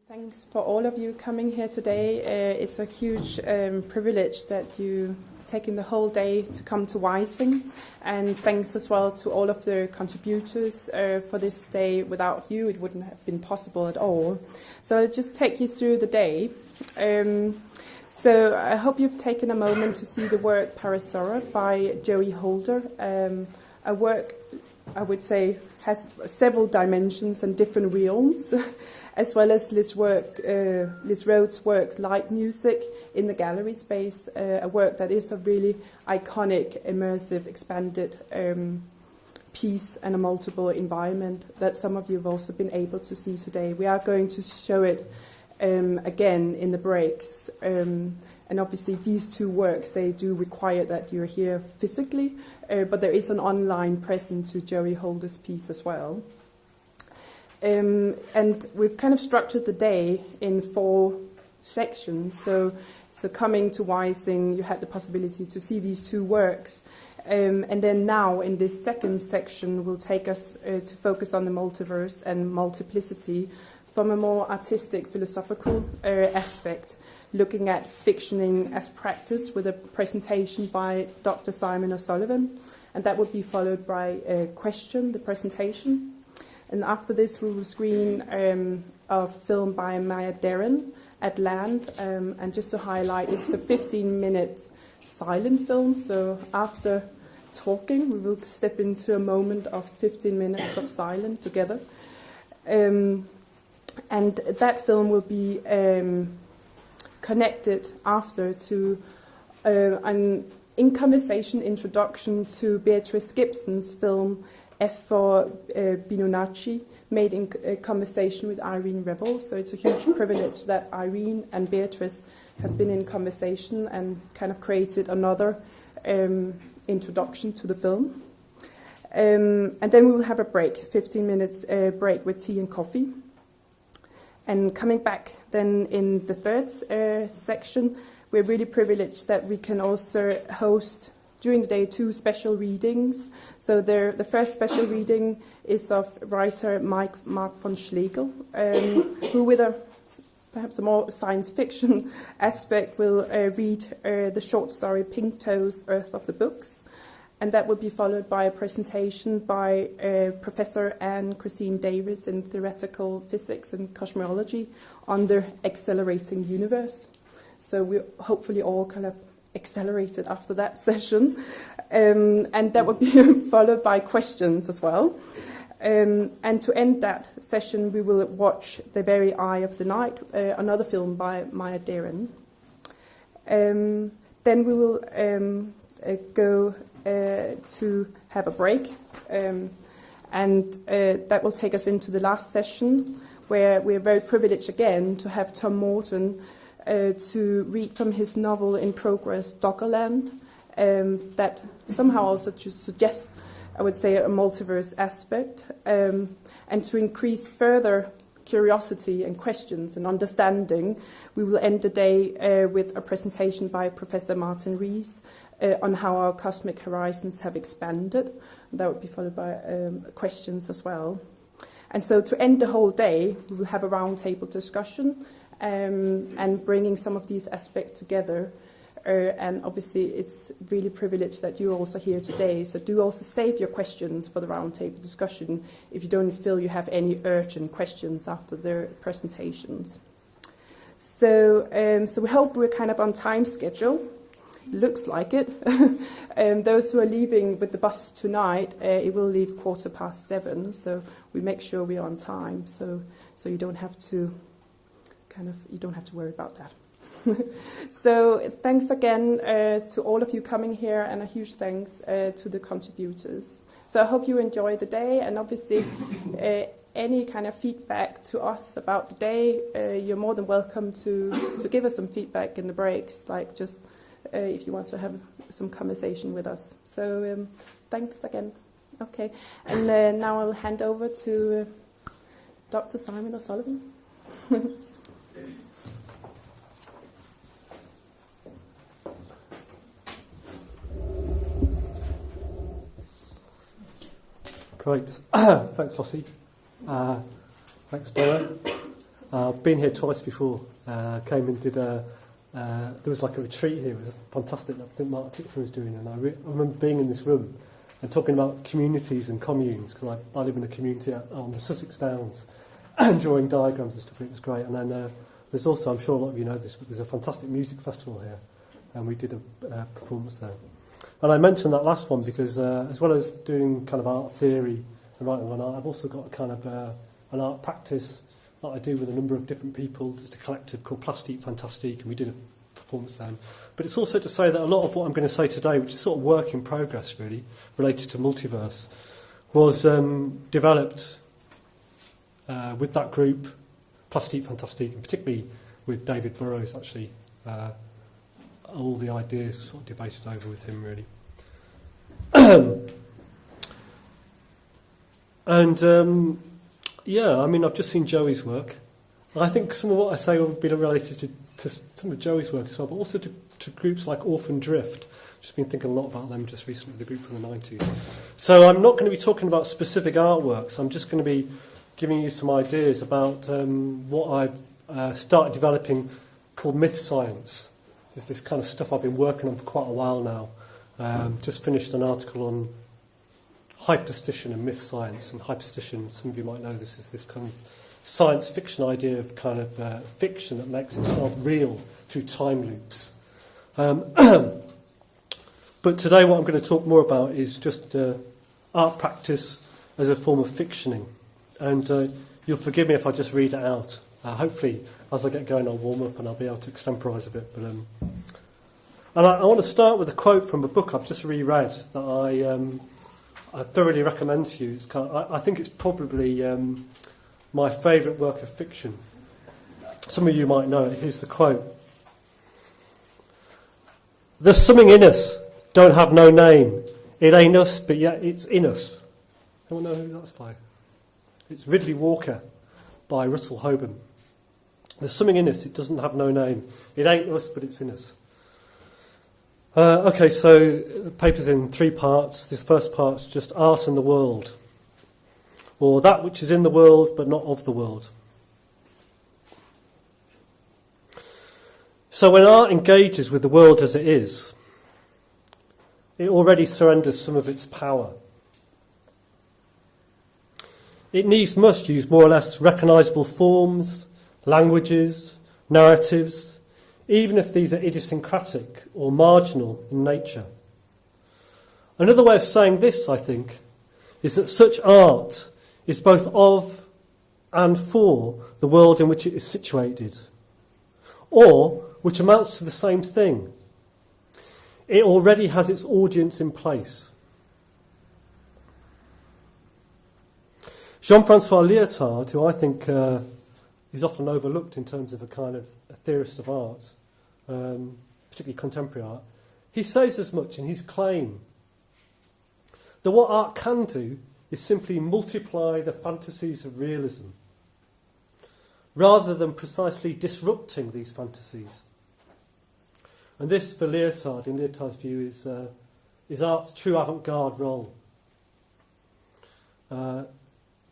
Thanks for all of you coming here today. It's a huge privilege that you taking the whole day to come to Wysing, and thanks as well to all of the contributors for this day. Without you, it wouldn't have been possible at all. So I'll just take you through the day. So I hope you've taken a moment to see the work Parasora by Joey Holder, a work I would say has several dimensions and different realms, as well as Liz Rhodes' work Light Music in the gallery space, a work that is a really iconic, immersive, expanded piece and a multiple environment that some of you have also been able to see today. We are going to show it again in the breaks. And obviously these two works, they do require that you're here physically, but there is an online present to Joey Holder's piece as well. And we've kind of structured the day in 4 sections. So coming to Wysing, you had the possibility to see these 2 works. And then now in this second section will take us to focus on the multiverse and multiplicity from a more artistic, philosophical aspect, looking at fictioning as practice with a presentation by Dr. Simon O'Sullivan. And that would be followed by a question, the presentation. And after this, we will screen a film by Maya Deren at Land. And just to highlight, it's a 15-minute silent film. So after talking, we will step into a moment of 15 minutes of silence together. And that film will be connected after to an in-conversation introduction to Beatrice Gibson's film F for Binonacci, made in conversation with Irene Revell. So it's a huge privilege that Irene and Beatrice have been in conversation and kind of created another introduction to the film. And then we will have a break, 15 minutes break with tea and coffee. And coming back then in the third section, we're really privileged that we can also host during the day 2 special readings. So the first special reading is of writer Mark von Schlegel, who with perhaps a more science fiction aspect will read the short story Pink Toes, Earth of the Books. And that will be followed by a presentation by Professor Anne Christine Davis in theoretical physics and cosmology on the accelerating universe. So we hopefully all kind of accelerated after that session. And that will be followed by questions as well. And to end that session, we will watch The Very Eye of the Night, another film by Maya Deren. Then we will go to have a break, and that will take us into the last session, where we're very privileged again to have Tom Morton to read from his novel in progress, Doggerland, that somehow also to suggest, I would say, a multiverse aspect, and to increase further curiosity and questions and understanding, we will end the day with a presentation by Professor Martin Rees on how our cosmic horizons have expanded. That would be followed by questions as well. And so to end the whole day, we will have a roundtable discussion and bringing some of these aspects together. And obviously, it's really privileged that you're also here today. So do also save your questions for the roundtable discussion if you don't feel you have any urgent questions after the presentations. So we hope we're kind of on time schedule. Looks like it. Those who are leaving with the bus tonight, it will leave 7:15. So we make sure we're on time. So you don't have to worry about that. So thanks again to all of you coming here, and a huge thanks to the contributors. So I hope you enjoy the day, and obviously any kind of feedback to us about the day, you're more than welcome to give us some feedback in the breaks, like just if you want to have some conversation with us. So thanks again. Okay, and now I'll hand over to Dr. Simon O'Sullivan. Great. Thanks, Lossie. Thanks, Dara. I've been here twice before. Came and did there was like a retreat here. It was fantastic. I think Mark Tickler was doing, and I remember being in this room and talking about communities and communes, because I live in a community on the Sussex Downs, and drawing diagrams and stuff. It was great. And then there's also, I'm sure a lot of you know this, but there's a fantastic music festival here, and we did a performance there. And I mentioned that last one because as well as doing kind of art theory and writing on art, I've also got a kind of an art practice that I do with a number of different people. There's a collective called Plastique Fantastique, and we did a performance then. But it's also to say that a lot of what I'm going to say today, which is sort of work in progress really, related to Multiverse, was developed with that group, Plastique Fantastique, and particularly with David Burrows actually. All the ideas were sort of debated over with him really. And yeah, I mean, I've just seen Joey's work. I think some of what I say will be related to some of Joey's work as well, but also to groups like Orphan Drift. Just been thinking a lot about them just recently, the group from the 90s. So I'm not going to be talking about specific artworks. I'm just going to be giving you some ideas about what I've started developing called myth science. There's this kind of stuff I've been working on for quite a while now. Just finished an article on hyperstition and myth science. And hyperstition, some of you might know this, is this kind of science fiction idea of kind of fiction that makes itself real through time loops. But today what I'm going to talk more about is just art practice as a form of fictioning. And you'll forgive me if I just read it out. Hopefully, as I get going, I'll warm up and I'll be able to extemporise a bit. But and I want to start with a quote from a book I've just reread that I thoroughly recommend to you. It's kind of, I think it's probably my favourite work of fiction. Some of you might know it. Here's the quote. "There's something in us, don't have no name. It ain't us, but yet it's in us." Anyone know who that's by? It's Ridley Walker by Russell Hoban. There's something in us, it doesn't have no name. It ain't us, but it's in us. Okay, so the paper's in 3 parts. This first part's just art and the world, or that which is in the world but not of the world. So when art engages with the world as it is, it already surrenders some of its power. It needs must use more or less recognisable forms, languages, narratives, even if these are idiosyncratic or marginal in nature. Another way of saying this, I think, is that such art is both of and for the world in which it is situated, or which amounts to the same thing. It already has its audience in place. Jean-Francois Lyotard, who I think is often overlooked in terms of a kind of a theorist of art, particularly contemporary art, he says as much in his claim that what art can do is simply multiply the fantasies of realism, rather than precisely disrupting these fantasies. And this, for Lyotard, in Lyotard's view, is art's true avant-garde role. That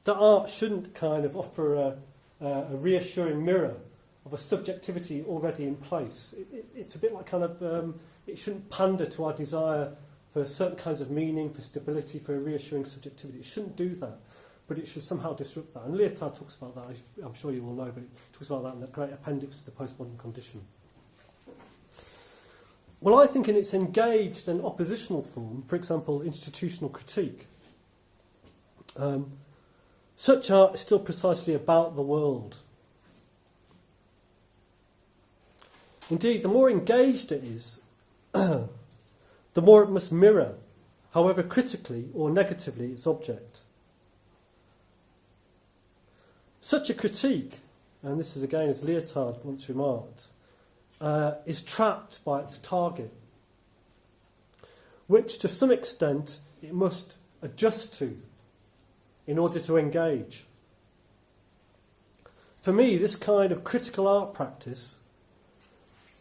art shouldn't kind of offer a reassuring mirror of a subjectivity already in place. It's a bit like kind of, it shouldn't pander to our desire for certain kinds of meaning, for stability, for a reassuring subjectivity. It shouldn't do that, but it should somehow disrupt that. And Lyotard talks about that, I'm sure you all know, but he talks about that in the great appendix to the postmodern condition. Well, I think in its engaged and oppositional form, for example, institutional critique, such art is still precisely about the world. Indeed, the more engaged it is, the more it must mirror, however critically or negatively, its object. Such a critique, and this is again as Lyotard once remarked, is trapped by its target, which to some extent it must adjust to in order to engage. For me, this kind of critical art practice,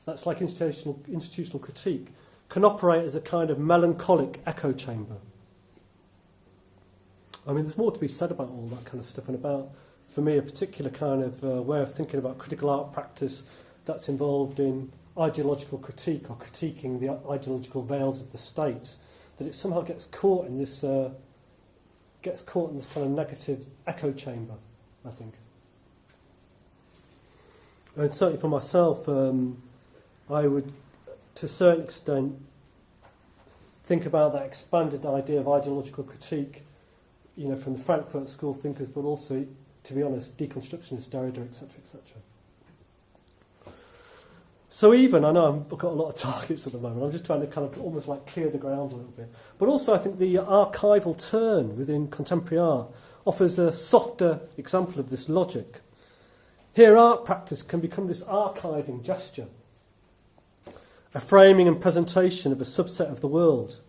that's like institutional critique, can operate as a kind of melancholic echo chamber. I mean, there's more to be said about all that kind of stuff and about for me, a particular kind of way of thinking about critical art practice that's involved in ideological critique or critiquing the ideological veils of the state, that it somehow gets caught in this kind of negative echo chamber, I think. And certainly for myself, I would, to a certain extent, think about that expanded idea of ideological critique, from the Frankfurt School thinkers, but also, to be honest, deconstructionist Derrida, etc., etc. So even, I know I've got a lot of targets at the moment, I'm just trying to kind of almost like clear the ground a little bit. But also I think the archival turn within contemporary art offers a softer example of this logic. Here art practice can become this archiving gesture, a framing and presentation of a subset of the world.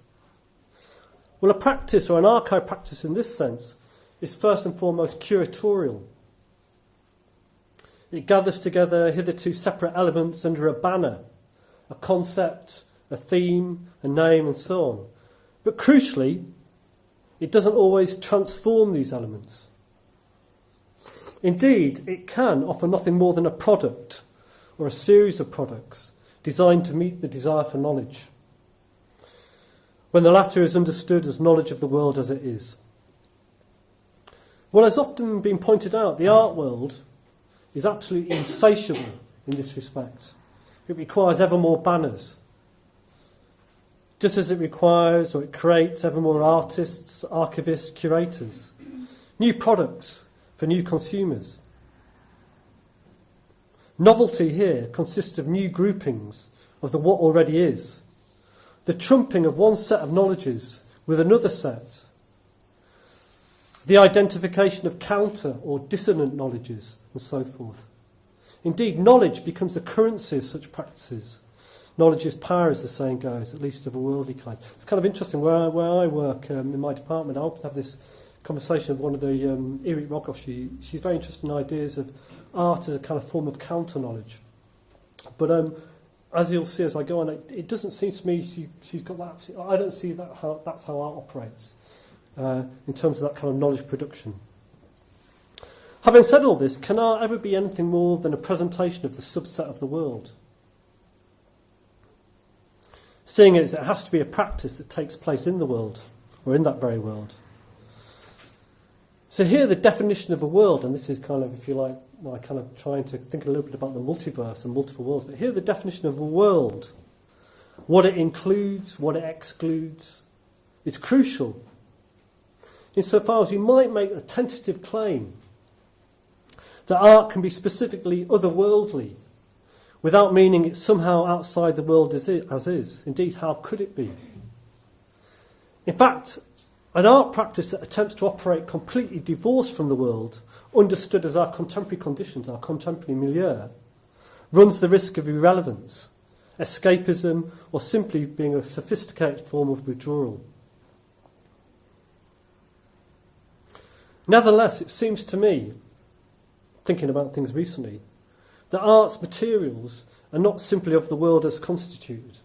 Well, a practice or an archive practice in this sense is first and foremost curatorial. It gathers together hitherto separate elements under a banner, a concept, a theme, a name, and so on. But crucially, it doesn't always transform these elements. Indeed, it can offer nothing more than a product or a series of products designed to meet the desire for knowledge, when the latter is understood as knowledge of the world as it is. Well, as often been pointed out, the art world is absolutely insatiable in this respect. It requires ever more banners, just as it requires or it creates ever more artists, archivists, curators, new products for new consumers. Novelty here consists of new groupings of the what already is, the trumping of one set of knowledges with another set, the identification of counter or dissonant knowledges, and so forth. Indeed, knowledge becomes the currency of such practices. Knowledge is power, as the saying goes, at least of a worldly kind. It's kind of interesting, where I work in my department, I often have this conversation with one of the Erik Rogoff. She's very interested in ideas of art as a kind of form of counter-knowledge. But as you'll see as I go on, it doesn't seem to me she's got that. I don't see that's how art operates in terms of that kind of knowledge production. Having said all this, can art ever be anything more than a presentation of the subset of the world? Seeing as it has to be a practice that takes place in the world, or in that very world. So here the definition of a world, and this is kind of, if you like, well, I kind of trying to think a little bit about the multiverse and multiple worlds, but here the definition of a world, what it includes, what it excludes, is crucial. Insofar as you might make a tentative claim that art can be specifically otherworldly, without meaning it's somehow outside the world as is. Indeed, how could it be? In fact, an art practice that attempts to operate completely divorced from the world, understood as our contemporary conditions, our contemporary milieu, runs the risk of irrelevance, escapism, or simply being a sophisticated form of withdrawal. Nevertheless, it seems to me, thinking about things recently, that art's materials are not simply of the world as constituted.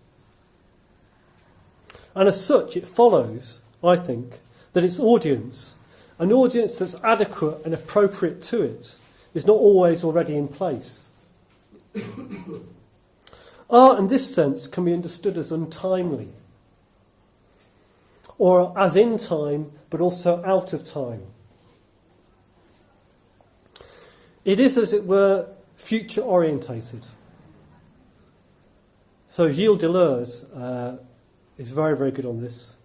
And as such, it follows, I think, that its audience, an audience that's adequate and appropriate to it, is not always already in place. Art, in this sense, can be understood as untimely, or as in time, but also out of time. It is, as it were, future-orientated. So Gilles Deleuze is very, very good on this,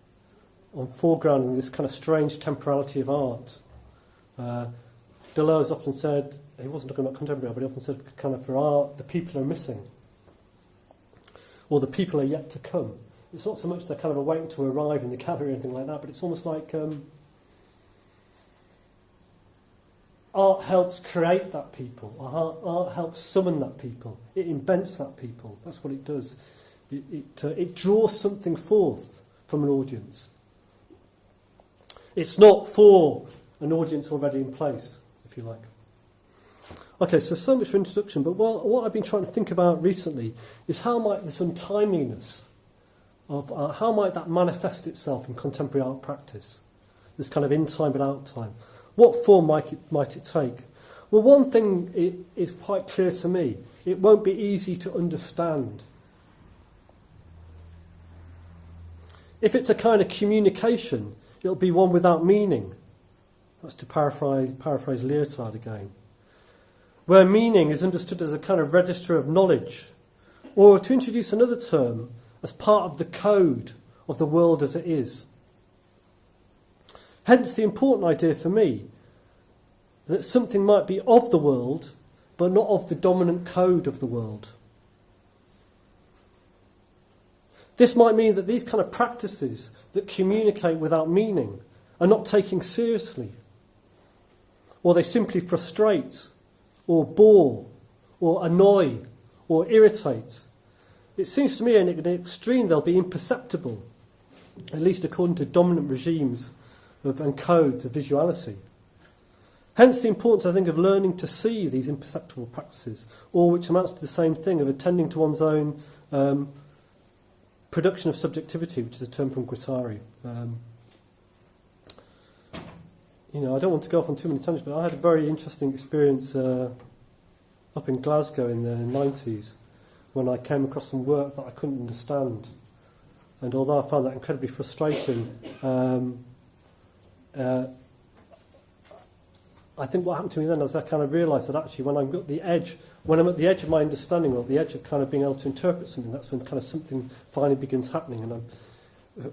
on foregrounding this kind of strange temporality of art. Deleuze often said, he wasn't talking about contemporary art, but he often said kind of for art, the people are missing, or the people are yet to come. It's not so much they're kind of waiting to arrive in the gallery or anything like that, but it's almost like art helps create that people. Art helps summon that people. It invents that people. That's what it does. It draws something forth from an audience. It's not for an audience already in place, if you like. Okay, so much for introduction, but what I've been trying to think about recently is how might this untimeliness of how might that manifest itself in contemporary art practice? This kind of in time but out time. What form might it take? Well, one thing is quite clear to me. It won't be easy to understand. If it's a kind of communication, it'll be one without meaning. That's to paraphrase Lyotard again. Where meaning is understood as a kind of register of knowledge, or to introduce another term, as part of the code of the world as it is. Hence the important idea for me that something might be of the world, but not of the dominant code of the world. This might mean that these kind of practices that communicate without meaning are not taken seriously, or they simply frustrate, or bore, or annoy, or irritate. It seems to me in the extreme they'll be imperceptible, at least according to dominant regimes and codes of visuality. Hence the importance, I think, of learning to see these imperceptible practices, or which amounts to the same thing of attending to one's own production of subjectivity, which is a term from Guattari. I don't want to go off on too many tangents, but I had a very interesting experience up in Glasgow in the 90s when I came across some work that I couldn't understand. And although I found that incredibly frustrating, I think what happened to me then is I kind of realised that actually when I'm at the edge of my understanding, or at the edge of kind of being able to interpret something, that's when kind of something finally begins happening. And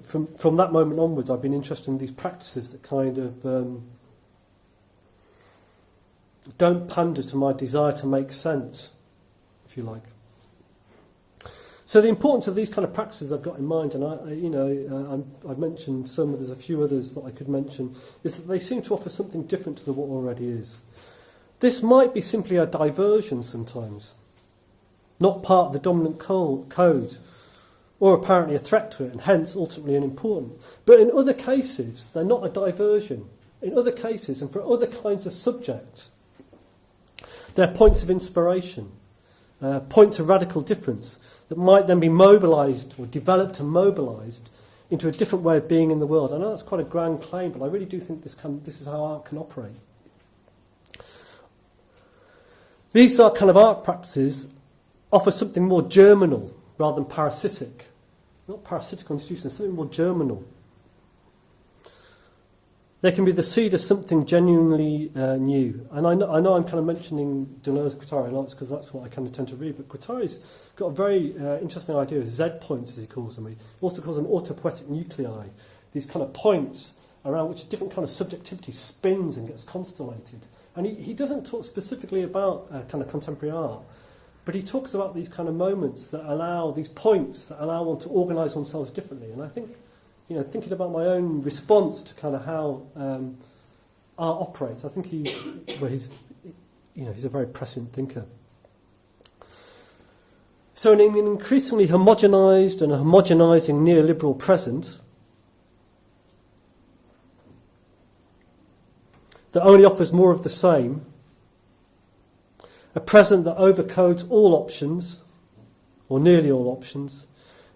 from that moment onwards, I've been interested in these practices that kind of don't pander to my desire to make sense, if you like. So the importance of these kind of practices I've got in mind, and I've mentioned some, there's a few others that I could mention, is that they seem to offer something different to what already is. This might be simply a diversion sometimes, not part of the dominant code, or apparently a threat to it, and hence ultimately unimportant. But in other cases, they're not a diversion. In other cases, and for other kinds of subjects, they're points of inspiration. Points of radical difference that might then be mobilised or developed and mobilised into a different way of being in the world. I know that's quite a grand claim, but I really do think this is how art can operate. These are kind of art practices offer something more germinal rather than parasitic. Not parasitical institutions, something more germinal. They can be the seed of something genuinely new. And I know I'm kind of mentioning Deleuze and Guattari a lot because that's what I kind of tend to read, but Guattari's got a very interesting idea of Z points, as he calls them. He also calls them autopoietic nuclei, these kind of points around which a different kind of subjectivity spins and gets constellated. And he doesn't talk specifically about kind of contemporary art, but he talks about these kind of moments that allow, these points that allow one to organise oneself differently. And I think, thinking about my own response to kind of how art operates, I think he's a very prescient thinker. So in an increasingly homogenised and homogenising neoliberal present that only offers more of the same, a present that overcodes all options, or nearly all options,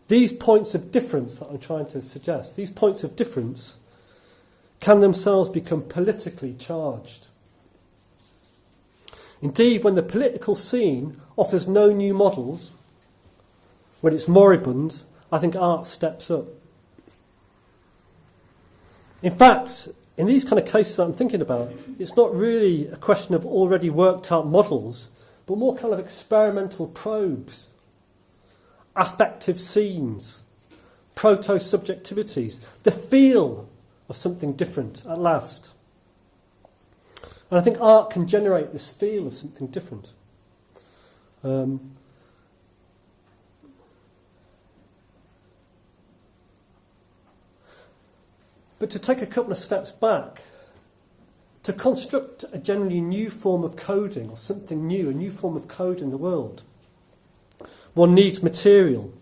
these points of difference that I'm trying to suggest, these points of difference can themselves become politically charged. Indeed, when the political scene offers no new models, when it's moribund, I think art steps up. In fact, in these kind of cases that I'm thinking about, it's not really a question of already worked out models, but more kind of experimental probes, affective scenes, proto-subjectivities, the feel of something different at last. And I think art can generate this feel of something different. But to take a couple of steps back, to construct a generally new form of coding, or something new, a new form of code in the world, one needs material.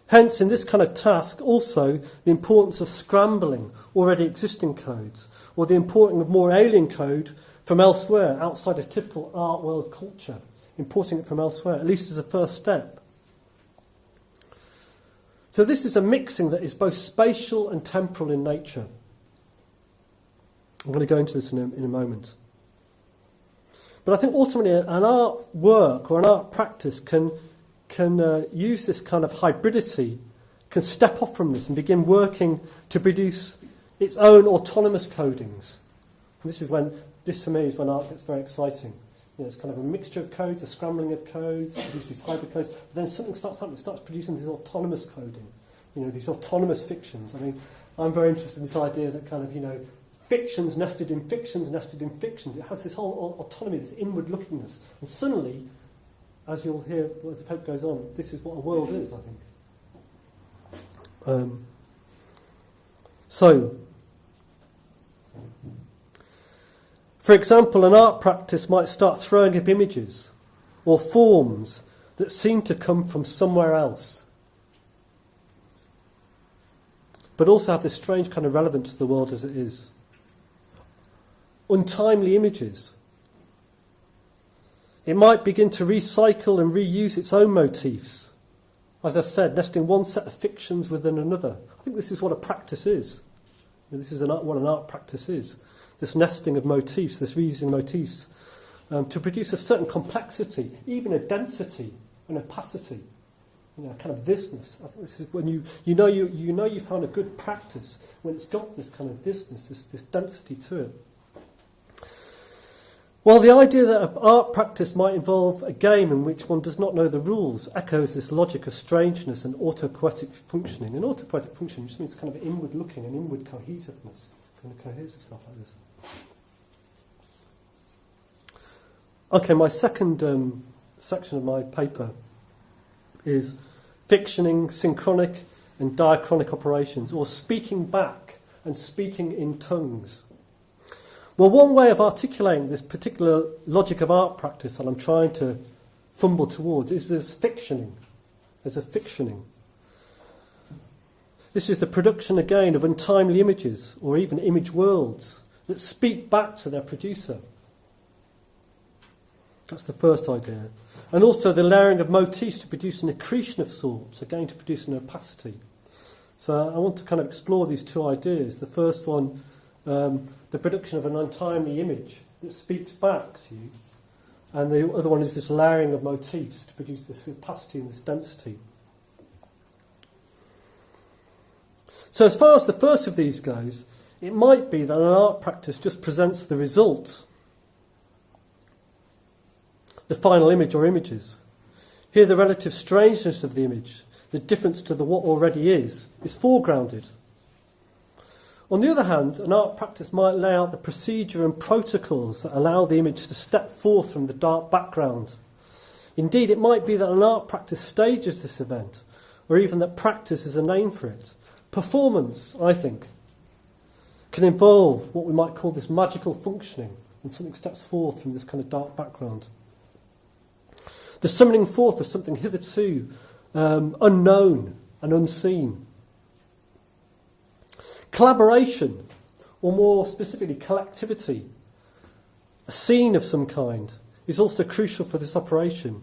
Hence, in this kind of task, also the importance of scrambling already existing codes, or the importance of more alien code from elsewhere, outside of typical art world culture, importing it from elsewhere, at least as a first step. So this is a mixing that is both spatial and temporal in nature. I'm going to go into this in a moment. But I think ultimately an art work or an art practice can use this kind of hybridity, can step off from this and begin working to produce its own autonomous codings. And this for me is when art gets very exciting. You know, it's kind of a mixture of codes, a scrambling of codes, produce these hybrid codes, but then something starts happening, it starts producing this autonomous coding, you know, these autonomous fictions. I mean, I'm very interested in this idea that kind of, you know, fictions nested in fictions, nested in fictions. It has this whole autonomy, this inward lookingness. And suddenly, as you'll hear as the Pope goes on, this is what a world is, I think. For example, an art practice might start throwing up images or forms that seem to come from somewhere else, but also have this strange kind of relevance to the world as it is. Untimely images. It might begin to recycle and reuse its own motifs. As I said, nesting one set of fictions within another. I think this is what a practice is. This is what an art practice is. This nesting of motifs, this reusing motifs, to produce a certain complexity, even a density, an opacity, you know, kind of thisness. I think this is when you know you found a good practice when it's got this kind of thisness, this density to it. Well, the idea that an art practice might involve a game in which one does not know the rules echoes this logic of strangeness and autopoietic functioning. And autopoietic functioning just means kind of inward looking and inward cohesiveness, kind of cohesive stuff like this. Okay, my second section of my paper is fictioning synchronic and diachronic operations, or speaking back and speaking in tongues. Well, one way of articulating this particular logic of art practice that I'm trying to fumble towards is as fictioning, as a fictioning. This is the production again of untimely images, or even image worlds, that speak back to their producer. That's the first idea. And also the layering of motifs to produce an accretion of sorts, again to produce an opacity. So I want to kind of explore these two ideas. The first one, the production of an untimely image that speaks back to you, and the other one is this layering of motifs to produce this opacity and this density. So as far as the first of these goes, it might be that an art practice just presents the result, the final image or images. Here the relative strangeness of the image, the difference to the what already is foregrounded. On the other hand, an art practice might lay out the procedure and protocols that allow the image to step forth from the dark background. Indeed, it might be that an art practice stages this event, or even that practice is a name for it. Performance, I think, can involve what we might call this magical functioning, when something steps forth from this kind of dark background. The summoning forth of something hitherto unknown and unseen. Collaboration, or more specifically collectivity, a scene of some kind, is also crucial for this operation.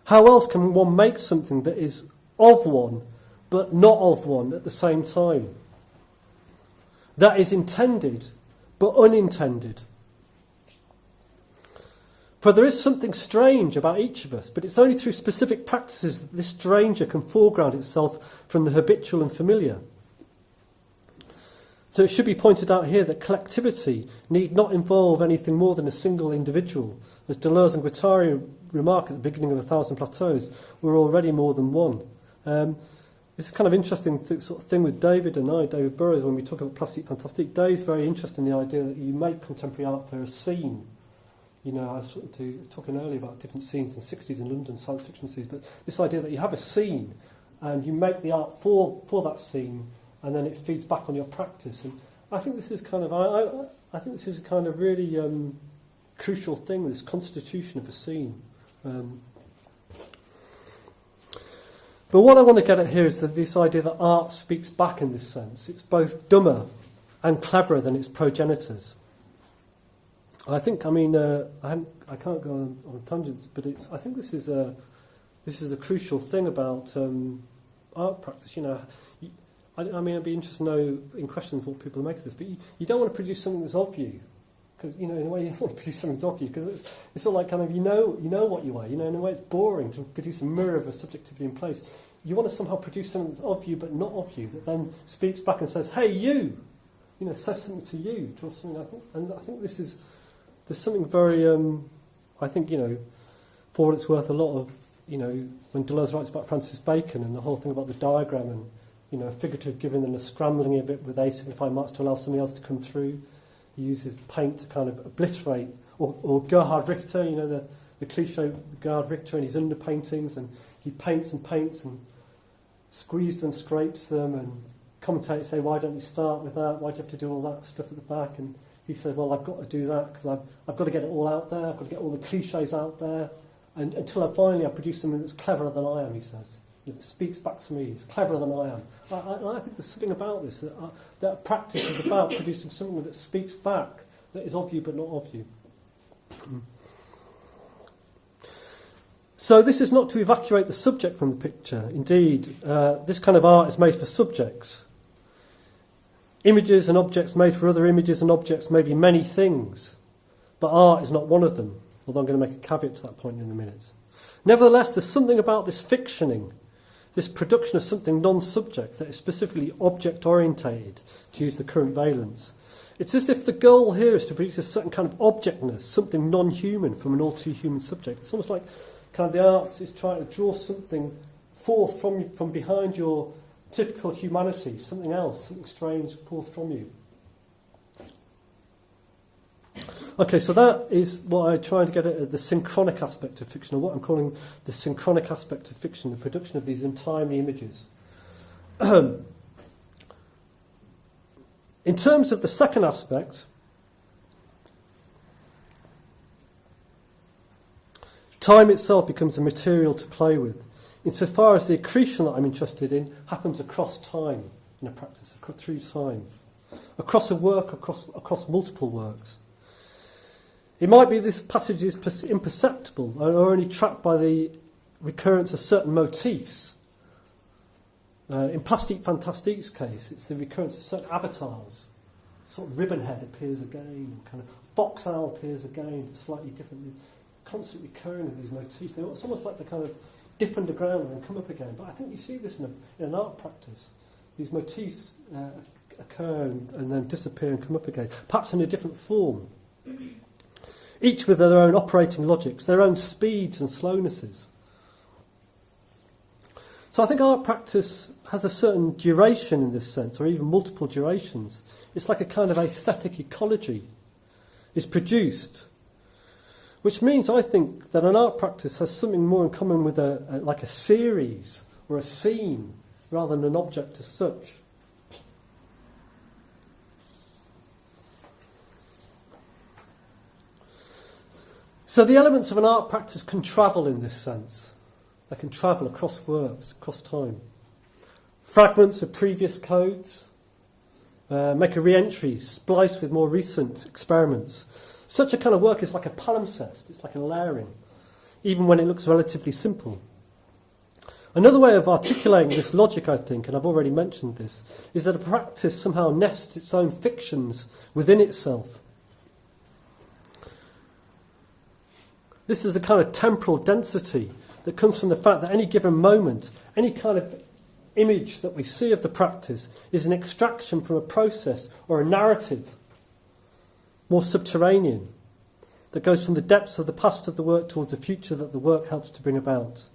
How else can one make something that is of one but not of one at the same time? That is intended but unintended. For there is something strange about each of us, but it's only through specific practices that this stranger can foreground itself from the habitual and familiar. So it should be pointed out here that collectivity need not involve anything more than a single individual. As Deleuze and Guattari remark at the beginning of 1,000 Plateaus, we're already more than one. This is kind of interesting sort of thing with David Burrows, when we talk about Plastique Fantastique. Dave's very interested in the idea that you make contemporary art for a scene. You know, I was talking earlier about different scenes in the 60s in London, science fiction scenes, but this idea that you have a scene and you make the art for that scene, and then it feeds back on your practice. And I think this is kind of I think this is a kind of really crucial thing, this constitution of a scene. But what I want to get at here is that this idea that art speaks back in this sense. It's both dumber and cleverer than its progenitors. I think, I can't go on tangents, but I think this is a crucial thing about art practice. You know, I mean, I'd be interested to know in questions what people make of this, but you don't want to produce something that's of you, because, in a way you don't want to produce something that's of you, because it's all like kind of, you know what you are, in a way it's boring to produce a mirror of a subjectivity in place. You want to somehow produce something that's of you but not of you, that then speaks back and says, hey, you, says something to you, draws something, I think there's something very, I think, for what it's worth, a lot of, when Deleuze writes about Francis Bacon and the whole thing about the diagram and, a figurative giving and a scrambling a bit with asignifying marks to allow something else to come through. He uses paint to kind of obliterate, or Gerhard Richter, the cliche Gerhard Richter and his underpaintings, and he paints and squeezes them, scrapes them, and commentators say, why don't you start with that? Why do you have to do all that stuff at the back? And he said, well, I've got to do that because I've got to get it all out there. I've got to get all the cliches out there, and until I produce something that's cleverer than I am, he says. That speaks back to me, it's cleverer than I am. I think there's something about this, that practice is about producing something that speaks back, that is of you but not of you. So this is not to evacuate the subject from the picture. Indeed, this kind of art is made for subjects. Images and objects made for other images and objects may be many things, but art is not one of them, although I'm going to make a caveat to that point in a minute. Nevertheless, there's something about this fictioning, this production of something non-subject that is specifically object-orientated, to use the current valence. It's as if the goal here is to produce a certain kind of objectness, something non-human from an all-too-human subject. It's almost like kind of the arts is trying to draw something forth from behind your typical humanity, something else, something strange forth from you. Okay, so that is what I'm trying to get at, the synchronic aspect of fiction, or what I'm calling the synchronic aspect of fiction, the production of these untimely images. In terms of the second aspect, time itself becomes a material to play with, insofar as the accretion that I'm interested in happens across time in a practice, through time, across a work, across multiple works. It might be this passage is imperceptible or only tracked by the recurrence of certain motifs. In Plastique Fantastique's case, it's the recurrence of certain avatars. Sort of Ribbonhead appears again, kind of Fox Owl appears again, but slightly differently. Constant recurring of these motifs. It's almost like they kind of dip underground and then come up again. But I think you see this in an art practice. These motifs occur and then disappear and come up again, perhaps in a different form. Each with their own operating logics, their own speeds and slownesses. So I think art practice has a certain duration in this sense, or even multiple durations. It's like a kind of aesthetic ecology is produced, which means, I think, that an art practice has something more in common with like a series or a scene, rather than an object as such. So the elements of an art practice can travel in this sense. They can travel across works, across time. Fragments of previous codes make a re-entry, spliced with more recent experiments. Such a kind of work is like a palimpsest, it's like a layering, even when it looks relatively simple. Another way of articulating this logic, I think, and I've already mentioned this, is that a practice somehow nests its own fictions within itself. This is a kind of temporal density that comes from the fact that any given moment, any kind of image that we see of the practice is an extraction from a process or a narrative, more subterranean, that goes from the depths of the past of the work towards the future that the work helps to bring about.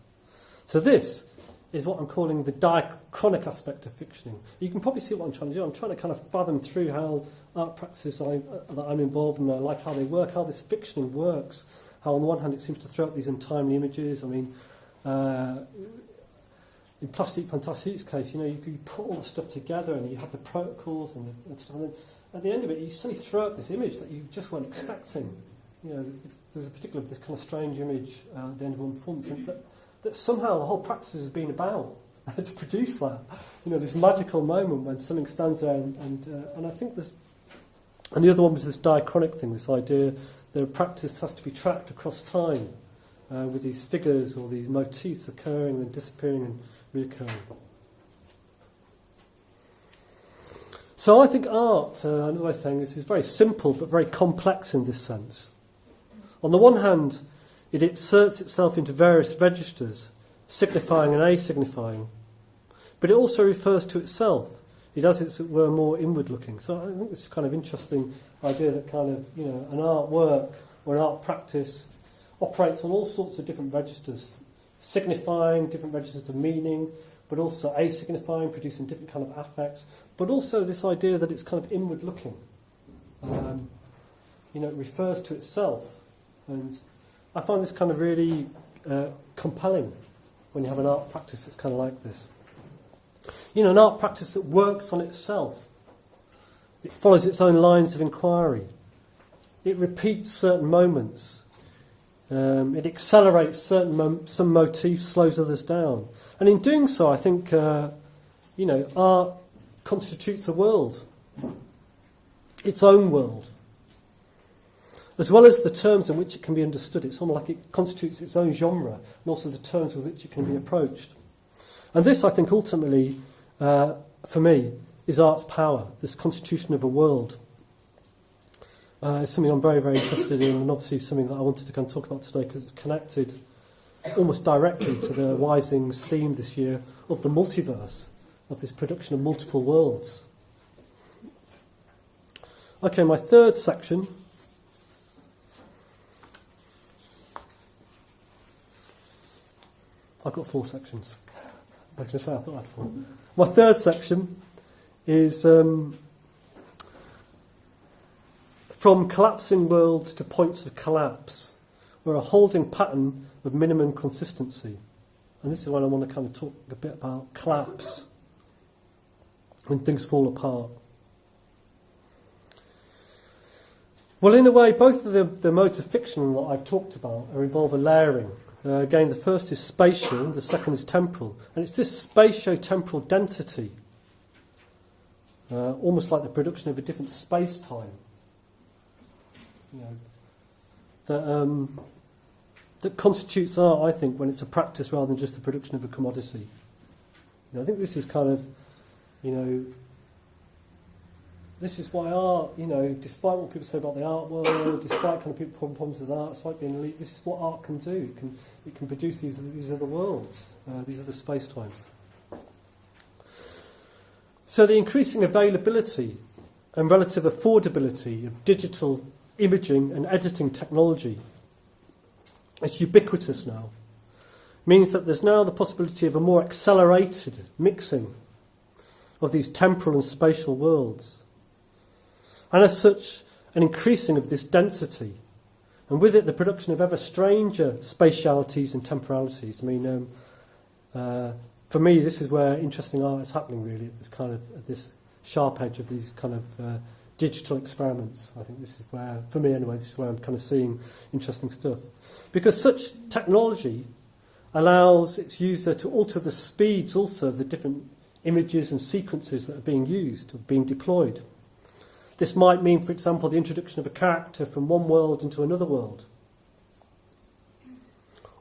So this is what I'm calling the diachronic aspect of fictioning. You can probably see what I'm trying to do. I'm trying to kind of fathom through how art practices that I'm involved in, I like how they work, how this fictioning works, how on the one hand it seems to throw up these untimely images. I mean, in Plastique Fantastique's case, you put all the stuff together and you have the protocols and stuff, and then at the end of it you suddenly throw up this image that you just weren't expecting. There was a particular, this kind of strange image at the end of one performance, and that somehow the whole practice has been about to produce that. This magical moment when something stands there and I think this, and the other one was this diachronic thing, this idea that a practice has to be tracked across time with these figures or these motifs occurring and disappearing and reoccurring. So I think art, another way of saying this, is very simple but very complex in this sense. On the one hand, it inserts itself into various registers, signifying and asignifying, but it also refers to itself. It has, as it were, more inward-looking. So I think this is kind of interesting idea that kind of, an artwork or an art practice operates on all sorts of different registers, signifying different registers of meaning, but also asignifying, producing different kind of affects, but also this idea that it's kind of inward-looking. It refers to itself. And I find this kind of really compelling when you have an art practice that's kind of like this. An art practice that works on itself. It follows its own lines of inquiry. It repeats certain moments. It accelerates some motifs, slows others down. And in doing so, I think, art constitutes a world. Its own world. As well as the terms in which it can be understood. It's almost like it constitutes its own genre, and also the terms with which it can be approached. And this, I think, ultimately, for me, is art's power, this constitution of a world. It's something I'm very, very interested in, and obviously something that I wanted to kind of talk about today because it's connected almost directly to the Wysing's theme this year of the multiverse, of this production of multiple worlds. Okay, my third section. I've got 4 sections. I was going to say I thought I had 4. My third section is from collapsing worlds to points of collapse, or a holding pattern of minimum consistency. And this is when I want to kind of talk a bit about collapse, when things fall apart. Well, in a way, both of the modes of fiction that I've talked about involve a layering. Again, the first is spatial, the second is temporal. And it's this spatio-temporal density, almost like the production of a different space-time, that constitutes art, I think, when it's a practice rather than just the production of a commodity. I think this is kind of, this is why art, despite what people say about the art world, despite kind of people having problems with art, despite being elite, this is what art can do. It can produce these are the worlds, these are the space-times. So the increasing availability and relative affordability of digital imaging and editing technology, it's ubiquitous now, means that there's now the possibility of a more accelerated mixing of these temporal and spatial worlds. And as such, an increasing of this density, and with it the production of ever stranger spatialities and temporalities. For me, this is where interesting art is happening, really, at this sharp edge of these kind of digital experiments. I think this is where, for me anyway, this is where I'm kind of seeing interesting stuff. Because such technology allows its user to alter the speeds also of the different images and sequences that are being used or being deployed. This might mean, for example, the introduction of a character from one world into another world,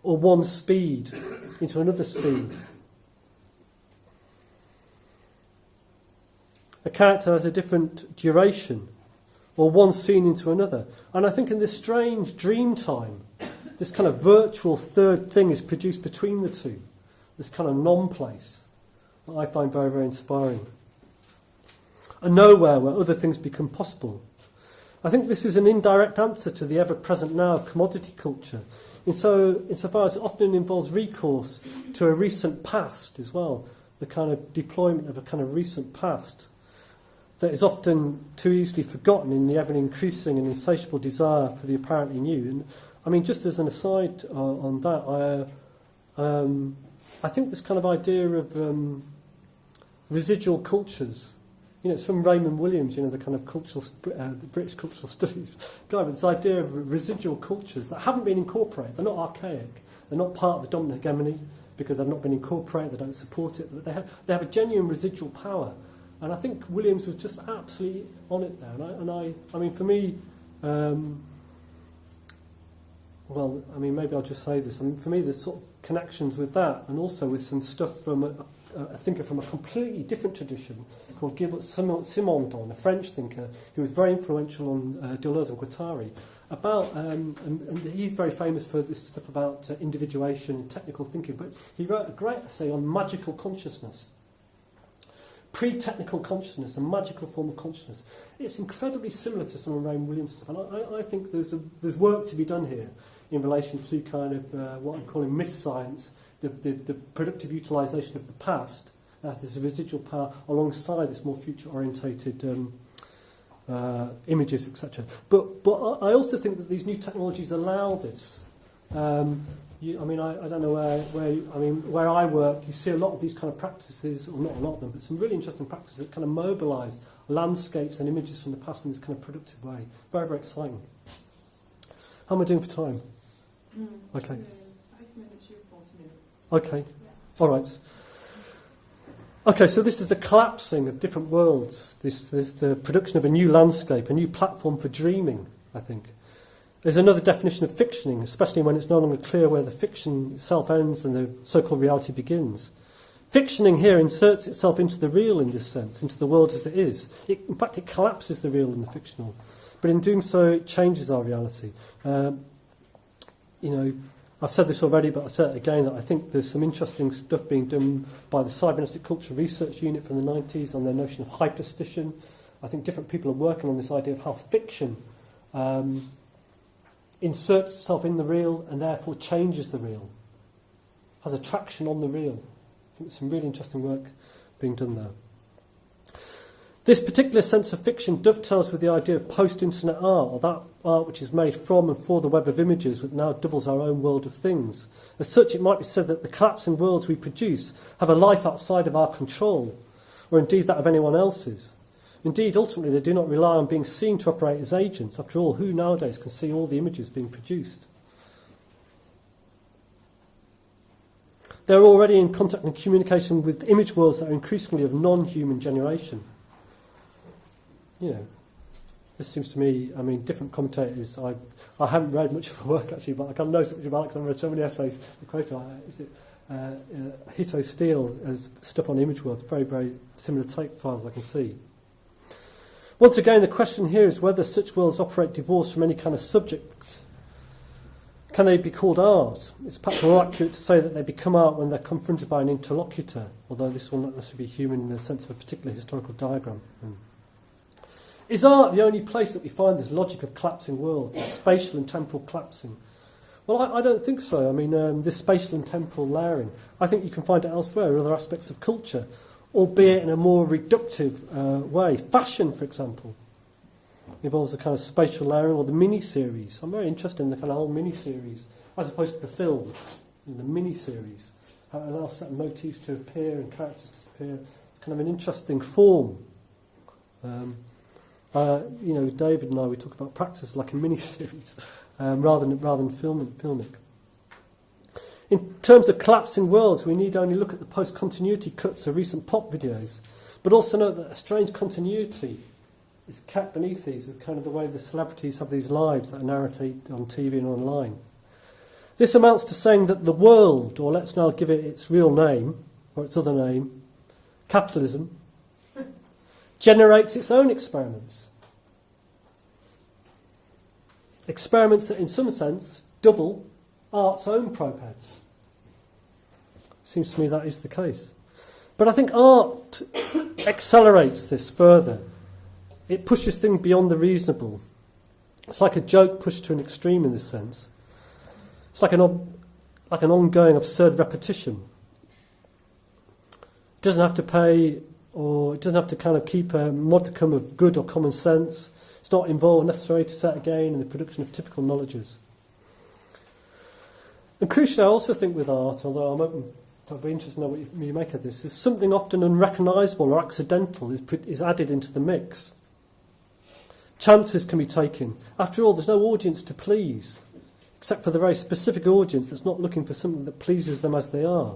or one speed into another speed. A character has a different duration, or one scene into another. And I think in this strange dream time, this kind of virtual third thing is produced between the two, this kind of non-place that I find very, very inspiring. A nowhere where other things become possible. I think this is an indirect answer to the ever-present now of commodity culture, insofar as it often involves recourse to a recent past as well, the kind of deployment of a kind of recent past that is often too easily forgotten in the ever-increasing and insatiable desire for the apparently new. And just as an aside on that, I think this kind of idea of residual cultures, it's from Raymond Williams, the kind of the British cultural studies guy, with this idea of residual cultures that haven't been incorporated. They're not archaic. They're not part of the dominant hegemony because they've not been incorporated. They don't support it. But they have a genuine residual power. And I think Williams was just absolutely on it there. And I mean, for me, well, I mean, maybe I'll just say this. I mean, for me, there's sort of connections with that, and also with some stuff from a thinker from a completely different tradition called Gilbert Simondon, a French thinker who was very influential on Deleuze and Guattari. And he's very famous for this stuff about individuation and technical thinking, but he wrote a great essay on magical consciousness. Pre-technical consciousness, a magical form of consciousness. It's incredibly similar to some of Ray Williams stuff, and I think there's work to be done here in relation to kind of what I'm calling myth science, the productive utilisation of the past as this residual power alongside this more future-orientated images, etc. But I also think that these new technologies allow this. I don't know where I work, you see a lot of these kind of practices, or not a lot of them, but some really interesting practices that kind of mobilise landscapes and images from the past in this kind of productive way. Very, very exciting. How am I doing for time? Okay. 5 minutes, 40 minutes. Okay. Yeah. All right. Okay, so this is the collapsing of different worlds. This the production of a new landscape, a new platform for dreaming, I think. There's another definition of fictioning, especially when it's no longer clear where the fiction itself ends and the so-called reality begins. Fictioning here inserts itself into the real in this sense, into the world as it is. In fact, it collapses the real and the fictional. But in doing so, it changes our reality. I've said this already, but I'll say it again, that I think there's some interesting stuff being done by the Cybernetic Culture Research Unit from the 90s on their notion of hyperstition. I think different people are working on this idea of how fiction inserts itself in the real and therefore changes the real, has a traction on the real. I think there's some really interesting work being done there. This particular sense of fiction dovetails with the idea of post-internet art, or that art which is made from and for the web of images, which now doubles our own world of things. As such, it might be said that the collapsing worlds we produce have a life outside of our control, or indeed that of anyone else's. Indeed, ultimately, they do not rely on being seen to operate as agents. After all, who nowadays can see all the images being produced? They're already in contact and communication with image worlds that are increasingly of non-human generation. This seems to me, different commentators, I haven't read much of her work actually, but I kind of know so much about it because I've read so many essays. The quote, Hito Steele as stuff on image worlds, very, very similar take files I can see. Once again, the question here is whether such worlds operate divorced from any kind of subject. Can they be called art? It's perhaps more accurate to say that they become art when they're confronted by an interlocutor, although this will not necessarily be human in the sense of a particular historical diagram. Is art the only place that we find this logic of collapsing worlds, this spatial and temporal collapsing? Well, I don't think so. This spatial and temporal layering, I think you can find it elsewhere in other aspects of culture, albeit in a more reductive way. Fashion, for example, involves a kind of spatial layering, or the mini-series. I'm very interested in the kind of whole mini-series, as opposed to the film, the mini-series. How it allows certain motifs to appear and characters to disappear. It's kind of an interesting form. David and I, we talk about practice like a mini-series rather than filmic. In terms of collapsing worlds, we need only look at the post-continuity cuts of recent pop videos, but also note that a strange continuity is kept beneath these with kind of the way the celebrities have these lives that are narrated on TV and online. This amounts to saying that the world, or let's now give it its real name, or its other name, capitalism, generates its own experiments. Experiments that, in some sense, double art's own propeds. Seems to me that is the case. But I think art accelerates this further. It pushes things beyond the reasonable. It's like a joke pushed to an extreme in this sense. It's like an ongoing absurd repetition. It doesn't have to pay, or it doesn't have to kind of keep a modicum of good or common sense. It's not involved necessarily to set again in the production of typical knowledges. And crucially, I also think with art, although I'm open, I'd be interested to know what you make of this, is something often unrecognisable or accidental is added into the mix. Chances can be taken. After all, there's no audience to please, except for the very specific audience that's not looking for something that pleases them as they are.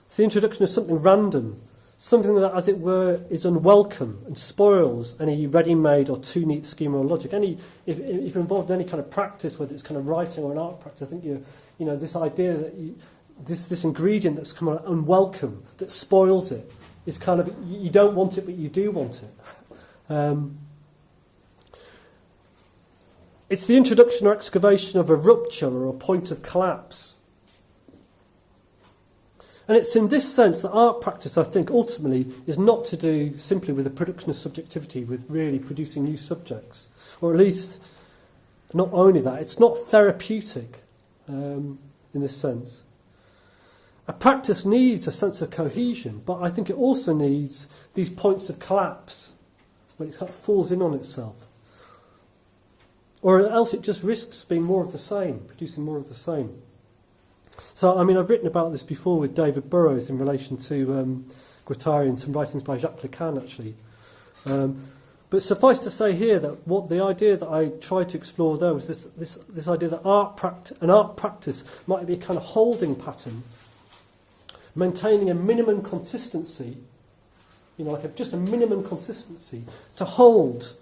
It's the introduction of something random, something that, as it were, is unwelcome and spoils any ready-made or too neat schema or logic. If you're involved in any kind of practice, whether it's kind of writing or an art practice, I think this idea that this ingredient that's kind of unwelcome, that spoils it, is kind of, you don't want it, but you do want it. It's the introduction or excavation of a rupture or a point of collapse. And it's in this sense that art practice, I think, ultimately is not to do simply with the production of subjectivity, with really producing new subjects. Or at least, not only that, it's not therapeutic in this sense. A practice needs a sense of cohesion, but I think it also needs these points of collapse, when it sort of falls in on itself. Or else it just risks being more of the same, producing more of the same. So, I mean, I've written about this before with David Burrows in relation to Guattari and some writings by Jacques Lacan, actually. But suffice to say here that what the idea that I tried to explore there was this idea that an art practice might be a kind of holding pattern, maintaining a minimum consistency, just a minimum consistency to hold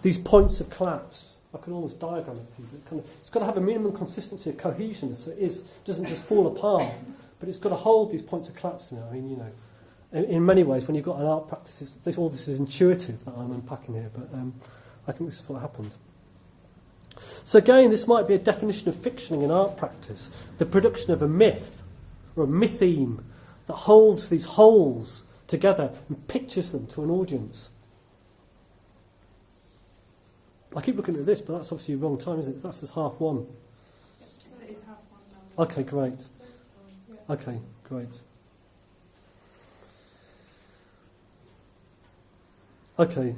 these points of collapse. I can almost diagram it for you. It's got to have a minimum consistency of cohesion, so it doesn't just fall apart, but it's got to hold these points of collapse. In many ways, when you've got an art practice, all this is intuitive that I'm unpacking here, but I think this is what happened. So again, this might be a definition of fictioning in art practice, the production of a myth or a mytheme that holds these wholes together and pictures them to an audience. I keep looking at this, but that's obviously the wrong time, isn't it? That's just 1:30. It's 1:30 now. Okay, great. Okay, great. Okay.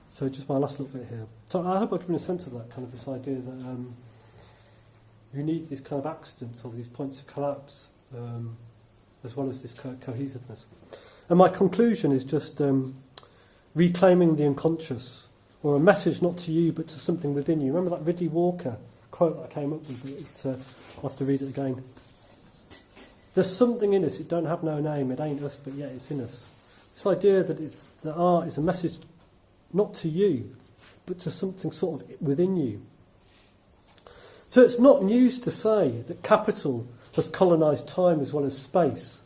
So just my last little bit here. So I hope I've given a sense of that, kind of this idea that you need these kind of accidents or these points of collapse, as well as this cohesiveness. And my conclusion is just reclaiming the unconscious, or a message not to you but to something within you. Remember that Ridley Walker quote that I came up with? I'll have to read it again. There's something in us, it don't have no name, it ain't us, but yet it's in us. This idea that art is a message not to you, but to something sort of within you. So it's not news to say that capital has colonised time as well as space.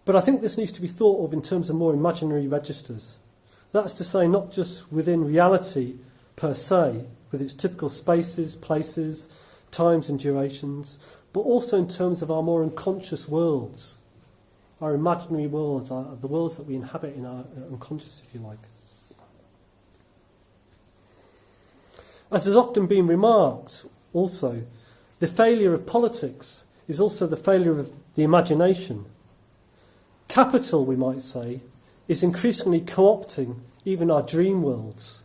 But I think this needs to be thought of in terms of more imaginary registers. That's to say, not just within reality per se, with its typical spaces, places, times and durations, but also in terms of our more unconscious worlds, our imaginary worlds, the worlds that we inhabit in our unconscious, if you like. As has often been remarked, also, the failure of politics is also the failure of the imagination. Capital, we might say, is increasingly co-opting even our dream worlds.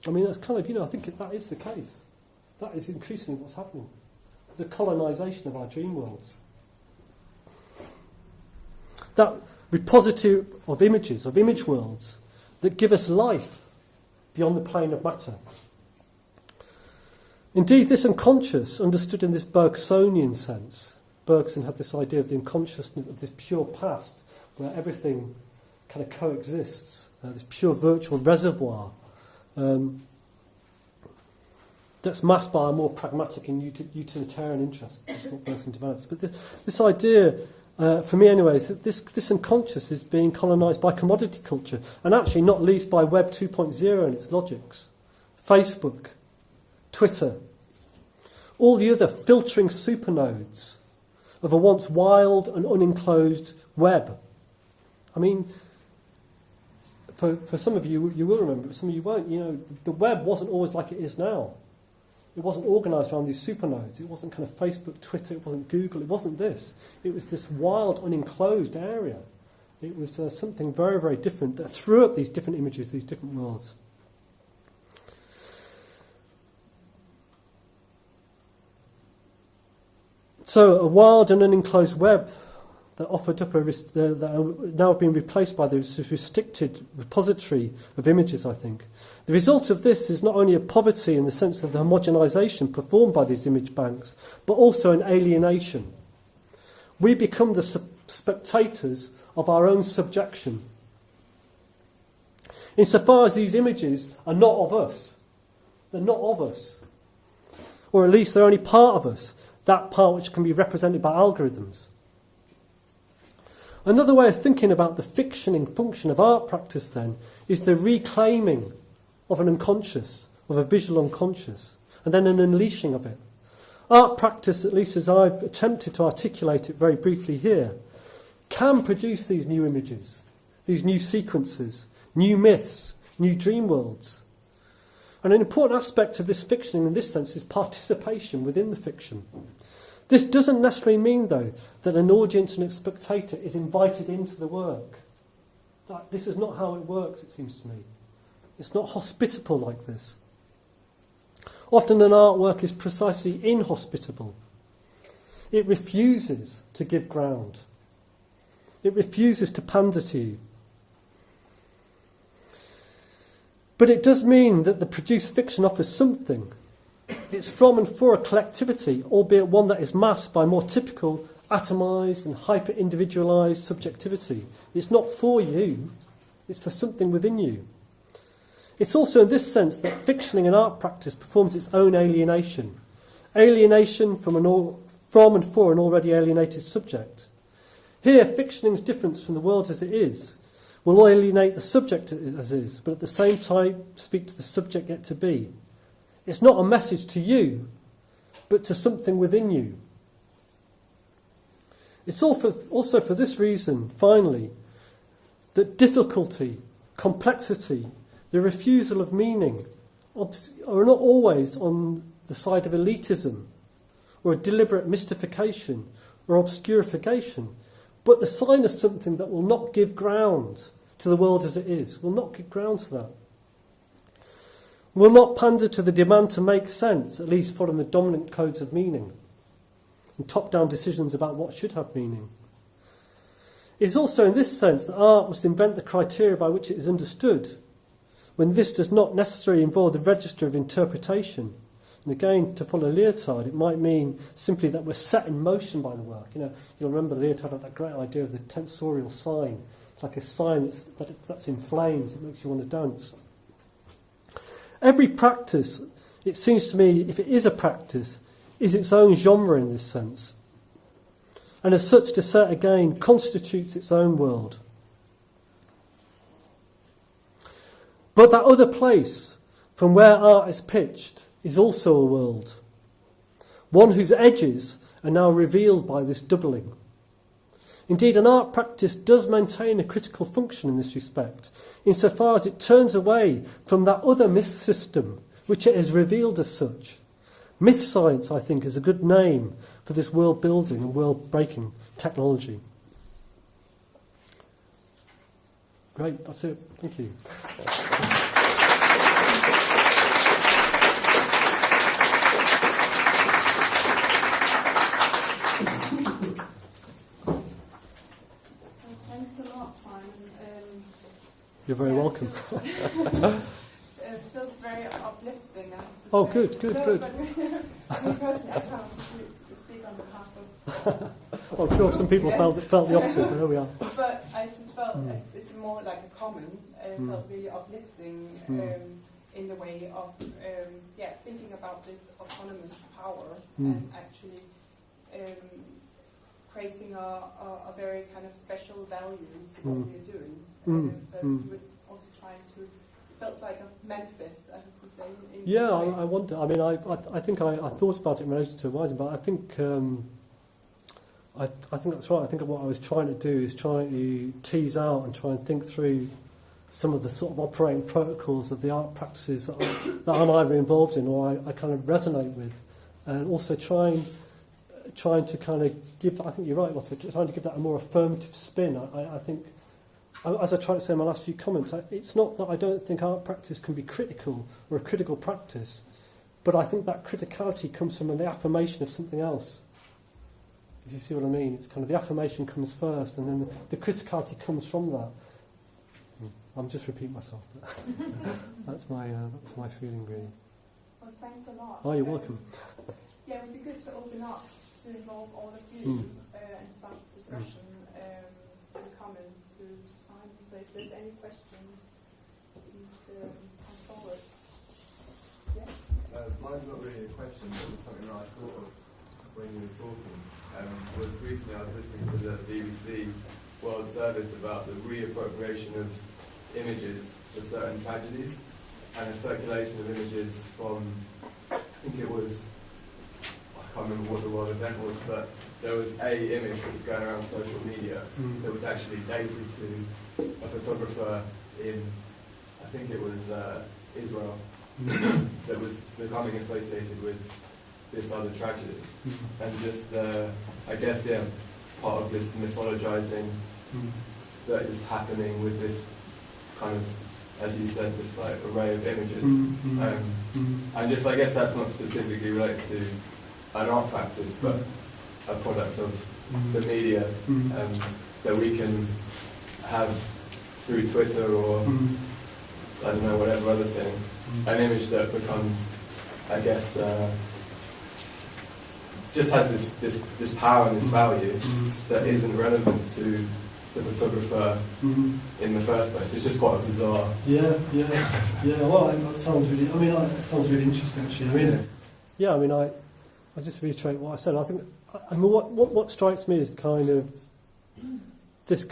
I mean, that's kind of, I think that is the case. That is increasingly what's happening. There's a colonisation of our dream worlds. That repository of images, of image worlds, that give us life beyond the plane of matter. Indeed, this unconscious, understood in this Bergsonian sense, Bergson had this idea of the unconsciousness of this pure past, where everything kind of coexists, this pure virtual reservoir that's masked by a more pragmatic and utilitarian interest. That's what Bergson develops. But this idea, for me anyway, is that this unconscious is being colonised by commodity culture, and actually not least by Web 2.0 and its logics. Facebook, Twitter, all the other filtering supernodes of a once wild and unenclosed web. I mean, for some of you, you will remember, but some of you won't. The web wasn't always like it is now. It wasn't organised around these supernodes. It wasn't kind of Facebook, Twitter, it wasn't Google, it wasn't this. It was this wild, unenclosed area. It was something very, very different that threw up these different images, these different worlds. So a wild and unenclosed web that offered up that are now being replaced by this restricted repository of images, I think. The result of this is not only a poverty in the sense of the homogenisation performed by these image banks, but also an alienation. We become the spectators of our own subjection. Insofar as these images are not of us, they're not of us. Or at least they're only part of us, that part which can be represented by algorithms. Another way of thinking about the fictioning function of art practice, then, is the reclaiming of an unconscious, of a visual unconscious, and then an unleashing of it. Art practice, at least as I've attempted to articulate it very briefly here, can produce these new images, these new sequences, new myths, new dream worlds. And an important aspect of this fictioning in this sense is participation within the fiction. This doesn't necessarily mean, though, that an audience and a spectator is invited into the work. This is not how it works, it seems to me. It's not hospitable like this. Often an artwork is precisely inhospitable. It refuses to give ground. It refuses to pander to you. But it does mean that the produced fiction offers something. It's from and for a collectivity, albeit one that is masked by more typical, atomised and hyper-individualised subjectivity. It's not for you, it's for something within you. It's also in this sense that fictioning and art practice performs its own alienation. Alienation from and for an already alienated subject. Here, fictioning's difference from the world as it is will alienate the subject as is, but at the same time speak to the subject yet to be. It's not a message to you, but to something within you. It's also for this reason, finally, that difficulty, complexity, the refusal of meaning are not always on the side of elitism or a deliberate mystification or obscurification, but the sign of something that will not give ground to the world as it is, will not give ground to that. Will not pander to the demand to make sense, at least following the dominant codes of meaning, and top-down decisions about what should have meaning. It is also in this sense that art must invent the criteria by which it is understood, when this does not necessarily involve the register of interpretation. And again, to follow Lyotard, it might mean simply that we're set in motion by the work. You'll remember Lyotard had that great idea of the tensorial sign. It's like a sign that's in flames, it makes you want to dance. Every practice, it seems to me, if it is a practice, is its own genre in this sense. And as such, Dessert again constitutes its own world. But that other place from where art is pitched is also a world. One whose edges are now revealed by this doubling. Indeed, an art practice does maintain a critical function in this respect, insofar as it turns away from that other myth system which it has revealed as such. Myth science, I think, is a good name for this world-building and world-breaking technology. Great, that's it. Thank you. You're very welcome. It feels very uplifting, I have to Oh, say. good. Me personally, I can't speak on behalf of... I'm sure some people felt the opposite, but here we are. But I just felt it's more like a common, felt really uplifting in the way of thinking about this autonomous power and actually creating a very kind of special value to what we're doing. So we're also trying to, felt like a manifest, I have to say. I wonder. I mean, I think I thought about it in relation to Wysing, but I think I think that's right. I think what I was trying to do is trying to tease out and try and think through some of the sort of operating protocols of the art practices that I'm either involved in or I kind of resonate with, and also trying to kind of give, I think you're right, Lotte, trying to give that a more affirmative spin. I think, as I tried to say in my last few comments, it's not that I don't think art practice can be critical or a critical practice, but I think that criticality comes from the affirmation of something else. If you see what I mean, it's kind of the affirmation comes first, and then the criticality comes from that. I'm just repeating myself. That's my feeling, really. Well, thanks a lot. Oh, you're welcome. Yeah, it would be good to open up to involve all of you and start the discussion and come to Simon. So if there's any questions, please come forward. Yes? Mine's not really a question, but it's something that I thought of when you were talking. Was recently I was listening to the BBC World Service about the reappropriation of images for certain tragedies and a circulation of images from, I think it was, I can't remember what the world event was, but there was a image that was going around social media that was actually dated to a photographer in, I think it was Israel, that was becoming associated with this other tragedy. And just, I guess, yeah, part of this mythologizing that is happening with this kind of, as you said, this like array of images. And just, I guess that's not specifically related to an art practice, but a product of the media that we can have through Twitter or, I don't know, whatever other thing, an image that becomes, I guess, just has this power and this value that isn't relevant to the photographer in the first place. It's just quite a bizarre. Yeah. Well, that sounds really. I mean, it sounds really interesting, actually. I mean, yeah. I mean, I just reiterate what I said. I think. I mean, what strikes me is kind of this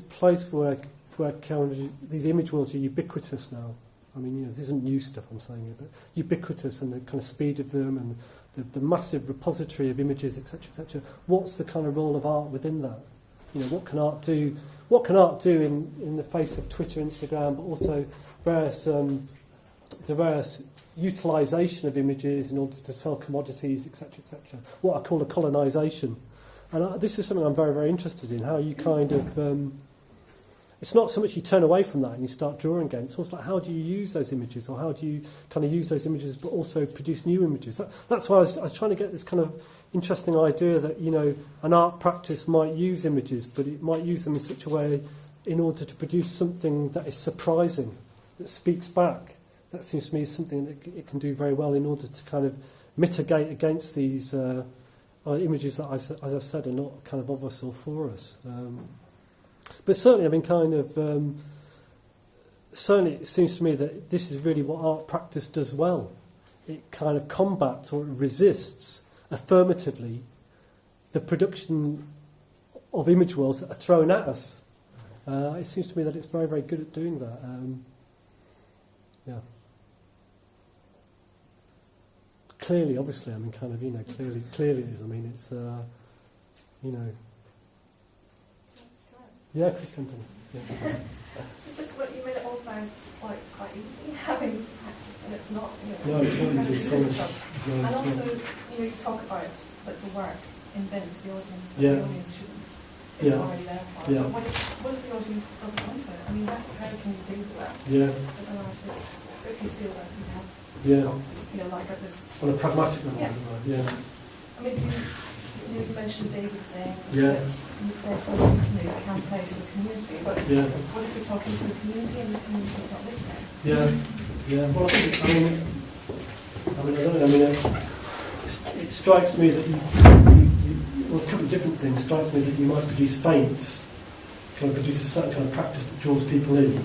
place where kind of these image worlds are ubiquitous now. I mean, this isn't new stuff I'm saying here, but ubiquitous, and the kind of speed of them, and the massive repository of images, etc., etc. What's the kind of role of art within that? What can art do? What can art do in the face of Twitter, Instagram, but also the various utilisation of images in order to sell commodities, etc., etc. What I call a colonisation. And this is something I'm very, very interested in, how you kind of... it's not so much you turn away from that and you start drawing again. It's almost like, how do you use those images, or how do you kind of use those images but also produce new images? That's why I was trying to get this kind of interesting idea that, an art practice might use images, but it might use them in such a way in order to produce something that is surprising, that speaks back. That seems to me something that it can do very well in order to kind of mitigate against these images that, as I said, are not kind of us or for us. But certainly, I mean, kind of, certainly it seems to me that this is really what art practice does well. It kind of combats or resists affirmatively the production of image worlds that are thrown at us. It seems to me that it's very, very good at doing that. Yeah. Clearly, obviously, I mean, kind of, clearly it is. I mean, it's, Yeah, Chris Kenton. Yeah. It's just what you made it all sound quite easy having this practice, and it's not. No, it's not easy. It's so much. And also, you talk about the work invents the audience. So the audience shouldn't. It's already there for. Yeah. But what if the audience doesn't want it? I mean, how can you do that? Yeah. As an artist, if you feel that you have. Like this. On a pragmatic level, isn't it? Yeah. I mean, you mentioned David saying Yeah. that you can play to the community, but Yeah. what if you're talking to the community and the community's not listening? Yeah. Well, I don't know. I mean, it strikes me that well, a couple of different things. It strikes me that you might produce feints, kind of produce a certain kind of practice that draws people in,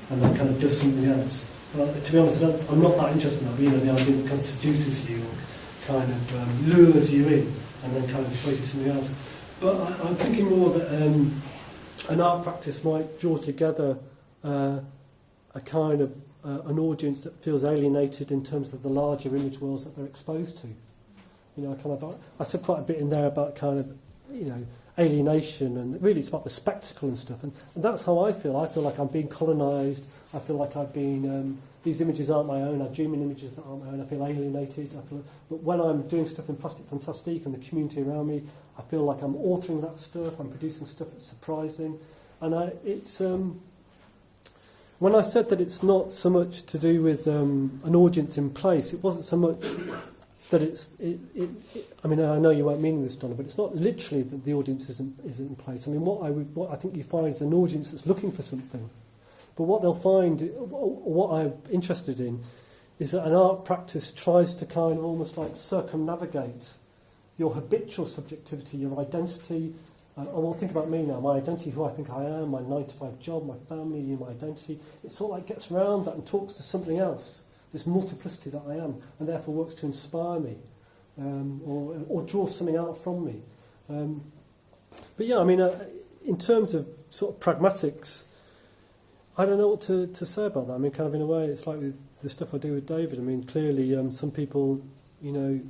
and then kind of does something else. Well, to be honest, I'm not that interested in that. The idea that kind of seduces you, or kind of lures you in, and then kind of shows you something else. But I'm thinking more that an art practice might draw together a kind of an audience that feels alienated in terms of the larger image worlds that they're exposed to. I said quite a bit in there about kind of, alienation, and really it's about the spectacle and stuff. And that's how I feel. I feel like I'm being colonised. I feel like I've been... these images aren't my own. I dream in images that aren't my own. I feel alienated. But when I'm doing stuff in Plastic Fantastique and the community around me, I feel like I'm altering that stuff. I'm producing stuff that's surprising. And it's... when I said that it's not so much to do with an audience in place, it wasn't so much that I mean, I know you weren't meaning this, Donna, but it's not literally that the audience isn't in place. I mean, what I think you find is an audience that's looking for something. But what they'll find, what I'm interested in, is that an art practice tries to kind of almost like circumnavigate your habitual subjectivity, your identity. Well, think about me now, my identity, who I think I am, my 9-to-5 job, my family, my identity. It sort of like gets around that and talks to something else, this multiplicity that I am, and therefore works to inspire me or draw something out from me. But yeah, I mean, in terms of sort of pragmatics, I don't know what to say about that. I mean, kind of in a way, it's like with the stuff I do with David. I mean, clearly some people, you know,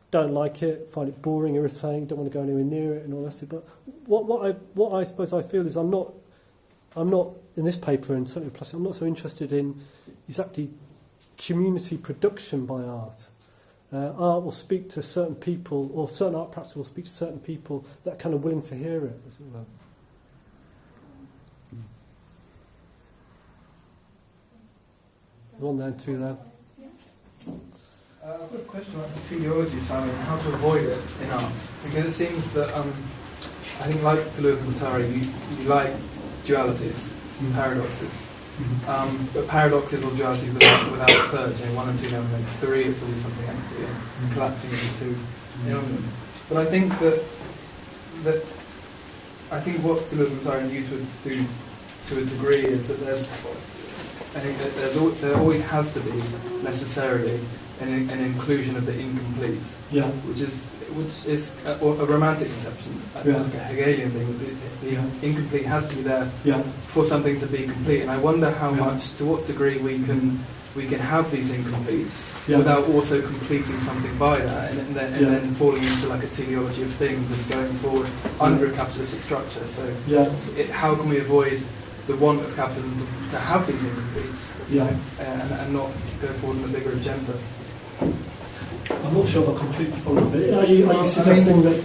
don't like it, find it boring, irritating, don't want to go anywhere near it and all that. But what I suppose I feel is I'm not in this paper, and certainly plus I'm not so interested in exactly community production by art. Art will speak to certain people, or certain art practice will speak to certain people that are kind of willing to hear it, as it were. One there and two there. I've got a question about the teleology side and how to avoid it in art. Because it seems that, I think like Deleuze and Guattari, you like dualities, paradoxes. But paradoxes or dualities without a third, you know, 1 and 2 never makes 3, it's always something empty and collapsing into 2 elements. But I think that I think what Deleuze and Guattari used to do to a degree is that I think that there always has to be necessarily an inclusion of the incomplete, which is a romantic conception, like a Hegelian thing. The incomplete has to be there for something to be complete, and I wonder how much, to what degree we can have these incompletes without also completing something by that, and then falling into like a teleology of things and going forward under a capitalistic structure. So, how can we avoid the want of capitalism to have these incompletes, and not go forward in a bigger agenda? I'm not sure I completely follow it. Are you suggesting that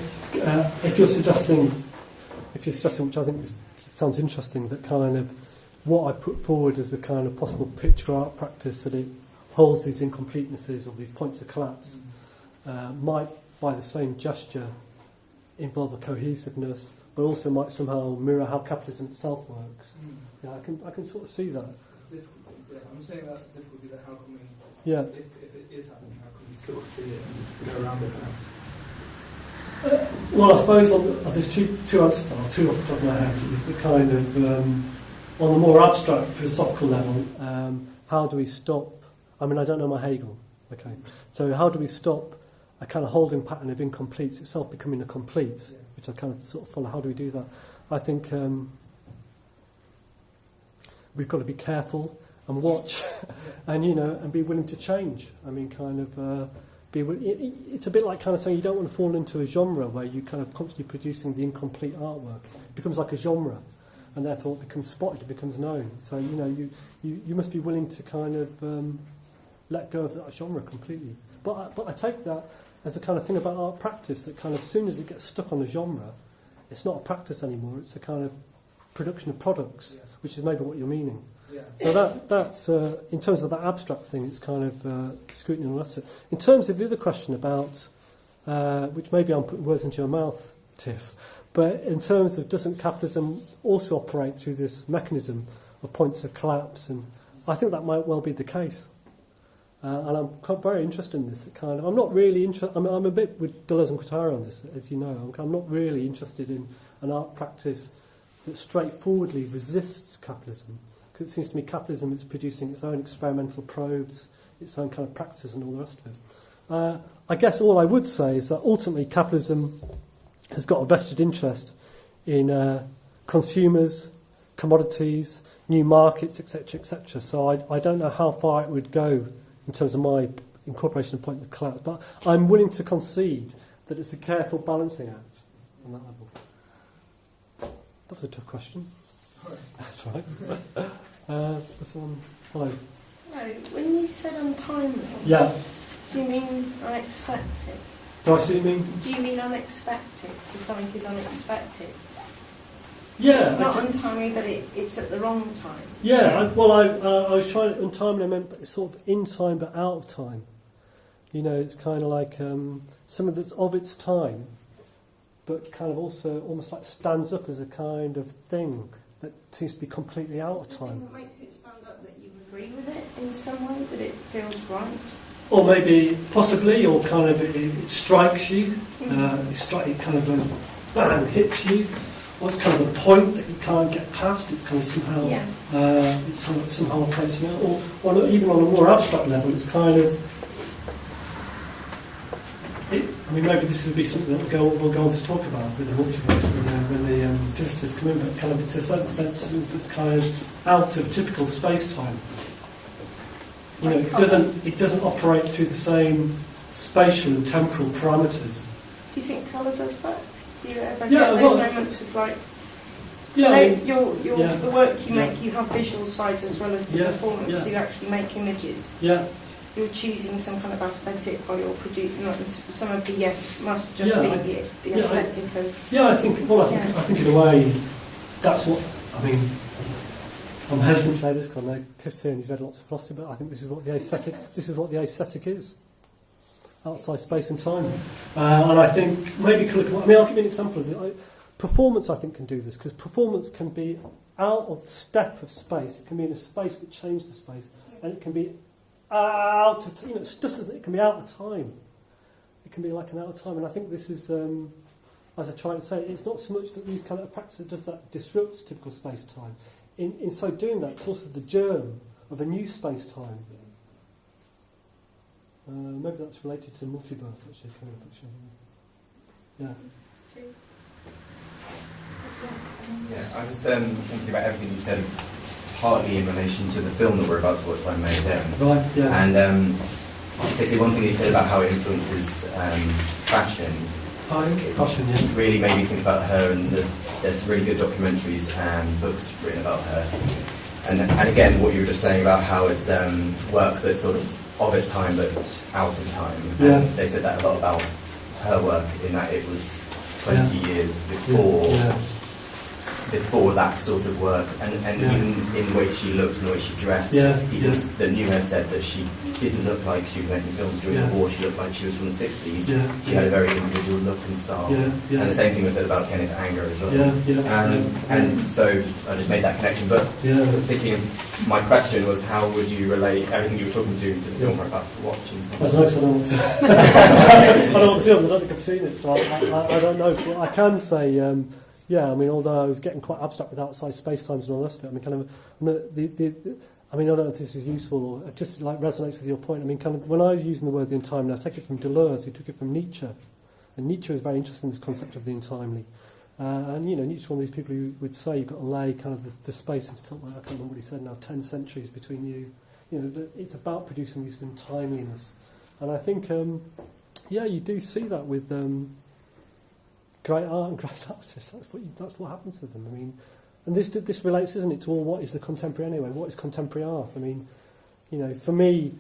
if you're suggesting, which I think sounds interesting, that kind of what I put forward as a kind of possible pitch for art practice, that it holds these incompletenesses or these points of collapse, might, by the same gesture, involve a cohesiveness, but also might somehow mirror how capitalism itself works. Yeah, I can sort of see that. I'm saying that's the difficulty. That how can we? Yeah. If it is happening, how can we sort of see it and go around it? Well, I suppose there's two answers, or two off the top of my head. It's the kind of on the more abstract philosophical level. How do we stop? I mean, I don't know my Hegel. Okay, so how do we stop a kind of holding pattern of incompletes itself becoming a complete? Which I kind of sort of follow. How do we do that? I think we've got to be careful and watch, and and be willing to change. I mean, kind of it's a bit like kind of saying you don't want to fall into a genre where you kind of constantly producing the incomplete artwork. It becomes like a genre, and therefore it becomes spotted, it becomes known. So you must be willing to kind of let go of that genre completely. But I take that as a kind of thing about art practice, that kind of as soon as it gets stuck on a genre, it's not a practice anymore. It's a kind of production of products, which is maybe what you're meaning. So that's in terms of that abstract thing, it's kind of scrutiny and lesser. In terms of the other question about, which maybe I'm putting words into your mouth, Tiff, but in terms of doesn't capitalism also operate through this mechanism of points of collapse, and I think that might well be the case. And I'm quite very interested in this. Kind of, I'm not really interested. I'm a bit with Deleuze and Guattari on this, as you know. I'm not really interested in an art practice that straightforwardly resists capitalism, because it seems to me capitalism is producing its own experimental probes, its own kind of practices, and all the rest of it. I guess all I would say is that ultimately capitalism has got a vested interest in consumers, commodities, new markets, etc., etc. So I don't know how far it would go in terms of my incorporation of point of collapse, but I'm willing to concede that it's a careful balancing act on that level. That was a tough question. That's right. Hello. Hello. When you said untimely, do you mean unexpected? Do I see what you mean? Do you mean unexpected? So something is unexpected? Yeah. Not untimely, but it's at the wrong time. Yeah, I was trying untimely, I meant it's sort of in time but out of time. You know, it's kind of like something that's of its time, but kind of also almost like stands up as a kind of thing that seems to be completely out of time. What makes it stand up that you agree with it in some way, that it feels right? Or maybe, possibly, or kind of it strikes you, it kind of bam, hits you. Or it's kind of a point that you can't get past. It's kind of somehow, it's somehow operates out. Or even on a more abstract level, it's kind of. I mean, maybe this would be something that we'll go on to talk about with the multiverse when the physicists come in. But kind of, to a certain extent, something that's kind of out of typical space-time. You know, it doesn't operate through the same spatial and temporal parameters. Do you think colour does that? Do you ever get those moments with the work you make, you have visual sides as well as the performance. You actually make images. Yeah. You're choosing some kind of aesthetic, or you're producing. Some of the must just be the aesthetic of. Yeah, I think in a way, that's what I mean. I'm hesitant to say this because I know Tiff's here and he's read lots of philosophy, but I think this is what the aesthetic is. Outside space and time. And I think maybe I'll give you an example of it. Performance, I think, can do this, because performance can be out of step of space. It can be in a space that changes the space, and it can be out of it can be out of time. It can be like an out of time, and I think this is, as I try to say, it's not so much that these kind of practices does that disrupts typical space time. In so doing that, it's also the germ of a new space time. Maybe that's related to multiverse, actually. Yeah. Yeah, I was thinking about everything you said, partly in relation to the film that we're about to watch by Mayhem. Right, yeah. And particularly one thing you said about how it influences fashion. Fashion, yeah. Really made me think about her, and there's some really good documentaries and books written about her. And again, what you were just saying about how it's work that's sort of its time but out of time. Yeah. And they said that a lot about her work, in that it was 20 years before that sort of work, and even in the way she looked and the way she dressed, the new her said that she didn't look like she was making films during the war. She looked like she was from the 60s. She had a very individual look and style. And the same thing was said about Kenneth Anger as well. And so I just made that connection. But I was thinking, my question was, how would you relate everything you were talking to the film we're about to watch? I don't know the film. I don't think I've seen it, so I don't know. But I can say. I mean, although I was getting quite abstract with outside space-times and all the rest of it, I mean, kind of, I don't know if this is useful or it just like resonates with your point. I mean, kind of, when I was using the word the untimely, I take it from Deleuze, who took it from Nietzsche. And Nietzsche was very interested in this concept of the untimely. And, you know, Nietzsche's one of these people who would say you've got to lay kind of the space of something, I can't remember what he said now, 10 centuries between you. You know, it's about producing this untimeliness. And I think, you do see that with... great art and great artists. That's what happens with them. I mean, and this relates, isn't it, to all what is the contemporary anyway? What is contemporary art? I mean, you know, for me,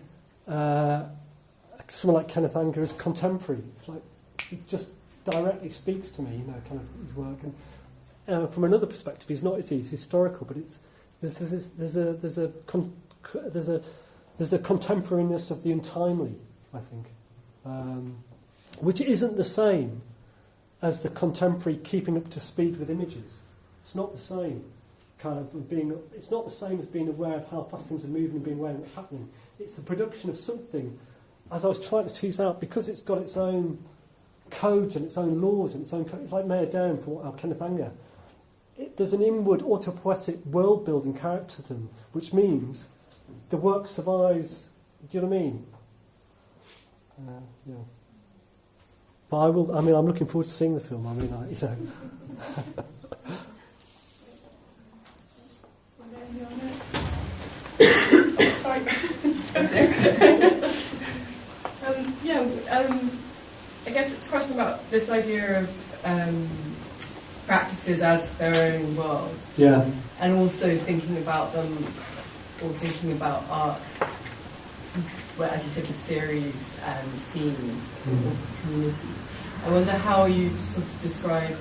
someone like Kenneth Anger is contemporary. It's like it just directly speaks to me, you know, kind of his work. And from another perspective, he's historical, but there's a contemporariness of the untimely, I think, which isn't the same as the contemporary keeping up to speed with images. It's not the same it's not the same as being aware of how fast things are moving and being aware of what's happening. It's the production of something, as I was trying to tease out, because it's got its own codes and its own laws and its own it's like Mayor Down for Kenneth Anger. There's an inward autopoetic world-building character to them, which means the work survives. Do you know what I mean? Yeah. But I'm looking forward to seeing the film. I mean, Sorry. I guess it's a question about this idea of practices as their own worlds. Yeah. And also thinking about them, or thinking about art, well, as you said, the series and scenes, community. I wonder how you sort of describe,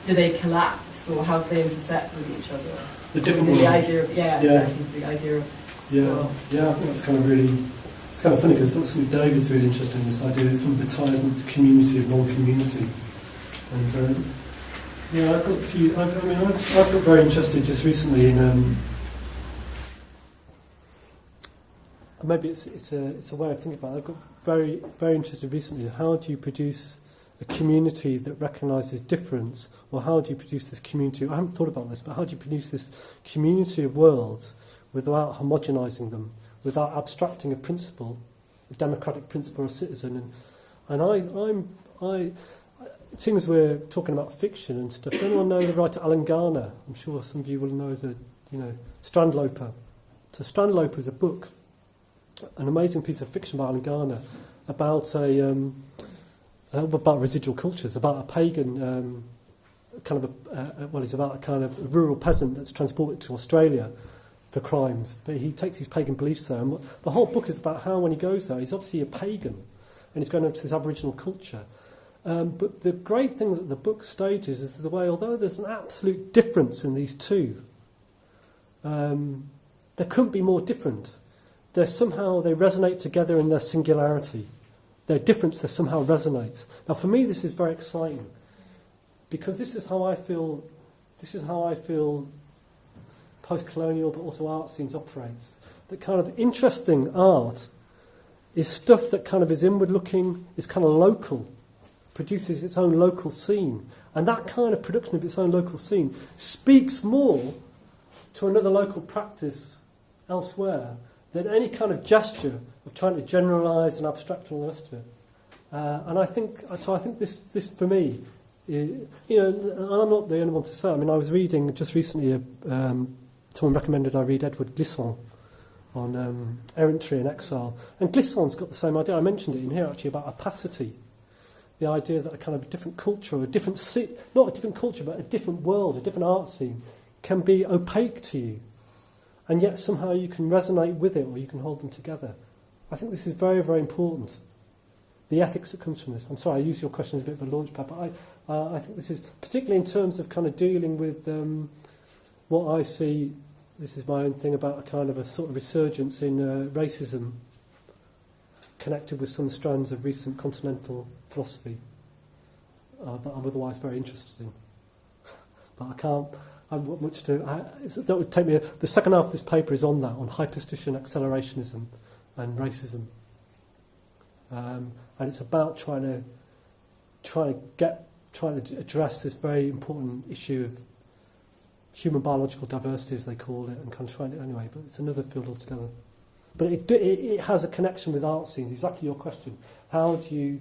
do they collapse or how do they intersect with each other? The different the idea of, exactly, the idea of worlds. Yeah, I think that's kind of really, it's kind of funny because something David's really interested in, this idea of advertisement to community of non-community. And yeah, I've got a few. I've got very interested just recently in. Maybe it's a way of thinking about it. I've got very interested recently in how do you produce a community that recognises difference, or how do you produce this community? I haven't thought about this, but how do you produce this community of worlds without homogenising them, without abstracting a principle, a democratic principle or a citizen? And seeing as we're talking about fiction and stuff, does anyone know the writer Alan Garner? I'm sure some of you will know as Strandloper. So Strandloper is a book, an amazing piece of fiction by Alan Garner about about residual cultures, about a pagan it's about a kind of rural peasant that's transported to Australia for crimes, but he takes his pagan beliefs there. And the whole book is about how when he goes there, he's obviously a pagan, and he's going over to this Aboriginal culture. But the great thing that the book stages is the way, although there's an absolute difference in these two, there couldn't be more different. They resonate together in their singularity. Their differences somehow resonates. Now, for me, this is very exciting because this is how I feel. This is how I feel post-colonial, but also art scenes operates. That kind of interesting art is stuff that kind of is inward-looking, is kind of local, produces its own local scene, and that kind of production of its own local scene speaks more to another local practice elsewhere than any kind of gesture of trying to generalise and abstract and all the rest of it. And I think this for me, and I'm not the only one to say. I mean, I was reading just recently. Someone recommended I read Edward Glissant on errantry and exile, and Glissant's got the same idea. I mentioned it in here actually about opacity, the idea that a kind of different culture, not a different culture, but a different world, a different art scene, can be opaque to you. And yet somehow you can resonate with it, or you can hold them together. I think this is very, very important. The ethics that comes from this. I'm sorry, I use your question as a bit of a launch pad, but I think this is, particularly in terms of kind of dealing with what I see, this is my own thing about a kind of a sort of resurgence in racism connected with some strands of recent continental philosophy that I'm otherwise very interested in. But I can't... that would take me. The second half of this paper is on that, on hyperstition, accelerationism, and racism, and it's about trying to address this very important issue of human biological diversity, as they call it, and kind of trying it anyway. But it's another field altogether. But it has a connection with art scenes. Exactly your question. How do you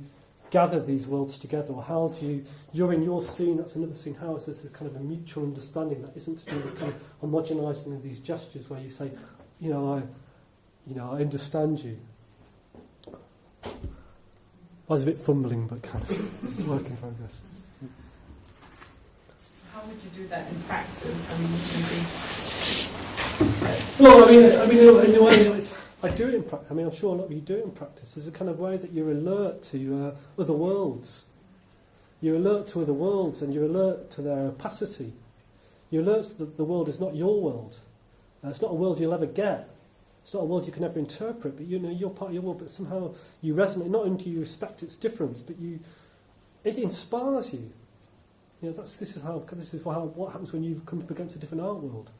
gather these worlds together, or how do you're in your scene, that's another scene, how is this kind of a mutual understanding that isn't to do with kind of homogenising of these gestures where you say, I understand you. I was a bit fumbling, but kind of it's a work in progress. How would you do that in practice? In a way, I do it in practice. I mean, I'm sure a lot of you do it in practice. There's a kind of way that you're alert to other worlds. You're alert to other worlds, and you're alert to their opacity. You're alert that the world is not your world. It's not a world you'll ever get. It's not a world you can ever interpret. But you're part of your world. But somehow you resonate. Not only do you respect its difference, but it inspires you. This is what happens when you come up against a different art world.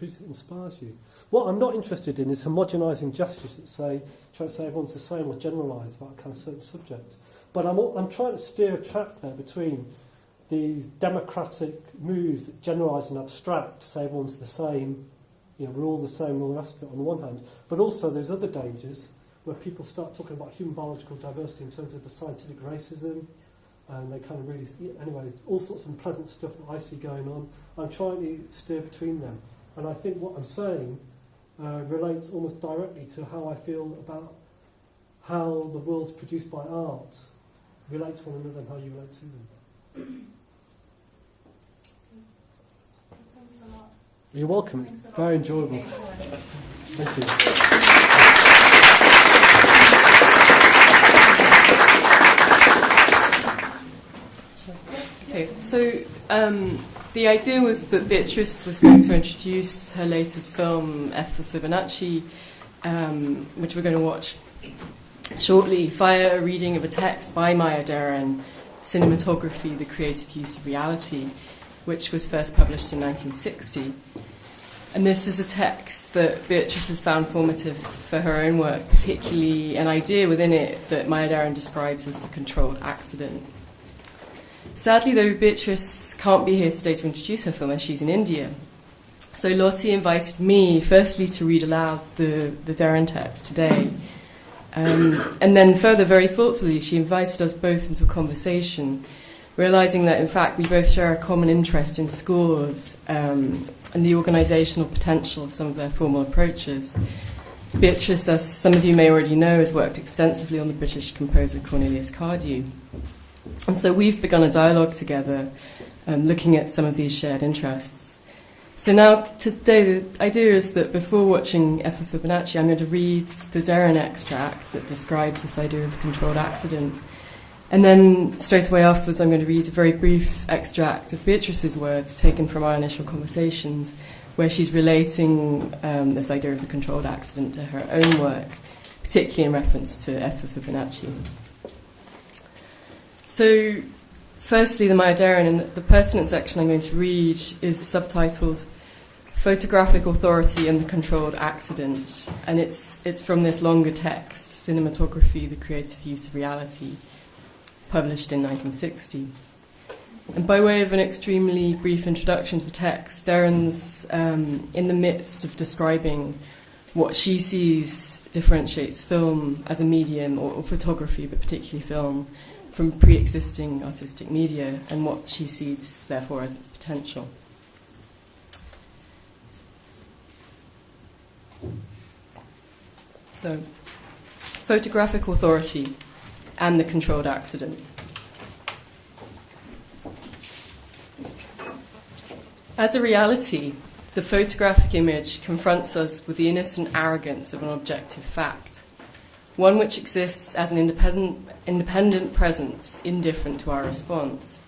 It inspires you. What I'm not interested in is homogenising gestures that try to say everyone's the same or generalise about a kind of certain subject. But I'm trying to steer a track there between these democratic moves that generalise and abstract to say everyone's the same, we're all the same and all the rest of it on the one hand, but also there's other dangers where people start talking about human biological diversity in terms of the scientific racism, and they kind of really... Anyways, all sorts of unpleasant stuff that I see going on. I'm trying to steer between them. And I think what I'm saying relates almost directly to how I feel about how the worlds produced by art relate to one another and how you relate to them. Thanks a lot. You're welcome. It's very enjoyable. Thank you. Okay, so the idea was that Beatrice was going to introduce her latest film, F for Fibonacci, which we're going to watch shortly via a reading of a text by Maya Deren, Cinematography, the Creative Use of Reality, which was first published in 1960. And this is a text that Beatrice has found formative for her own work, particularly an idea within it that Maya Deren describes as the controlled accident. Sadly, though, Beatrice can't be here today to introduce her film as she's in India. So Lottie invited me, firstly, to read aloud the Deren text today. And then further, very thoughtfully, she invited us both into a conversation, realising that, in fact, we both share a common interest in scores and the organisational potential of some of their formal approaches. Beatrice, as some of you may already know, has worked extensively on the British composer Cornelius Cardew. And so we've begun a dialogue together, looking at some of these shared interests. So now, today, the idea is that before watching F for Fibonacci, I'm going to read the Deren extract that describes this idea of the controlled accident. And then, straight away afterwards, I'm going to read a very brief extract of Beatrice's words taken from our initial conversations, where she's relating this idea of the controlled accident to her own work, particularly in reference to F for Fibonacci. So, firstly, the Maya Deren, and the pertinent section I'm going to read is subtitled Photographic Authority and the Controlled Accident, and it's from this longer text, Cinematography, the Creative Use of Reality, published in 1960. And by way of an extremely brief introduction to the text, Deren's in the midst of describing what she sees differentiates film as a medium, or photography, but particularly film, from pre-existing artistic media, and what she sees, therefore, as its potential. So, photographic authority and the controlled accident. As a reality, the photographic image confronts us with the innocent arrogance of an objective fact, one which exists as an independent presence, indifferent to our response.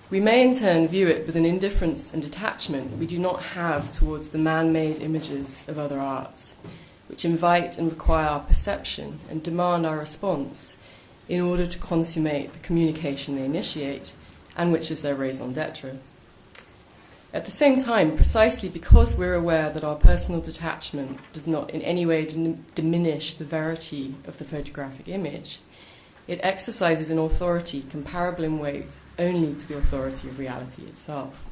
We may in turn view it with an indifference and detachment we do not have towards the man-made images of other arts, which invite and require our perception and demand our response in order to consummate the communication they initiate, and which is their raison d'etre. At the same time, precisely because we're aware that our personal detachment does not in any way diminish the verity of the photographic image, it exercises an authority comparable in weight only to the authority of reality itself.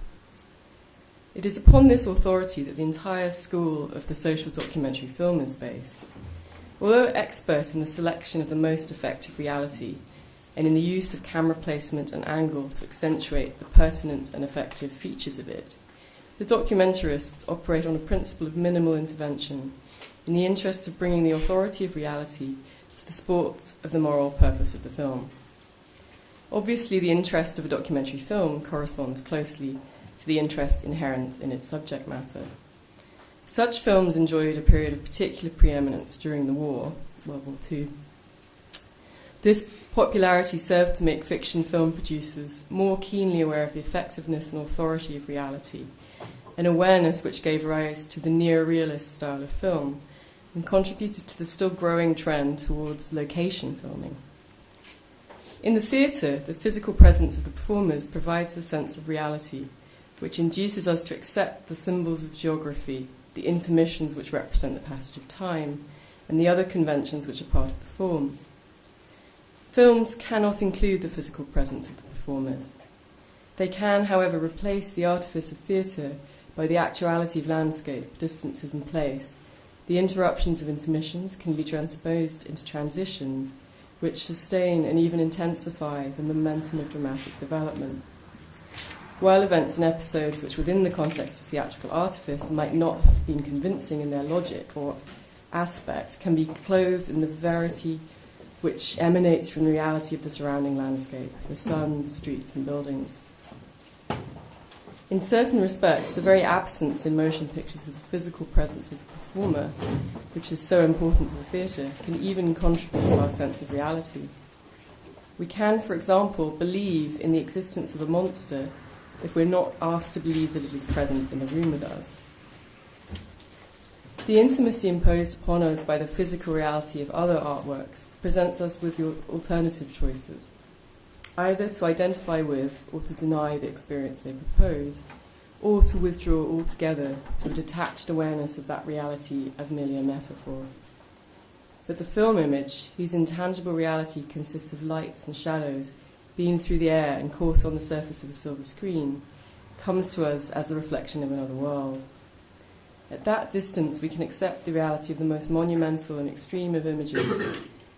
It is upon this authority that the entire school of the social documentary film is based. Although expert in the selection of the most effective reality and in the use of camera placement and angle to accentuate the pertinent and effective features of it, the documentarists operate on a principle of minimal intervention in the interest of bringing the authority of reality to the sport of the moral purpose of the film. Obviously, the interest of a documentary film corresponds closely to the interest inherent in its subject matter. Such films enjoyed a period of particular preeminence during the war, World War II. This popularity served to make fiction film producers more keenly aware of the effectiveness and authority of reality, an awareness which gave rise to the neo-realist style of film and contributed to the still growing trend towards location filming. In the theatre, the physical presence of the performers provides a sense of reality, which induces us to accept the symbols of geography, the intermissions which represent the passage of time, and the other conventions which are part of the form. Films cannot include the physical presence of the performers. They can, however, replace the artifice of theatre by the actuality of landscape, distances and place. The interruptions of intermissions can be transposed into transitions, which sustain and even intensify the momentum of dramatic development. While events and episodes which within the context of theatrical artifice might not have been convincing in their logic or aspect, can be clothed in the verity which emanates from the reality of the surrounding landscape, the sun, the streets and buildings. In certain respects, the very absence in motion pictures of the physical presence of the performer, which is so important to the theatre, can even contribute to our sense of reality. We can, for example, believe in the existence of a monster if we're not asked to believe that it is present in the room with us. The intimacy imposed upon us by the physical reality of other artworks presents us with the alternative choices, either to identify with or to deny the experience they propose, or to withdraw altogether to a detached awareness of that reality as merely a metaphor. But the film image, whose intangible reality consists of lights and shadows beamed through the air and caught on the surface of a silver screen, comes to us as the reflection of another world. At that distance, we can accept the reality of the most monumental and extreme of images,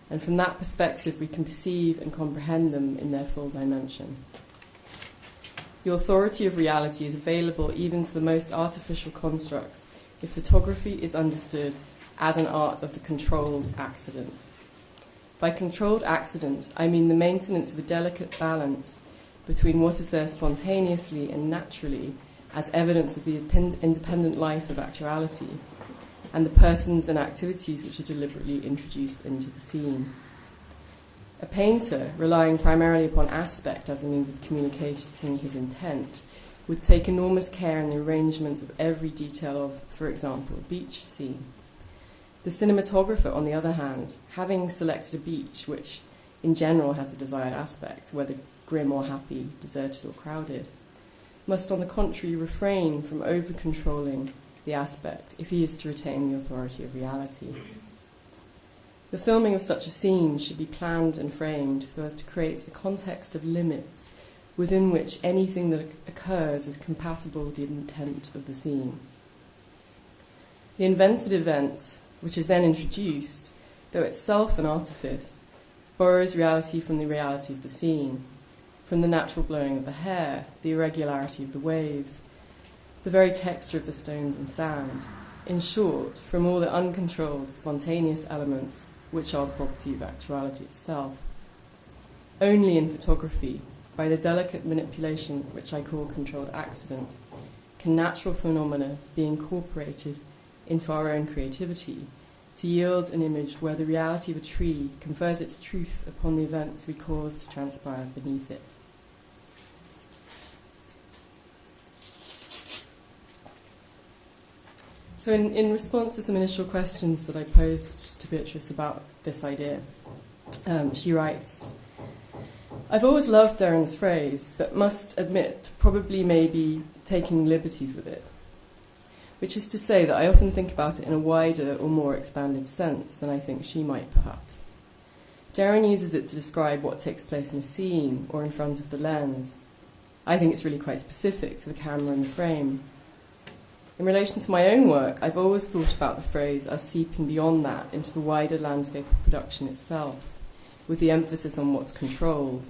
and from that perspective, we can perceive and comprehend them in their full dimension. The authority of reality is available even to the most artificial constructs if photography is understood as an art of the controlled accident. By controlled accident, I mean the maintenance of a delicate balance between what is there spontaneously and naturally as evidence of the independent life of actuality, and the persons and activities which are deliberately introduced into the scene. A painter, relying primarily upon aspect as a means of communicating his intent, would take enormous care in the arrangement of every detail of, for example, a beach scene. The cinematographer, on the other hand, having selected a beach which, in general, has the desired aspect, whether grim or happy, deserted or crowded, must, on the contrary, refrain from over-controlling the aspect if he is to retain the authority of reality. The filming of such a scene should be planned and framed so as to create a context of limits within which anything that occurs is compatible with the intent of the scene. The invented event, which is then introduced, though itself an artifice, borrows reality from the reality of the scene, from the natural blowing of the hair, the irregularity of the waves, the very texture of the stones and sand, in short, from all the uncontrolled, spontaneous elements which are the property of actuality itself. Only in photography, by the delicate manipulation which I call controlled accident, can natural phenomena be incorporated into our own creativity to yield an image where the reality of a tree confers its truth upon the events we cause to transpire beneath it. So in response to some initial questions that I posed to Beatrice about this idea, she writes, I've always loved Darren's phrase, but must admit probably maybe taking liberties with it, which is to say that I often think about it in a wider or more expanded sense than I think she might perhaps. Darren uses it to describe what takes place in a scene or in front of the lens. I think it's really quite specific to the camera and the frame. In relation to my own work, I've always thought about the phrase as seeping beyond that into the wider landscape of production itself, with the emphasis on what's controlled,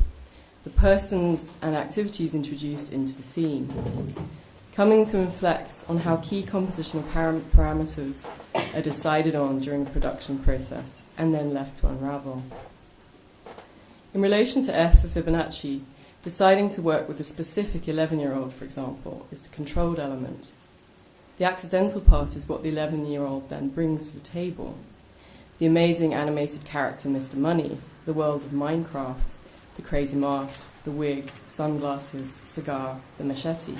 the persons and activities introduced into the scene, coming to inflect on how key compositional parameters are decided on during the production process and then left to unravel. In relation to F for Fibonacci, deciding to work with a specific 11-year-old, for example, is the controlled element. The accidental part is what the 11-year-old then brings to the table. The amazing animated character Mr. Money, the world of Minecraft, the crazy mask, the wig, sunglasses, cigar, the machete.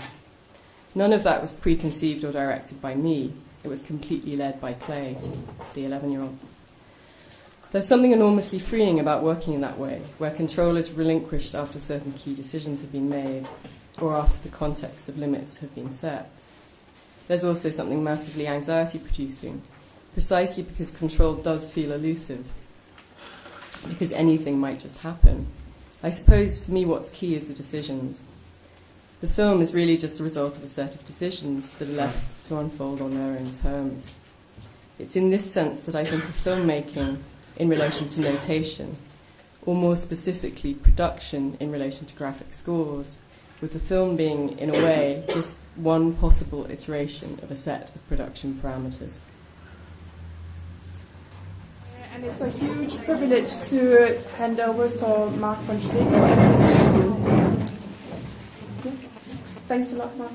None of that was preconceived or directed by me. It was completely led by Clay, the 11-year-old. There's something enormously freeing about working in that way, where control is relinquished after certain key decisions have been made, or after the context of limits have been set. There's also something massively anxiety-producing, precisely because control does feel elusive, because anything might just happen. I suppose for me what's key is the decisions. The film is really just a result of a set of decisions that are left to unfold on their own terms. It's in this sense that I think of filmmaking in relation to notation, or more specifically production in relation to graphic scores, with the film being, in a way, just one possible iteration of a set of production parameters. And it's a huge privilege to hand over for Mark von Schlegel and his review. Thanks a lot, Mark.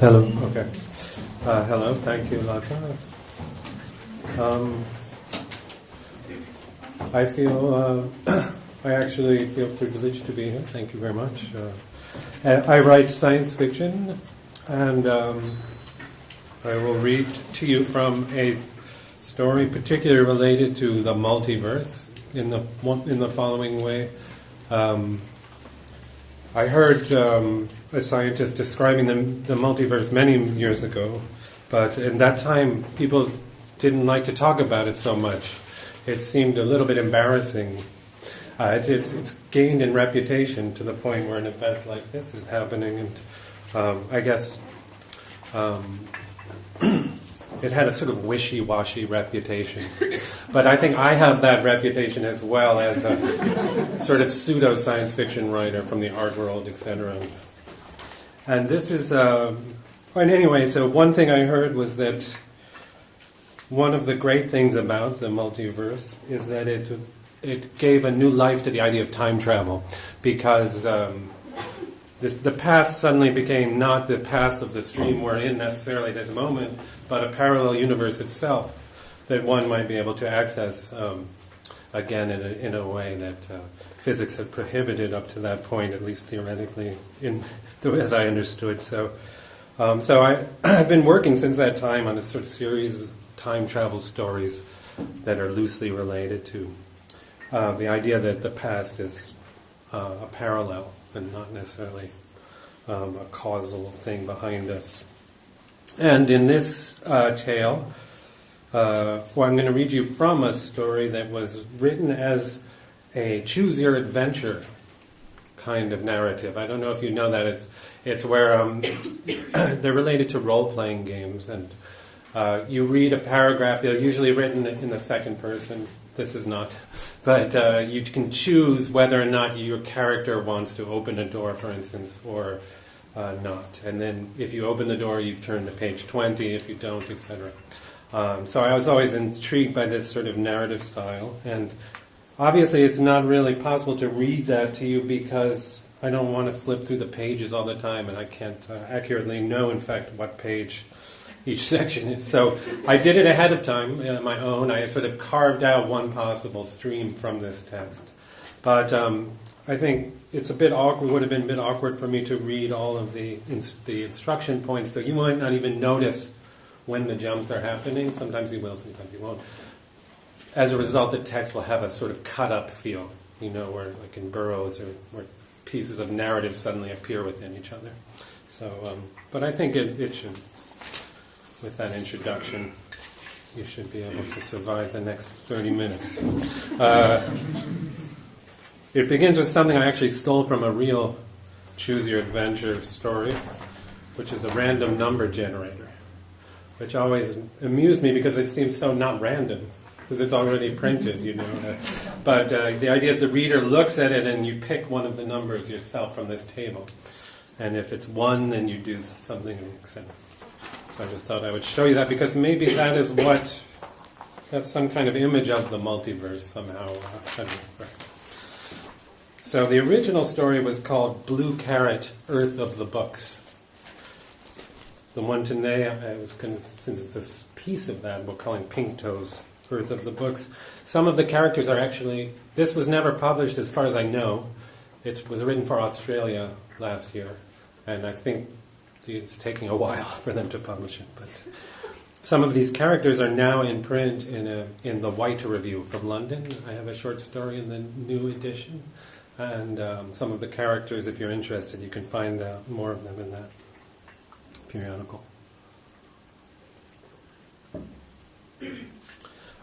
Hello. Okay. Hello. Thank you, Lata. I actually feel privileged to be here. Thank you very much. I write science fiction, and I will read to you from a story particularly related to the multiverse in the following way. I heard a scientist describing the multiverse many years ago, but in that time people didn't like to talk about it so much. It seemed a little bit embarrassing. It's gained in reputation to the point where an event like this is happening, and I guess it had a sort of wishy-washy reputation. But I think I have that reputation as well as a sort of pseudo-science fiction writer from the art world, etc. And this is... and anyway, so one thing I heard was that one of the great things about the multiverse is that it gave a new life to the idea of time travel, because the past suddenly became not the past of the stream we're in necessarily this moment, but a parallel universe itself that one might be able to access again in a way that physics had prohibited up to that point, at least theoretically, as I understood. So I've been working since that time on a sort of series of time travel stories that are loosely related to the idea that the past is a parallel and not necessarily a causal thing behind us. And in this tale, I'm going to read you from a story that was written as a choose-your-adventure kind of narrative. I don't know if you know that. It's where they're related to role-playing games, and you read a paragraph. They're usually written in the second person. This is not. But you can choose whether or not your character wants to open a door, for instance, or not. And then if you open the door, you turn to page 20. If you don't, etc. So I was always intrigued by this sort of narrative style. And obviously it's not really possible to read that to you because I don't want to flip through the pages all the time, and I can't accurately know, in fact, what page each section is. So I did it ahead of time, my own. I sort of carved out one possible stream from this text. But I think it's a bit awkward, would have been a bit awkward for me to read all of the instruction points, so you might not even notice when the jumps are happening. Sometimes you will, sometimes you won't. As a result, the text will have a sort of cut-up feel, where like in burrows, or where pieces of narrative suddenly appear within each other. So, but I think it should, with that introduction, you should be able to survive the next 30 minutes. It begins with something I actually stole from a real choose-your-adventure story, which is a random number generator, which always amused me because it seems so not random, because it's already printed, But the idea is the reader looks at it and you pick one of the numbers yourself from this table. And if it's 1, then you do something, etc. So I just thought I would show you that, because maybe that's some kind of image of the multiverse somehow. So the original story was called Blue Carrot, Earth of the Books. The one today, since it's a piece of that, we're calling Pink Toes, Earth of the Books. Some of the characters are actually, this was never published as far as I know. It was written for Australia last year, and I think it's taking a while for them to publish it. But some of these characters are now in print in the White Review from London. I have a short story in the new edition. And some of the characters, if you're interested, you can find more of them in that periodical.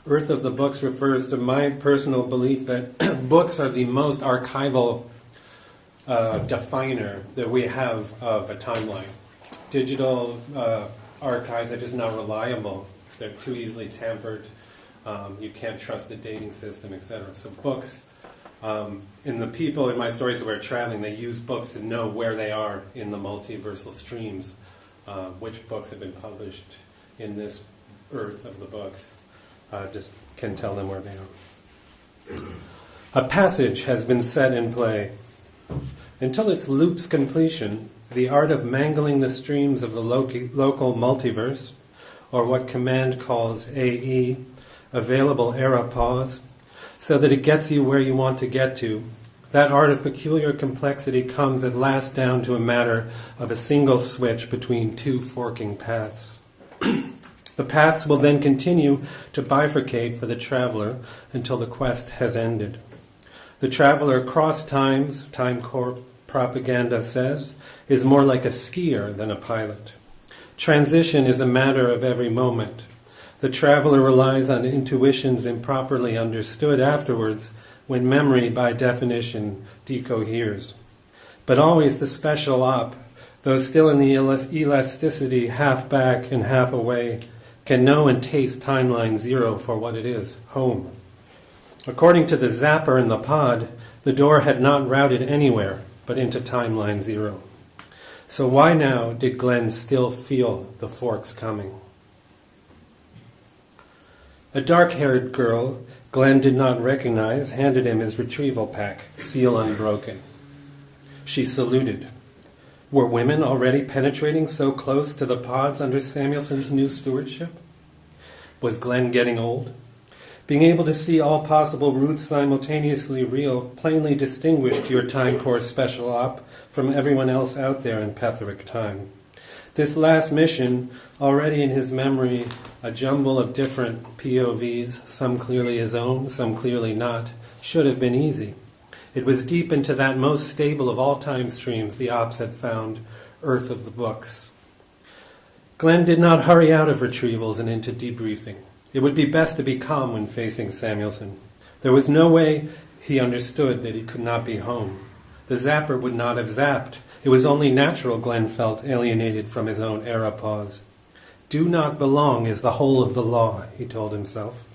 Earth of the Books refers to my personal belief that books are the most archival definer that we have of a timeline. Digital archives are just not reliable. They're too easily tampered. You can't trust the dating system, etc. So books... in the people in my stories who are traveling, they use books to know where they are in the multiversal streams, which books have been published in this earth of the books. Just can tell them where they are. A passage has been set in play. Until its loop's completion, the art of mangling the streams of the local multiverse, or what Command calls AE, available era pause, so that it gets you where you want to get to, That art of peculiar complexity comes at last down to a matter of a single switch between two forking paths. The paths will then continue to bifurcate for the traveler until the quest has ended. The traveler across times, Time Corp propaganda says, is more like a skier than a pilot. Transition is a matter of every moment. The traveler relies on intuitions improperly understood afterwards, when memory, by definition, decoheres. But always the special op, though still in the elasticity half back and half away, can know and taste timeline zero for what it is, home. According to the zapper in the pod, the door had not routed anywhere but into timeline zero. So why now did Glenn still feel the forks coming? A dark-haired girl Glenn did not recognize handed him his retrieval pack, seal unbroken. She saluted. Were women already penetrating so close to the pods under Samuelson's new stewardship? Was Glenn getting old? Being able to see all possible routes simultaneously real plainly distinguished your Time Corps special op from everyone else out there in Petheric time. This last mission, already in his memory, a jumble of different POVs, some clearly his own, some clearly not, should have been easy. It was deep into that most stable of all time streams the ops had found, Earth of the Books. Glenn did not hurry out of retrievals and into debriefing. It would be best to be calm when facing Samuelson. There was no way he understood that he could not be home. The zapper would not have zapped. It was only natural Glenn felt alienated from his own era pause. Do not belong is the whole of the law, he told himself.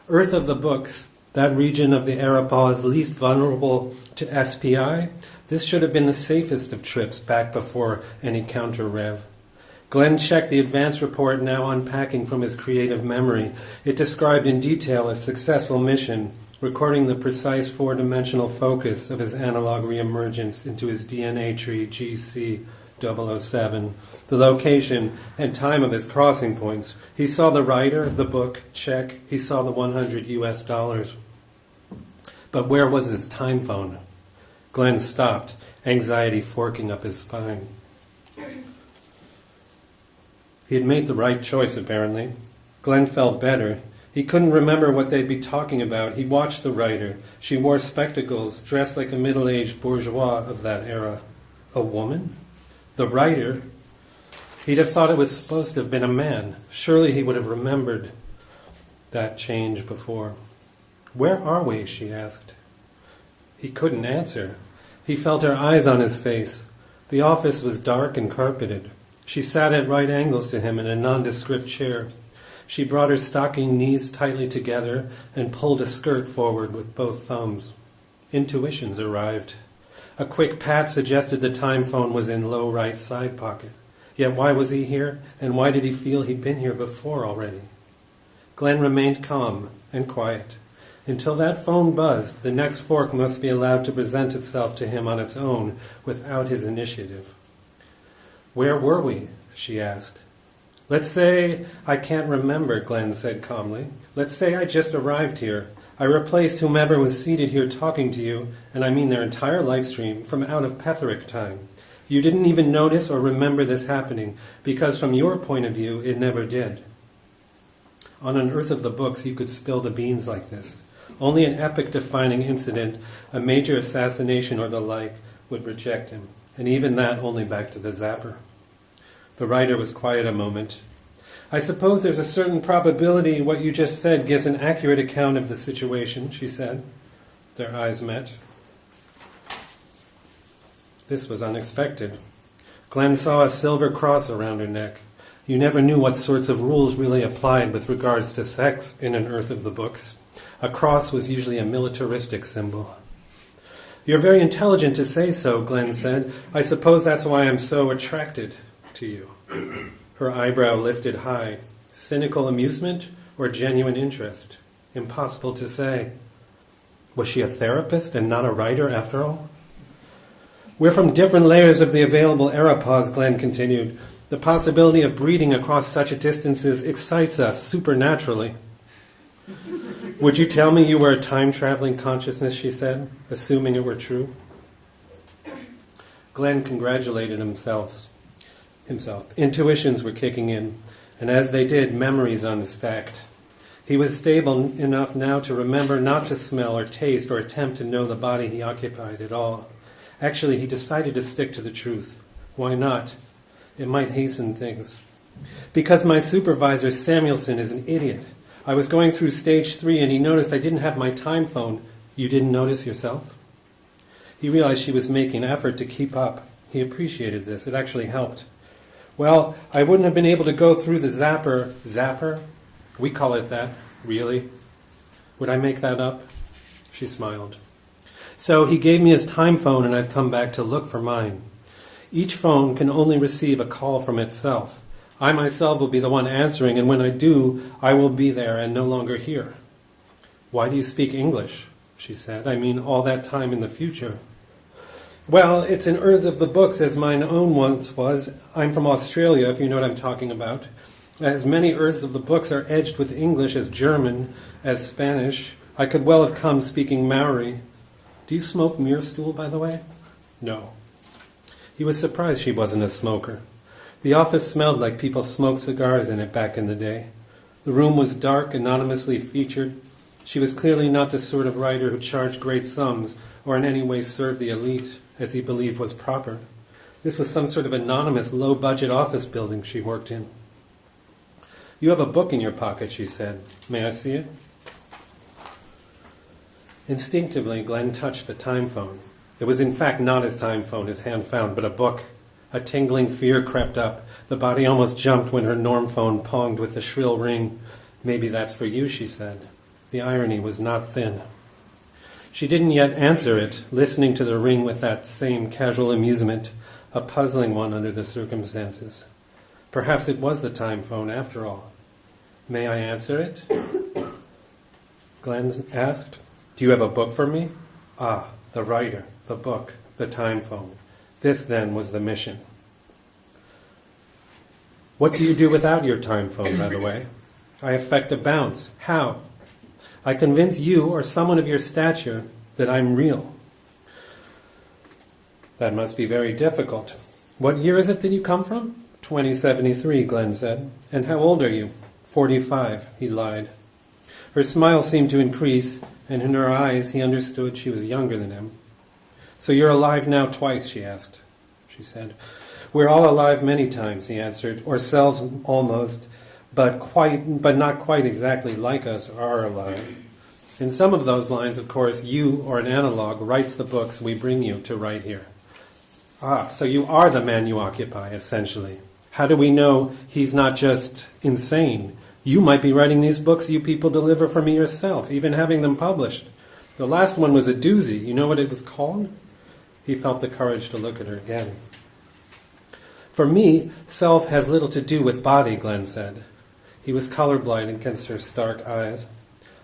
Earth of the Books, that region of the Arapahs least vulnerable to SPI, this should have been the safest of trips back before any counter-rev. Glenn checked the advance report now unpacking from his creative memory. It described in detail a successful mission, recording the precise four-dimensional focus of his analog reemergence into his DNA tree GC007, the location and time of his crossing points. He saw the writer, the book, check. He saw the $100. But where was his time phone? Glenn stopped, anxiety forking up his spine. He had made the right choice, apparently. Glenn felt better. He couldn't remember what they'd be talking about. He watched the writer. She wore spectacles, dressed like a middle-aged bourgeois of that era. A woman? The writer? He'd have thought it was supposed to have been a man. Surely he would have remembered that change before. Where are we? She asked. He couldn't answer. He felt her eyes on his face. The office was dark and carpeted. She sat at right angles to him in a nondescript chair. She brought her stocking knees tightly together and pulled a skirt forward with both thumbs. Intuitions arrived. A quick pat suggested the time phone was in low right side pocket. Yet why was he here, and why did he feel he'd been here before already? Glenn remained calm and quiet. Until that phone buzzed, the next fork must be allowed to present itself to him on its own without his initiative. Where were we? She asked. Let's say I can't remember, Glenn said calmly. Let's say I just arrived here. I replaced whomever was seated here talking to you, and I mean their entire life stream, from out of Petheric time. You didn't even notice or remember this happening, because from your point of view, it never did. On an Earth of the Books, you could spill the beans like this. Only an epic-defining incident, a major assassination or the like, would reject him. And even that only back to the zapper. The writer was quiet a moment. I suppose there's a certain probability what you just said gives an accurate account of the situation, she said. Their eyes met. This was unexpected. Glenn saw a silver cross around her neck. You never knew what sorts of rules really applied with regards to sex in an Earth of the Books. A cross was usually a militaristic symbol. You're very intelligent to say so, Glenn said. I suppose that's why I'm so attracted to you. Her eyebrow lifted high. Cynical amusement or genuine interest? Impossible to say. Was she a therapist and not a writer after all? We're from different layers of the available Arapahs, Glenn continued. The possibility of breeding across such distances excites us supernaturally. Would you tell me you were a time-traveling consciousness, she said, assuming it were true? Glenn congratulated himself. Intuitions were kicking in, and as they did, memories unstacked. He was stable enough now to remember not to smell or taste or attempt to know the body he occupied at all. Actually, he decided to stick to the truth. Why not? It might hasten things. Because my supervisor, Samuelson, is an idiot. I was going through stage 3 and he noticed I didn't have my time phone. You didn't notice yourself? He realized she was making an effort to keep up. He appreciated this. It actually helped. Well, I wouldn't have been able to go through the zapper. Zapper? We call it that. Really? Would I make that up? She smiled. So he gave me his time phone and I've come back to look for mine. Each phone can only receive a call from itself. I myself will be the one answering, and when I do, I will be there and no longer here. Why do you speak English? She said. I mean, all that time in the future. Well, it's an earth of the books as mine own once was. I'm from Australia, if you know what I'm talking about. As many earths of the books are edged with English as German, as Spanish. I could well have come speaking Maori. Do you smoke Muirstool, by the way? No. He was surprised she wasn't a smoker. The office smelled like people smoked cigars in it back in the day. The room was dark, anonymously featured. She was clearly not the sort of writer who charged great sums or in any way served the elite, as he believed was proper. This was some sort of anonymous, low-budget office building she worked in. You have a book in your pocket, she said. May I see it? Instinctively, Glenn touched the time phone. It was in fact not his time phone his hand found, but a book. A tingling fear crept up. The body almost jumped when her norm phone ponged with the shrill ring. Maybe that's for you, she said. The irony was not thin. She didn't yet answer it, listening to the ring with that same casual amusement, a puzzling one under the circumstances. Perhaps it was the time phone after all. May I answer it? Glenn asked. Do you have a book for me? Ah, the writer, the book, the time phone. This, then, was the mission. What do you do without your time phone, by the way? I effect a bounce. How? I convince you or someone of your stature that I'm real. That must be very difficult. What year is it that you come from? 2073, Glenn said. And how old are you? 45, he lied. Her smile seemed to increase, and in her eyes he understood she was younger than him. So you're alive now twice, she asked. She said. We're all alive many times, he answered, ourselves almost, but not quite exactly like us are alive. In some of those lines, of course, you or an analog writes the books we bring you to write here. Ah, so you are the man you occupy, essentially. How do we know he's not just insane? You might be writing these books you people deliver for me yourself, even having them published. The last one was a doozy. You know what it was called? He felt the courage to look at her again. For me, self has little to do with body, Glenn said. He was colorblind against her stark eyes.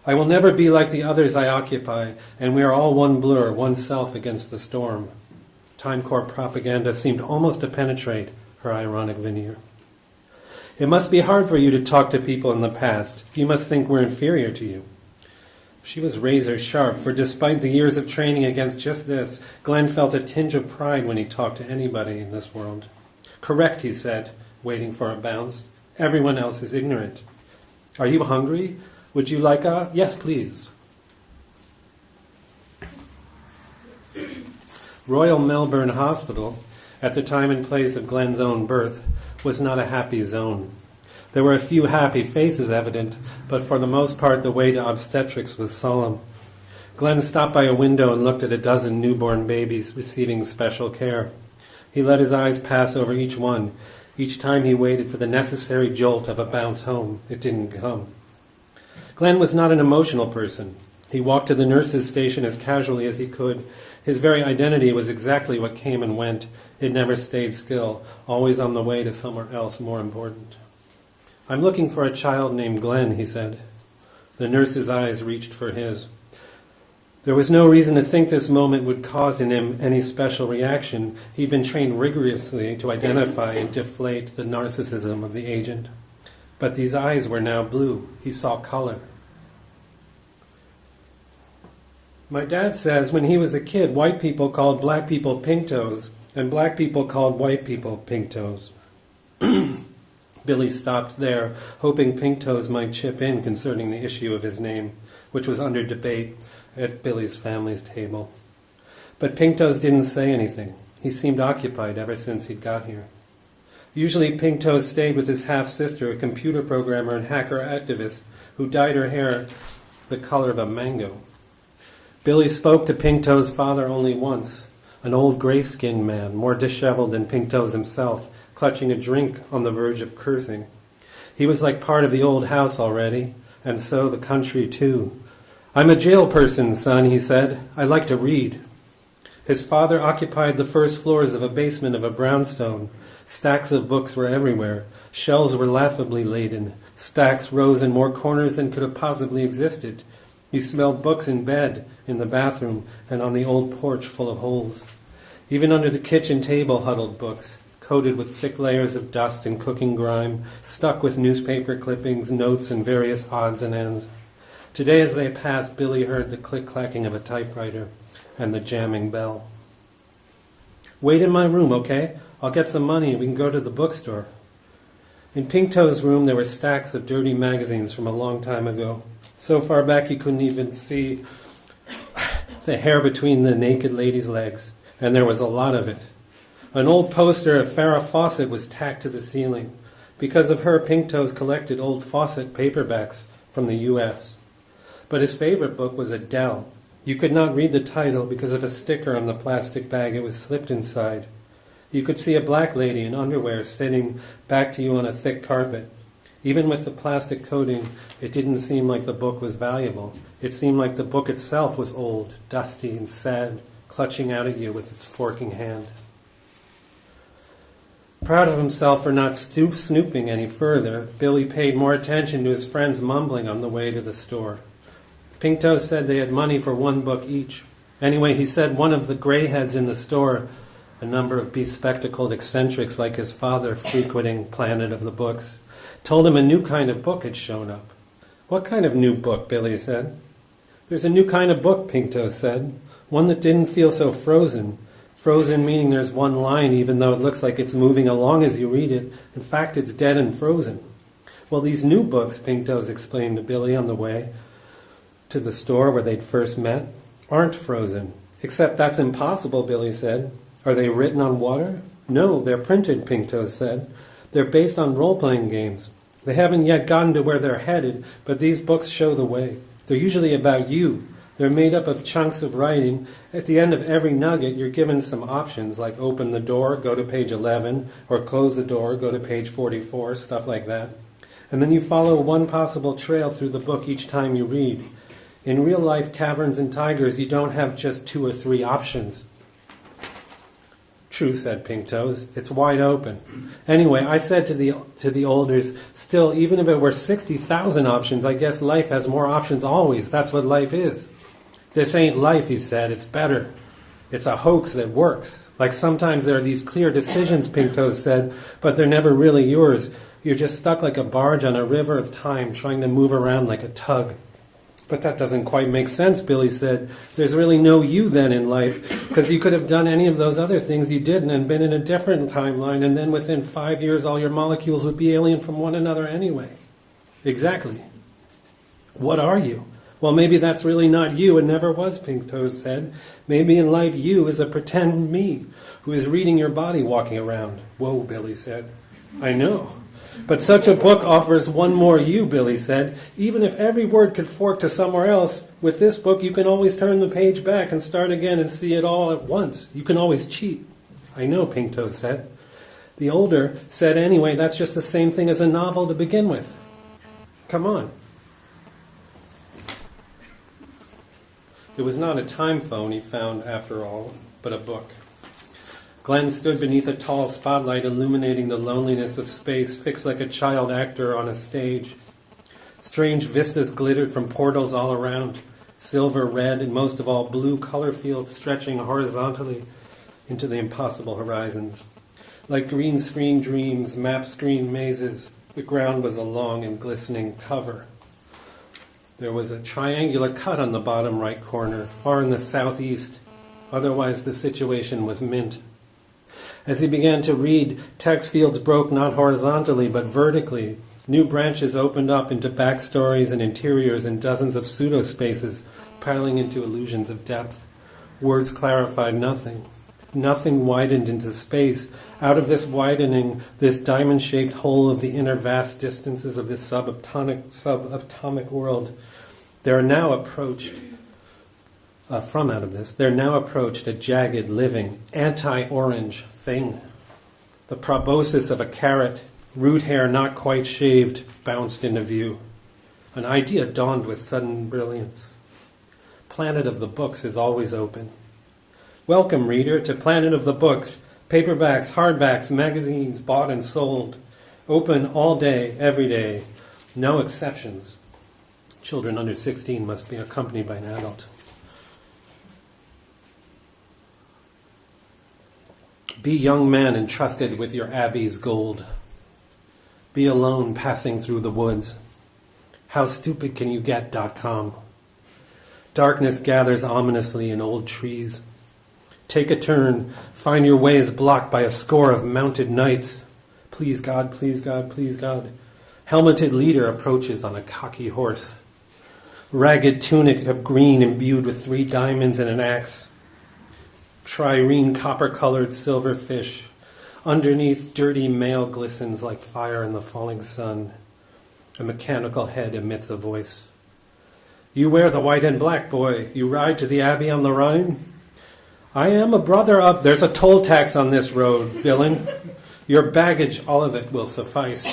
I will never be like the others I occupy, and we are all one blur, one self against the storm. Time Corp propaganda seemed almost to penetrate her ironic veneer. It must be hard for you to talk to people in the past. You must think we're inferior to you. She was razor sharp, for despite the years of training against just this, Glenn felt a tinge of pride when he talked to anybody in this world. Correct, he said, waiting for a bounce. Everyone else is ignorant. Are you hungry? Would you like a... Yes, please. Royal Melbourne Hospital, at the time and place of Glenn's own birth, was not a happy zone. There were a few happy faces evident, but for the most part the way to obstetrics was solemn. Glenn stopped by a window and looked at a dozen newborn babies receiving special care. He let his eyes pass over each one. Each time he waited for the necessary jolt of a bounce home. It didn't come. Glenn was not an emotional person. He walked to the nurse's station as casually as he could. His very identity was exactly what came and went. It never stayed still, always on the way to somewhere else more important. I'm looking for a child named Glenn, he said. The nurse's eyes reached for his. There was no reason to think this moment would cause in him any special reaction. He'd been trained rigorously to identify and deflate the narcissism of the agent. But these eyes were now blue. He saw color. My dad says when he was a kid, white people called black people pink toes, and black people called white people pink toes. Billy stopped there, hoping pink toes might chip in concerning the issue of his name, which was under debate at Billy's family's table. But pink toes didn't say anything. He seemed occupied ever since he'd got here. Usually pink toes stayed with his half-sister, a computer programmer and hacker activist, who dyed her hair the color of a mango. Billy spoke to pink toes' father only once, an old gray-skinned man, more disheveled than pink toes himself, clutching a drink on the verge of cursing. He was like part of the old house already, and so the country too. "I'm a jail person, son," he said. "I like to read." His father occupied the first floors of a basement of a brownstone. Stacks of books were everywhere. Shelves were laughably laden. Stacks rose in more corners than could have possibly existed. He smelled books in bed, in the bathroom, and on the old porch full of holes. Even under the kitchen table huddled books, coated with thick layers of dust and cooking grime, stuck with newspaper clippings, notes, and various odds and ends. Today as they passed, Billy heard the click-clacking of a typewriter and the jamming bell. "Wait in my room, okay? I'll get some money and we can go to the bookstore." In Pink Toe's room there were stacks of dirty magazines from a long time ago. So far back you couldn't even see the hair between the naked lady's legs, and there was a lot of it. An old poster of Farrah Fawcett was tacked to the ceiling. Because of her, Pink Toes collected old Fawcett paperbacks from the U.S. But his favorite book was Adele. You could not read the title because of a sticker on the plastic bag it was slipped inside. You could see a black lady in underwear sitting back to you on a thick carpet. Even with the plastic coating, it didn't seem like the book was valuable. It seemed like the book itself was old, dusty, and sad, clutching out at you with its forking hand. Proud of himself for not snooping any further, Billy paid more attention to his friends mumbling on the way to the store. Pink Toes said they had money for one book each. Anyway, he said one of the greyheads in the store, a number of bespectacled eccentrics like his father frequenting Planet of the Books, told him a new kind of book had shown up. "What kind of new book?" Billy said. "There's a new kind of book," Pink Toes said. "One that didn't feel so frozen. Frozen meaning there's one line even though it looks like it's moving along as you read it. In fact, it's dead and frozen." "Well, these new books," Pink Toes explained to Billy on the way to the store where they'd first met, "aren't frozen." "Except that's impossible," Billy said. "Are they written on water?" "No, they're printed," Pink Toes said. "They're based on role-playing games. They haven't yet gotten to where they're headed, but these books show the way. They're usually about you. They're made up of chunks of writing. At the end of every nugget, you're given some options, like open the door, go to page 11, or close the door, go to page 44, stuff like that. And then you follow one possible trail through the book each time you read. In real-life caverns and tigers, you don't have just 2 or 3 options." "True," said Pink Toes. "It's wide open." "Anyway, I said to the olders, still, even if it were 60,000 options, I guess life has more options always. That's what life is." "This ain't life," he said. "It's better. It's a hoax that works. Like sometimes there are these clear decisions," Pink Toes said, "but they're never really yours. You're just stuck like a barge on a river of time, trying to move around like a tug." "But that doesn't quite make sense," Billy said. "There's really no you then in life, because you could have done any of those other things you didn't and been in a different timeline, and then within 5 years all your molecules would be alien from one another anyway." "Exactly. What are you?" "Well, maybe that's really not you and never was," Pink Toes said. "Maybe in life you is a pretend me who is reading your body walking around." "Whoa," Billy said. "I know. But such a book offers one more you," Billy said. "Even if every word could fork to somewhere else, with this book you can always turn the page back and start again and see it all at once. You can always cheat." "I know," Pink Toes said. The older said, "Anyway, that's just the same thing as a novel to begin with. Come on." It was not a time phone he found, after all, but a book. Glenn stood beneath a tall spotlight illuminating the loneliness of space, fixed like a child actor on a stage. Strange vistas glittered from portals all around, silver, red, and most of all blue color fields stretching horizontally into the impossible horizons. Like green screen dreams, map screen mazes, the ground was a long and glistening cover. There was a triangular cut on the bottom right corner, far in the southeast. Otherwise, the situation was mint. As he began to read, text fields broke not horizontally but vertically. New branches opened up into backstories and interiors in dozens of pseudo-spaces, piling into illusions of depth. Words clarified nothing. Nothing widened into space. Out of this widening, this diamond-shaped hole of the inner vast distances of this subatomic world, there now approached a jagged, living, anti-orange thing. The proboscis of a carrot, root hair not quite shaved, bounced into view. An idea dawned with sudden brilliance. Planet of the Books is always open. Welcome, reader, to Planet of the Books. Paperbacks, hardbacks, magazines bought and sold. Open all day, every day. No exceptions. Children under 16 must be accompanied by an adult. Be young man entrusted with your abbey's gold. Be alone passing through the woods. How stupid can you get.com. Darkness gathers ominously in old trees. Take a turn. Find your way is blocked by a score of mounted knights. Please God, please God, please God. Helmeted leader approaches on a cocky horse. Ragged tunic of green imbued with 3 diamonds and an axe. Trireme copper-colored silver fish. Underneath, dirty mail glistens like fire in the falling sun. A mechanical head emits a voice. You wear the white and black, boy. You ride to the abbey on the Rhine? I am a brother of... There's a toll tax on this road, villain. Your baggage, all of it, will suffice.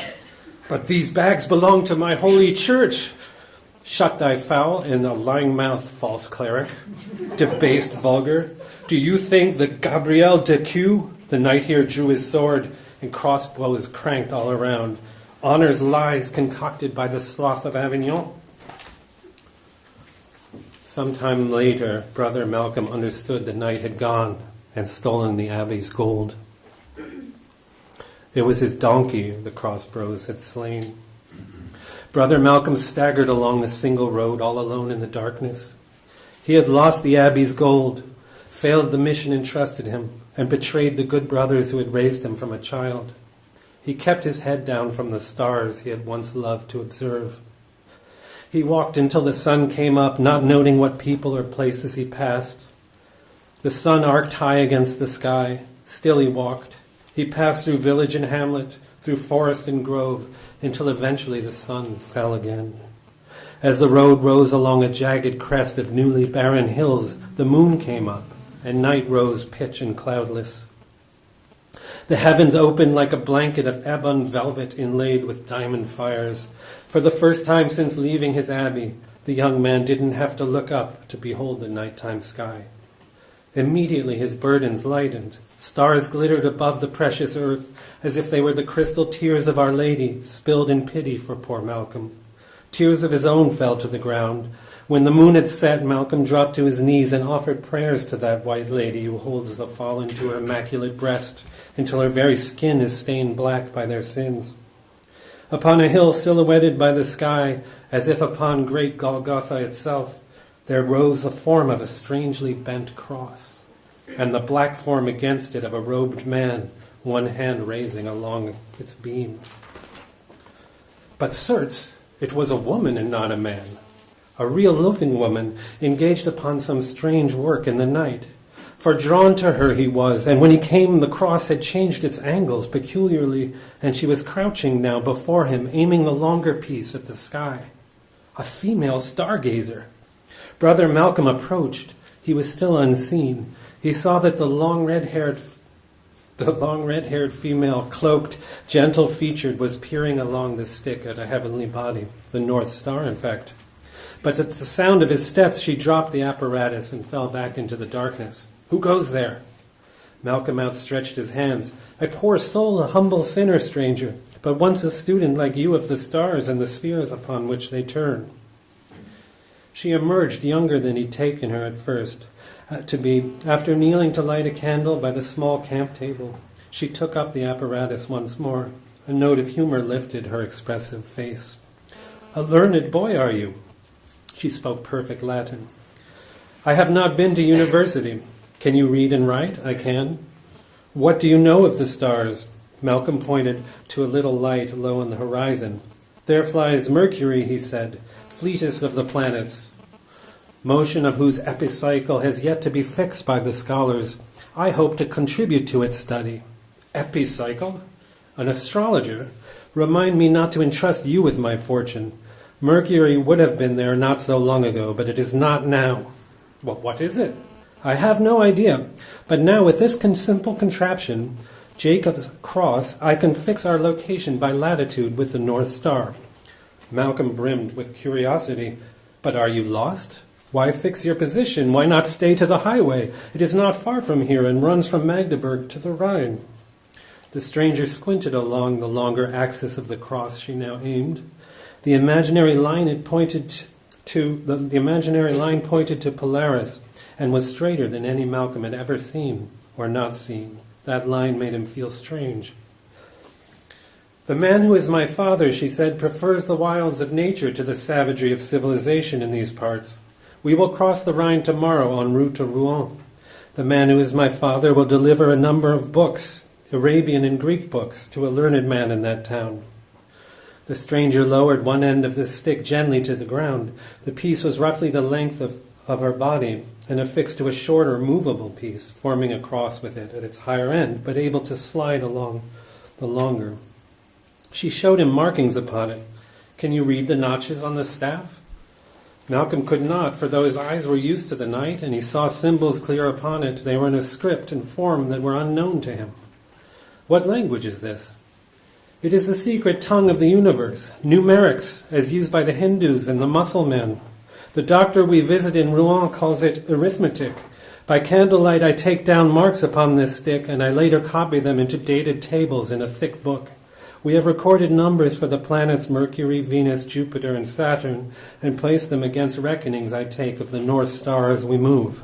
But these bags belong to my holy church. Shut thy foul in a lying mouth, false cleric. Debased vulgar. Do you think that Gabriel de Q, the knight here, drew his sword and crossbows cranked all around, honors lies concocted by the sloth of Avignon? Sometime later, Brother Malcolm understood the knight had gone and stolen the abbey's gold. It was his donkey the crossbows had slain. Brother Malcolm staggered along the single road all alone in the darkness. He had lost the abbey's gold, failed the mission entrusted him, and betrayed the good brothers who had raised him from a child. He kept his head down from the stars he had once loved to observe. He walked until the sun came up, not noting what people or places he passed. The sun arced high against the sky. Still he walked. He passed through village and hamlet, through forest and grove, until eventually the sun fell again. As the road rose along a jagged crest of newly barren hills, the moon came up, and night rose pitch and cloudless. The heavens opened like a blanket of ebon velvet inlaid with diamond fires. For the first time since leaving his abbey, the young man didn't have to look up to behold the nighttime sky. Immediately his burdens lightened. Stars glittered above the precious earth, as if they were the crystal tears of Our Lady, spilled in pity for poor Malcolm. Tears of his own fell to the ground. When the moon had set, Malcolm dropped to his knees and offered prayers to that white lady who holds the fallen to her immaculate breast until her very skin is stained black by their sins. Upon a hill silhouetted by the sky, as if upon great Golgotha itself, there rose the form of a strangely bent cross, and the black form against it of a robed man, one hand raising along its beam. But certes, it was a woman and not a man, a real living woman engaged upon some strange work in the night. For drawn to her he was, and when he came the cross had changed its angles peculiarly, and she was crouching now before him, aiming the longer piece at the sky. A female stargazer. Brother Malcolm approached. He was still unseen. He saw that the long red-haired female, cloaked, gentle-featured, was peering along the stick at a heavenly body, the North Star, in fact. But at the sound of his steps, she dropped the apparatus and fell back into the darkness. Who goes there? Malcolm outstretched his hands. A poor soul, a humble sinner, stranger, but once a student like you of the stars and the spheres upon which they turn. She emerged younger than he'd taken her at first to be. After kneeling to light a candle by the small camp table, she took up the apparatus once more. A note of humor lifted her expressive face. A learned boy, are you? She spoke perfect Latin. "I have not been to university. Can you read and write?" "I can." "What do you know of the stars?" Malcolm pointed to a little light low on the horizon. "There flies Mercury," he said, "fleetest of the planets, motion of whose epicycle has yet to be fixed by the scholars. I hope to contribute to its study." "Epicycle? An astrologer? Remind me not to entrust you with my fortune. Mercury would have been there not so long ago, but it is not now." "Well, what is it?" "I have no idea, but now with this simple contraption, Jacob's cross, I can fix our location by latitude with the North Star." Malcolm brimmed with curiosity. "But are you lost? Why fix your position? Why not stay to the highway? It is not far from here and runs from Magdeburg to the Rhine." The stranger squinted along the longer axis of the cross she now aimed. The imaginary line pointed to Polaris and was straighter than any Malcolm had ever seen or not seen. That line made him feel strange. "The man who is my father," she said, "prefers the wilds of nature to the savagery of civilization in these parts. We will cross the Rhine tomorrow en route to Rouen. The man who is my father will deliver a number of books, Arabian and Greek books, to a learned man in that town." The stranger lowered one end of the stick gently to the ground. The piece was roughly the length of her body and affixed to a shorter, movable piece, forming a cross with it at its higher end, but able to slide along the longer. She showed him markings upon it. "Can you read the notches on the staff?" Malcolm could not, for though his eyes were used to the night and he saw symbols clear upon it, they were in a script and form that were unknown to him. "What language is this?" "It is the secret tongue of the universe, numerics, as used by the Hindus and the Mussulmen. The doctor we visit in Rouen calls it arithmetic. By candlelight I take down marks upon this stick, and I later copy them into dated tables in a thick book. We have recorded numbers for the planets Mercury, Venus, Jupiter, and Saturn, and place them against reckonings I take of the North Star as we move."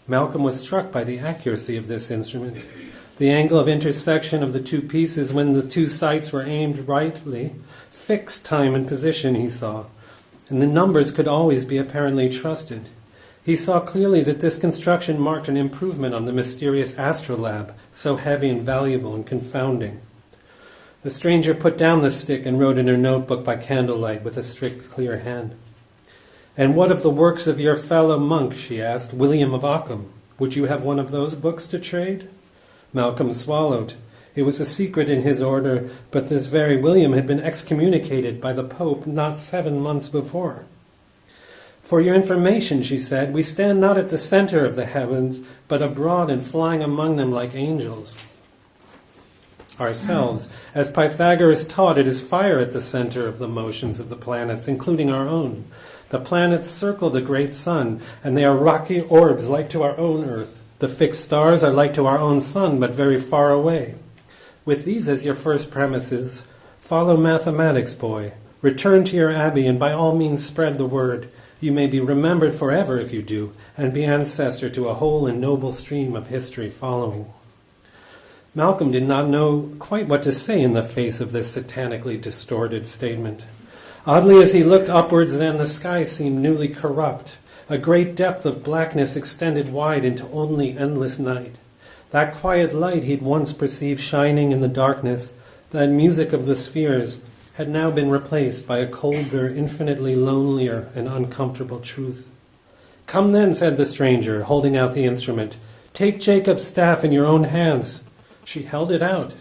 Malcolm was struck by the accuracy of this instrument. The angle of intersection of the two pieces when the two sights were aimed rightly fixed time and position, he saw, and the numbers could always be apparently trusted. He saw clearly that this construction marked an improvement on the mysterious astrolabe, so heavy and valuable and confounding. The stranger put down the stick and wrote in her notebook by candlelight with a strict, clear hand. "And what of the works of your fellow monk?" she asked, "William of Ockham. Would you have one of those books to trade?" Malcolm swallowed. It was a secret in his order, but this very William had been excommunicated by the Pope not 7 months before. "For your information," she said, "we stand not at the center of the heavens, but abroad and flying among them like angels. Ourselves, as Pythagoras taught, it is fire at the center of the motions of the planets, including our own. The planets circle the great sun, and they are rocky orbs like to our own earth. The fixed stars are like to our own sun, but very far away. With these as your first premises, follow mathematics, boy. Return to your abbey, and by all means spread the word. You may be remembered forever if you do, and be ancestor to a whole and noble stream of history following." Malcolm did not know quite what to say in the face of this satanically distorted statement. Oddly, as he looked upwards then, the sky seemed newly corrupt. A great depth of blackness extended wide into only endless night. That quiet light he'd once perceived shining in the darkness, that music of the spheres, had now been replaced by a colder, infinitely lonelier and uncomfortable truth. "Come then," said the stranger, holding out the instrument. "Take Jacob's staff in your own hands." She held it out,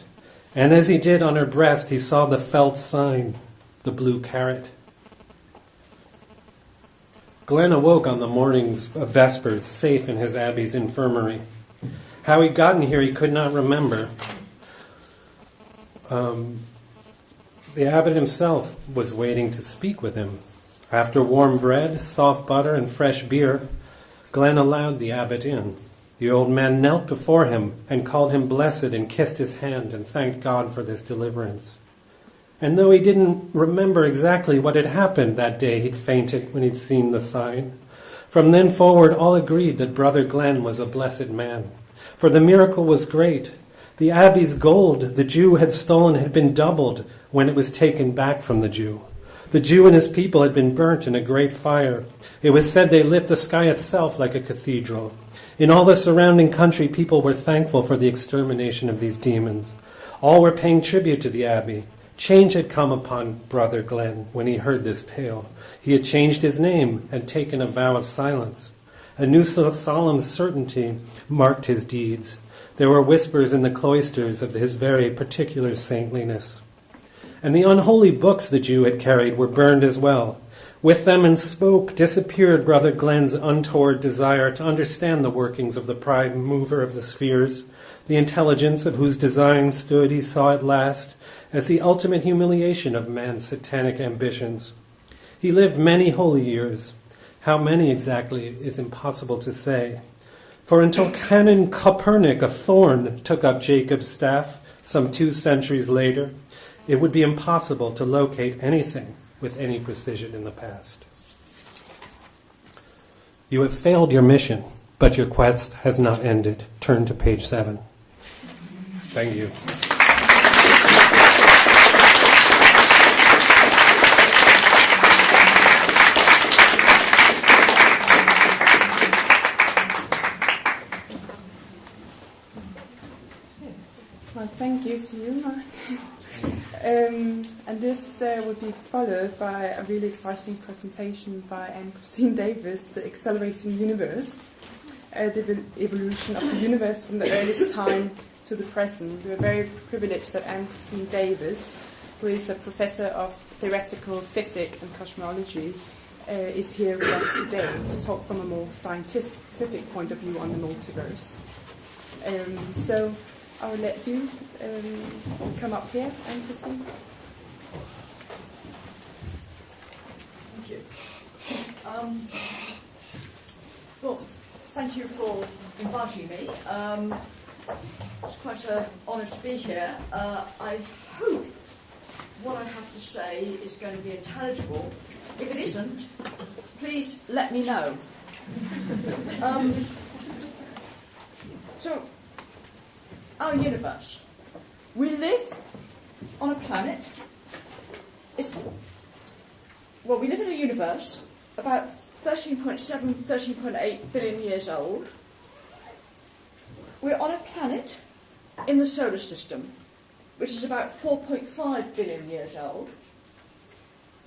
and as he did on her breast, he saw the felt sign, the blue carrot. Glenn awoke on the mornings of Vespers, safe in his abbey's infirmary. How he'd gotten here he could not remember. The abbot himself was waiting to speak with him. After warm bread, soft butter, and fresh beer, Glenn allowed the abbot in. The old man knelt before him and called him blessed and kissed his hand and thanked God for this deliverance. And though he didn't remember exactly what had happened that day he'd fainted when he'd seen the sign, from then forward all agreed that Brother Glenn was a blessed man. For the miracle was great. The abbey's gold the Jew had stolen had been doubled when it was taken back from the Jew. The Jew and his people had been burnt in a great fire. It was said they lit the sky itself like a cathedral. In all the surrounding country, people were thankful for the extermination of these demons. All were paying tribute to the abbey. Change had come upon Brother Glenn when he heard this tale. He had changed his name and taken a vow of silence. A new solemn certainty marked his deeds. There were whispers in the cloisters of his very particular saintliness. And the unholy books the Jew had carried were burned as well. With them in smoke disappeared Brother Glenn's untoward desire to understand the workings of the prime mover of the spheres, the intelligence of whose design stood, he saw at last, as the ultimate humiliation of man's satanic ambitions. He lived many holy years. How many exactly is impossible to say. For until Canon Copernic of Thorn took up Jacob's staff some 2 centuries later, it would be impossible to locate anything with any precision in the past. You have failed your mission, but your quest has not ended. Turn to page 7. Thank you. Well, thank you to you, Mark. And this will be followed by a really exciting presentation by Anne-Christine Davis, The Accelerating Universe, the evolution of the universe from the earliest time to the present. We are very privileged that Anne-Christine Davis, who is a professor of theoretical physics and cosmology, is here with us today to talk from a more scientific point of view on the multiverse. So I will let you come up here, Anne-Christine. Thank you. Well, thank you for inviting me. It's quite an honour to be here. I hope what I have to say is going to be intelligible. If it isn't, please let me know. So, our universe. We live on a planet. We live in a universe about 13.7, 13.8 billion years old. We're on a planet in the solar system, which is about 4.5 billion years old.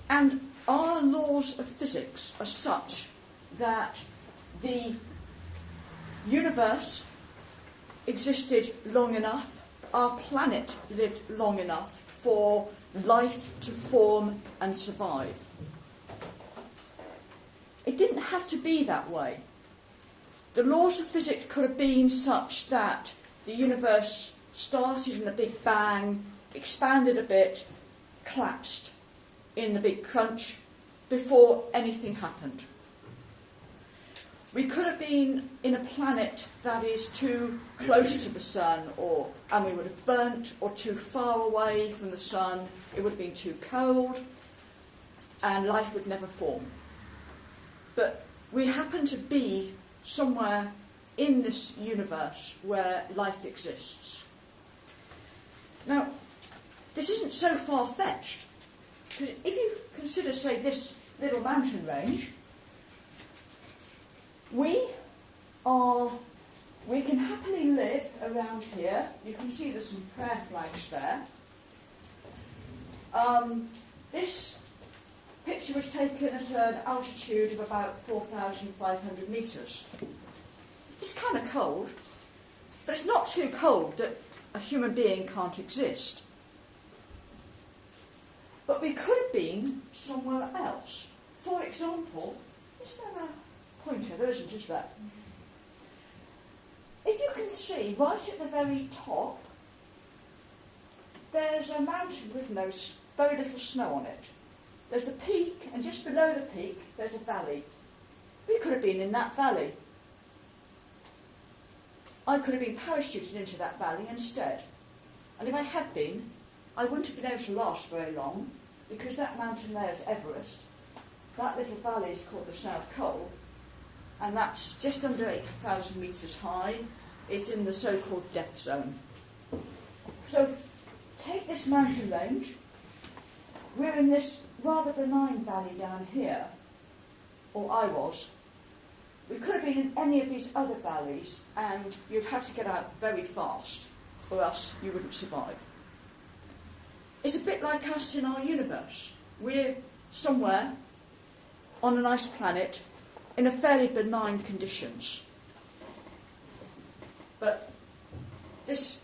And our laws of physics are such that the universe existed long enough, our planet lived long enough for life to form and survive. It didn't have to be that way. The laws of physics could have been such that the universe started in a big bang, expanded a bit, collapsed in the big crunch before anything happened. We could have been in a planet that is too close to the sun, and we would have burnt, or too far away from the sun, it would have been too cold, and life would never form. But we happen to be somewhere in this universe where life exists. Now, this isn't so far-fetched, because if you consider, say, this little mountain range, we can happily live around here. You can see there's some prayer flags there. This picture was taken at an altitude of about 4,500 metres. It's kind of cold, but it's not too cold that a human being can't exist. But we could have been somewhere else. For example, is there a pointer? There isn't, is there? If you can see, right at the very top, there's a mountain with very little snow on it. There's a peak, and just below the peak, there's a valley. We could have been in that valley. I could have been parachuted into that valley instead. And if I had been, I wouldn't have been able to last very long, because that mountain there is Everest. That little valley is called the South Col, and that's just under 8,000 metres high. It's in the so-called death zone. So take this mountain range, we're in this rather benign valley down here, or I was. We could have been in any of these other valleys, and you'd have to get out very fast, or else you wouldn't survive. It's a bit like us in our universe. We're somewhere on a nice planet in a fairly benign conditions. But this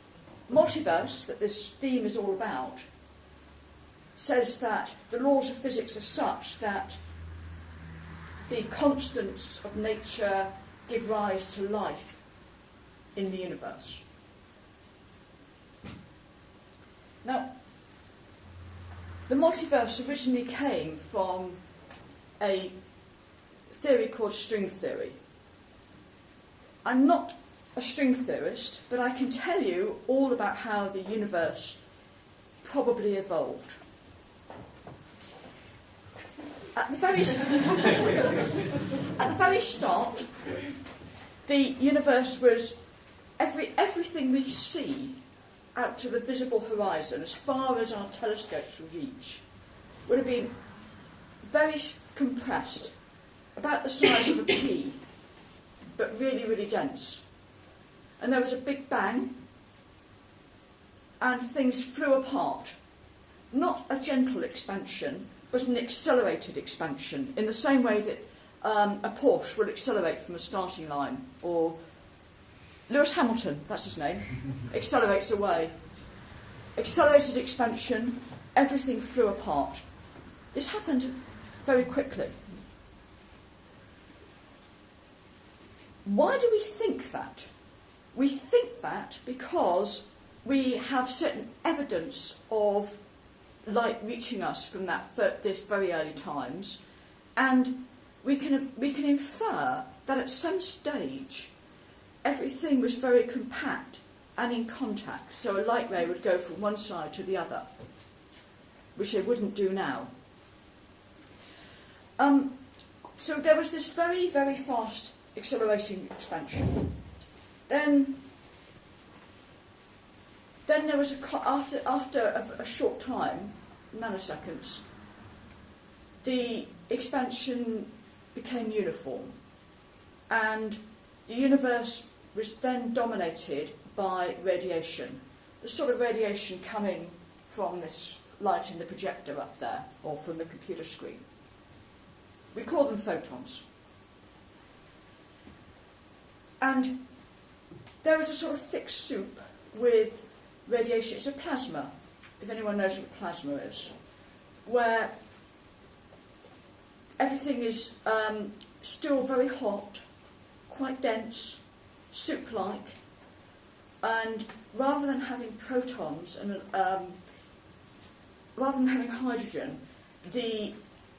multiverse that this theme is all about says that the laws of physics are such that the constants of nature give rise to life in the universe. Now, the multiverse originally came from a theory called string theory. I'm not a string theorist, but I can tell you all about how the universe probably evolved. At the very start, the universe was everything we see out to the visible horizon, as far as our telescopes will reach, would have been very compressed, about the size of a pea, but really, really dense. And there was a big bang, and things flew apart. Not a gentle expansion, but an accelerated expansion, in the same way that a Porsche will accelerate from a starting line, or Lewis Hamilton, that's his name, accelerates away. Accelerated expansion, everything flew apart. This happened very quickly. Why do we think that? We think that because we have certain evidence of light reaching us from this very early times, and we can infer that at some stage everything was very compact and in contact, so a light ray would go from one side to the other, which it wouldn't do now. So there was this very, very fast accelerating expansion. Then there was after a short time, nanoseconds, the expansion became uniform, and the universe was then dominated by radiation, the sort of radiation coming from this light in the projector up there, or from the computer screen. We call them photons. And there is a sort of thick soup with radiation. It's a plasma, if anyone knows what a plasma is, where everything is still very hot, quite dense, soup-like, and rather than having protons and rather than having hydrogen, the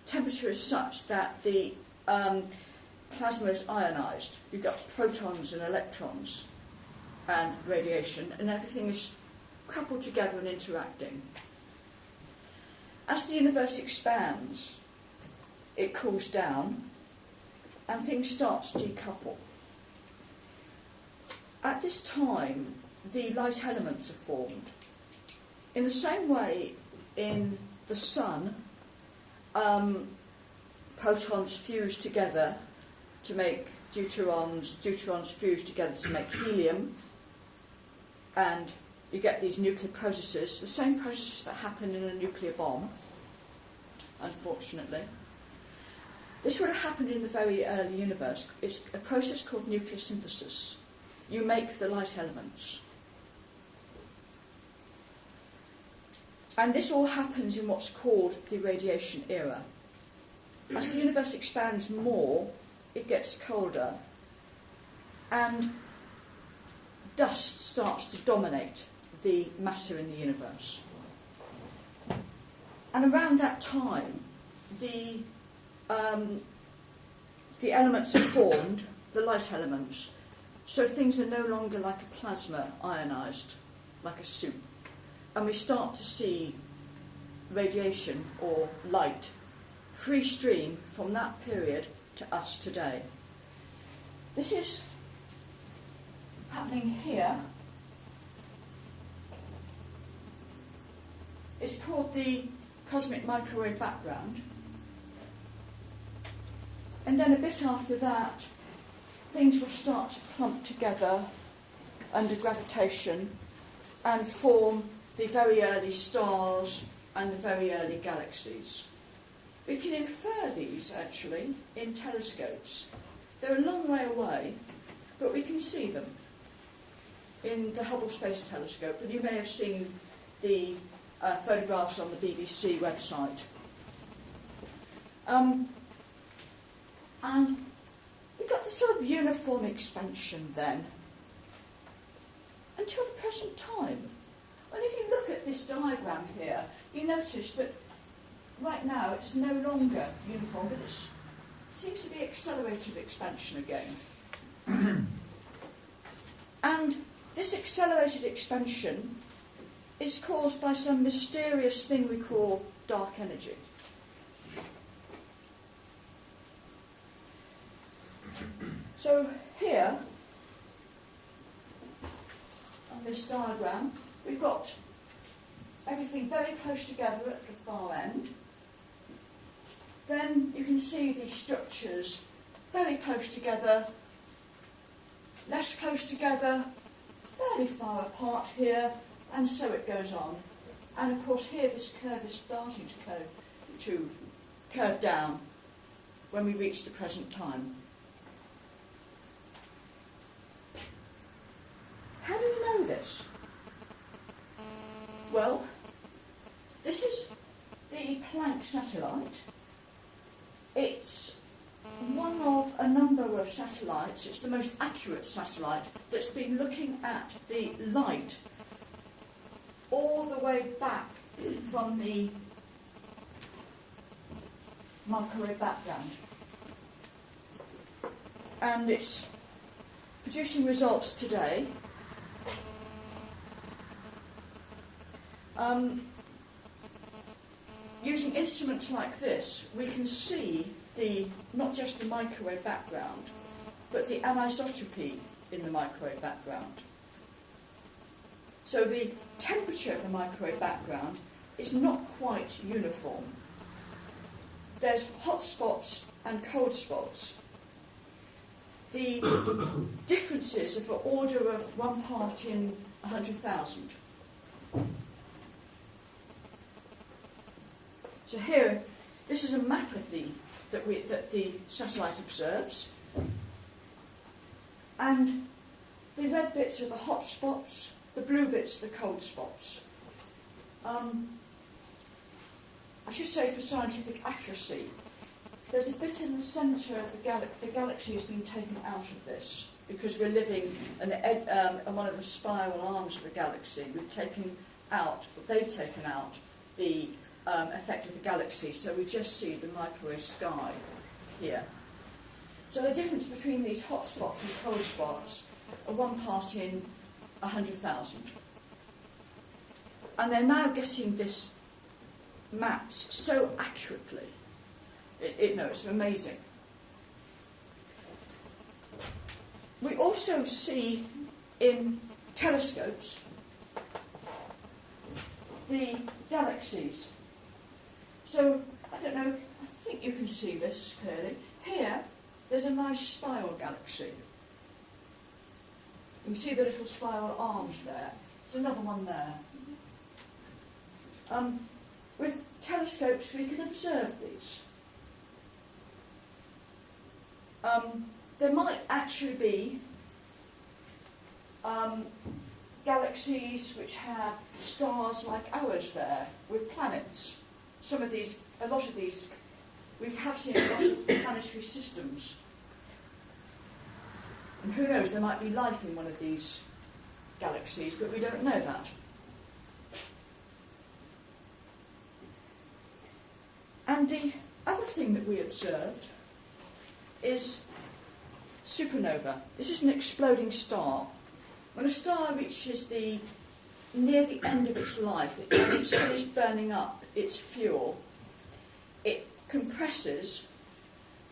temperature is such that the plasma is ionised. You've got protons and electrons and radiation, and everything is coupled together and interacting. As the universe expands, it cools down, and things start to decouple. At this time, the light elements are formed. In the same way, in the sun, protons fuse together to make deuterons, deuterons fuse together to make helium, and you get these nuclear processes, the same processes that happen in a nuclear bomb, unfortunately. This would have happened in the very early universe. It's a process called nucleosynthesis. You make the light elements. And this all happens in what's called the radiation era. As the universe expands more, it gets colder, and dust starts to dominate the matter in the universe. And around that time, the elements are formed, the light elements, so things are no longer like a plasma ionised, like a soup. And we start to see radiation or light free stream from that period to us today. This is happening here. It's called the cosmic microwave background. And then a bit after that, things will start to clump together under gravitation and form the very early stars and the very early galaxies. We can infer these, actually, in telescopes. They're a long way away, but we can see them in the Hubble Space Telescope, and you may have seen the photographs on the BBC website. And we got this sort of uniform expansion then, until the present time. And if you look at this diagram here, you notice that right now it's no longer uniform, but it seems to be accelerated expansion again. And this accelerated expansion is caused by some mysterious thing we call dark energy. So here, on this diagram, we've got everything very close together at the far end. Then you can see these structures very close together, less close together, fairly far apart here, and so it goes on. And of course here this curve is starting to curve down when we reach the present time. How do we know this? Well, this is the Planck satellite. It's one of a number of satellites. It's the most accurate satellite that's been looking at the light all the way back from the microwave background. And it's producing results today. Using instruments like this, we can see not just the microwave background, but the anisotropy in the microwave background. So the temperature of the microwave background is not quite uniform. There's hot spots and cold spots. The differences of the order of 1 part in 100,000. So here, this is a map of that the satellite observes, and the red bits are the hot spots, the blue bits are the cold spots. I should say, for scientific accuracy, there's a bit in the centre of the galaxy has been taken out of this because we're living on one of the spiral arms of the galaxy. They've taken out the effect of the galaxy, so we just see the microwave sky here. So the difference between these hot spots and cold spots are 1 part in 100,000. And they're now getting this mapped so accurately. It's amazing. We also see in telescopes the galaxies. So, I don't know, I think you can see this clearly. Here, there's a nice spiral galaxy. You can see the little spiral arms there. There's another one there. With telescopes, we can observe these. There might actually be galaxies which have stars like ours there, with planets. A lot of these, we have seen a lot of planetary systems. And who knows, there might be life in one of these galaxies, but we don't know that. And the other thing that we observed is supernova. This is an exploding star. When a star reaches near the end of its life, as it's finished burning up its fuel, it compresses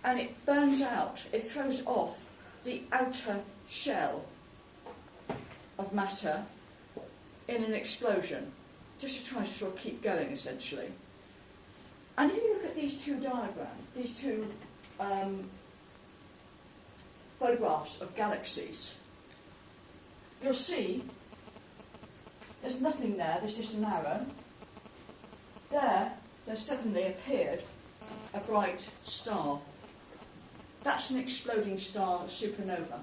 and it burns out. It throws off the outer shell of matter in an explosion, just to try to sort of keep going, essentially. And if you look at these two diagrams, these two photographs of galaxies, you'll see there's nothing there, there's just an arrow. There suddenly appeared a bright star. That's an exploding star supernova.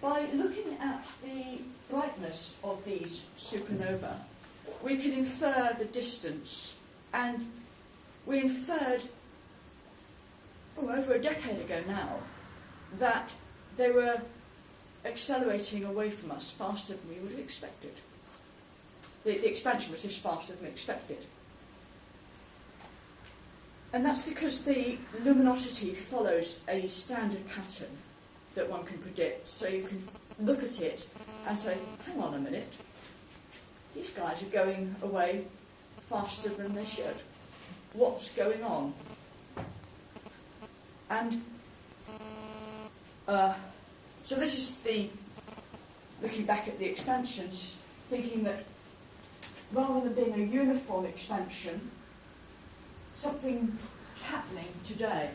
By looking at the brightness of these supernova, we can infer the distance, and we inferred over a decade ago now that they were accelerating away from us faster than we would have expected. The expansion was just faster than we expected. And that's because the luminosity follows a standard pattern that one can predict. So you can look at it and say, hang on a minute, these guys are going away faster than they should. What's going on? And so this is looking back at the expansions, thinking that rather than being a uniform expansion, something is happening today,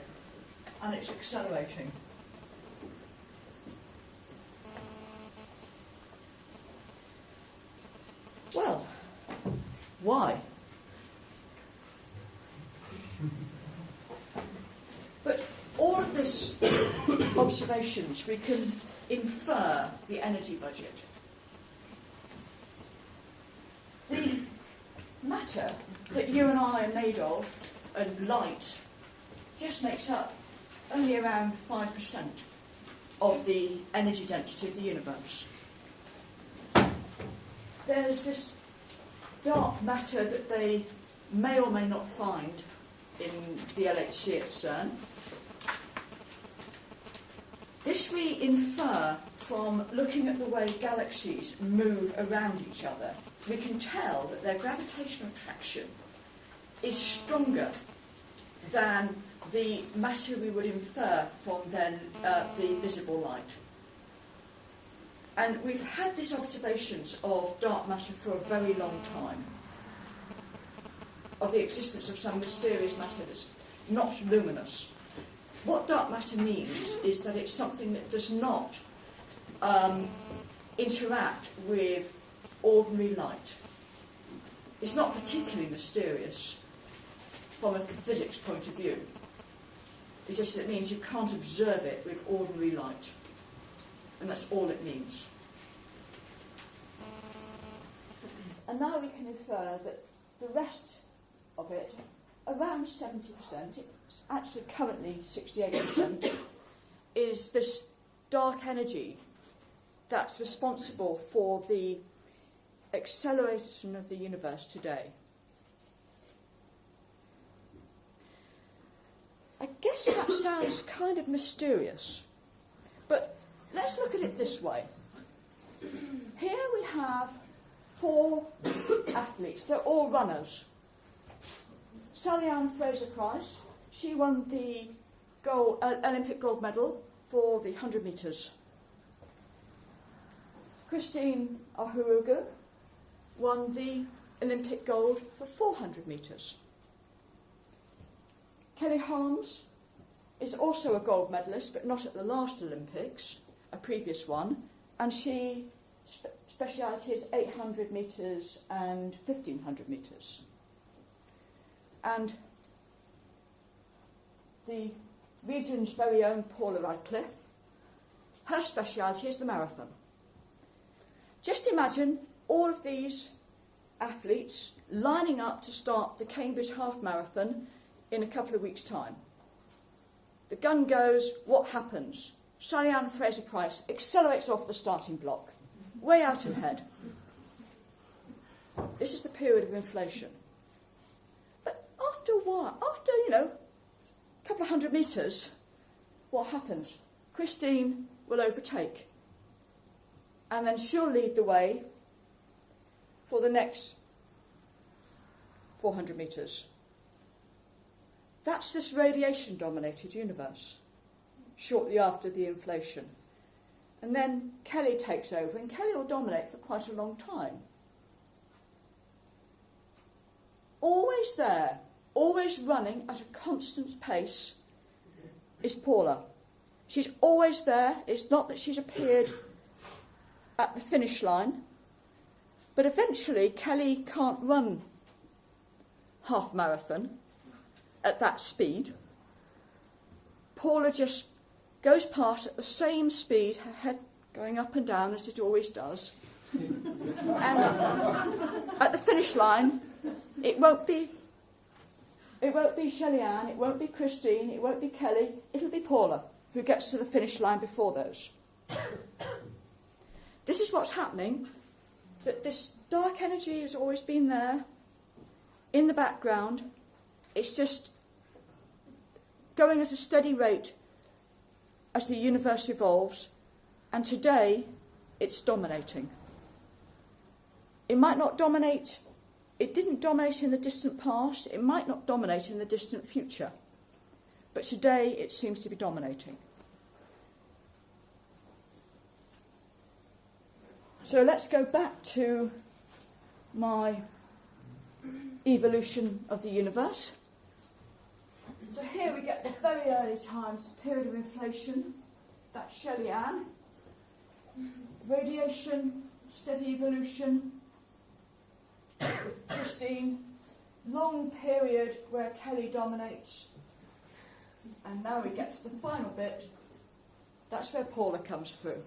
and it's accelerating. Well, why? But all of this observations, we can infer the energy budget. The matter that you and I are made of, and light, just makes up only around 5% of the energy density of the universe. There's this dark matter that they may or may not find in the LHC at CERN. This we infer from looking at the way galaxies move around each other. We can tell that their gravitational attraction is stronger than the matter we would infer from then the visible light. And we've had these observations of dark matter for a very long time, of the existence of some mysterious matter that's not luminous. What dark matter means is that it's something that does not interact with ordinary light. It's not particularly mysterious from a physics point of view. It's just that it means you can't observe it with ordinary light. And that's all it means. And now we can infer that the rest of it, around 70%, it's actually currently 68%, is this dark energy that's responsible for the acceleration of the universe today. I guess that sounds kind of mysterious, but let's look at it this way. Here we have 4 athletes. They're all runners. Sally-Ann Fraser-Pryce, she won the Olympic gold medal for the 100 metres. Christine Ahurugu won the Olympic gold for 400 metres. Kelly Holmes is also a gold medalist, but not at the last Olympics, a previous one, and she speciality is 800 metres and 1500 metres. And the region's very own Paula Radcliffe, her speciality is the marathon. Just imagine all of these athletes lining up to start the Cambridge Half Marathon in a couple of weeks' time. The gun goes, what happens? Sally-Ann Fraser-Pryce accelerates off the starting block, way out ahead. This is the period of inflation. But after a while, after, a couple of 100 metres, what happens? Christine will overtake. And then she'll lead the way for the next 400 metres. That's this radiation-dominated universe, shortly after the inflation. And then Kelly takes over, and Kelly will dominate for quite a long time. always there, always running at a constant pace, is Paula. She's always there. It's not that she's appeared at the finish line, but eventually Kelly can't run half marathon at that speed. Paula just goes past at the same speed, her head going up and down as it always does. And at the finish line, it won't be Shelley Ann, it won't be Christine, it won't be Kelly, it'll be Paula who gets to the finish line before those. This is what's happening, that this dark energy has always been there, in the background. It's just going at a steady rate as the universe evolves, and today it's dominating. It might not dominate, it didn't dominate in the distant past, it might not dominate in the distant future, but today it seems to be dominating. So let's go back to my evolution of the universe. So here we get the very early times, period of inflation, that's Shelley Ann. Radiation, steady evolution, Christine, long period where Kelly dominates, and now we get to the final bit, that's where Paula comes through.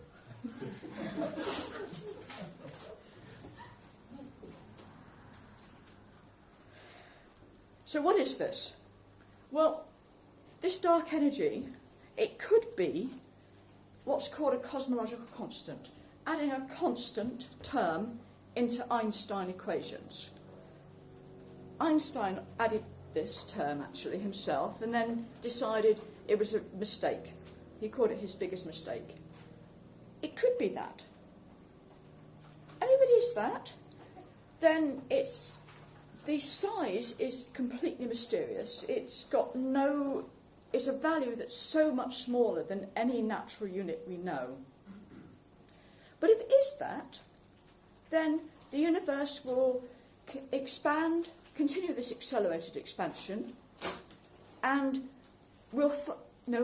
So what is this? Well, this dark energy, it could be what's called a cosmological constant, adding a constant term into Einstein equations. Einstein added this term actually himself and then decided it was a mistake. He called it his biggest mistake. It could be that. And if it is that, then the size is completely mysterious. It's a value that's so much smaller than any natural unit we know. But if it is that, then the universe will expand, continue this accelerated expansion, and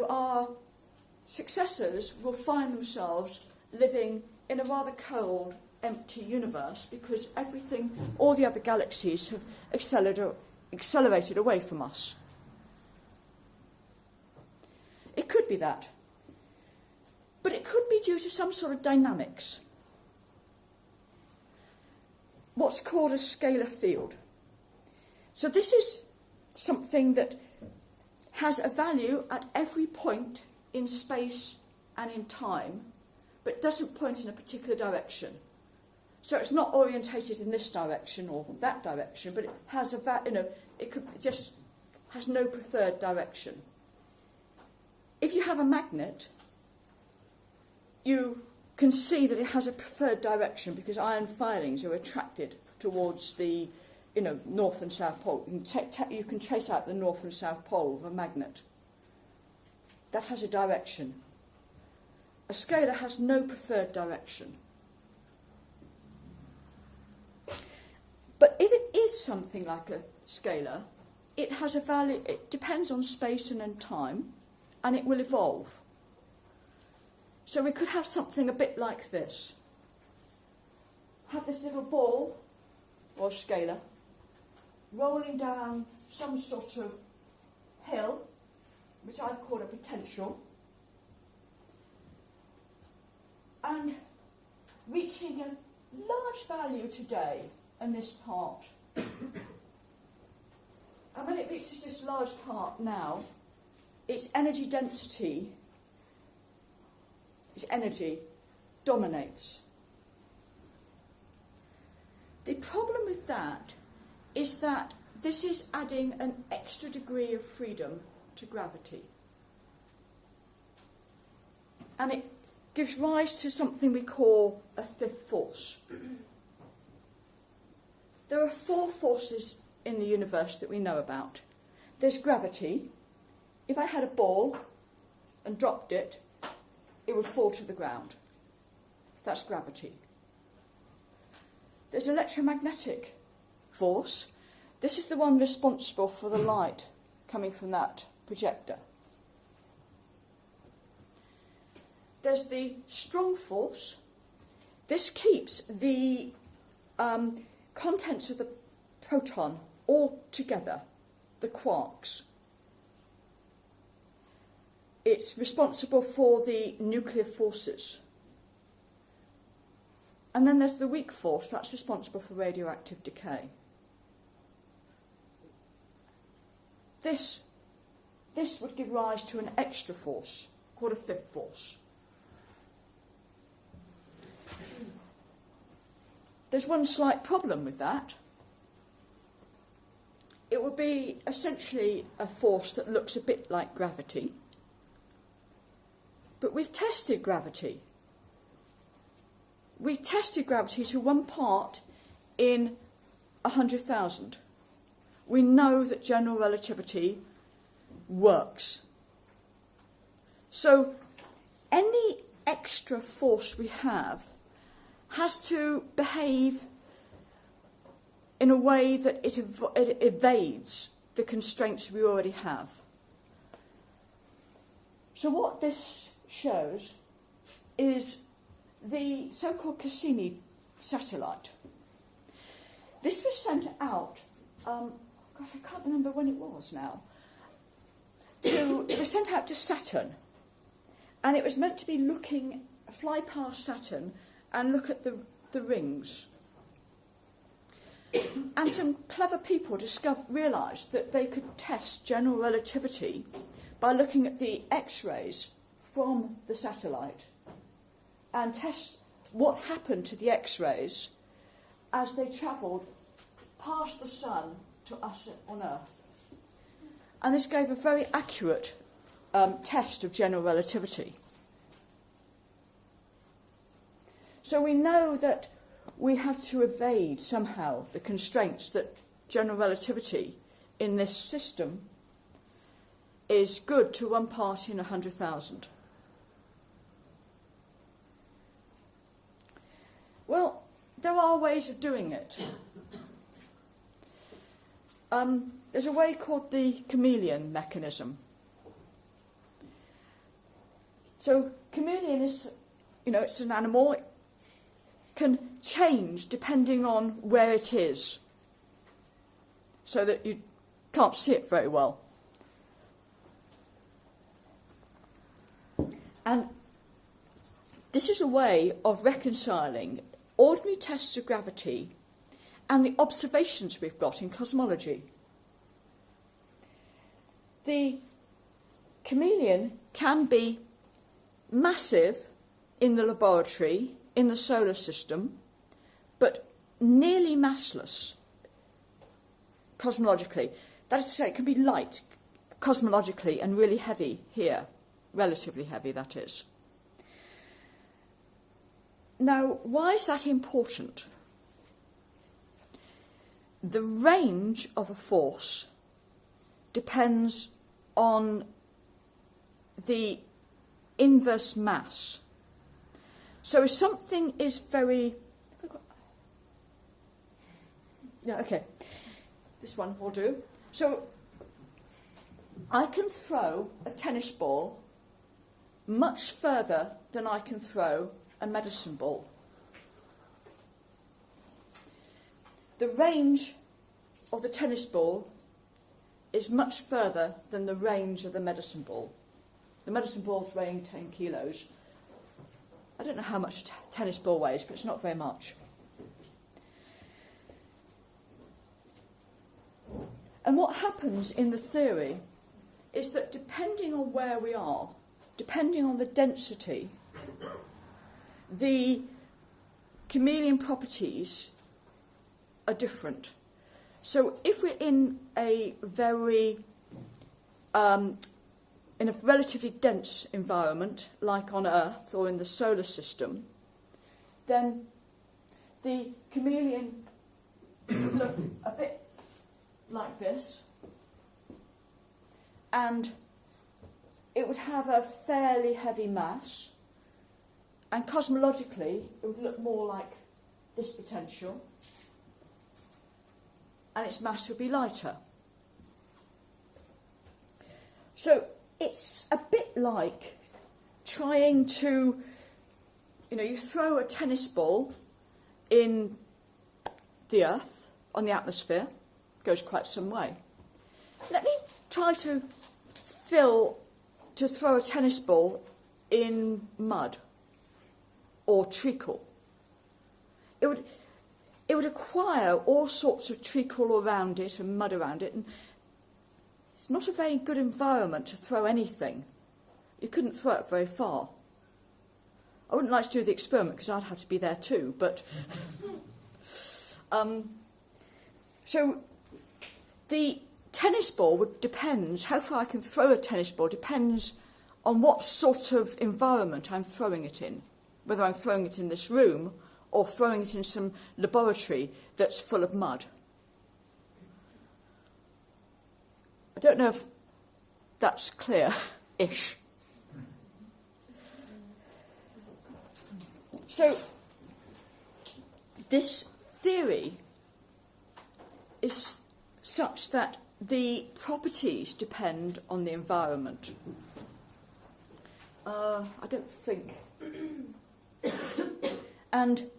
our successors will find themselves living in a rather cold, empty universe because all the other galaxies have accelerated away from us. It could be that. But it could be due to some sort of dynamics. What's called a scalar field. So this is something that has a value at every point in space and in time, but doesn't point in a particular direction. So it's not orientated in this direction or that direction, but it has just has no preferred direction. If you have a magnet, you can see that it has a preferred direction because iron filings are attracted towards the north and south pole. You can trace out the north and south pole of a magnet. That has a direction. A scalar has no preferred direction. But if it is something like a scalar, it has a value, it depends on space and in time, and it will evolve. So we could have something a bit like this. Have this little ball, or scalar, rolling down some sort of hill, which I've called a potential, and reaching a large value today in this part. And when it reaches this large part now, its energy density, its energy, dominates. The problem with that is that this is adding an extra degree of freedom to gravity. And it gives rise to something we call a fifth force. There are 4 forces in the universe that we know about. There's gravity. If I had a ball and dropped it, it would fall to the ground. That's gravity. There's electromagnetic force. This is the one responsible for the light coming from that projector. There's the strong force. This keeps the contents of the proton all together, the quarks. It's responsible for the nuclear forces. And then there's the weak force, that's responsible for radioactive decay. This would give rise to an extra force, called a fifth force. There's one slight problem with that. It would be essentially a force that looks a bit like gravity. But we've tested gravity. We tested gravity to 1 part in 100,000. We know that general relativity works. So any extra force we have has to behave in a way that it evades the constraints we already have. So what this shows is the so-called Cassini satellite. This was sent out, gosh, I can't remember when it was now. It was sent out to Saturn, and it was meant to be fly past Saturn and look at the rings. And some clever people realised that they could test general relativity by looking at the X-rays from the satellite and test what happened to the X-rays as they travelled past the sun to us on Earth. And this gave a very accurate test of general relativity. So we know that we have to evade somehow the constraints that general relativity in this system is good to 1 part in 100,000. Well, there are ways of doing it. There's a way called the chameleon mechanism. So chameleon is, it's an animal. It can change depending on where it is, so that you can't see it very well. And this is a way of reconciling ordinary tests of gravity and the observations we've got in cosmology. The chameleon can be massive in the laboratory, in the solar system, but nearly massless cosmologically. That is to say, it can be light cosmologically and really heavy here, relatively heavy, that is. Now, why is that important? The range of a force depends on the inverse mass. So if something is very... Yeah, okay. This one will do. So I can throw a tennis ball much further than I can throw a medicine ball. The range of the tennis ball is much further than the range of the medicine ball. The medicine ball's weighing 10 kilos. I don't know how much a tennis ball weighs, but it's not very much. And what happens in the theory is that depending on where we are, depending on the density, the chameleon properties are different. So if we're in a in a relatively dense environment, like on Earth or in the solar system, then the chameleon would look a bit like this, and it would have a fairly heavy mass, and cosmologically it would look more like this potential, and its mass will be lighter. So it's a bit like trying to, you throw a tennis ball in the Earth, on the atmosphere, goes quite some way. Let me try to throw a tennis ball in mud or treacle. It would acquire all sorts of treacle around it and mud around it, and it's not a very good environment to throw anything. You couldn't throw it very far. I wouldn't like to do the experiment because I'd have to be there too, but so the tennis ball depends, how far I can throw a tennis ball depends on what sort of environment I'm throwing it in, whether I'm throwing it in this room or throwing it in some laboratory that's full of mud. I don't know if that's clear-ish. So this theory is such that the properties depend on the environment. I don't think. And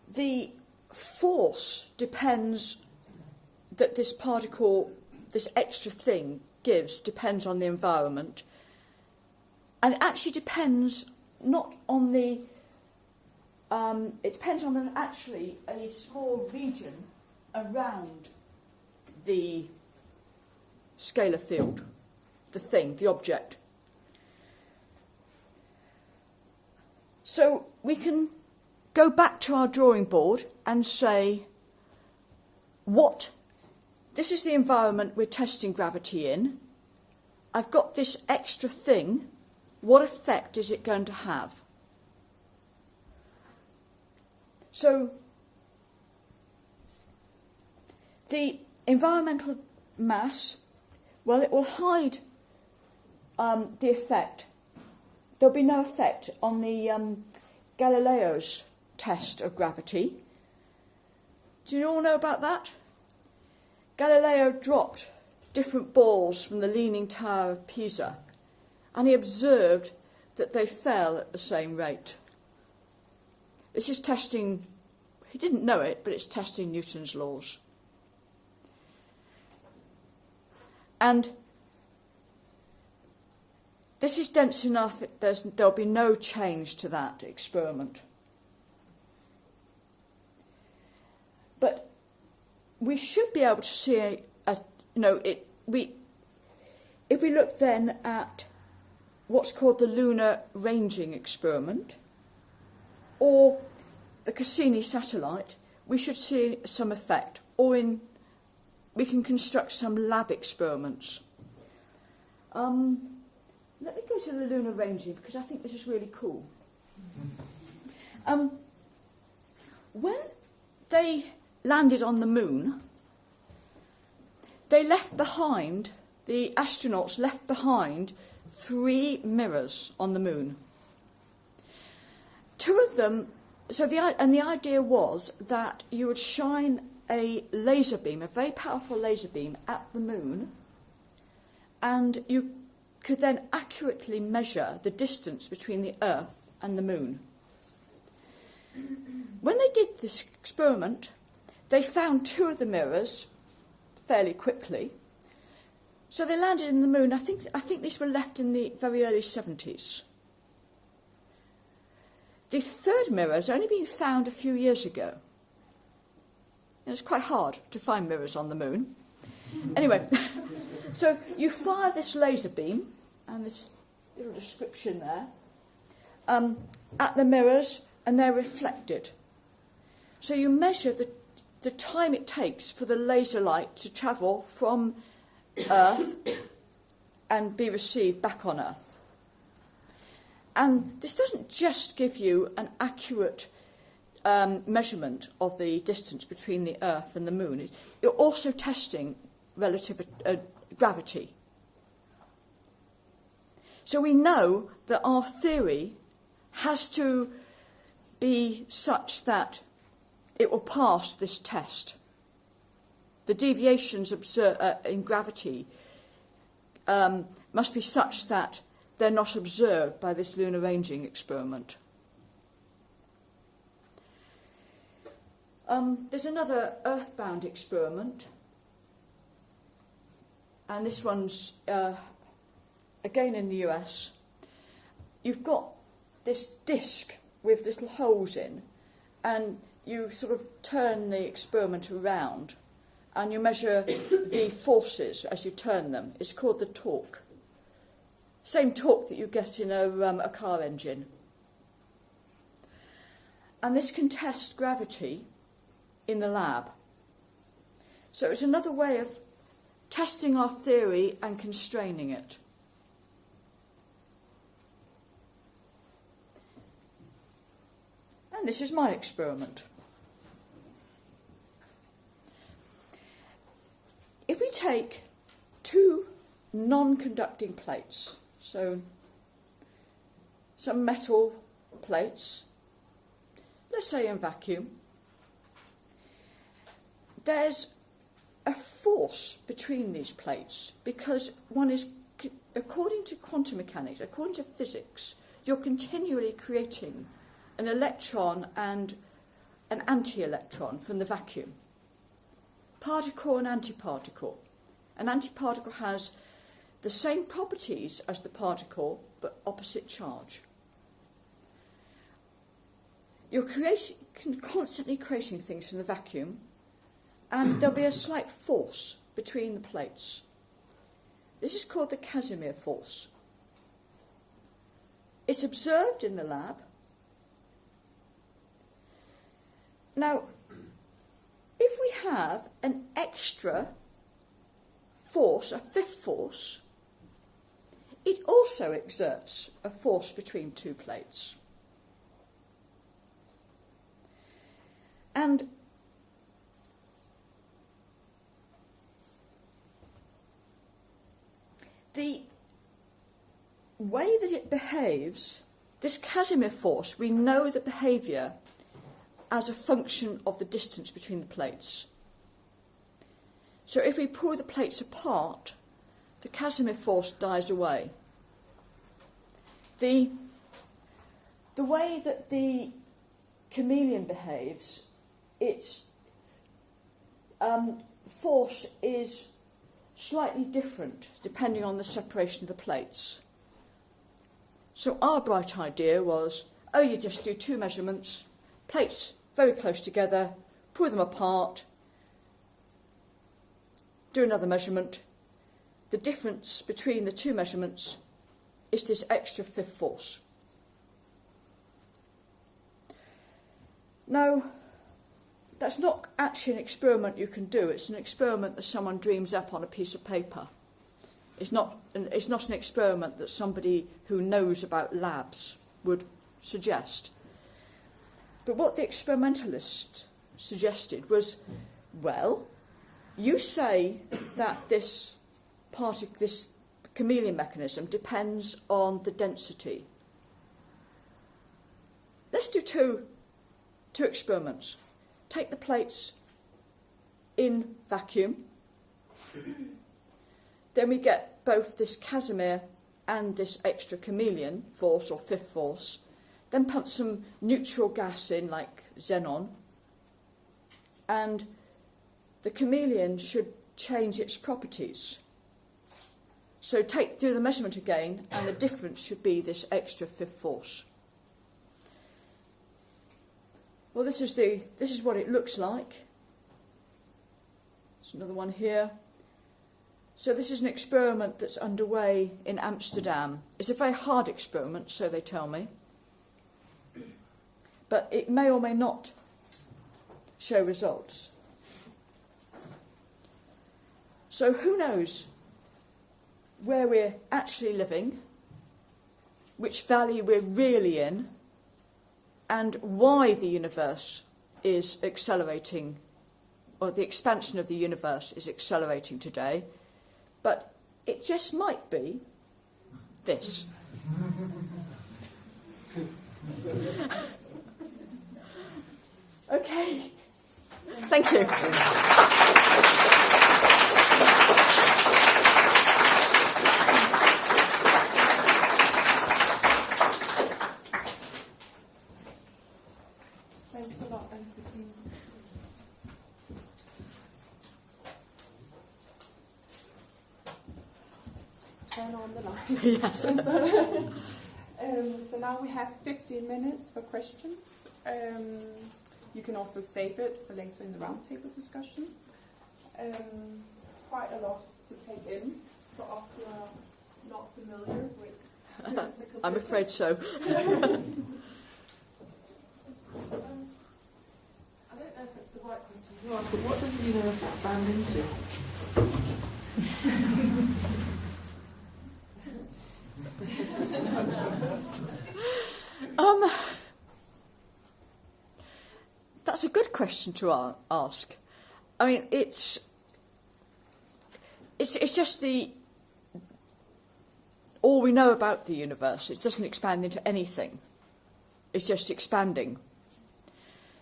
the force depends that this particle, this extra thing gives, depends on the environment. And it actually depends not on the... it depends on actually a small region around the scalar field, the thing, the object. So we can go back to our drawing board and say, this is the environment we're testing gravity in. I've got this extra thing. What effect is it going to have? So the environmental mass, well, it will hide the effect. There'll be no effect on the Galileo's test of gravity. Do you all know about that? Galileo dropped different balls from the Leaning Tower of Pisa, and he observed that they fell at the same rate. This is testing, he didn't know it, but it's testing Newton's laws. And this is dense enough, there'll be no change to that experiment. But we should be able to see, if we look then at what's called the lunar ranging experiment, or the Cassini satellite, we should see some effect, or we can construct some lab experiments. Let me go to the lunar ranging because I think this is really cool. When they landed on the moon, the astronauts left behind 3 mirrors on the moon. 2 of them, the idea was that you would shine a laser beam, a very powerful laser beam, at the moon, and you could then accurately measure the distance between the Earth and the moon. When they did this experiment, they found 2 of the mirrors fairly quickly. So they landed in the moon. I think these were left in the very early 70s. The 3rd mirror has only been found a few years ago. And it's quite hard to find mirrors on the moon. Anyway, so you fire this laser beam, and this little description there, at the mirrors, and they're reflected. So you measure the time it takes for the laser light to travel from Earth and be received back on Earth. And this doesn't just give you an accurate measurement of the distance between the Earth and the Moon. You're also testing relative gravity. So we know that our theory has to be such that it will pass this test. the deviations in gravity must be such that they're not observed by this lunar ranging experiment. There's another earthbound experiment, and this one's again in the US. You've got this disc with little holes in, and you sort of turn the experiment around, and you measure the forces as you turn them. It's called the torque. Same torque that you get in a car engine. And this can test gravity in the lab. So it's another way of testing our theory and constraining it. And this is my experiment. If we take two non-conducting plates, so some metal plates, let's say in vacuum, there's a force between these plates because one is, according to quantum mechanics, according to physics, you're continually creating an electron and an anti-electron from the vacuum. Particle and antiparticle. An antiparticle has the same properties as the particle, but opposite charge. You're constantly creating things from the vacuum, and there'll be a slight force between the plates. This is called the Casimir force. It's observed in the lab. Now, if we have an extra force, a fifth force, it also exerts a force between two plates. And the way that it behaves, this Casimir force, we know the behaviour as a function of the distance between the plates. So if we pull the plates apart, the Casimir force dies away. The way that the chameleon behaves, its force is slightly different depending on the separation of the plates. So our bright idea was, you just do two measurements, plates very close together, pull them apart, do another measurement. The difference between the two measurements is this extra fifth force. Now, that's not actually an experiment you can do. It's an experiment that someone dreams up on a piece of paper. It's not an experiment that somebody who knows about labs would suggest. But what the experimentalist suggested was, well, you say that this chameleon mechanism depends on the density. Let's do two experiments. Take the plates in vacuum. Then we get both this Casimir and this extra chameleon force or fifth force. Then pump some neutral gas in, like xenon. And the chameleon should change its properties. So do the measurement again, and the difference should be this extra fifth force. Well, this is what it looks like. There's another one here. So this is an experiment that's underway in Amsterdam. It's a very hard experiment, so they tell me. But it may or may not show results. So who knows where we're actually living, which valley we're really in, and why the universe is accelerating, or the expansion of the universe is accelerating today. But it just might be this. Okay. Thank you. Thanks a lot, Anne-Christine. Just turn on the light. Yes. So now we have 15 minutes for questions. You can also save it for later in the roundtable discussion. It's quite a lot to take in for us who are not familiar with political I'm afraid so. I don't know if it's the right question to ask, but what does the universe expand into? That's a good question to ask. I mean, it's just all we know about the universe. It doesn't expand into anything. It's just expanding.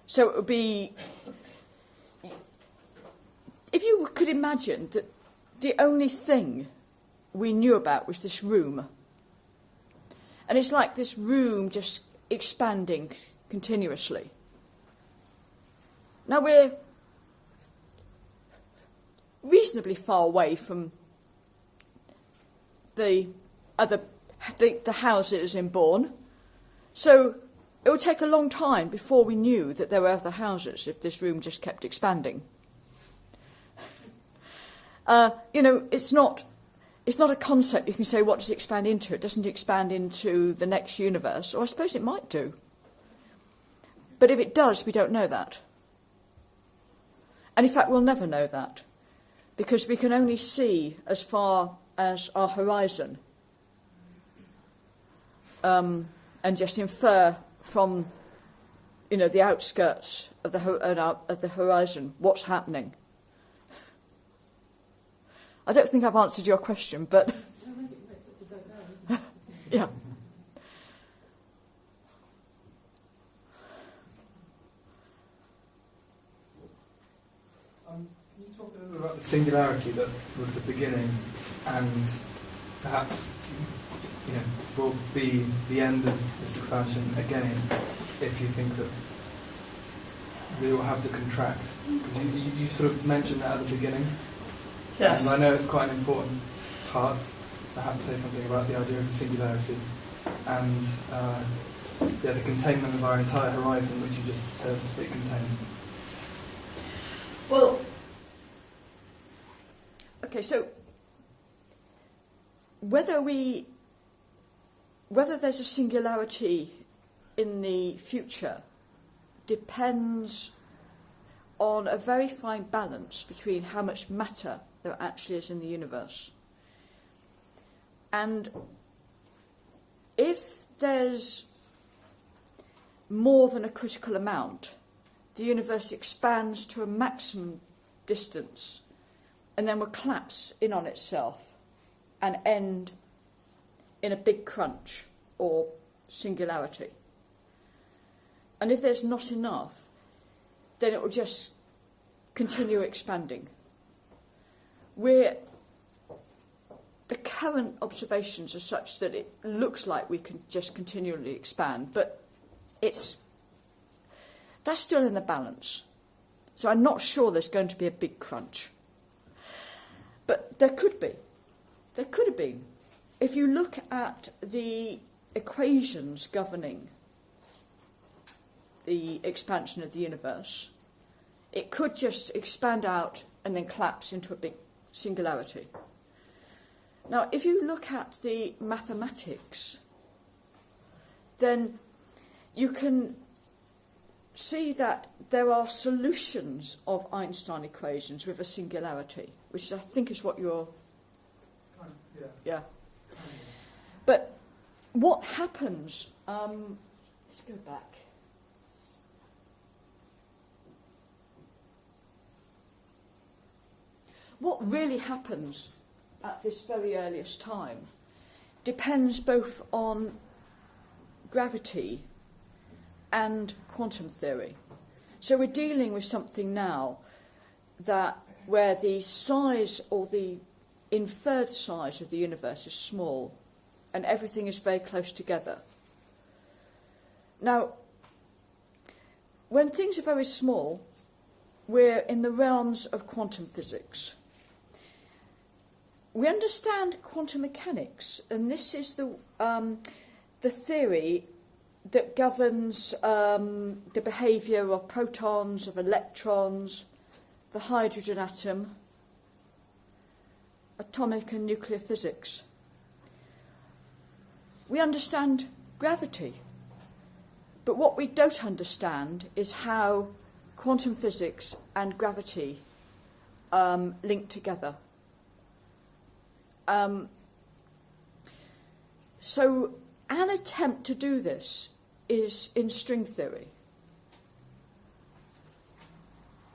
So it would be, if you could imagine that the only thing we knew about was this room, and it's like this room just expanding continuously. Now we're reasonably far away from the houses in Bourne, so it would take a long time before we knew that there were other houses if this room just kept expanding. It's not a concept you can say, what does it expand into? It doesn't expand into the next universe, or I suppose it might do. But if it does, we don't know that. And in fact, we'll never know that, because we can only see as far as our horizon, and just infer from, the outskirts of the horizon what's happening. I don't think I've answered your question, but yeah. Can you talk a little bit about the singularity that was the beginning, and perhaps will be the end of this expansion again, if you think that we will have to contract? Because you sort of mentioned that at the beginning. Yes. And I know it's quite an important part. I have to say something about the idea of the singularity and the containment of our entire horizon, which you just said it contained. Well, okay, so whether there's a singularity in the future depends on a very fine balance between how much matter there actually is in the universe. And if there's more than a critical amount, the universe expands to a maximum distance and then will collapse in on itself and end in a big crunch or singularity. And if there's not enough, then it will just continue expanding. The current observations are such that it looks like we can just continually expand, but that's still in the balance. So I'm not sure there's going to be a big crunch. But there could be. There could have been. If you look at the equations governing the expansion of the universe, it could just expand out and then collapse into a big singularity. Now, if you look at the mathematics, then you can see that there are solutions of Einstein equations with a singularity, which I think is what you're... Yeah. But what happens... let's go back. What really happens at this very earliest time depends both on gravity and quantum theory. So we're dealing with something now that where the size or the inferred size of the universe is small and everything is very close together. Now, when things are very small, we're in the realms of quantum physics. We understand quantum mechanics, and this is the theory that governs the behaviour of protons, of electrons, the hydrogen atom, atomic and nuclear physics. We understand gravity, but what we don't understand is how quantum physics and gravity link together. So an attempt to do this is in string theory.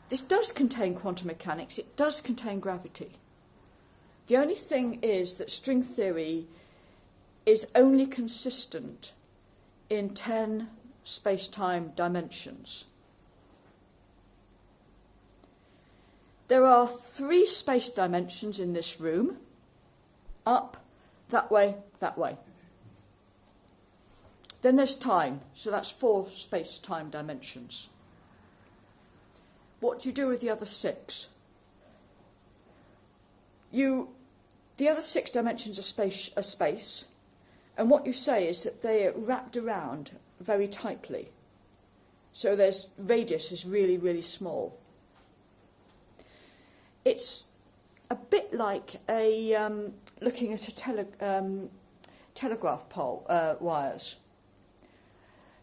This does contain quantum mechanics, it does contain gravity. The only thing is that string theory is only consistent in 10 space-time dimensions. There are 3 space dimensions in this room: up, that way, that way. Then there's time, so that's 4 space-time dimensions. What do you do with the other 6? The other 6 dimensions are space, and what you say is that they are wrapped around very tightly. So there's radius is really, really small. It's a bit like looking at a telegraph pole wires.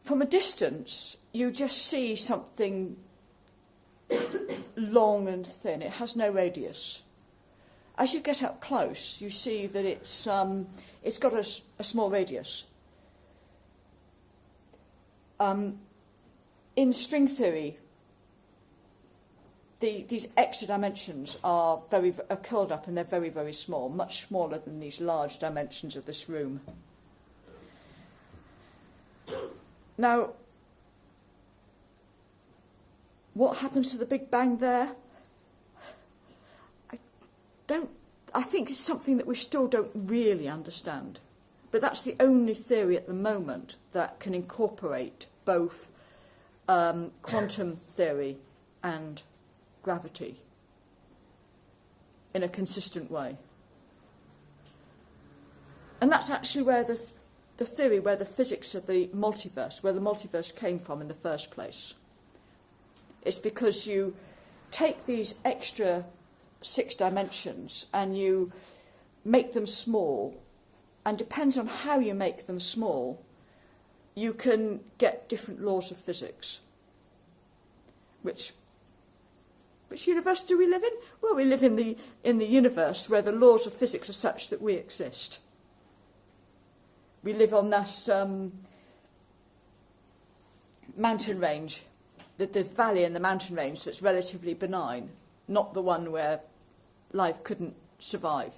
From a distance, you just see something long and thin. It has no radius. As you get up close, you see that it's got a small radius. In string theory, these extra dimensions are curled up, and they're very, very small, much smaller than these large dimensions of this room. Now, what happens to the Big Bang there? I think it's something that we still don't really understand. But that's the only theory at the moment that can incorporate both quantum theory and gravity in a consistent way. And that's actually where the theory, where the physics of the multiverse, where the multiverse came from in the first place. It's because you take these extra 6 dimensions and you make them small, and depends on how you make them small, you can get different laws of physics. Which universe do we live in? Well, we live in the universe where the laws of physics are such that we exist. We live on that mountain range, the valley in the mountain range that's relatively benign, not the one where life couldn't survive.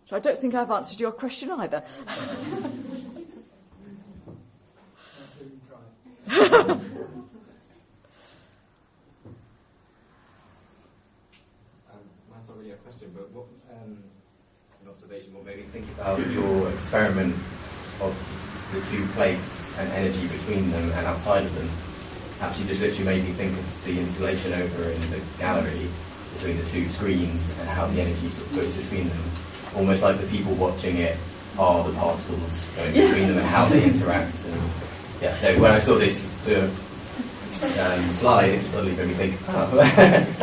So I don't think I've answered your question either. That's not really a question, but what an observation, what made me think about your experiment of the 2 plates and energy between them and outside of them. Actually just literally made me think of the installation over in the gallery between the 2 screens and how the energy sort of goes between them. Almost like the people watching it are the particles going between them and how they interact. And when I saw this slide, it suddenly made me think,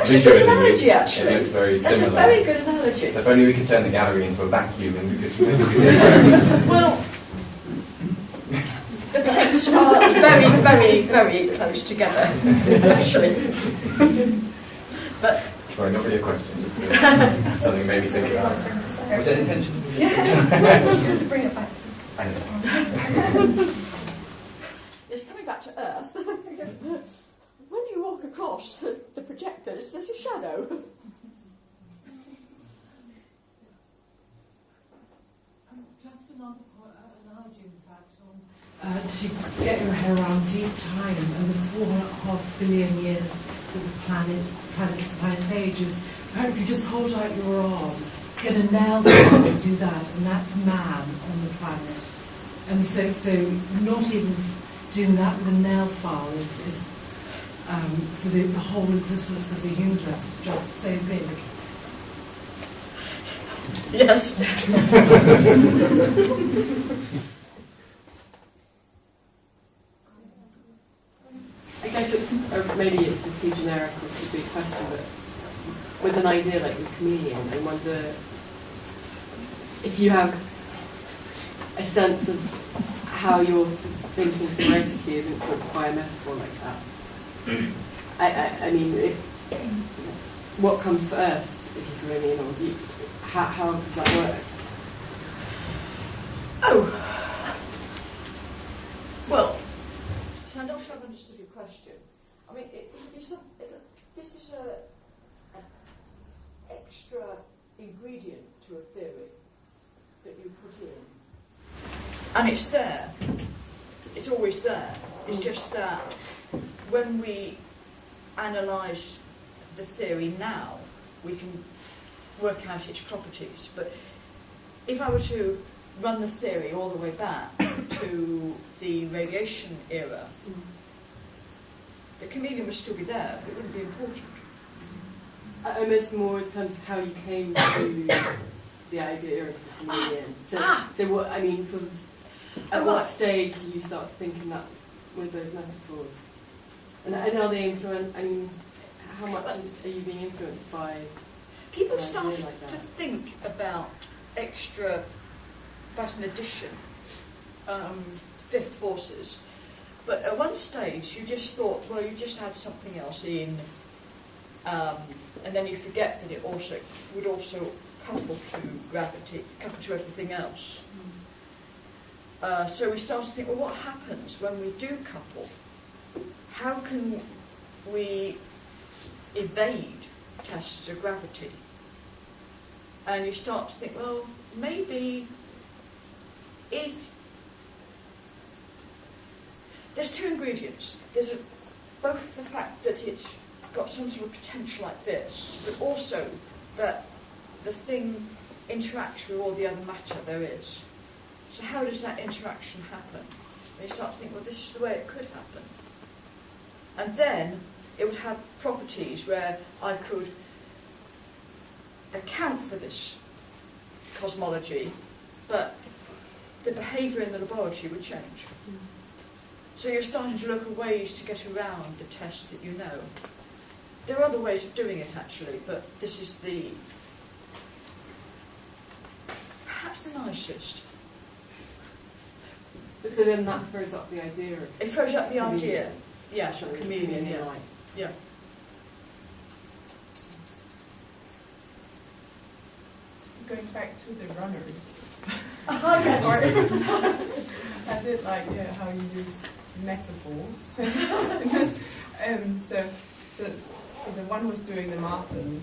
visually, analogy, actually. It looks very similar. That's a very good analogy. So if only we could turn the gallery into a vacuum and we could... Well, the plates are very, very, very close together, actually. But sorry, not really a question, just something made me think about. Was that intentional? Yeah, to bring it back. It's coming back to Earth. When you walk across the projectors, there's a shadow. Just another analogy, in fact, on to get your head around deep time and the 4.5 billion years that the planet's age is. If you just hold out your arm, get a nail file and do that, and that's man on the planet. And so not even doing that with a nail file is for the whole existence of the universe is just so big. Yes. I guess maybe it's too generic or too big question, but with an idea like the chameleon, I wonder if you have a sense of how your thinking theoretically is influenced by a metaphor like that. I mean, what comes first, if you see what I mean, or how does that work? Oh, well, I'm not sure I've understood your question. I mean, this is an extra ingredient to a theory that you put in. And it's there. It's always there. It's just that when we analyse the theory now, we can work out its properties. But if I were to run the theory all the way back to the radiation era, the chameleon would still be there, but it wouldn't be important. I meant more in terms of how you came to the idea of the chameleon. So what, I mean, sort of, at what stage do you start thinking that with those metaphors? And are they influenced, I mean, how much are you being influenced by? People started like to think about an addition, fifth forces. But at one stage, you just thought, well, you just add something else in, and then you forget that it would also couple to gravity, couple to everything else. So we started to think, well, what happens when we do couple? How can we evade tests of gravity? And you start to think, well, maybe if there's two ingredients. There's both the fact that it's got some sort of potential like this, but also that the thing interacts with all the other matter there is. So how does that interaction happen? And you start to think, well, this is the way it could happen. And then it would have properties where I could account for this cosmology, but the behaviour in the laboratory would change. So you're starting to look at ways to get around the tests that you know. There are other ways of doing it, actually, but this is perhaps the nicest. So then that throws up the idea of... It throws up the idea, yeah, of chameleon, yeah. Yeah. Going back to the runners. Yes. I did like how you use metaphors. So the one who's doing the marathon,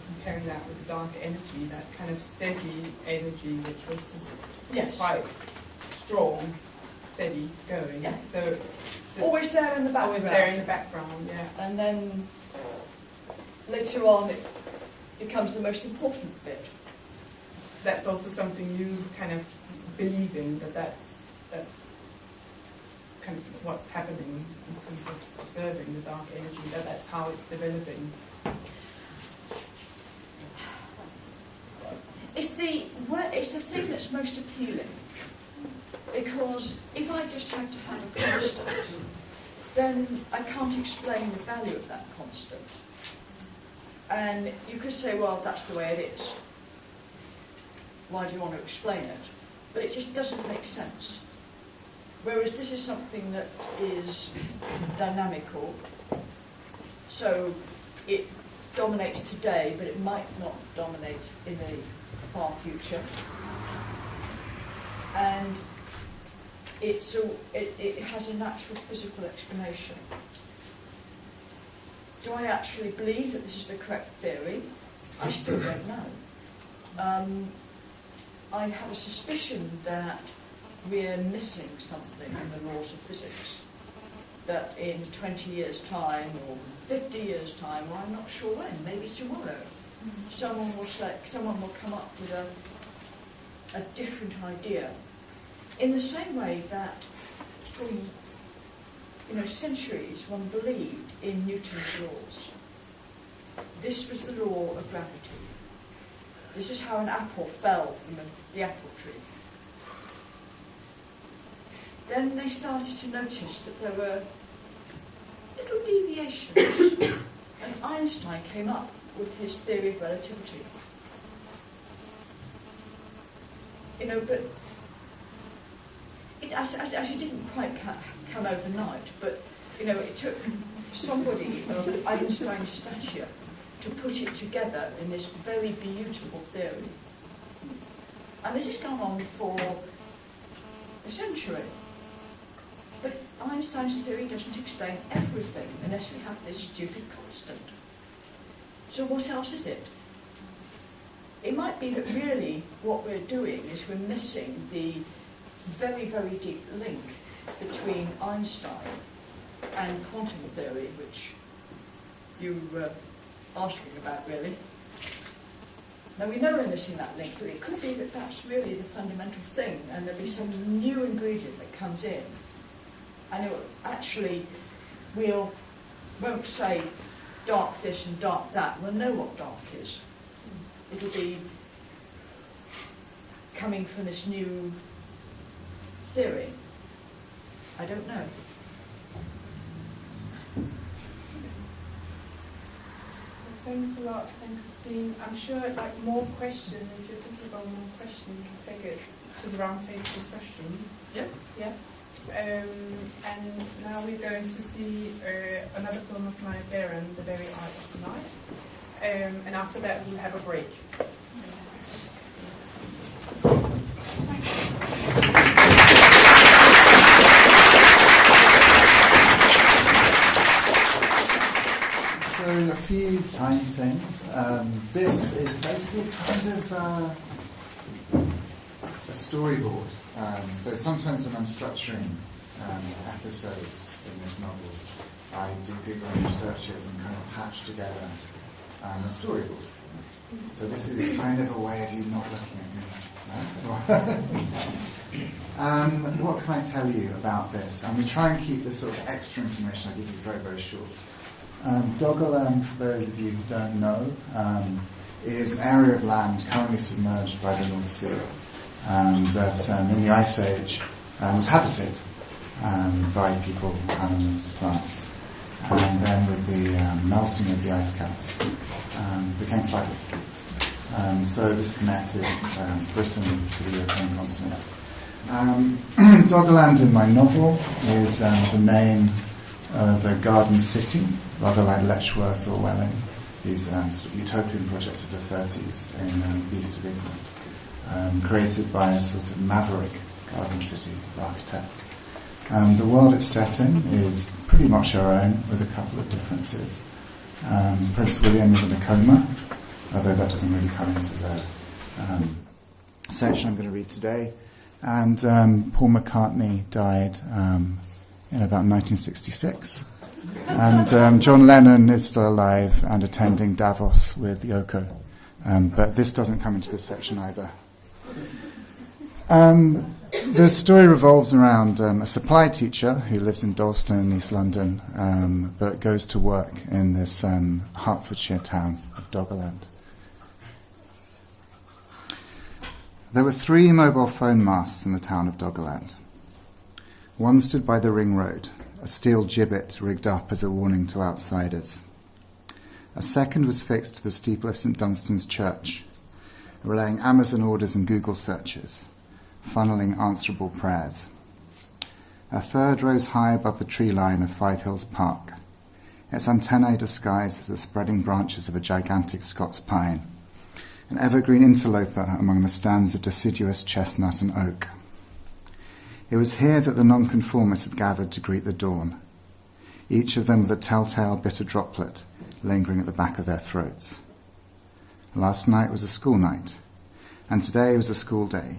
comparing that with the dark energy, that kind of steady energy, which was just quite strong, steady going. Yeah. So always there in the background. Always there in the background, yeah. And then later on, it becomes the most important bit. That's also something you kind of believe in, that's kind of what's happening in terms of observing the dark energy, that's how it's developing. It's the thing that's most appealing, because if I just had to have a constant, then I can't explain the value of that constant. And you could say, well, that's the way it is. Why do you want to explain it? But it just doesn't make sense. Whereas this is something that is dynamical, so it dominates today, but it might not dominate in the far future. And it has a natural physical explanation. Do I actually believe that this is the correct theory? I still don't know. I have a suspicion that we're missing something in the laws of physics, that in 20 years' time or 50 years' time, or I'm not sure when, maybe tomorrow, someone will come up with a different idea. In the same way that for centuries one believed in Newton's laws. This was the law of gravity. This is how an apple fell from the apple tree. Then they started to notice that there were little deviations, and Einstein came up with his theory of relativity. But it actually didn't quite come overnight, but it took somebody of Einstein's stature to put it together in this very beautiful theory. And this has gone on for a century. But Einstein's theory doesn't explain everything unless we have this stupid constant. So what else is it? It might be that really what we're doing is we're missing the very, very deep link between Einstein and quantum theory, which you were asking about, really. Now, we know we're missing that link, but it could be that that's really the fundamental thing, and there'll be some new ingredient that comes in, and we won't say dark this and dark that. We'll know what dark is. It'll be coming from this new theory. I don't know. Thanks a lot, and Christine. I'm sure, more questions. If you're thinking about more questions, you can take it to the roundtable discussion. Yeah. Yeah. And now we're going to see another film of Maya Baron, The Very Eye of the Night. And after that, we'll have a break. So a few tiny things. This is basically kind of a storyboard. So sometimes when I'm structuring episodes in this novel, I do Google image searches and kind of patch together a storyboard. So this is kind of a way of you not looking at me. No? What can I tell you about this? We try and keep this sort of extra information I give you very, very short. Doggerland, for those of you who don't know, is an area of land currently submerged by the North Sea that in the Ice Age was habited by people, animals, plants, and then with the melting of the ice caps became flooded. So this connected Britain to the European continent. Doggerland in my novel is the name of a garden city, rather like Letchworth or Welling, these sort of utopian projects of the 30s in the east of England, created by a sort of maverick garden city architect. The world it's set in is pretty much our own, with a couple of differences. Prince William is in a coma, although that doesn't really come into the section I'm going to read today. And Paul McCartney died in about 1966. And John Lennon is still alive and attending Davos with Yoko. But this doesn't come into this section either. The story revolves around a supply teacher who lives in Dalston in East London, but goes to work in this Hertfordshire town of Doggerland. There were 3 mobile phone masts in the town of Doggerland. One stood by the ring road, a steel gibbet rigged up as a warning to outsiders. A second was fixed to the steeple of St Dunstan's Church, relaying Amazon orders and Google searches, funneling answerable prayers. A third rose high above the tree line of Five Hills Park, its antennae disguised as the spreading branches of a gigantic Scots pine, an evergreen interloper among the stands of deciduous chestnut and oak. It was here that the nonconformists had gathered to greet the dawn, each of them with a telltale bitter droplet lingering at the back of their throats. Last night was a school night, and today was a school day,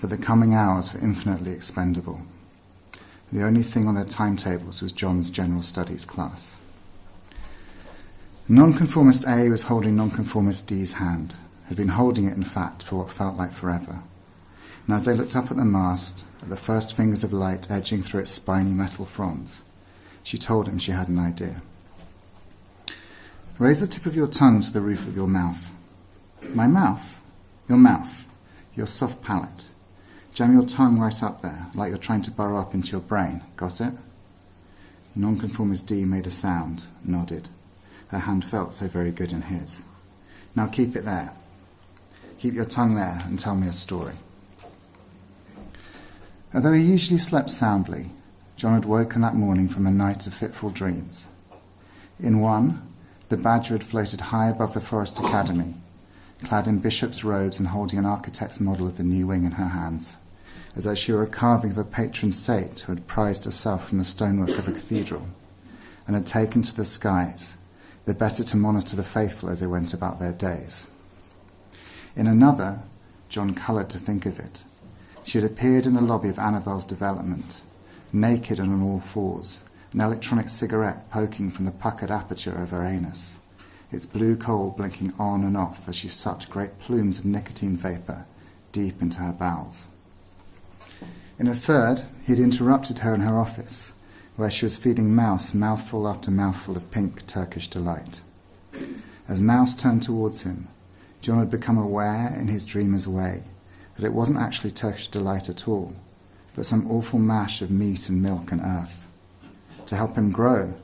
but the coming hours were infinitely expendable. The only thing on their timetables was John's general studies class. Nonconformist A was holding Nonconformist D's hand, had been holding it, in fact, for what felt like forever. And as they looked up at the mast, at the first fingers of light edging through its spiny metal fronds, she told him she had an idea. Raise the tip of your tongue to the roof of your mouth. My mouth? Your mouth. Your soft palate. Jam your tongue right up there, like you're trying to burrow up into your brain. Got it? Nonconformist D made a sound, nodded. Her hand felt so very good in his. Now keep it there. Keep your tongue there and tell me a story. Although he usually slept soundly, John had woken that morning from a night of fitful dreams. In one, the badger had floated high above the Forest Academy, clad in bishop's robes and holding an architect's model of the new wing in her hands, as though she were a carving of a patron saint who had prized herself from the stonework of a cathedral, and had taken to the skies, the better to monitor the faithful as they went about their days. In another, John coloured to think of it. She had appeared in the lobby of Annabelle's development, naked and on all fours, an electronic cigarette poking from the puckered aperture of her anus, its blue coal blinking on and off as she sucked great plumes of nicotine vapour deep into her bowels. In a third, he had interrupted her in her office, where she was feeding Mouse mouthful after mouthful of pink Turkish delight. As Mouse turned towards him, John had become aware in his dreamer's way that it wasn't actually Turkish delight at all, but some awful mash of meat and milk and earth. To help him grow,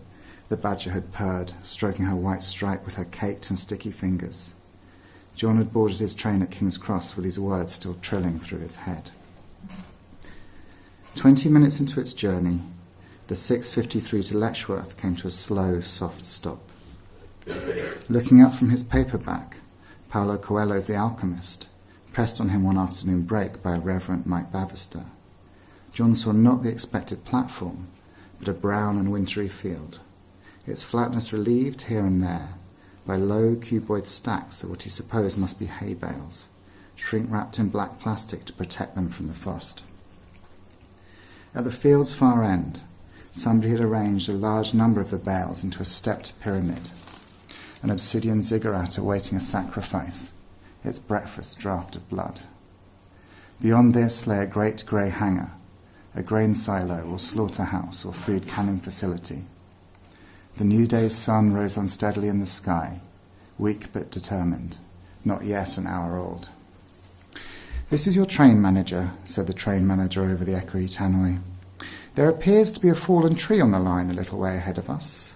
the badger had purred, stroking her white stripe with her caked and sticky fingers. John had boarded his train at King's Cross with these words still trilling through his head. 20 minutes into its journey, the 6:53 to Letchworth came to a slow, soft stop. Looking up from his paperback, Paulo Coelho's The Alchemist, pressed on him one afternoon break by a Reverend Mike Bavister, John saw not the expected platform, but a brown and wintry field, its flatness relieved here and there by low cuboid stacks of what he supposed must be hay bales, shrink-wrapped in black plastic to protect them from the frost. At the field's far end, somebody had arranged a large number of the bales into a stepped pyramid, an obsidian ziggurat awaiting a sacrifice, its breakfast draught of blood. Beyond this lay a great grey hangar, a grain silo or slaughterhouse or food canning facility. The new day's sun rose unsteadily in the sky, weak but determined, not yet an hour old. "This is your train manager," said the train manager over the echoey tannoy. "There appears to be a fallen tree on the line a little way ahead of us.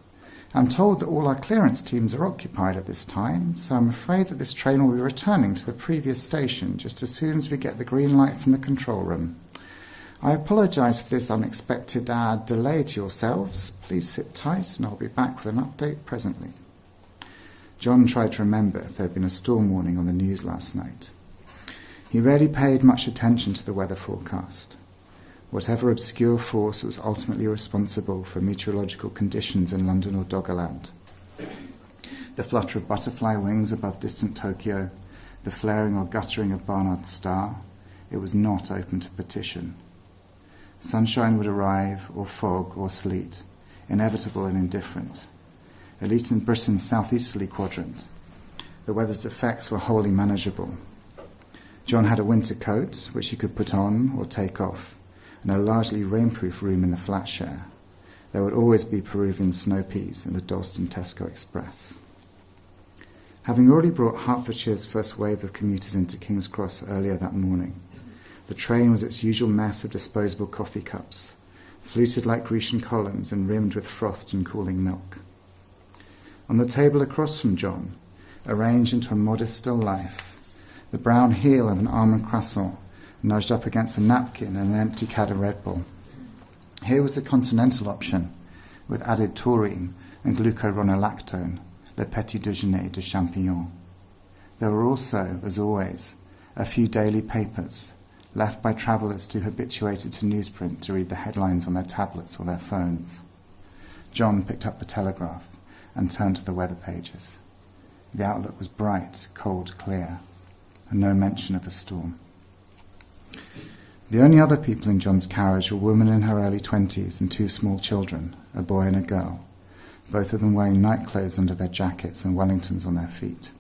I'm told that all our clearance teams are occupied at this time, so I'm afraid that this train will be returning to the previous station just as soon as we get the green light from the control room. I apologise for this unexpected delay to yourselves. Please sit tight and I'll be back with an update presently." John tried to remember if there had been a storm warning on the news last night. He rarely paid much attention to the weather forecast. Whatever obscure force was ultimately responsible for meteorological conditions in London or Doggerland. The flutter of butterfly wings above distant Tokyo, the flaring or guttering of Barnard's star, it was not open to petition. Sunshine would arrive, or fog, or sleet, inevitable and indifferent. At least in Britain's southeasterly quadrant, the weather's effects were wholly manageable. John had a winter coat, which he could put on or take off, and a largely rainproof room in the flat share. There would always be Peruvian snow peas in the Dalston Tesco Express. Having already brought Hertfordshire's first wave of commuters into King's Cross earlier that morning, the train was its usual mess of disposable coffee cups, fluted like Grecian columns and rimmed with frothed and cooling milk. On the table across from John, arranged into a modest still life, the brown heel of an almond croissant nudged up against a napkin and an empty can of Red Bull. Here was the continental option, with added taurine and glucuronolactone, le petit déjeuner de champignons. There were also, as always, a few daily papers, left by travellers too habituated to newsprint to read the headlines on their tablets or their phones. John picked up the Telegraph and turned to the weather pages. The outlook was bright, cold, clear, and no mention of a storm. The only other people in John's carriage were a woman in her early 20s and 2 small children, a boy and a girl, both of them wearing nightclothes under their jackets and Wellingtons on their feet.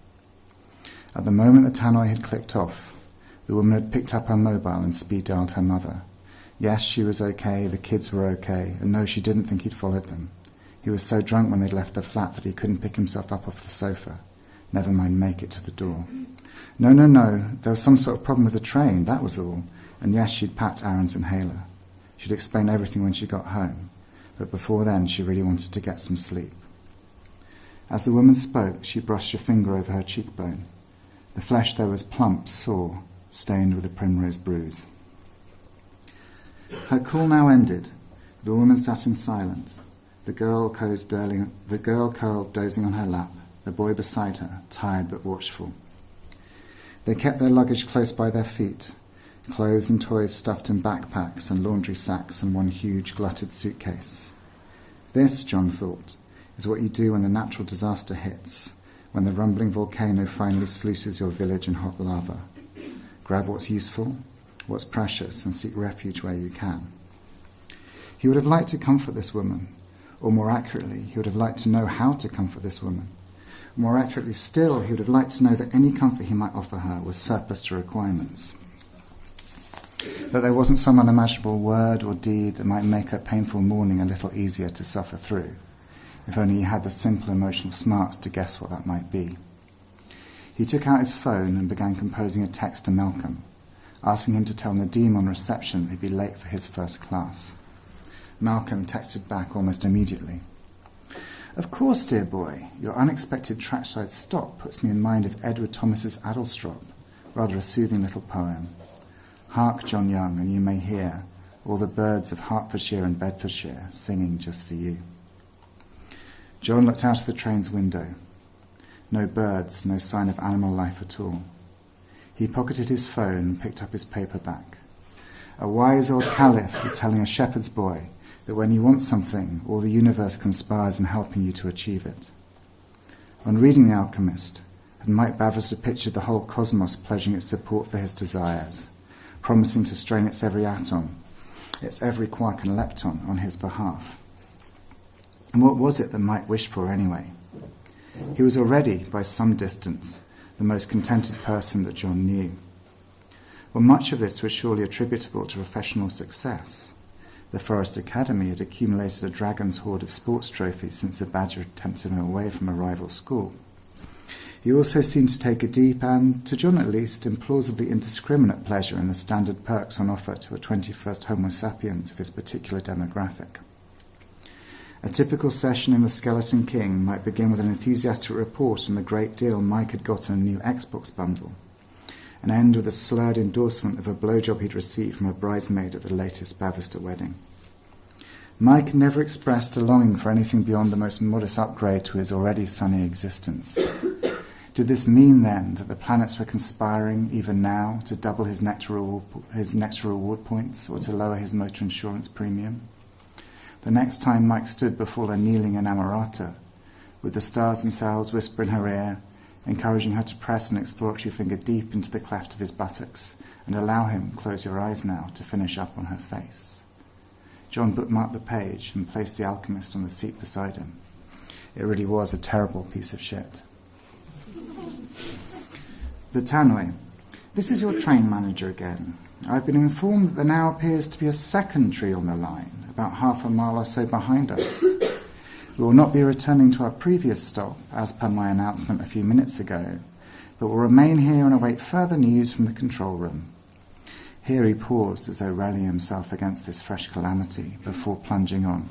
At the moment the tannoy had clicked off, the woman had picked up her mobile and speed-dialed her mother. Yes, she was okay, the kids were okay, and no, she didn't think he'd followed them. He was so drunk when they'd left the flat that he couldn't pick himself up off the sofa, never mind make it to the door. No, there was some sort of problem with the train, that was all, and yes, she'd packed Aaron's inhaler. She'd explain everything when she got home, but before then she really wanted to get some sleep. As the woman spoke, she brushed a finger over her cheekbone. The flesh there was plump, sore, stained with a primrose bruise. Her call now ended. The woman sat in silence, the girl curled dozing on her lap, the boy beside her, tired but watchful. They kept their luggage close by their feet, clothes and toys stuffed in backpacks and laundry sacks and one huge glutted suitcase. This, John thought, is what you do when the natural disaster hits, when the rumbling volcano finally sluices your village in hot lava. Grab what's useful, what's precious, and seek refuge where you can. He would have liked to comfort this woman, or more accurately, he would have liked to know how to comfort this woman. More accurately still, he would have liked to know that any comfort he might offer her was surplus to requirements. That there wasn't some unimaginable word or deed that might make her painful mourning a little easier to suffer through, if only he had the simple emotional smarts to guess what that might be. He took out his phone and began composing a text to Malcolm, asking him to tell Nadim on reception that he'd be late for his first class. Malcolm texted back almost immediately. Of course, dear boy, your unexpected trackside stop puts me in mind of Edward Thomas's Adelstrop, rather a soothing little poem. Hark, John Young, and you may hear all the birds of Hertfordshire and Bedfordshire singing just for you. John looked out of the train's window. No birds, no sign of animal life at all. He pocketed his phone and picked up his paperback. A wise old caliph was telling a shepherd's boy that when you want something, all the universe conspires in helping you to achieve it. On reading The Alchemist, had Mike Bavister pictured the whole cosmos pledging its support for his desires, promising to strain its every atom, its every quark and lepton on his behalf. And what was it that Mike wished for anyway? He was already, by some distance, the most contented person that John knew. Well, much of this was surely attributable to professional success. The Forest Academy had accumulated a dragon's hoard of sports trophies since the Badger had tempted him away from a rival school. He also seemed to take a deep and, to John at least, implausibly indiscriminate pleasure in the standard perks on offer to a 21st Homo sapiens of his particular demographic. A typical session in the Skeleton King might begin with an enthusiastic report on the great deal Mike had got on a new Xbox bundle, and end with a slurred endorsement of a blowjob he'd received from a bridesmaid at the latest Bavister wedding. Mike never expressed a longing for anything beyond the most modest upgrade to his already sunny existence. Did this mean, then, that the planets were conspiring, even now, to double his nectar reward points or to lower his motor insurance premium? The next time Mike stood before a kneeling inamorata, with the stars themselves whisper in her ear, encouraging her to press an exploratory finger deep into the cleft of his buttocks and allow him, close your eyes now, to finish up on her face. John bookmarked the page and placed The Alchemist on the seat beside him. It really was a terrible piece of shit. The tannoy. This is your train manager again. I've been informed that there now appears to be a second tree on the line, about half a mile or so behind us. We will not be returning to our previous stop, as per my announcement a few minutes ago, but will remain here and await further news from the control room. Here he paused as though rallying himself against this fresh calamity before plunging on.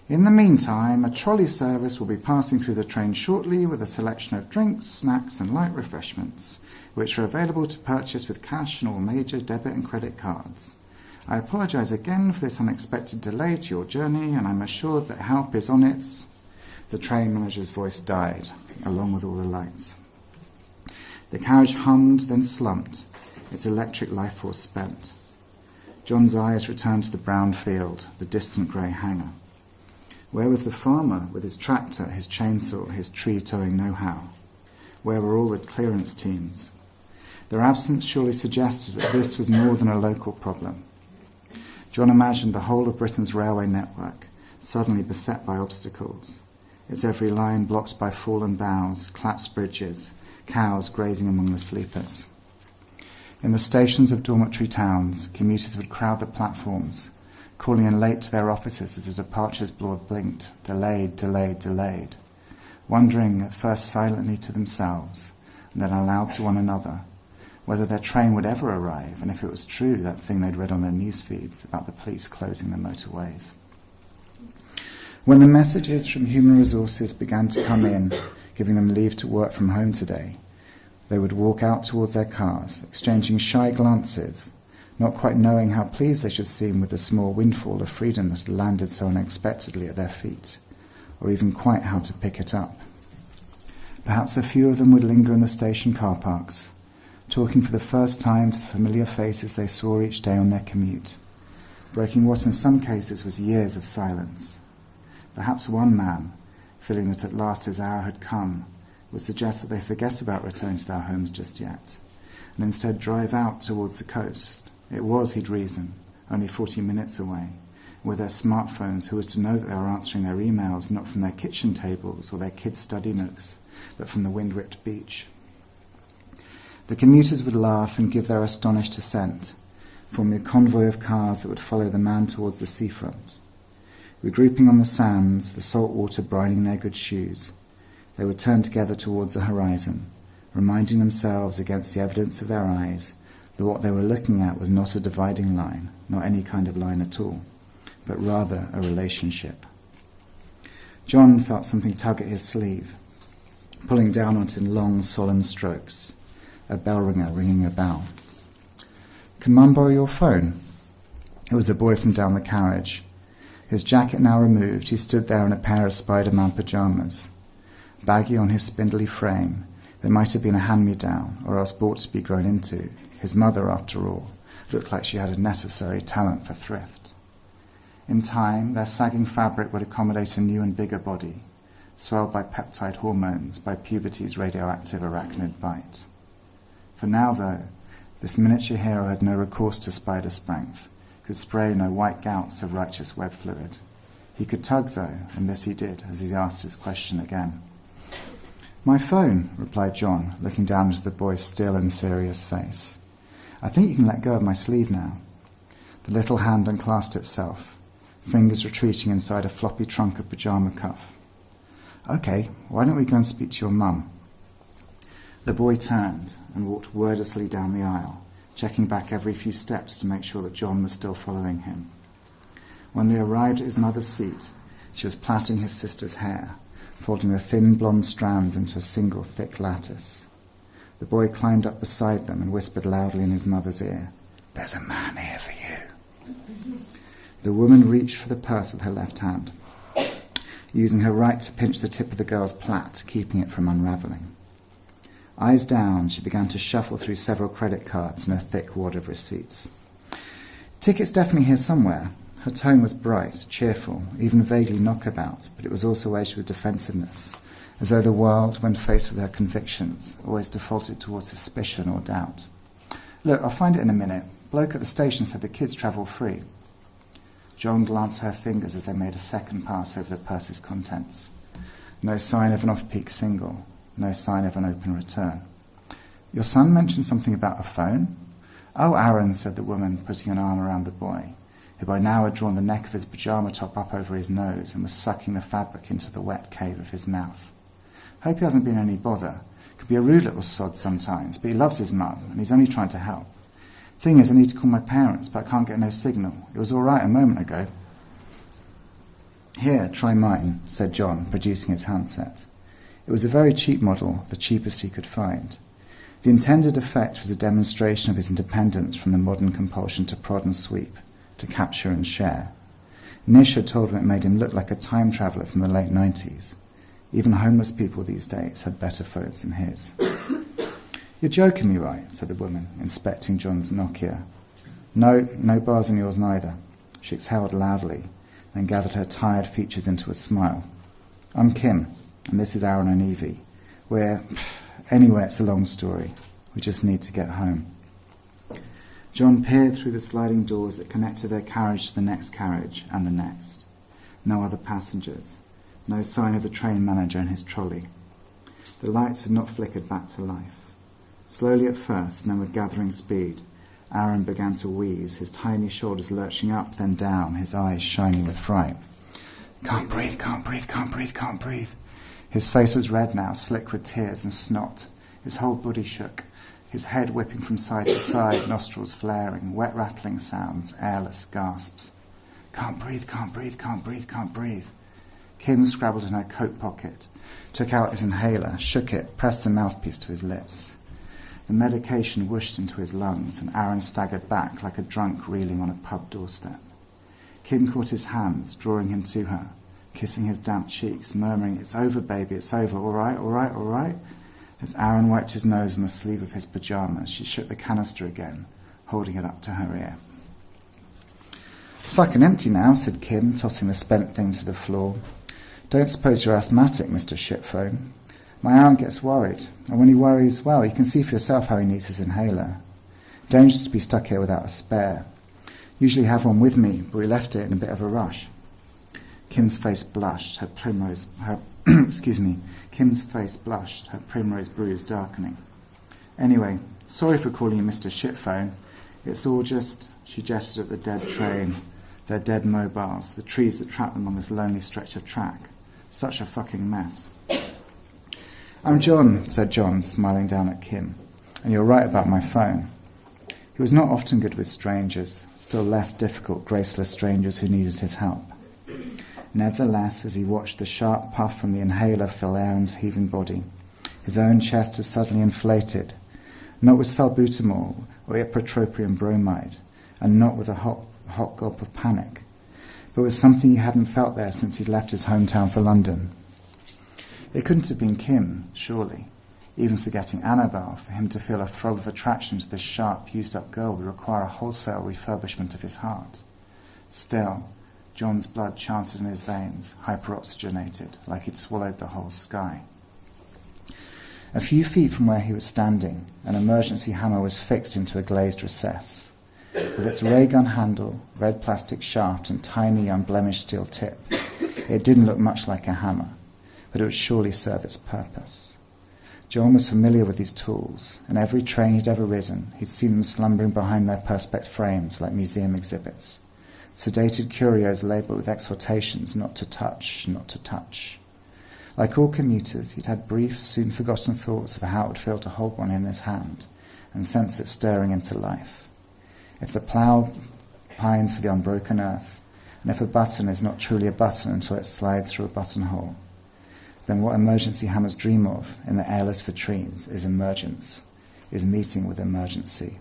In the meantime, a trolley service will be passing through the train shortly with a selection of drinks, snacks and light refreshments, which are available to purchase with cash and all major debit and credit cards. I apologise again for this unexpected delay to your journey, and I'm assured that help is on its... The train manager's voice died, along with all the lights. The carriage hummed, then slumped, its electric life force spent. John's eyes returned to the brown field, the distant grey hangar. Where was the farmer with his tractor, his chainsaw, his tree-towing know-how? Where were all the clearance teams? Their absence surely suggested that this was more than a local problem. John imagined the whole of Britain's railway network suddenly beset by obstacles, its every line blocked by fallen boughs, collapsed bridges, cows grazing among the sleepers. In the stations of dormitory towns, commuters would crowd the platforms, calling in late to their offices as the departures board blinked, delayed, delayed, delayed, wondering at first silently to themselves and then aloud to one another whether their train would ever arrive, and if it was true, that thing they'd read on their news feeds about the police closing the motorways. When the messages from human resources began to come in, giving them leave to work from home today, they would walk out towards their cars, exchanging shy glances, not quite knowing how pleased they should seem with the small windfall of freedom that had landed so unexpectedly at their feet, or even quite how to pick it up. Perhaps a few of them would linger in the station car parks, talking for the first time to the familiar faces they saw each day on their commute, breaking what in some cases was years of silence. Perhaps one man, feeling that at last his hour had come, would suggest that they forget about returning to their homes just yet, and instead drive out towards the coast. It was, he'd reason, only 40 minutes away. With their smartphones, who was to know that they were answering their emails not from their kitchen tables or their kids' study nooks, but from the wind-whipped beach. The commuters would laugh and give their astonished assent, forming a convoy of cars that would follow the man towards the seafront. Regrouping on the sands, the salt water brining their good shoes, they would turn together towards the horizon, reminding themselves against the evidence of their eyes that what they were looking at was not a dividing line, not any kind of line at all, but rather a relationship. John felt something tug at his sleeve, pulling down on it in long, solemn strokes, a bell ringer ringing a bell. "Can Mum borrow your phone?" It was a boy from down the carriage. His jacket now removed, he stood there in a pair of Spider-Man pyjamas. Baggy on his spindly frame, they might have been a hand-me-down, or else bought to be grown into. His mother, after all, looked like she had a necessary talent for thrift. In time, their sagging fabric would accommodate a new and bigger body, swelled by peptide hormones, by puberty's radioactive arachnid bite. For now, though, this miniature hero had no recourse to spider strength, could spray no white gouts of righteous web fluid. He could tug, though, and this he did, as he asked his question again. "My phone," replied John, looking down into the boy's still and serious face. "I think you can let go of my sleeve now." The little hand unclasped itself, fingers retreating inside a floppy trunk of pyjama cuff. "Okay, why don't we go and speak to your mum?" The boy turned and walked wordlessly down the aisle, checking back every few steps to make sure that John was still following him. When they arrived at his mother's seat, she was plaiting his sister's hair, folding the thin blonde strands into a single thick lattice. The boy climbed up beside them and whispered loudly in his mother's ear, "There's a man here for you." The woman reached for the purse with her left hand, using her right to pinch the tip of the girl's plait, keeping it from unravelling. Eyes down, she began to shuffle through several credit cards and a thick wad of receipts. "Ticket's definitely here somewhere." Her tone was bright, cheerful, even vaguely knockabout, but it was also edged with defensiveness, as though the world, when faced with her convictions, always defaulted towards suspicion or doubt. "Look, I'll find it in a minute. Bloke at the station said the kids travel free." Joan glanced at her fingers as they made a second pass over the purse's contents. No sign of an off-peak single. No sign of an open return. "Your son mentioned something about a phone?" "Oh, Aaron," said the woman, putting an arm around the boy, who by now had drawn the neck of his pyjama top up over his nose and was sucking the fabric into the wet cave of his mouth. "Hope he hasn't been any bother. Could be a rude little sod sometimes, but he loves his mum, and he's only trying to help. Thing is, I need to call my parents, but I can't get no signal. It was all right a moment ago." "Here, try mine," said John, producing his handset. It was a very cheap model, the cheapest he could find. The intended effect was a demonstration of his independence from the modern compulsion to prod and sweep, to capture and share. Nish had told him it made him look like a time traveller from the late 90s. Even homeless people these days had better phones than his. "You're joking me, right?" said the woman, inspecting John's Nokia. "No, no bars on yours neither." She exhaled loudly, then gathered her tired features into a smile. "I'm Kim. And this is Aaron and Evie. Anyway, it's a long story. We just need to get home." John peered through the sliding doors that connected their carriage to the next carriage and the next. No other passengers. No sign of the train manager and his trolley. The lights had not flickered back to life. Slowly at first, and then with gathering speed, Aaron began to wheeze, his tiny shoulders lurching up, then down, his eyes shining with fright. Can't breathe, can't breathe, can't breathe, can't breathe. His face was red now, slick with tears and snot. His whole body shook, his head whipping from side to side, nostrils flaring, wet rattling sounds, airless gasps. Can't breathe, can't breathe, can't breathe, can't breathe. Kim scrabbled in her coat pocket, took out his inhaler, shook it, pressed the mouthpiece to his lips. The medication whooshed into his lungs, and Aaron staggered back like a drunk reeling on a pub doorstep. Kim caught his hands, drawing him to her, kissing his damp cheeks, murmuring, "It's over, baby, it's over, all right, all right, all right." As Aaron wiped his nose on the sleeve of his pyjamas, she shook the canister again, holding it up to her ear. "Fucking empty now," said Kim, tossing the spent thing to the floor. "Don't suppose you're asthmatic, Mr. Shitphone. My Aaron gets worried, and when he worries, well, you can see for yourself how he needs his inhaler. Dangerous to be stuck here without a spare. Usually have one with me, but we left it in a bit of a rush." Kim's face blushed, her primrose bruise darkening. "Anyway, sorry for calling you Mr. Shitphone. It's all just..." She gestured at the dead train, their dead mobiles, the trees that trapped them on this lonely stretch of track. Such a fucking mess. "I'm John," said John, smiling down at Kim. "And you're right about my phone." He was not often good with strangers, still less difficult, graceless strangers who needed his help. Nevertheless, as he watched the sharp puff from the inhaler fill Aaron's heaving body, his own chest had suddenly inflated, not with salbutamol or ipratropium bromide, and not with a hot gulp of panic, but with something he hadn't felt there since he'd left his hometown for London. It couldn't have been Kim, surely. Even forgetting Annabelle, for him to feel a throb of attraction to this sharp, used-up girl would require a wholesale refurbishment of his heart. Still, John's blood chanted in his veins, hyperoxygenated, like he'd swallowed the whole sky. A few feet from where he was standing, an emergency hammer was fixed into a glazed recess. With its ray gun handle, red plastic shaft, and tiny, unblemished steel tip, it didn't look much like a hammer, but it would surely serve its purpose. John was familiar with these tools, and every train he'd ever ridden, he'd seen them slumbering behind their perspex frames like museum exhibits. Sedated curios labelled with exhortations not to touch, not to touch. Like all commuters, he'd had brief, soon-forgotten thoughts of how it would feel to hold one in his hand and sense it stirring into life. If the plough pines for the unbroken earth, and if a button is not truly a button until it slides through a buttonhole, then what emergency hammers dream of in the airless vitrines is emergence, is meeting with emergency.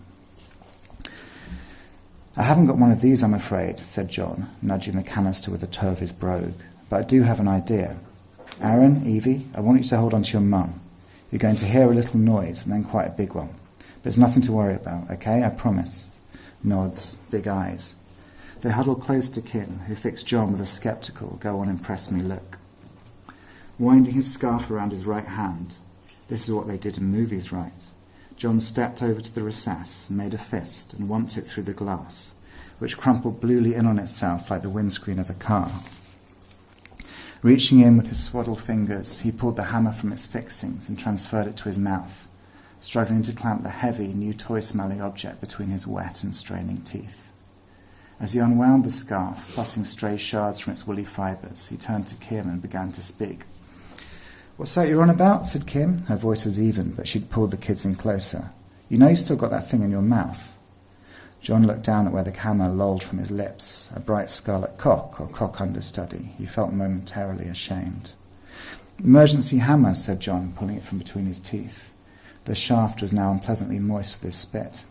"I haven't got one of these, I'm afraid," said John, nudging the canister with the toe of his brogue, "but I do have an idea. Aaron, Evie, I want you to hold on to your mum. You're going to hear a little noise, and then quite a big one. But it's nothing to worry about, okay? I promise." Nods, big eyes. They huddled close to Kim, who fixed John with a sceptical, go-on-impress-me look. Winding his scarf around his right hand, this is what they did in movies, right? John stepped over to the recess, made a fist, and womped it through the glass, which crumpled bluely in on itself like the windscreen of a car. Reaching in with his swaddled fingers, he pulled the hammer from its fixings and transferred it to his mouth, struggling to clamp the heavy, new toy-smelling object between his wet and straining teeth. As he unwound the scarf, plucking stray shards from its woolly fibres, he turned to Kim and began to speak. "What's that you're on about?" said Kim. Her voice was even, but she'd pulled the kids in closer. "You know you've still got that thing in your mouth." John looked down at where the hammer lolled from his lips, a bright scarlet cock or cock understudy. He felt momentarily ashamed. "Emergency hammer," said John, pulling it from between his teeth. The shaft was now unpleasantly moist with his spit.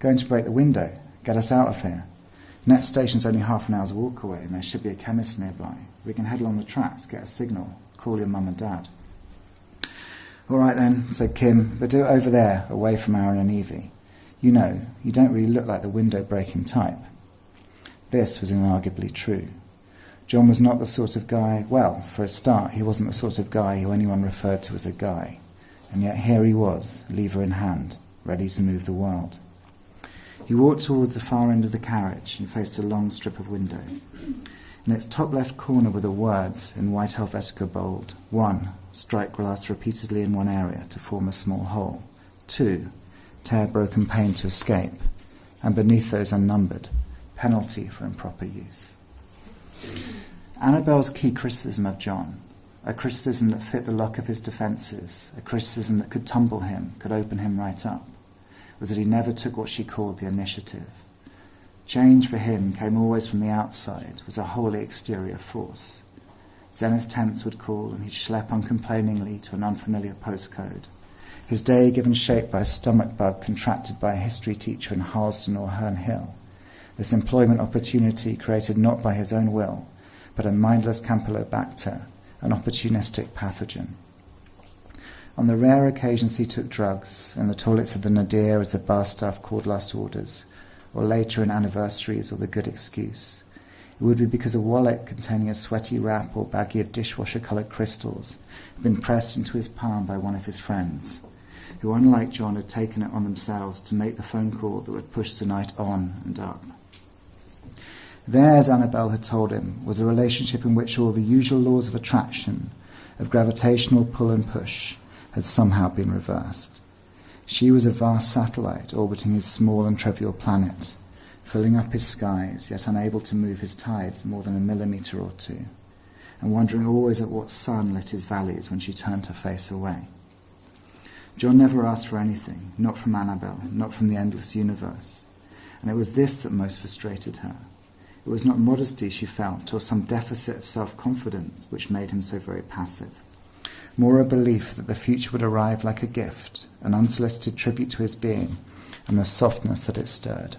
"Going to break the window. Get us out of here. Next station's only half an hour's walk away, and there should be a chemist nearby. We can head along the tracks, get a signal, call your mum and dad." "All right then," said Kim, "but do it over there, away from Aaron and Evie. You know, you don't really look like the window-breaking type." This was inarguably true. John was not the sort of guy, well, for a start, he wasn't the sort of guy who anyone referred to as a guy. And yet here he was, lever in hand, ready to move the world. He walked towards the far end of the carriage and faced a long strip of window. In its top left corner were the words, in white Helvetica bold: 1. Strike glass repeatedly in one area to form a small hole. 2. Tear broken pane to escape. And beneath those unnumbered, penalty for improper use. Annabel's key criticism of John, a criticism that fit the lock of his defences, a criticism that could tumble him, could open him right up, was that he never took what she called the initiative. Change for him came always from the outside, was a wholly exterior force. Zenith temps would call and he'd schlep uncomplainingly to an unfamiliar postcode. His day given shape by a stomach bug contracted by a history teacher in Harleston or Herne Hill. This employment opportunity created not by his own will, but a mindless Campylobacter, an opportunistic pathogen. On the rare occasions he took drugs, in the toilets of the Nadir as the bar staff called last orders, or later in anniversaries or the good excuse, it would be because a wallet containing a sweaty wrap or baggie of dishwasher-coloured crystals had been pressed into his palm by one of his friends, who, unlike John, had taken it on themselves to make the phone call that would push the night on and up. Theirs, Annabel had told him, was a relationship in which all the usual laws of attraction, of gravitational pull and push, had somehow been reversed. She was a vast satellite orbiting his small and trivial planet, filling up his skies, yet unable to move his tides more than a millimetre or two, and wondering always at what sun lit his valleys when she turned her face away. John never asked for anything, not from Annabel, not from the endless universe, and it was this that most frustrated her. It was not modesty she felt, or some deficit of self-confidence which made him so very passive. More a belief that the future would arrive like a gift, an unsolicited tribute to his being, and the softness that it stirred.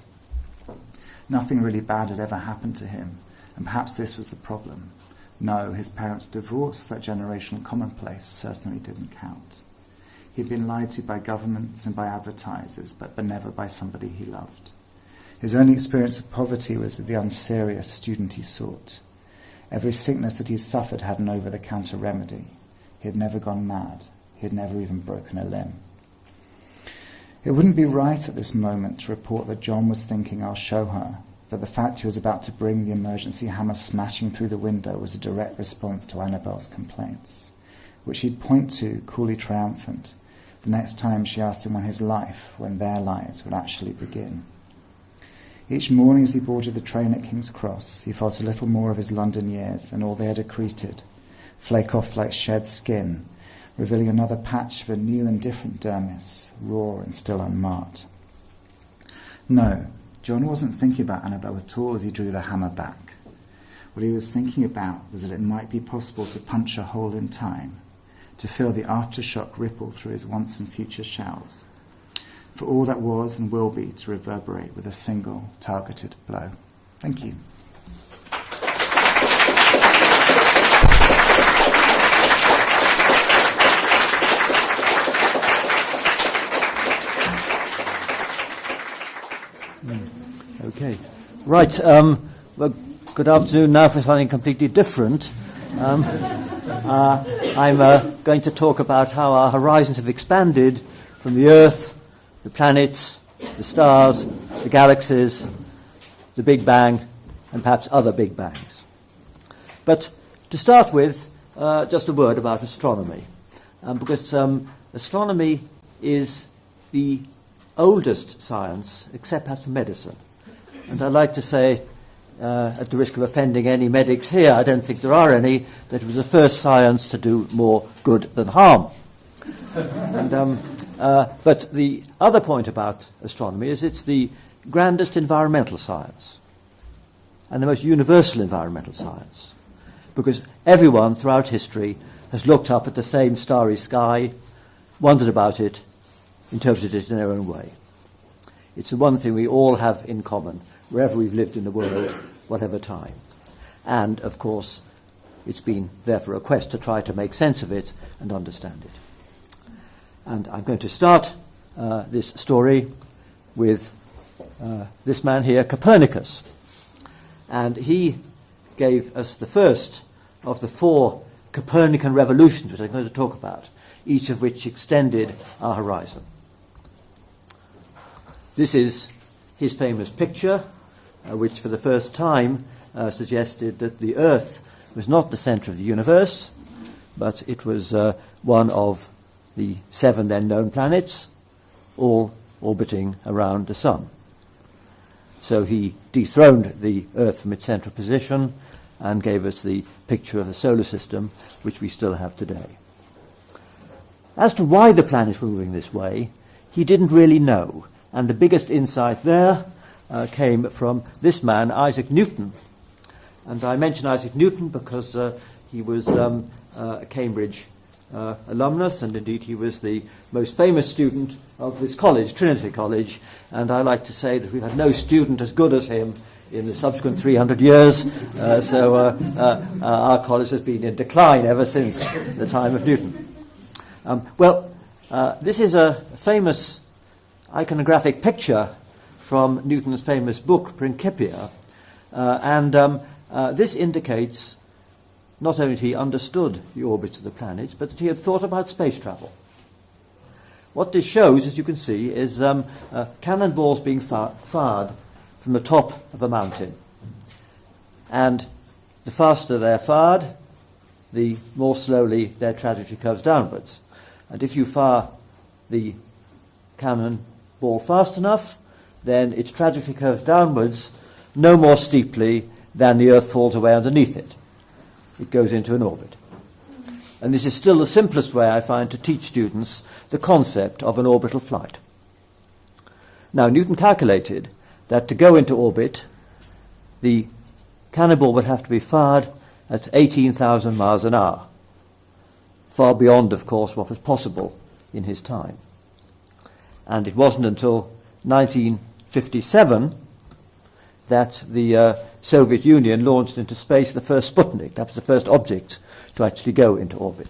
Nothing really bad had ever happened to him, and perhaps this was the problem. No, his parents' divorce, that generational commonplace, certainly didn't count. He'd been lied to by governments and by advertisers, but never by somebody he loved. His only experience of poverty was the unserious student he sought. Every sickness that he suffered had an over-the-counter remedy. He had never gone mad. He had never even broken a limb. It wouldn't be right at this moment to report that John was thinking, I'll show her, that the fact he was about to bring the emergency hammer smashing through the window was a direct response to Annabel's complaints, which he'd point to, coolly triumphant, the next time she asked him when his life, when their lives, would actually begin. Each morning as he boarded the train at King's Cross, he felt a little more of his London years and all they had accreted, flake off like shed skin, revealing another patch of a new and different dermis, raw and still unmarked. No, John wasn't thinking about Annabel at all as he drew the hammer back. What he was thinking about was that it might be possible to punch a hole in time, to feel the aftershock ripple through his once and future shelves, for all that was and will be to reverberate with a single targeted blow. Thank you. Okay. Right. Well, good afternoon now for something completely different. I'm going to talk about how our horizons have expanded from the Earth, the planets, the stars, the galaxies, the Big Bang, and perhaps other Big Bangs. But to start with, just a word about astronomy, because astronomy is the oldest science, except perhaps medicine. And I'd like to say, at the risk of offending any medics here, I don't think there are any, that it was the first science to do more good than harm. But the other point about astronomy is it's the grandest environmental science and the most universal environmental science, because everyone throughout history has looked up at the same starry sky, wondered about it, interpreted it in their own way. It's the one thing we all have in common, wherever we've lived in the world, whatever time. And, of course, it's been therefore a quest to try to make sense of it and understand it. And I'm going to start this story with this man here, Copernicus. And he gave us the first of the 4 Copernican revolutions, which I'm going to talk about, each of which extended our horizon. This is his famous picture, which for the first time suggested that the Earth was not the centre of the universe, but it was one of the 7 then known planets, all orbiting around the Sun. So he dethroned the Earth from its central position and gave us the picture of the solar system, which we still have today. As to why the planets were moving this way, he didn't really know. And the biggest insight there came from this man, Isaac Newton. And I mention Isaac Newton because he was a Cambridge alumnus, and indeed he was the most famous student of this college, Trinity College, and I like to say that we've had no student as good as him in the subsequent 300 years, so our college has been in decline ever since the time of Newton. This is a famous iconographic picture from Newton's famous book, Principia, and this indicates not only that he understood the orbits of the planets, but that he had thought about space travel. What this shows, as you can see, is cannonballs being fired from the top of a mountain. And the faster they're fired, the more slowly their trajectory curves downwards. And if you fire the cannonball fast enough, then its trajectory curves downwards no more steeply than the Earth falls away underneath it. It goes into an orbit. And this is still the simplest way, I find, to teach students the concept of an orbital flight. Now, Newton calculated that to go into orbit, the cannonball would have to be fired at 18,000 miles an hour, far beyond, of course, what was possible in his time. And it wasn't until 1957 that the Soviet Union launched into space the first Sputnik. That was the first object to actually go into orbit.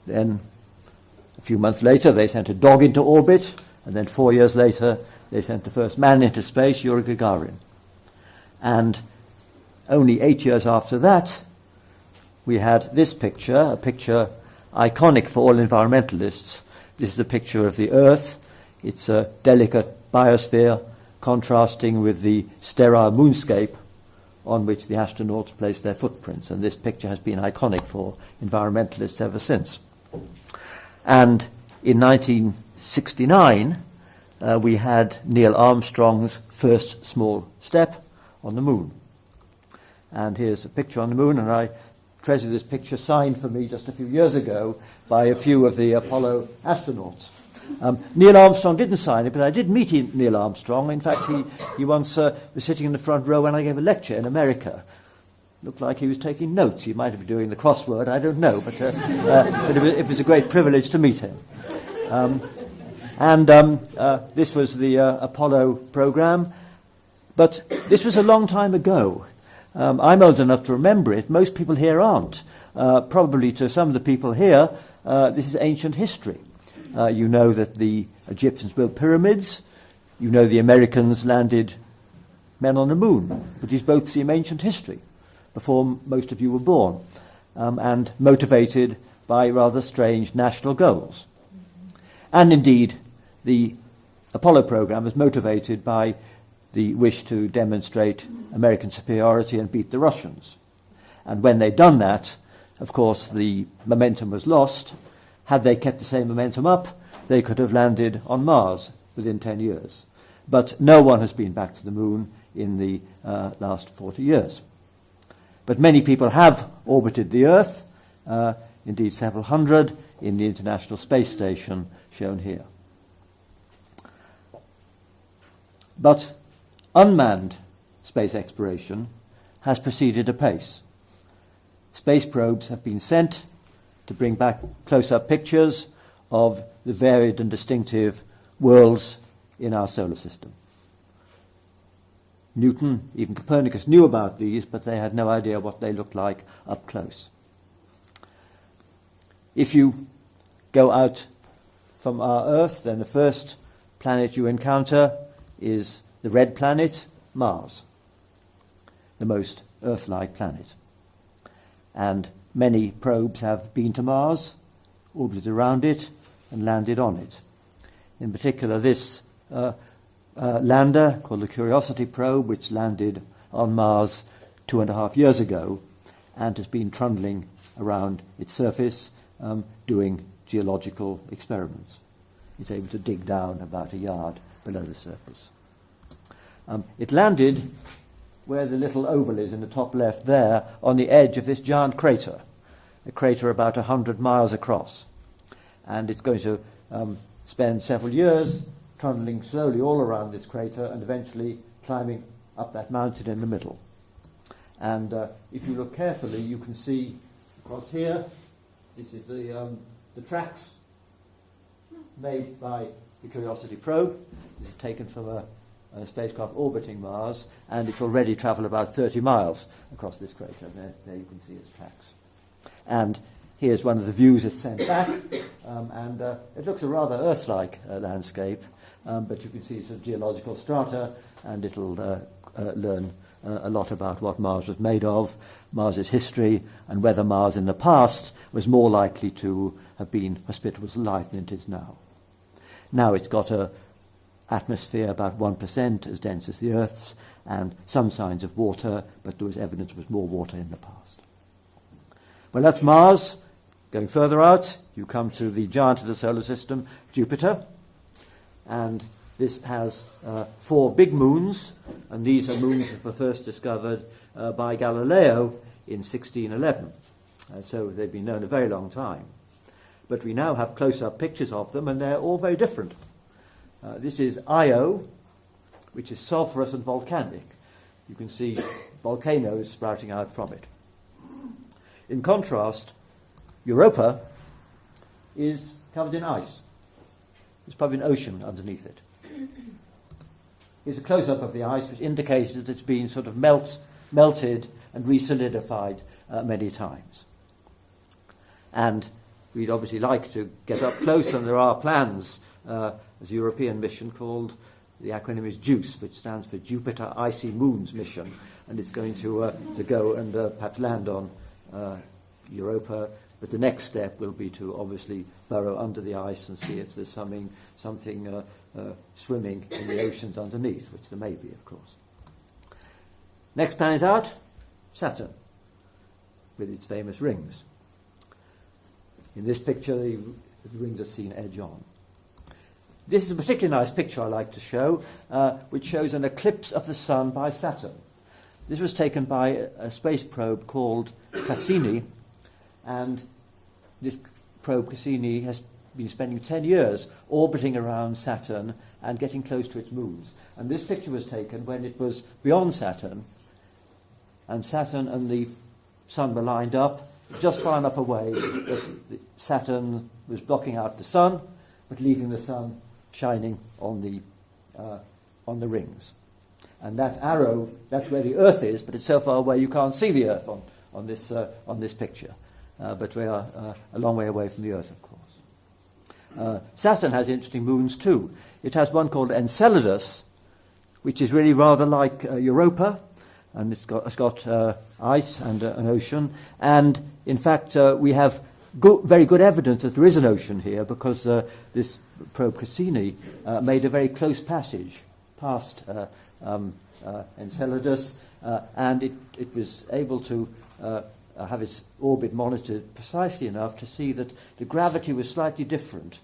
Then, a few months later, they sent a dog into orbit, and then 4 years later, they sent the first man into space, Yuri Gagarin. And only 8 years after that, we had this picture, a picture iconic for all environmentalists. This is a picture of the Earth. It's a delicate biosphere contrasting with the sterile moonscape on which the astronauts placed their footprints. And this picture has been iconic for environmentalists ever since. And in 1969, we had Neil Armstrong's first small step on the moon. And here's a picture on the moon, and I treasure this picture signed for me just a few years ago by a few of the Apollo astronauts. Neil Armstrong didn't sign it, but I did meet Neil Armstrong. In fact, he once was sitting in the front row when I gave a lecture in America. Looked like he was taking notes. He might have been doing the crossword, I don't know, but it was a great privilege to meet him. This was the Apollo program, but this was a long time ago. I'm old enough to remember it. Most people here aren't. Probably to some of the people here, this is ancient history. You know that the Egyptians built pyramids. You know the Americans landed men on the moon. But these both seem ancient history, before most of you were born, and motivated by rather strange national goals. And indeed, the Apollo program was motivated by the wish to demonstrate American superiority and beat the Russians. And when they'd done that, of course, the momentum was lost. Had they kept the same momentum up, they could have landed on Mars within 10 years. But no one has been back to the moon in the last 40 years. But many people have orbited the Earth, indeed several hundred, in the International Space Station shown here. But unmanned space exploration has proceeded apace. Space probes have been sent to bring back close-up pictures of the varied and distinctive worlds in our solar system. Newton, even Copernicus, knew about these, but they had no idea what they looked like up close. If you go out from our Earth, then the first planet you encounter is the red planet, Mars, the most Earth-like planet. And many probes have been to Mars, orbited around it, and landed on it. In particular, this lander called the Curiosity probe, which landed on Mars 2.5 years ago and has been trundling around its surface doing geological experiments. It's able to dig down about a yard below the surface. It landed where the little oval is in the top left there, on the edge of this giant crater, a crater about 100 miles across. And it's going to spend several years trundling slowly all around this crater and eventually climbing up that mountain in the middle. And if you look carefully, you can see across here, this is the tracks made by the Curiosity probe. This is taken from a spacecraft orbiting Mars, and it's already travelled about 30 miles across this crater. There you can see its tracks. And here's one of the views it sent back, and it looks a rather Earth-like landscape, but you can see some geological strata, and it'll learn a lot about what Mars was made of, Mars's history, and whether Mars in the past was more likely to have been hospitable to life than it is now. Now it's got a atmosphere about 1% as dense as the Earth's, and some signs of water, but there was evidence there was more water in the past. Well, that's Mars. Going further out, you come to the giant of the solar system, Jupiter, and this has 4 big moons, and these are moons that were first discovered by Galileo in 1611. So they've been known a very long time. But we now have close-up pictures of them, and they're all very different. This is Io, which is sulphurous and volcanic. You can see volcanoes sprouting out from it. In contrast, Europa is covered in ice. There's probably an ocean underneath it. Here's a close-up of the ice, which indicates that it's been sort of melted and resolidified many times. And we'd obviously like to get up close, and there are plans. There's a European mission called, the acronym is JUICE, which stands for Jupiter Icy Moons Mission, and it's going to go and perhaps land on Europa. But the next step will be to obviously burrow under the ice and see if there's something swimming in the oceans underneath, which there may be, of course. Next planet out, Saturn, with its famous rings. In this picture, the rings are seen edge on. This is a particularly nice picture I like to show, which shows an eclipse of the Sun by Saturn. This was taken by a space probe called Cassini, and this probe, Cassini, has been spending 10 years orbiting around Saturn and getting close to its moons. And this picture was taken when it was beyond Saturn, and Saturn and the Sun were lined up just far enough away that Saturn was blocking out the Sun, but leaving the Sun shining on the rings. And that arrow, that's where the Earth is, but it's so far away you can't see the Earth on this picture. But we are a long way away from the Earth, of course. Saturn has interesting moons too. It has one called Enceladus, which is really rather like Europa, and it's got ice and an ocean. And in fact, we have very good evidence that there is an ocean here, because this probe Cassini made a very close passage past Enceladus, and it was able to have its orbit monitored precisely enough to see that the gravity was slightly different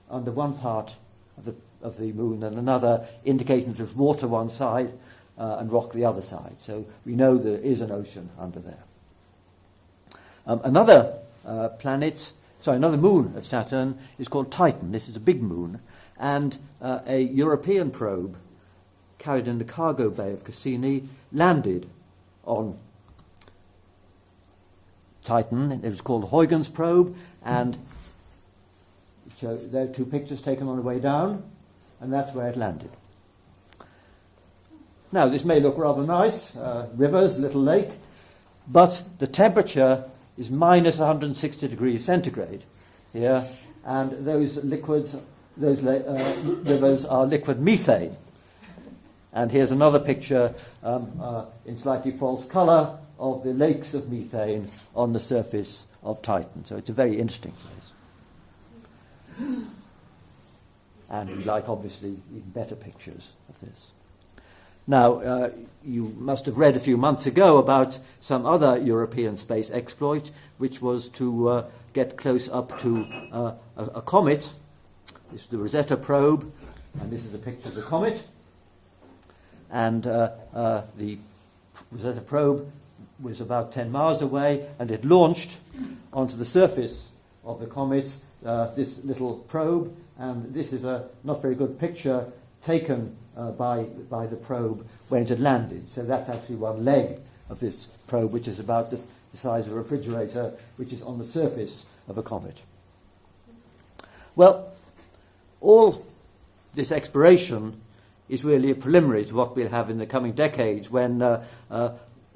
under one part of the moon than another, indicating that there was water one side and rock the other side. So we know there is an ocean under there. Another moon of Saturn is called Titan. This is a big moon, and a European probe carried in the cargo bay of Cassini landed on Titan. It was called the Huygens probe, and there are 2 pictures taken on the way down, and that's where it landed. Now, this may look rather nice, rivers, little lake, but the temperature is minus 160 degrees centigrade here, and those liquids, rivers are liquid methane. And here's another picture in slightly false colour of the lakes of methane on the surface of Titan. So it's a very interesting place. and we like, obviously, even better pictures of this. Now, you must have read a few months ago about some other European space exploit, which was to get close up to a comet. This is the Rosetta probe, and this is a picture of the comet. And the Rosetta probe was about 10 miles away, and it launched onto the surface of the comet this little probe, and this is a not very good picture taken by the probe when it had landed. So that's actually one leg of this probe, which is about the size of a refrigerator, which is on the surface of a comet. Well, all this exploration is really a preliminary to what we'll have in the coming decades, when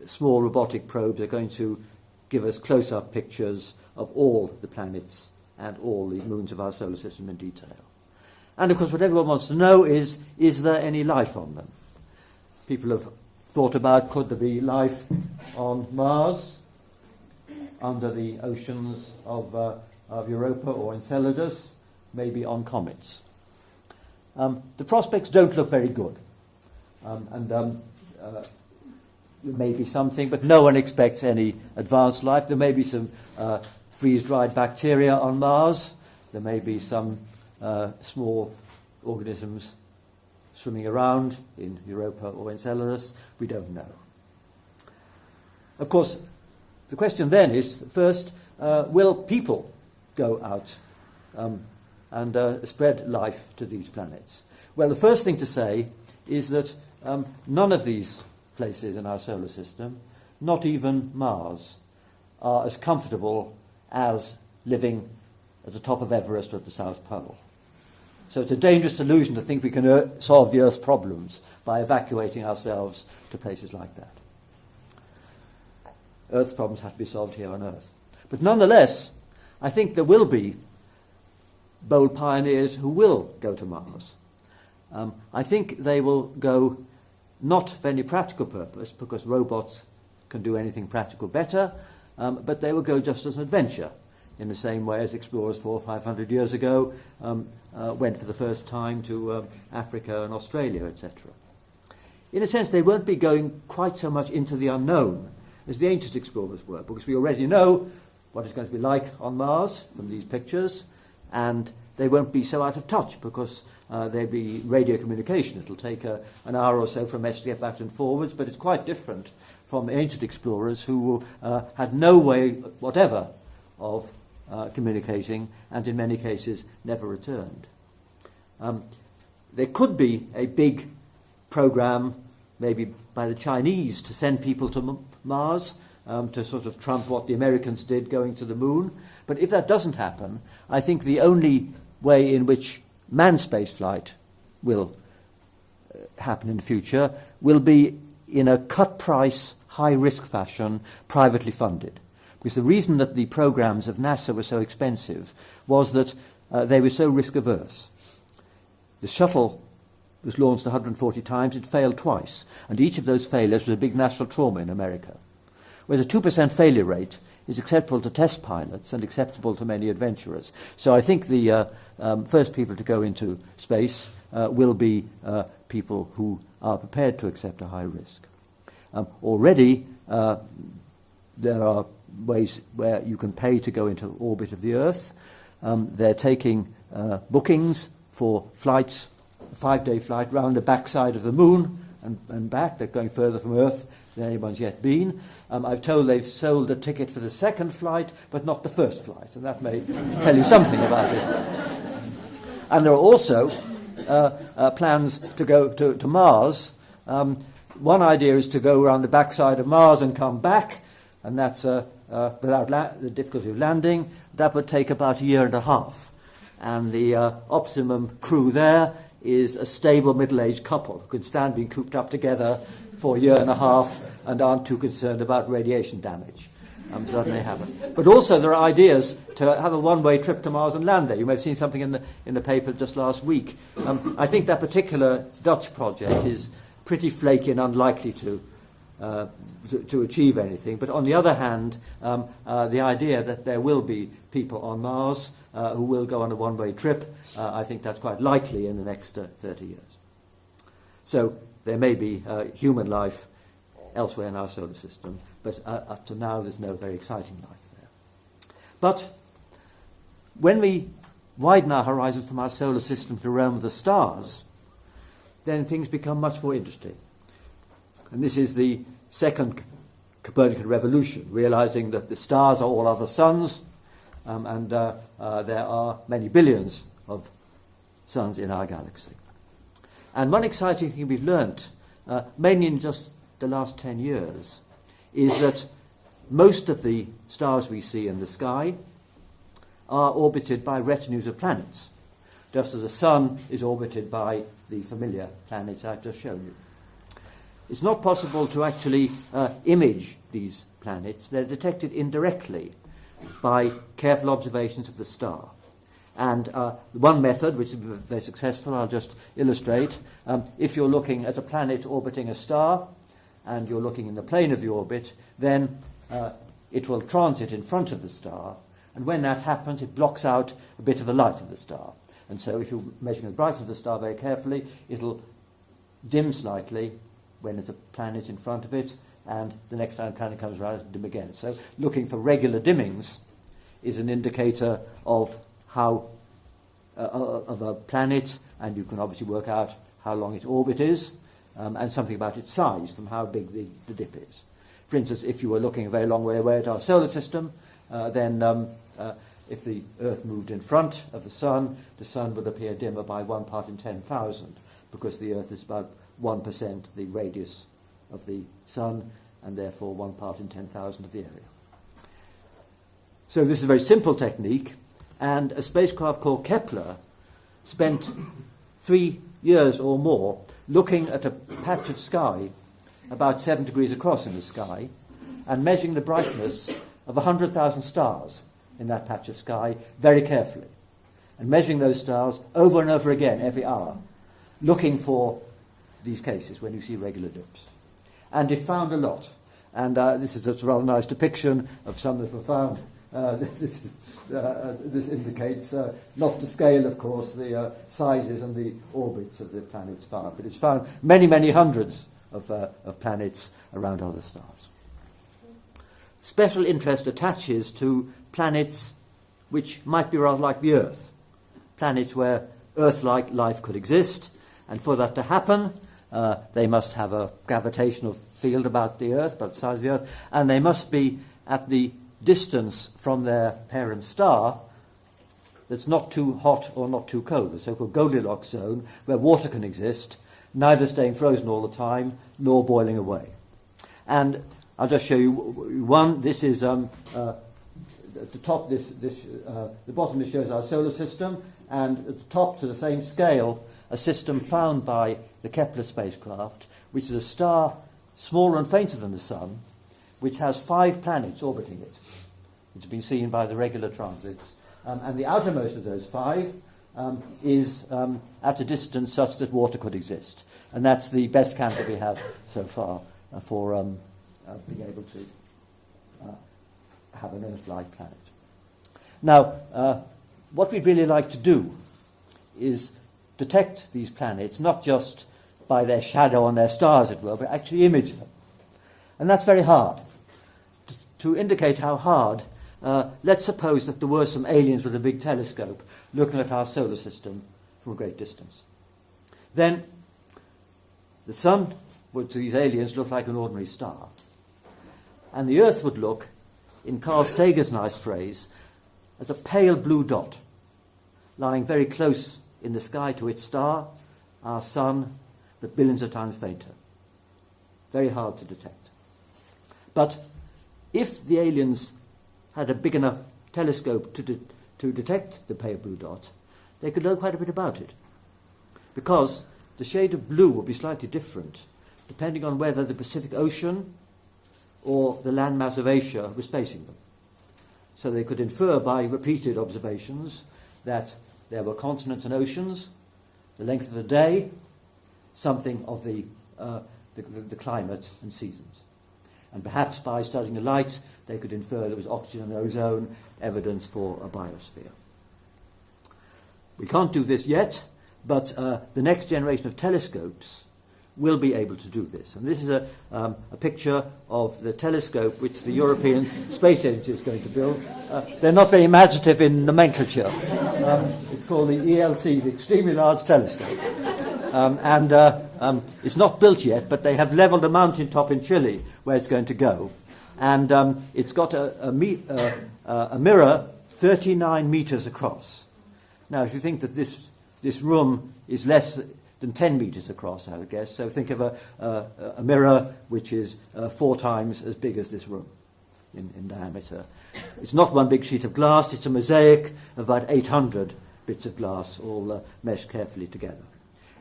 small robotic probes are going to give us close-up pictures of all the planets and all the moons of our solar system in detail. And of course, what everyone wants to know is there any life on them? People have thought about, could there be life on Mars, under the oceans of Europa or Enceladus, maybe on comets? The prospects don't look very good. There may be something, but no one expects any advanced life. There may be some freeze-dried bacteria on Mars. There may be some small organisms swimming around in Europa or Enceladus. We don't know. Of course, the question then is, first, will people go out and spread life to these planets? Well, the first thing to say is that none of these places in our solar system, not even Mars, are as comfortable as living at the top of Everest or at the South Pole. So it's a dangerous illusion to think we can solve the Earth's problems by evacuating ourselves to places like that. Earth's problems have to be solved here on Earth. But nonetheless, I think there will be bold pioneers who will go to Mars. I think they will go not for any practical purpose, because robots can do anything practical better, but they will go just as an adventure, in the same way as explorers 400 or 500 years ago went for the first time to Africa and Australia, etc. In a sense, they won't be going quite so much into the unknown as the ancient explorers were, because we already know what it's going to be like on Mars from these pictures, and they won't be so out of touch because there'll be radio communication. It'll take an hour or so for a message to get back and forwards, but it's quite different from ancient explorers who had no way whatever of communicating, and in many cases never returned. There could be a big program, maybe by the Chinese, to send people to Mars, to sort of trump what the Americans did going to the moon. But if that doesn't happen, I think the only way in which manned spaceflight will happen in the future will be in a cut-price, high-risk fashion, privately funded. Because the reason that the programs of NASA were so expensive was that they were so risk-averse. The shuttle was launched 140 times, it failed twice, and each of those failures was a big national trauma in America. Whereas a 2% failure rate is acceptable to test pilots and acceptable to many adventurers. So I think the first people to go into space will be people who are prepared to accept a high risk. Already there are ways where you can pay to go into orbit of the Earth. They're taking bookings for flights, a 5-day flight round the backside of the moon and back. They're going further from Earth than anyone's yet been. I've told they've sold a ticket for the second flight, but not the first flight, and that may tell you something about it. And there are also plans to go to Mars. One idea is to go around the backside of Mars and come back, and that's without the difficulty of landing. That would take about a year and a half. And the optimum crew there is a stable middle-aged couple who can stand being cooped up together for a year and a half and aren't too concerned about radiation damage. So that may happen. But also there are ideas to have a one-way trip to Mars and land there. You may have seen something in the paper just last week. I think that particular Dutch project is pretty flaky and unlikely to achieve anything. But on the other hand, the idea that there will be people on Mars who will go on a one-way trip. I think that's quite likely in the next 30 years. So there may be human life elsewhere in our solar system, but up to now there's no very exciting life there. But when we widen our horizon from our solar system to the realm of the stars, then things become much more interesting. And this is the second Copernican revolution, realizing that the stars are all other suns, and there are many billions of suns in our galaxy. And one exciting thing we've learnt, mainly in just the last 10 years, is that most of the stars we see in the sky are orbited by retinues of planets, just as the sun is orbited by the familiar planets I've just shown you. It's not possible to actually image these planets. They're detected indirectly by careful observations of the star. And one method, which is very successful, I'll just illustrate. If you're looking at a planet orbiting a star, and you're looking in the plane of the orbit, then it will transit in front of the star, and when that happens, it blocks out a bit of the light of the star. And so if you're measuring the brightness of the star very carefully, it'll dim slightly when there's a planet in front of it, and the next time the planet comes around, it'll dim again. So looking for regular dimmings is an indicator of how of a planet, and you can obviously work out how long its orbit is, and something about its size from how big the dip is. For instance, if you were looking a very long way away at our solar system, then if the Earth moved in front of the Sun would appear dimmer by 1 part in 10,000, because the Earth is about 1% the radius of the Sun, and therefore 1 part in 10,000 of the area. So this is a very simple technique, and a spacecraft called Kepler spent 3 years or more looking at a patch of sky about 7 degrees across in the sky and measuring the brightness of 100,000 stars in that patch of sky very carefully, and measuring those stars over and over again every hour, looking for these cases when you see regular dips. And it found a lot. And this is a rather nice depiction of some that were found. This indicates, not to scale, of course, the sizes and the orbits of the planets found, but it's found many, many hundreds of planets around other stars. Special interest attaches to planets which might be rather like the Earth, planets where Earth-like life could exist, and for that to happen, they must have a gravitational field about the Earth, about the size of the Earth, and they must be at the distance from their parent star that's not too hot or not too cold, the so-called Goldilocks zone, where water can exist, neither staying frozen all the time nor boiling away. And I'll just show you one. This is at the top. The bottom this shows our solar system, and at the top, to the same scale, a system found by the Kepler spacecraft, which is a star smaller and fainter than the Sun, which has 5 planets orbiting it, which have been seen by the regular transits. And the outermost of those 5 is at a distance such that water could exist. And that's the best count that we have so far for being able to have an Earth-like planet. Now, what we'd really like to do is detect these planets, not just by their shadow on their star, as it were, but actually image them. And that's very hard. To indicate how hard, let's suppose that there were some aliens with a big telescope looking at our solar system from a great distance. Then the Sun would, to these aliens, look like an ordinary star. And the Earth would look, in Carl Sagan's nice phrase, as a pale blue dot, lying very close in the sky to its star, our Sun, but billions of times fainter. Very hard to detect. But if the aliens had a big enough telescope to detect the pale blue dot, they could learn quite a bit about it. Because the shade of blue would be slightly different, depending on whether the Pacific Ocean or the landmass of Asia was facing them. So they could infer by repeated observations that there were continents and oceans, the length of a day, something of the climate and seasons. And perhaps by studying the light, they could infer there was oxygen and ozone, evidence for a biosphere. We can't do this yet, but the next generation of telescopes will be able to do this. And this is a picture of the telescope which the European Space Agency is going to build. They're not very imaginative in nomenclature. It's called the ELT, the Extremely Large Telescope. It's not built yet, but they have leveled a mountaintop in Chile where it's going to go. And it's got a mirror 39 meters across. Now, if you think that this room is less than 10 meters across, I would guess, so think of a mirror which is 4 times as big as this room in diameter. It's not one big sheet of glass, it's a mosaic of about 800 bits of glass, all meshed carefully together.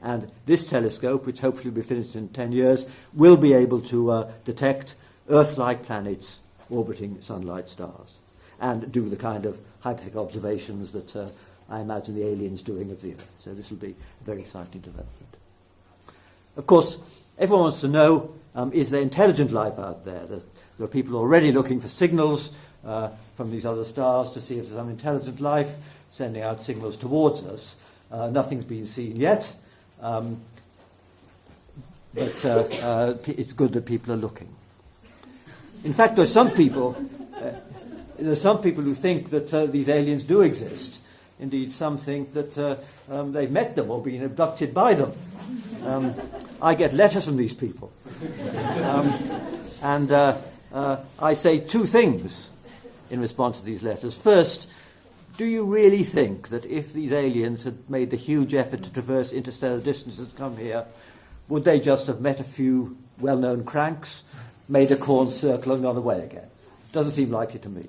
And this telescope, which hopefully will be finished in 10 years, will be able to detect Earth-like planets orbiting sun-like stars and do the kind of hypothetical observations that I imagine the aliens doing of the Earth. So this will be a very exciting development. Of course, everyone wants to know, is there intelligent life out there? There are people already looking for signals from these other stars to see if there's some intelligent life, sending out signals towards us. Nothing's been seen yet, but it's good that people are looking. In fact, there are some people who think that these aliens do exist. Indeed, some think that they've met them or been abducted by them. I get letters from these people. And I say 2 things in response to these letters. First, do you really think that if these aliens had made the huge effort to traverse interstellar distances to come here, would they just have met a few well-known cranks, made a corn circle and gone away again? Doesn't seem likely to me.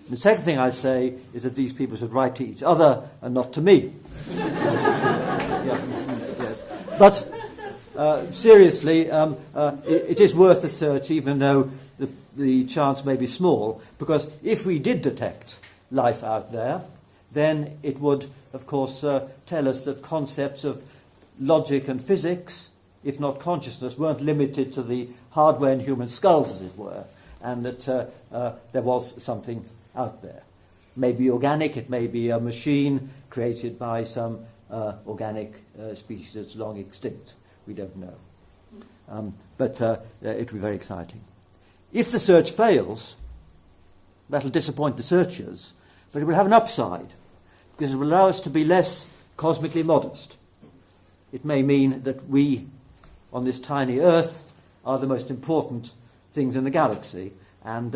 The second thing I'd say is that these people should write to each other and not to me. Yes. But seriously, it is worth the search, even though the chance may be small, because if we did detect life out there, then it would, of course, tell us that concepts of logic and physics, if not consciousness, weren't limited to the hardware in human skulls, as it were, and that there was something out there. Maybe organic, it may be a machine created by some organic species that's long extinct. We don't know. But it will be very exciting. If the search fails, that'll disappoint the searchers, but it will have an upside, because it will allow us to be less cosmically modest. It may mean that we, on this tiny Earth, are the most important things in the galaxy, and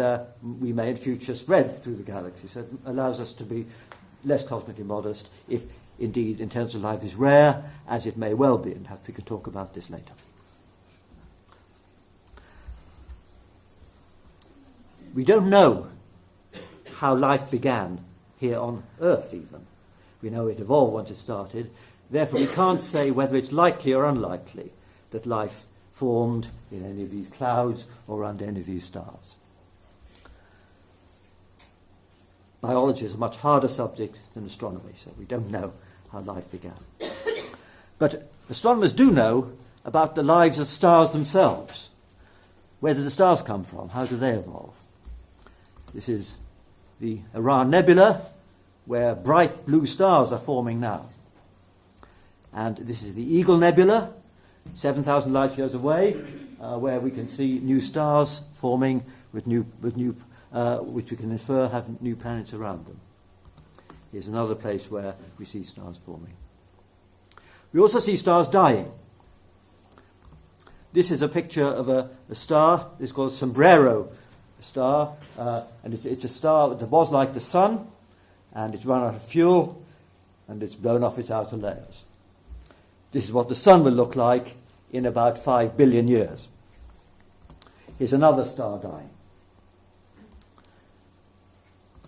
we may in future spread through the galaxy. So it allows us to be less cosmically modest if indeed intelligent life is rare, as it may well be, and perhaps we can talk about this later. We don't know how life began here on Earth even. We know it evolved once it started. Therefore we can't say whether it's likely or unlikely that life formed in any of these clouds or around any of these stars. Biology is a much harder subject than astronomy, so we don't know how life began. But astronomers do know about the lives of stars themselves. Where do the stars come from? How do they evolve? This is the Orion Nebula, where bright blue stars are forming now. And this is the Eagle Nebula, 7,000 light years away, where we can see new stars forming with which we can infer have new planets around them. Here's another place where we see stars forming. We also see stars dying. This is a picture of a star. It's called a sombrero star, and it's a star that was like the sun, and it's run out of fuel, and it's blown off its outer layers. This is what the sun will look like in about 5 billion years. Here's another star dying.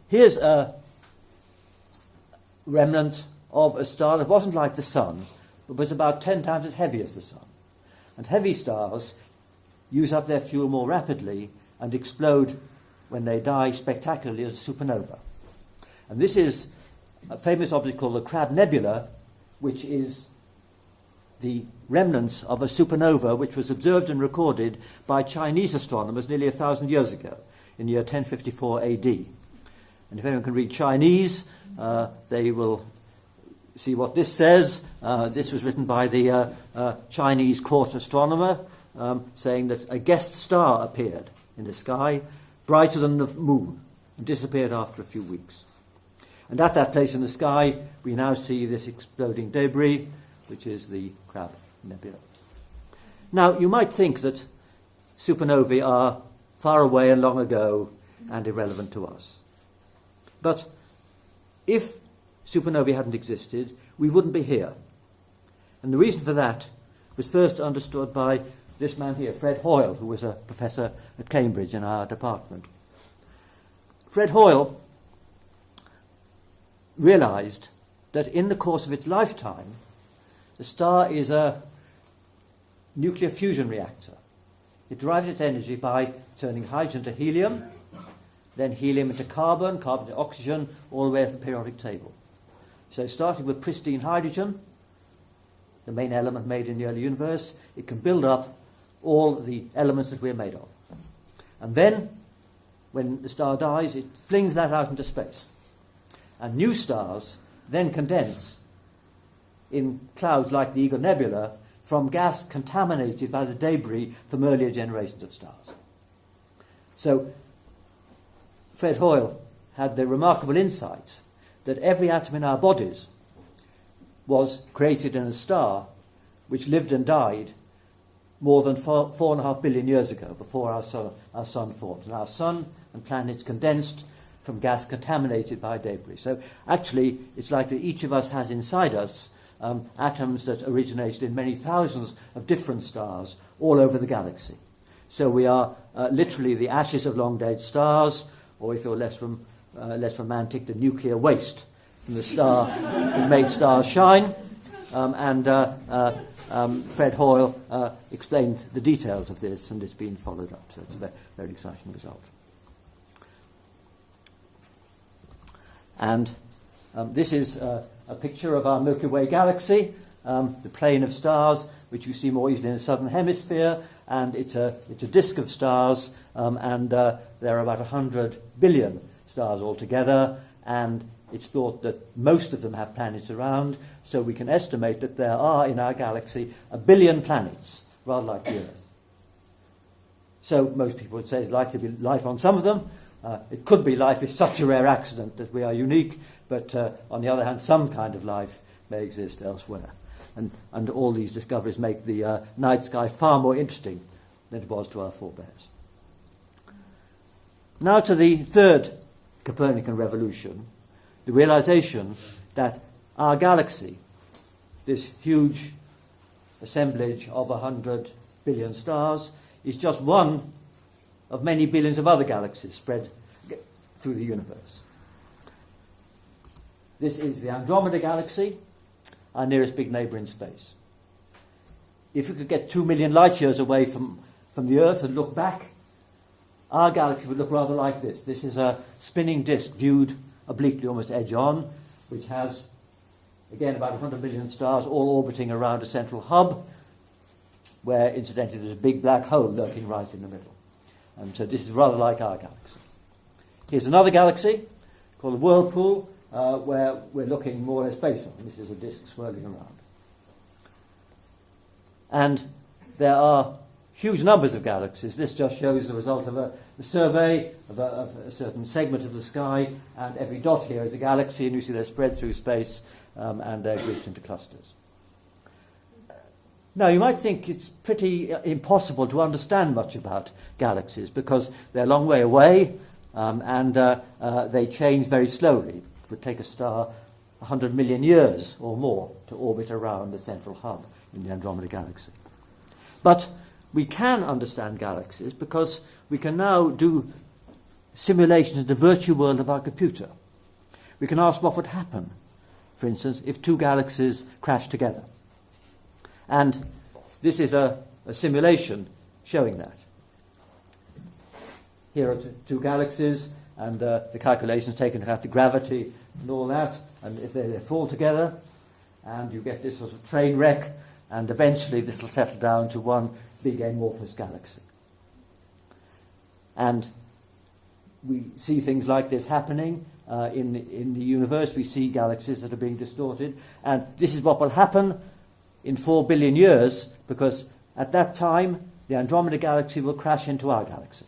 Here's a remnant of a star that wasn't like the sun, but was about 10 times as heavy as the sun. And heavy stars use up their fuel more rapidly and explode when they die spectacularly as a supernova. And this is a famous object called the Crab Nebula, which is the remnants of a supernova which was observed and recorded by Chinese astronomers nearly 1,000 years ago, in the year 1054 AD. And if anyone can read Chinese, they will see what this says. This was written by the Chinese court astronomer, saying that a guest star appeared in the sky, brighter than the moon, and disappeared after a few weeks. And at that place in the sky, we now see this exploding debris, which is the Crab Nebula. Now, you might think that supernovae are far away and long ago and irrelevant to us. But if supernovae hadn't existed, we wouldn't be here. And the reason for that was first understood by this man here, Fred Hoyle, who was a professor at Cambridge in our department. Fred Hoyle realized that in the course of its lifetime, the star is a nuclear fusion reactor. It derives its energy by turning hydrogen to helium, then helium into carbon, carbon to oxygen, all the way up the periodic table. So starting with pristine hydrogen, the main element made in the early universe, it can build up all the elements that we're made of. And then, when the star dies, it flings that out into space. And new stars then condense in clouds like the Eagle Nebula from gas contaminated by the debris from earlier generations of stars. So Fred Hoyle had the remarkable insight that every atom in our bodies was created in a star which lived and died more than 4.5 billion years ago, before our sun formed. And our sun and planets condensed from gas contaminated by debris. So actually, it's like that each of us has inside us atoms that originated in many thousands of different stars all over the galaxy. So we are literally the ashes of long-dead stars, or if you're less romantic, the nuclear waste from the star that made stars shine. Fred Hoyle explained the details of this, and it's been followed up. So it's a very, very exciting result. And this is a picture of our Milky Way galaxy, the plane of stars, which you see more easily in the southern hemisphere, and it's a disk of stars, and there are about 100 billion stars altogether, and it's thought that most of them have planets around, so we can estimate that there are in our galaxy 1 billion planets, rather like the Earth. So most people would say it's likely to be life on some of them. It could be life is such a rare accident that we are unique, but on the other hand, some kind of life may exist elsewhere. And all these discoveries make the night sky far more interesting than it was to our forebears. Now to the third Copernican revolution, the realization that our galaxy, this huge assemblage of 100 billion stars, is just one of many billions of other galaxies spread through the universe. This is the Andromeda galaxy, our nearest big neighbour in space. If you could get 2 million light years away from the Earth and look back, our galaxy would look rather like this. This is a spinning disk viewed obliquely, almost edge-on, which has, again, about 100 billion stars all orbiting around a central hub, where, incidentally, there's a big black hole lurking right in the middle. And so this is rather like our galaxy. Here's another galaxy called the Whirlpool, where we're looking more or less face-on. This is a disk swirling around. And there are huge numbers of galaxies. This just shows the result of a survey of a certain segment of the sky, and every dot here is a galaxy, and you see they're spread through space, and they're grouped into clusters. Now, you might think it's pretty impossible to understand much about galaxies because they're a long way away, and they change very slowly. It would take a star 100 million years or more to orbit around the central hub in the Andromeda galaxy. But we can understand galaxies because we can now do simulations in the virtual world of our computer. We can ask what would happen, for instance, if two galaxies crash together. And this is a simulation showing that. Here are two galaxies, and the calculations taken into account the gravity and all that, and if they fall together, and you get this sort of train wreck, and eventually this will settle down to one big amorphous galaxy. And we see things like this happening in the universe. We see galaxies that are being distorted. And this is what will happen in 4 billion years, because at that time, the Andromeda galaxy will crash into our galaxy.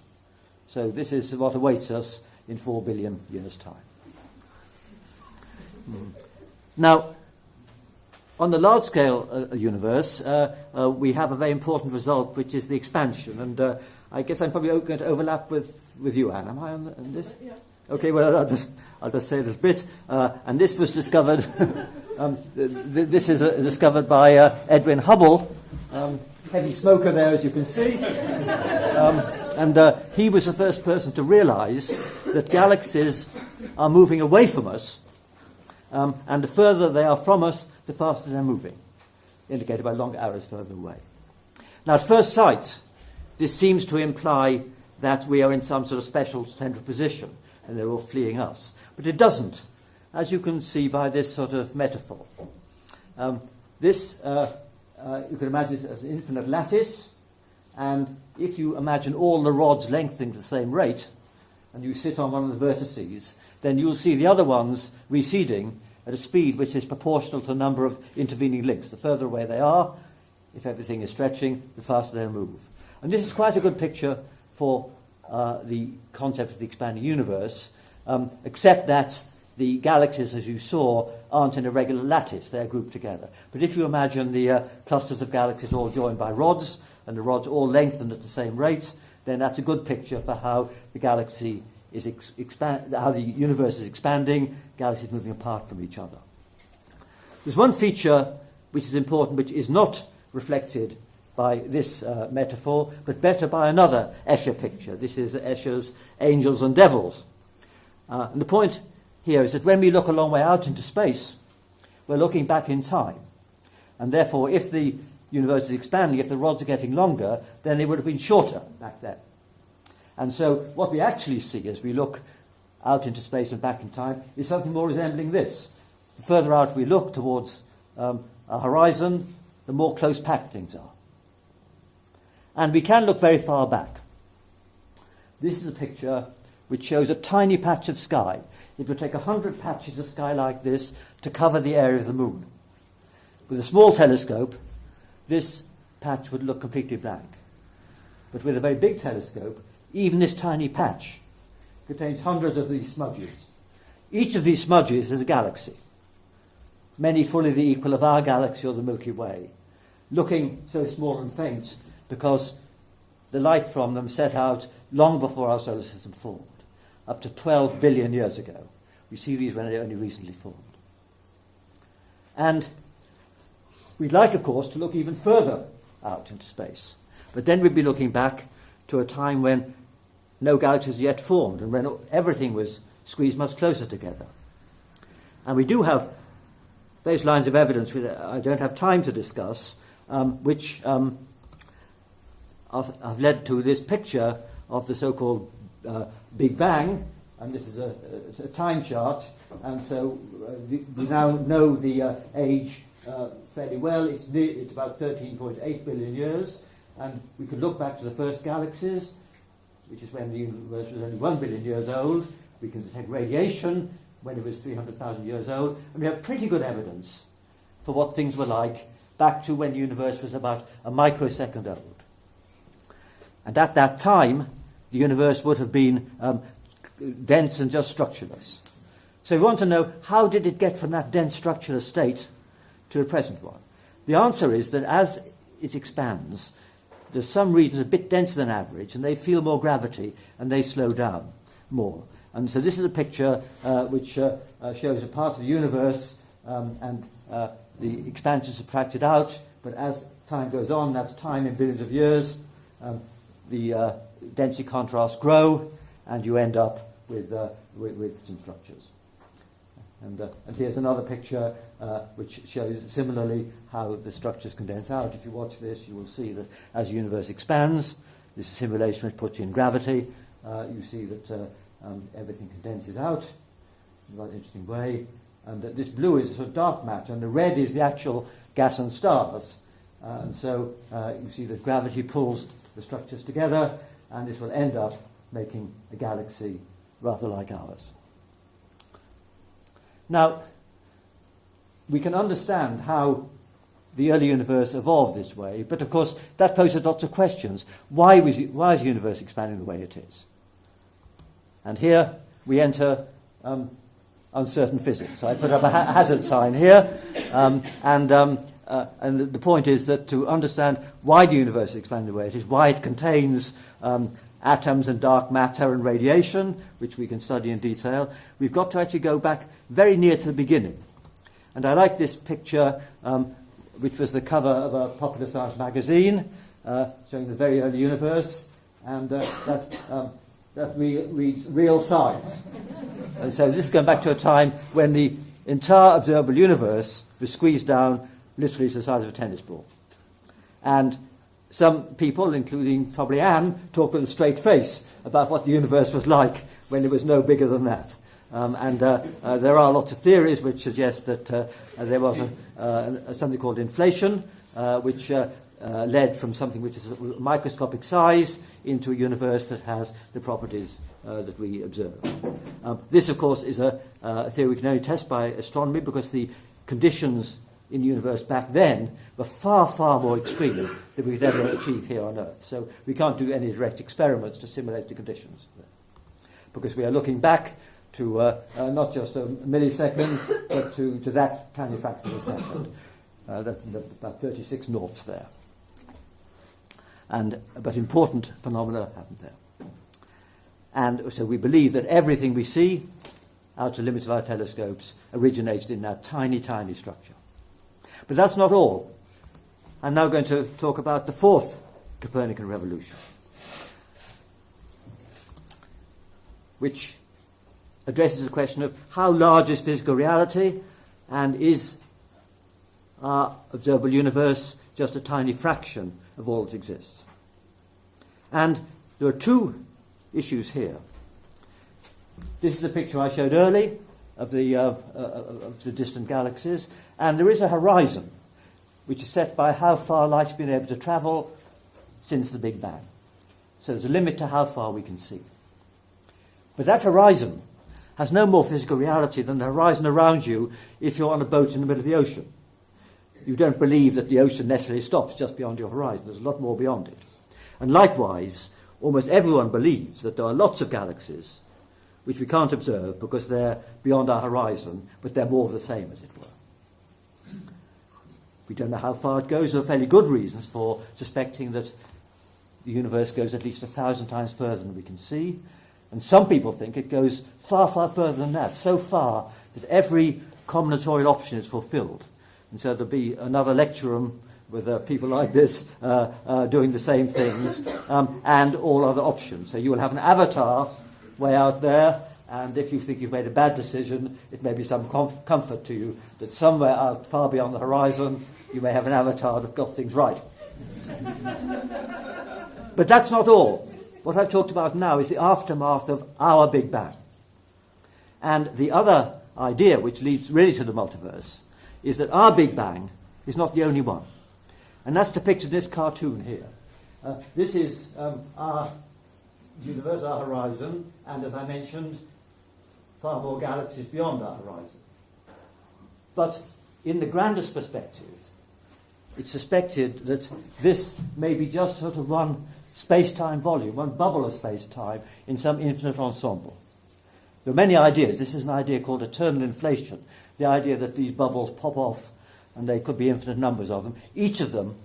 So this is what awaits us in 4 billion years' time. Now, on the large-scale universe, we have a very important result, which is the expansion. And I guess I'm probably going to overlap with you, Anne. Am I on this? Yes. Okay, well, I'll just say a little bit. And this was discovered, this is discovered by Edwin Hubble, heavy smoker there, as you can see. And he was the first person to realize that galaxies are moving away from us, and the further they are from us, the faster they're moving, indicated by long arrows further away. Now, at first sight, this seems to imply that we are in some sort of special central position, and they're all fleeing us. But it doesn't, as you can see by this sort of metaphor. This, you can imagine as an infinite lattice, and if you imagine all the rods lengthening at the same rate, and you sit on one of the vertices, then you'll see the other ones receding at a speed which is proportional to the number of intervening links. The further away they are, if everything is stretching, the faster they'll move. And this is quite a good picture for the concept of the expanding universe, except that the galaxies, as you saw, aren't in a regular lattice. They're grouped together. But if you imagine the clusters of galaxies all joined by rods, and the rods all lengthened at the same rate, then that's a good picture for how the galaxy is how the universe is expanding, galaxies moving apart from each other. There's one feature which is important, which is not reflected by this metaphor, but better by another Escher picture. This is Escher's Angels and Devils. And the point here is that when we look a long way out into space, we're looking back in time. And therefore, if the universe is expanding, if the rods are getting longer, then it would have been shorter back then. And so what we actually see as we look out into space and back in time is something more resembling this. The further out we look towards a horizon, the more close-packed things are. And we can look very far back. This is a picture which shows a tiny patch of sky. It would take 100 patches of sky like this to cover the area of the moon. With a small telescope, this patch would look completely blank. But with a very big telescope, even this tiny patch contains hundreds of these smudges. Each of these smudges is a galaxy, many fully the equal of our galaxy or the Milky Way, looking so small and faint because the light from them set out long before our solar system formed, up to 12 billion years ago. We see these when they only recently formed. And we'd like, of course, to look even further out into space. But then we'd be looking back to a time when no galaxies yet formed and when everything was squeezed much closer together. And we do have those lines of evidence which I don't have time to discuss, which have led to this picture of the so-called Big Bang. And this is a time chart. And so we now know the age fairly well. It's about 13.8 billion years. And we could look back to the first galaxies, which is when the universe was only 1 billion years old. We can detect radiation when it was 300,000 years old. And we have pretty good evidence for what things were like back to when the universe was about a microsecond old. And at that time, the universe would have been dense and just structureless. So we want to know, how did it get from that dense structureless state to the present one? The answer is that as it expands, there's some regions a bit denser than average, and they feel more gravity, and they slow down more. And so this is a picture which shows a part of the universe, and the expansion subtracted out, but as time goes on, that's time in billions of years, the density contrasts grow, and you end up with some structures. And here's another picture which shows similarly how the structures condense out. If you watch this, you will see that as the universe expands, this is a simulation which puts you in gravity. You see that everything condenses out in a rather interesting way. And this blue is a sort of dark matter, and the red is the actual gas and stars. And so you see that gravity pulls the structures together, and this will end up making a galaxy rather like ours. Now, we can understand how the early universe evolved this way, but of course that poses lots of questions. Why is the universe expanding the way it is? And here we enter uncertain physics. I put up a hazard sign here, and the point is that to understand why the universe is expanding the way it is, why it contains atoms and dark matter and radiation, which we can study in detail, we've got to actually go back very near to the beginning. And I like this picture, which was the cover of a popular science magazine, showing the very early universe, and that reads real science. And so this is going back to a time when the entire observable universe was squeezed down literally to the size of a tennis ball. And some people, including probably Anne, talk with a straight face about what the universe was like when it was no bigger than that. There are lots of theories which suggest that there was something called inflation, which led from something which is microscopic size into a universe that has the properties that we observe. This, of course, is a theory we can only test by astronomy because the conditions in the universe back then were far, far more extreme than we could ever achieve here on Earth. So we can't do any direct experiments to simulate the conditions, because we are looking back to not just a millisecond, but to that tiny fraction of a second. That's about 36 noughts there. But important phenomena happened there. And so we believe that everything we see out to the limits of our telescopes originated in that tiny, tiny structure. But that's not all. I'm now going to talk about the fourth Copernican revolution, which addresses the question of how large is physical reality, and is our observable universe just a tiny fraction of all that exists. And there are two issues here. This is a picture I showed early of the distant galaxies, and there is a horizon which is set by how far light's been able to travel since the Big Bang. So there's a limit to how far we can see. But that horizon has no more physical reality than the horizon around you if you're on a boat in the middle of the ocean. You don't believe that the ocean necessarily stops just beyond your horizon. There's a lot more beyond it. And likewise, almost everyone believes that there are lots of galaxies which we can't observe because they're beyond our horizon, but they're more of the same, as it were. We don't know how far it goes. There are fairly good reasons for suspecting that the universe goes at least 1,000 times further than we can see. And some people think it goes far, far further than that, so far that every combinatorial option is fulfilled. And so there'll be another lecture room with people like this doing the same things, and all other options. So you will have an avatar way out there, and if you think you've made a bad decision, it may be some comfort to you that somewhere out far beyond the horizon you may have an avatar that got things right. But that's not all. What I've talked about now is the aftermath of our Big Bang. And the other idea, which leads really to the multiverse, is that our Big Bang is not the only one. And that's depicted in this cartoon here. This is our universe, our horizon, and as I mentioned, far more galaxies beyond our horizon. But in the grandest perspective, it's suspected that this may be just sort of one space-time volume, one bubble of space-time in some infinite ensemble. There are many ideas. This is an idea called eternal inflation, the idea that these bubbles pop off and there could be infinite numbers of them, each of them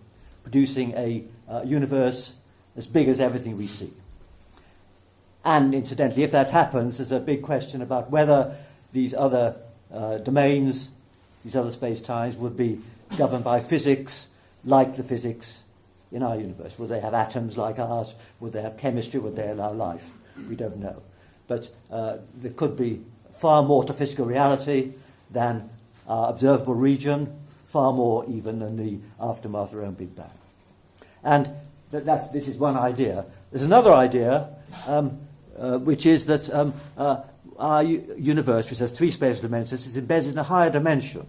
producing a universe as big as everything we see. And incidentally, if that happens, there's a big question about whether these other domains, these other space-times, would be governed by physics like the physics in our universe. Would they have atoms like ours? Would they have chemistry? Would they allow life? We don't know. But there could be far more to physical reality than our observable region, far more even than the aftermath of our own Big Bang. And this is one idea. There's another idea, which is that our universe, which has three spatial dimensions, is embedded in a higher dimension.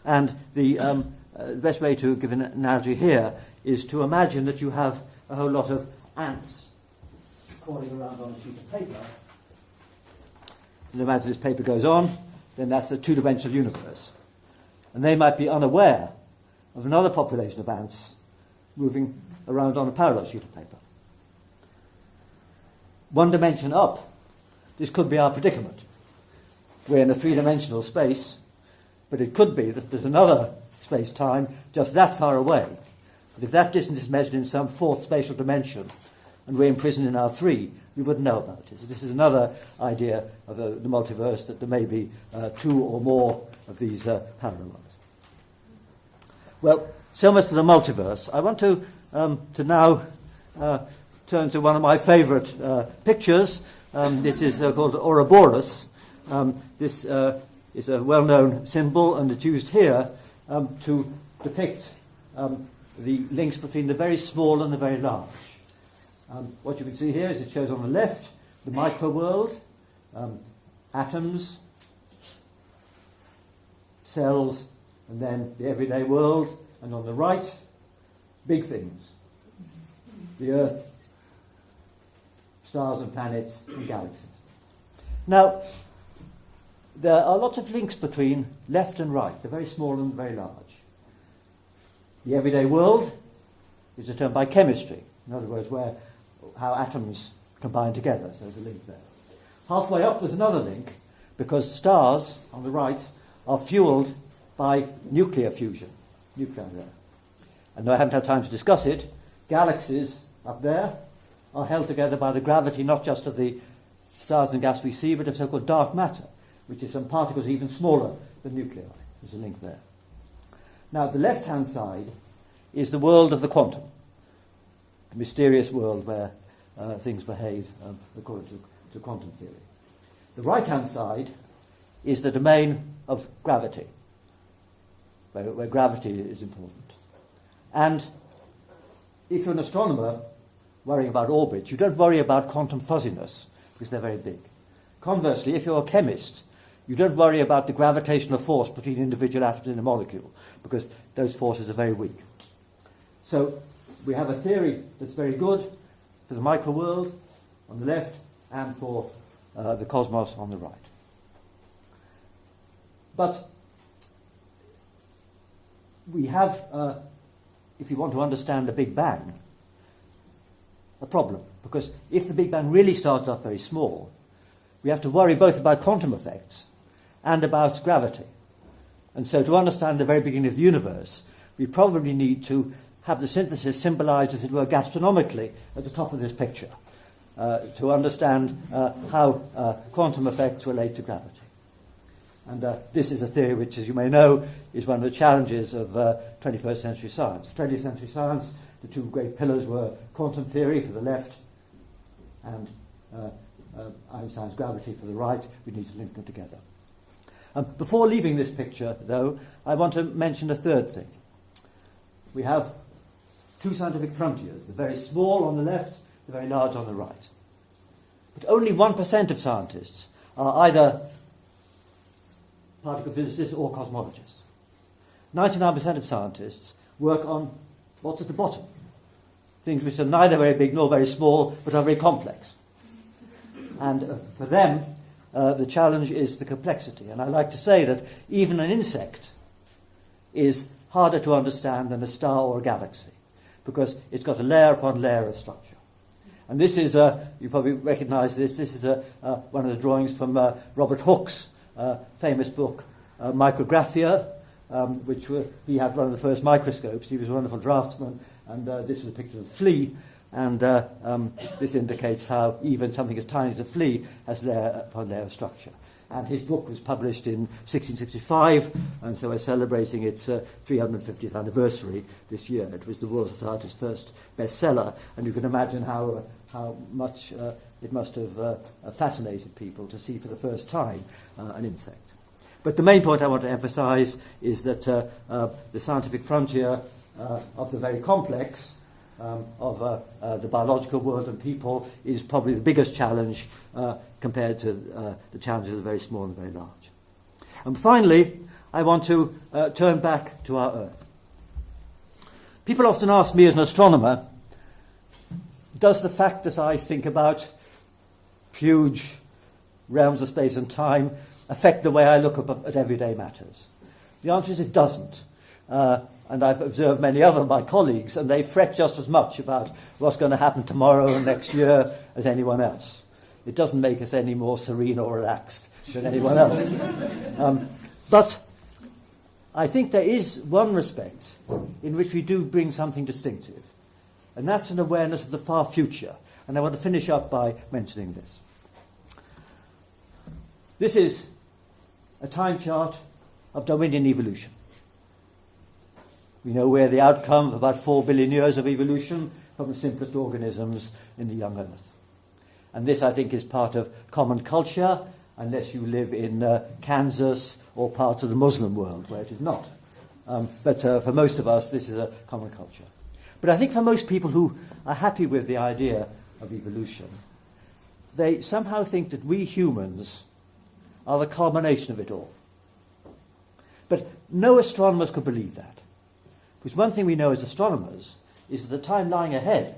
And the best way to give an analogy here is to imagine that you have a whole lot of ants crawling around on a sheet of paper, and imagine this paper goes on, then that's a two-dimensional universe. And they might be unaware of another population of ants moving around on a parallel sheet of paper. One dimension up, this could be our predicament. We're in a three-dimensional space, but it could be that there's another space-time just that far away. But if that distance is measured in some fourth spatial dimension, and we're imprisoned in our three, we wouldn't know about it. So this is another idea of the multiverse, that there may be two or more of these parallel ones. Well, so much for the multiverse. I want to now turn to one of my favourite pictures. This is called Ouroboros. This is a well-known symbol, and it's used here to depict the links between the very small and the very large. What you can see here is it shows on the left the micro world, atoms, cells, and then the everyday world, and on the right, big things, the Earth, stars and planets and galaxies. Now, there are lots of links between left and right, the very small and the very large. The everyday world is determined by chemistry, in other words, how atoms combine together, so there's a link there. Halfway up there's another link, because stars, on the right, are fueled by nuclear fusion. Nuclear there. And though I haven't had time to discuss it, galaxies up there are held together by the gravity not just of the stars and gas we see, but of so-called dark matter, which is some particles even smaller than nuclei. There's a link there. Now, the left-hand side is the world of the quantum, the mysterious world where things behave according to quantum theory. The right-hand side is the domain of gravity, where gravity is important. And if you're an astronomer worrying about orbits, you don't worry about quantum fuzziness, because they're very big. Conversely, if you're a chemist, you don't worry about the gravitational force between individual atoms in a molecule, because those forces are very weak. So we have a theory that's very good for the micro world on the left and for the cosmos on the right. But we have, if you want to understand the Big Bang, a problem. Because if the Big Bang really started off very small, we have to worry both about quantum effects and about gravity. And so to understand the very beginning of the universe, we probably need to have the synthesis symbolized, as it were, gastronomically at the top of this picture, to understand how quantum effects relate to gravity. And this is a theory which, as you may know, is one of the challenges of 21st century science. For 20th century science, the two great pillars were quantum theory for the left and Einstein's gravity for the right. We need to link them together. Before leaving this picture, though, I want to mention a third thing. We have two scientific frontiers, the very small on the left, the very large on the right. But only 1% of scientists are either particle physicists or cosmologists. 99% of scientists work on what's at the bottom, things which are neither very big nor very small, but are very complex. And for them, the challenge is the complexity. And I like to say that even an insect is harder to understand than a star or a galaxy, because it's got a layer upon layer of structure. And this is, you probably recognise this is one of the drawings from Robert Hooke's famous book, Micrographia, which he had one of the first microscopes. He was a wonderful draftsman, and this was a picture of a flea, and this indicates how even something as tiny as a flea has layer upon layer of structure. And his book was published in 1665, and so we're celebrating its 350th anniversary this year. It was the Royal Society's first bestseller, and you can imagine how much it must have fascinated people to see for the first time an insect. But the main point I want to emphasize is that the scientific frontier of the very complex of the biological world and people is probably the biggest challenge compared to the challenges of the very small and very large. And finally, I want to turn back to our Earth. People often ask me as an astronomer, does the fact that I think about huge realms of space and time affect the way I look at everyday matters? The answer is it doesn't. And I've observed many other of my colleagues, and they fret just as much about what's going to happen tomorrow and next year as anyone else. It doesn't make us any more serene or relaxed than anyone else. But I think there is one respect in which we do bring something distinctive, and that's an awareness of the far future. And I want to finish up by mentioning this. This is a time chart of Darwinian evolution. We know we're the outcome of about 4 billion years of evolution from the simplest organisms in the young Earth. And this, I think, is part of common culture, unless you live in Kansas or parts of the Muslim world, where it is not. But for most of us, this is a common culture. But I think for most people who are happy with the idea of evolution, they somehow think that we humans are the culmination of it all. But no astronomers could believe that. Because one thing we know as astronomers is that the time lying ahead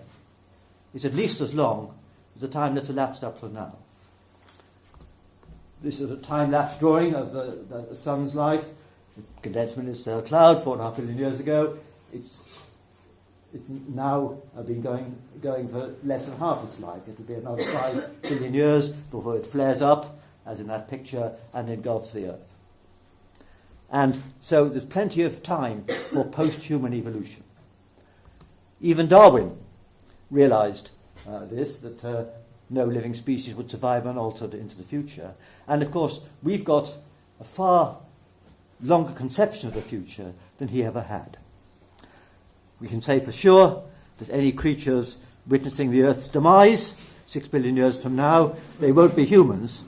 is at least as long as the time that's elapsed up till now. This is a time-lapse drawing of the sun's life. The condensed interstellar cloud 4.5 billion years ago. It's now been going for less than half its life. It will be another 5 billion years before it flares up, as in that picture, and engulfs the Earth. And so there's plenty of time for post-human evolution. Even Darwin realized that no living species would survive unaltered into the future. And of course, we've got a far longer conception of the future than he ever had. We can say for sure that any creatures witnessing the Earth's demise 6 billion years from now, they won't be humans.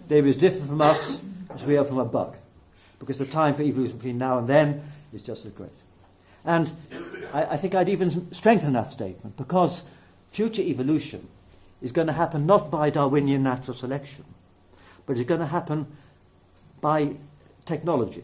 They'll be as different from us as we are from a bug, because the time for evolution between now and then is just as great. And I think I'd even strengthen that statement, because future evolution is going to happen not by Darwinian natural selection, but it's going to happen by technology.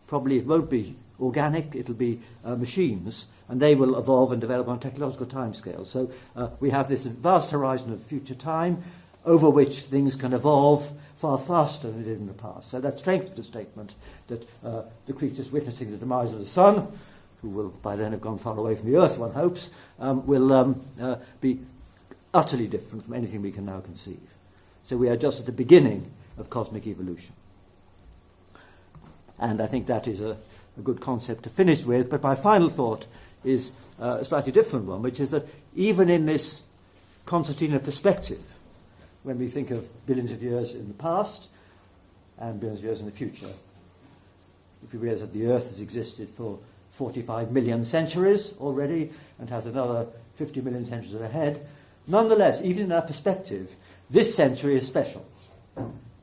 Probably it won't be organic, it'll be machines, and they will evolve and develop on technological timescales. So we have this vast horizon of future time over which things can evolve far faster than it did in the past. So that strengthens the statement that the creatures witnessing the demise of the sun, who will by then have gone far away from the Earth, one hopes, will be utterly different from anything we can now conceive. So we are just at the beginning of cosmic evolution. And I think that is a good concept to finish with. But my final thought is a slightly different one, which is that even in this concertina perspective, when we think of billions of years in the past and billions of years in the future, if we realize that the Earth has existed for 45 million centuries already and has another 50 million centuries ahead, nonetheless, even in our perspective, this century is special,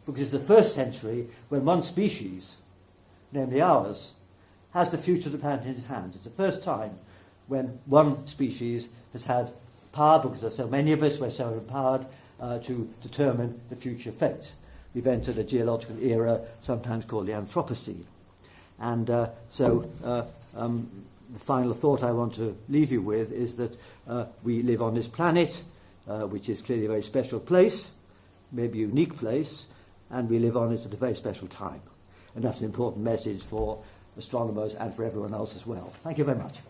because it's the first century when one species, namely ours, has the future of the planet in its hands. It's the first time when one species has had power, because there are so many of us, we're so empowered to determine the future fate. We've entered a geological era, sometimes called the Anthropocene. And so the final thought I want to leave you with is that we live on this planet, which is clearly a very special place, maybe a unique place, and we live on it at a very special time. And that's an important message for astronomers and for everyone else as well. Thank you very much.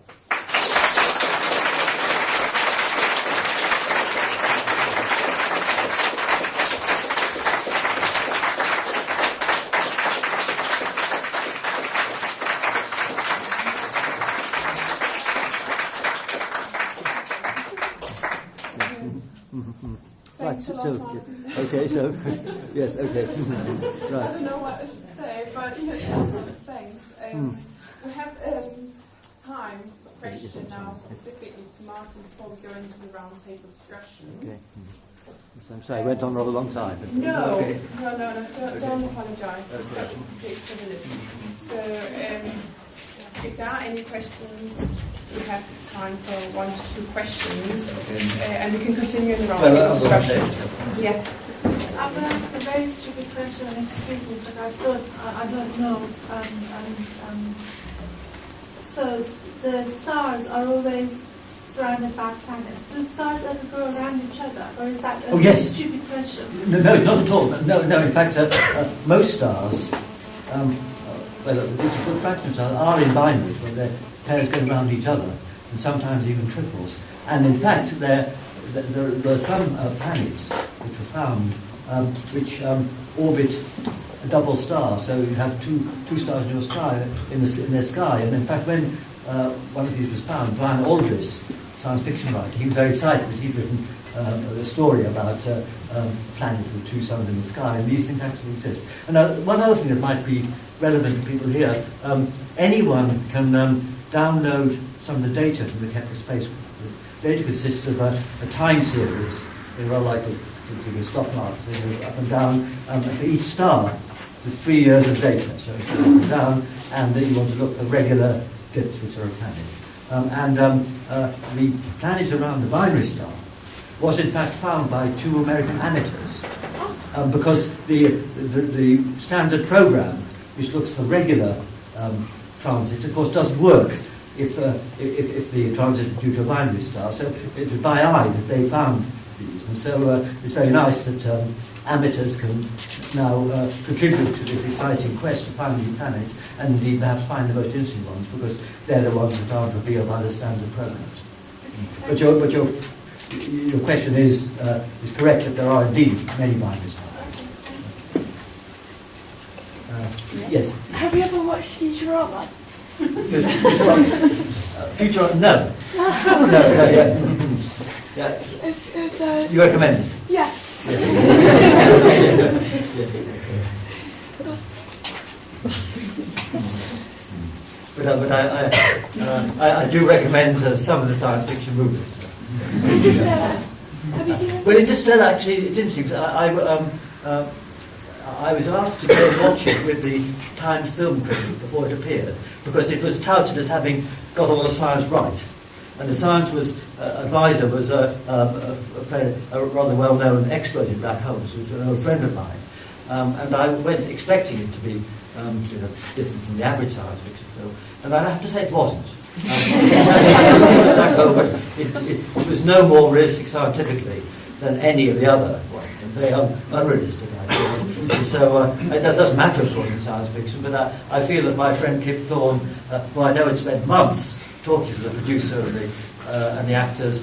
Right, okay, so, yes, okay. Right. I don't know what to say, but thanks. We have time for question now specifically to Martin before we go into the roundtable discussion. Okay. So I'm sorry, I went on rather a long time. No, okay. no, don't apologise. Okay. So, if there are any questions, we have time for 1 to 2 questions, and we can continue in the roundtable discussion. Yeah. I'm going to ask a very stupid question, excuse me, because I don't know. So the stars are always surrounded by planets. Do stars ever go around each other, or is that Oh, yes. stupid question? No, not at all. No. In fact, most stars, well, a good fraction of stars are in binaries, where their pairs go around each other, and sometimes even triples. And in fact, there are some planets which were found which orbit a double star. So you have two stars in your sky in their sky. And in fact, when one of these was found, Brian Aldiss, science fiction writer, he was very excited because he'd written a story about a planet with two suns in the sky, and these things actually exist. And one other thing that might be relevant to people here, anyone can download some of the data from the Kepler spacecraft. The data consists of a time series, rather like a stock market, up and down. For each star, there's 3 years of data, so it's up and down, and then you want to look for regular dips, which are a planet. The planet around the binary star was in fact found by 2 American amateurs, because the standard program, which looks for regular transits, of course doesn't work if the transit is due to a binary star. So it was by eye that they found these, and so it's very nice that amateurs can now contribute to this exciting quest to find new planets, and indeed perhaps find the most interesting ones, because they're the ones that aren't revealed by the standard programs. But your question is correct, that there are indeed many binary stars. Yes. Have you ever watched Futurama? Futurama? No. No, yeah. You recommend it? Yes. But I do recommend some of the science fiction movies. Interstellar. Have you seen it? Well, Interstellar, actually, it's interesting, because I was asked to go and watch it with the Times Film Critic before it appeared, because it was touted as having got all the science right. And the science advisor was a rather well-known expert in black holes, who was an old friend of mine. And I went expecting it to be different from the average science fiction film, and I have to say it wasn't. It was no more realistic scientifically than any of the other ones, and very unrealistic, I feel. So that doesn't matter, of course, in science fiction, but I feel that my friend Kip Thorne, who I know had spent months talking to the producer and the actors,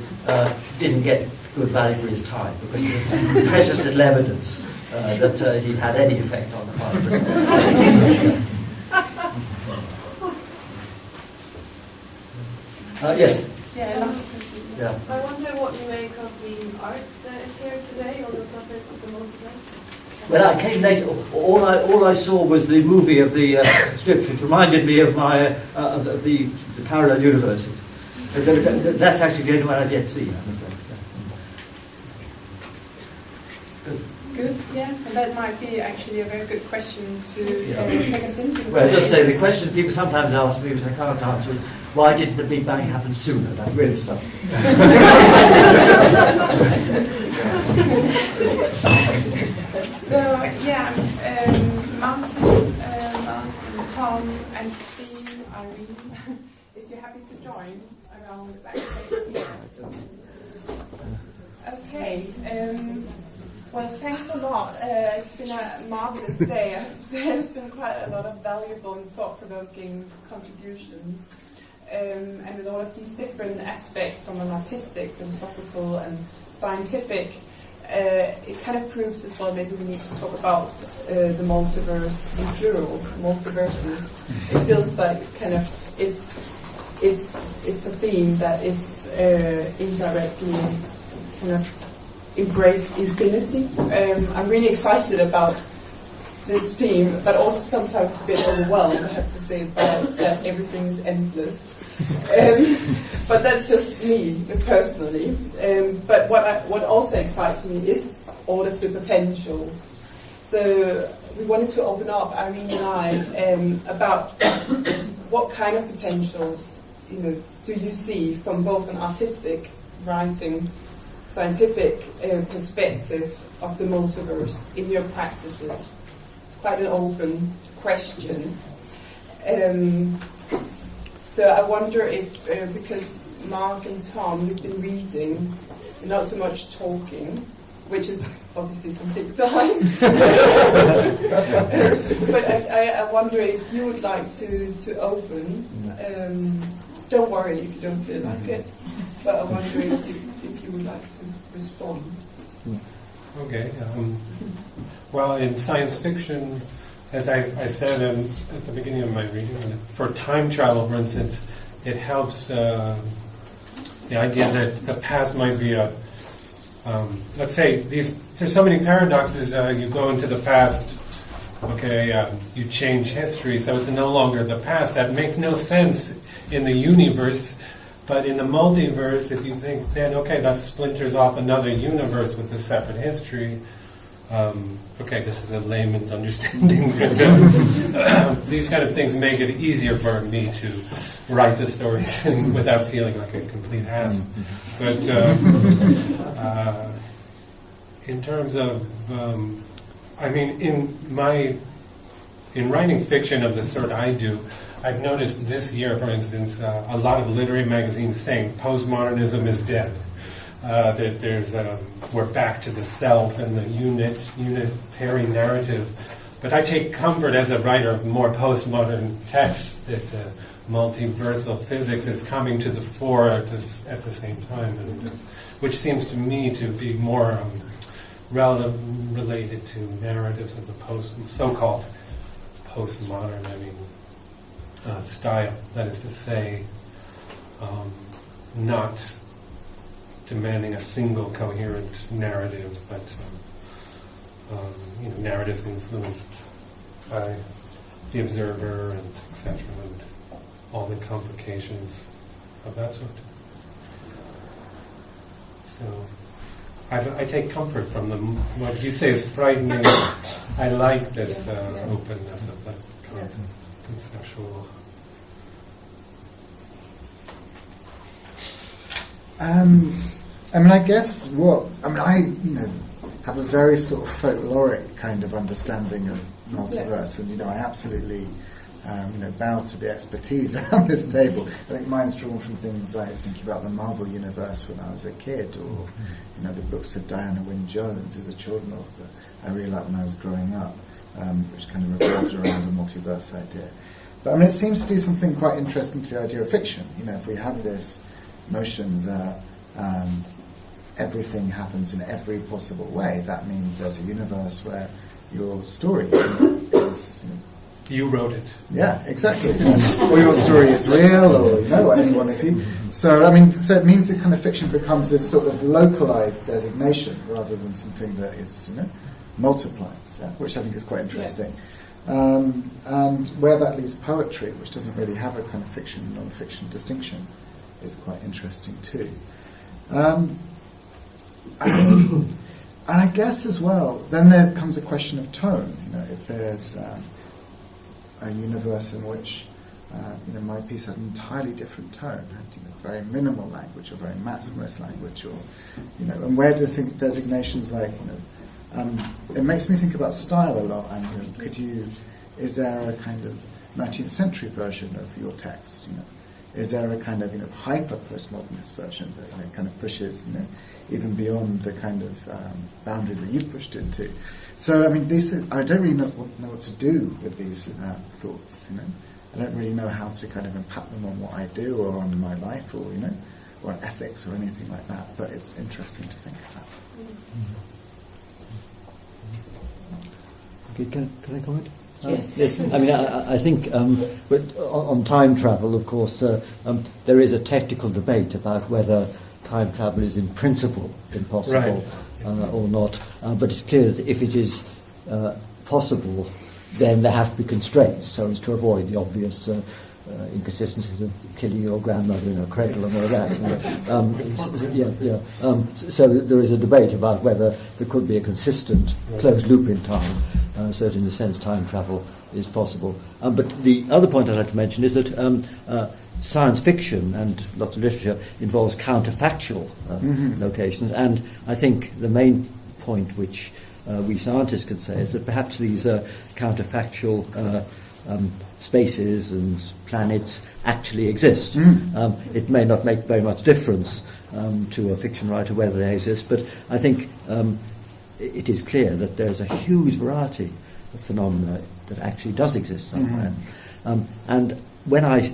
didn't get good value for his time, because there's precious little evidence that he had any effect on the final result. Yes? Yeah, last question. Yeah. I wonder what you make of the art that is here today on the topic of the multiverse. Well, I came later. All I saw was the movie of the strip, which reminded me of my of the parallel universes. That's actually the only one I've yet seen. Good, yeah. And that might be actually a very good question to take us into. Well, just say the question people sometimes ask me, which I can't answer, is why didn't the Big Bang happen sooner? That really stuff. So Martin, Tom, and Christine, Irene, if you're happy to join around the back table here. Okay. Well, thanks a lot. It's been a marvelous day. I have to say, there's been quite a lot of valuable and thought-provoking contributions, and with all of these different aspects, from an artistic, philosophical, and scientific. It kind of proves as well. Maybe we need to talk about the multiverse in plural, multiverses. It feels like kind of it's a theme that is indirectly kind of embrace infinity. I'm really excited about this theme, but also sometimes a bit overwhelmed, I have to say, that everything is endless. But that's just me, personally. But what also excites me is all of the potentials. So we wanted to open up, Irene and I, about what kind of potentials do you see from both an artistic, writing, scientific perspective of the multiverse in your practices. It's quite an open question. So I wonder if, because Mark and Tom, you've been reading, not so much talking, which is obviously complete fine. But I wonder if you would like to open. Don't worry if you don't feel like it, but I wonder if you would like to respond. Okay. Well, in science fiction, as I said at the beginning of my reading, for time travel, for instance, it helps the idea that the past might be a let's say there's so many paradoxes. You go into the past, you change history, so it's no longer the past. That makes no sense in the universe, but in the multiverse, if you think then, that splinters off another universe with a separate history. This is a layman's understanding, but these kind of things make it easier for me to write the stories without feeling like a complete ass. But in terms of, in writing fiction of the sort I do, I've noticed this year, for instance, a lot of literary magazines saying postmodernism is dead. That there's we're back to the self and the unitary narrative. But I take comfort as a writer of more postmodern texts that multiversal physics is coming to the fore at the same time, and, which seems to me to be more related to narratives of the so-called postmodern, style. That is to say, not demanding a single coherent narrative, but narratives influenced by the observer and etc. and all the complications of that sort. So I take comfort from them. What you say is frightening. I like this openness of that kind of conceptual. I guess I have a very sort of folkloric kind of understanding of multiverse, and I absolutely bow to the expertise around this table. I think mine's drawn from things like thinking about the Marvel universe when I was a kid, or the books of Diana Wynne Jones, who's a children's author I really liked when I was growing up, which kind of revolved around a multiverse idea. But it seems to do something quite interesting to the idea of fiction. If we have this notion that everything happens in every possible way, that means there's a universe where your story is... You wrote it. Yeah, exactly. Or your story is real, or any one of you. So, so it means that kind of fiction becomes this sort of localized designation rather than something that is, multiplies, which I think is quite interesting. Yeah. And where that leaves poetry, which doesn't really have a kind of fiction and non-fiction distinction, is quite interesting too. And I guess as well, then there comes a question of tone. If there's a universe in which my piece had an entirely different tone, had very minimal language or very maximalist language, or and where do designations like it makes me think about style a lot. And is there a kind of 19th century version of your text? Is there a kind of hyper postmodernist version that kind of pushes even beyond the kind of boundaries that you pushed into? So I don't really know what to do with these thoughts. I don't really know how to kind of impact them on what I do or on my life or or on ethics or anything like that. But it's interesting to think about. Okay, can I comment? Yes. Yes. I think but on time travel, of course, there is a technical debate about whether time travel is in principle impossible or not. But it's clear that if it is possible, then there have to be constraints so as to avoid the obvious inconsistencies of killing your grandmother in a cradle and all that. So there is a debate about whether there could be a consistent closed loop in time. So that in a sense time travel is possible. But the other point I'd like to mention is that science fiction and lots of literature involves counterfactual locations, and I think the main point which we scientists can say is that perhaps these counterfactual spaces and planets actually exist. It may not make very much difference to a fiction writer whether they exist, but I think it is clear that there's a huge variety of phenomena that actually does exist somewhere. And when I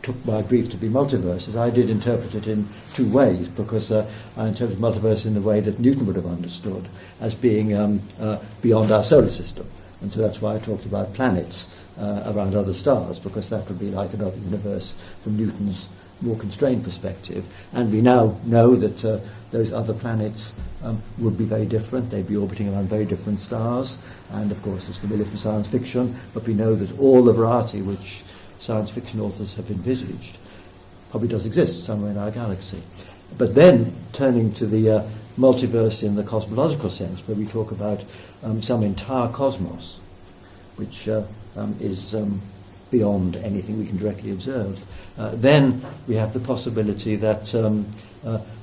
took my brief to be multiverses, I did interpret it in two ways, because I interpreted multiverse in the way that Newton would have understood, as being beyond our solar system. And so that's why I talked about planets around other stars, because that would be like another universe from Newton's more constrained perspective. And we now know that those other planets would be very different. They'd be orbiting around very different stars. And of course, it's familiar from science fiction, but we know that all the variety which science fiction authors have envisaged probably does exist somewhere in our galaxy. But then, turning to the multiverse in the cosmological sense, where we talk about some entire cosmos, which is beyond anything we can directly observe, then we have the possibility that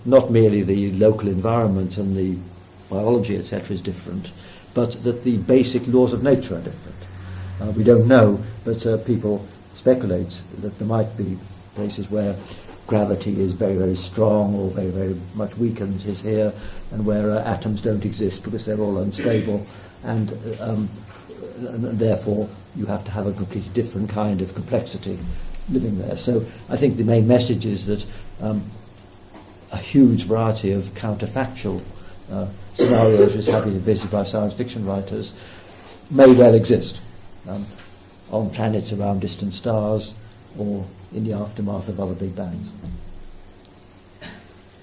not merely the local environment and the biology, etc., is different, but that the basic laws of nature are different. We don't know, but people speculate that there might be places where gravity is very, very strong or very, very much weakened is here, and where atoms don't exist because they're all unstable, and therefore you have to have a completely different kind of complexity living there. So I think the main message is that a huge variety of counterfactual scenarios which have been envisaged by science fiction writers may well exist on planets around distant stars or in the aftermath of other big bangs.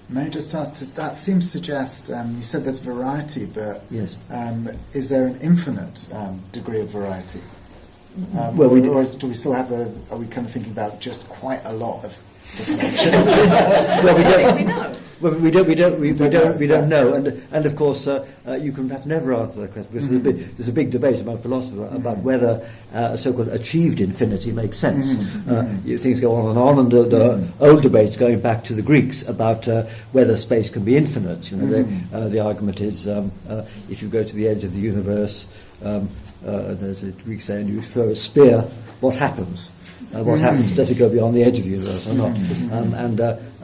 May I just ask, that seems to suggest, you said there's variety, but yes. Is there an infinite degree of variety? Well, or do we still have are we kind of thinking about just quite a lot of different options? Well, we know. Well, we don't know, and of course you can have never answer that question, because there's a big debate among philosophers about whether a so-called achieved infinity makes sense. Things go on, and the old debates going back to the Greeks about whether space can be infinite. You know, the argument is if you go to the edge of the universe, there's a Greek saying, you throw a spear, what happens? What happens? Does it go beyond the edge of the universe or not?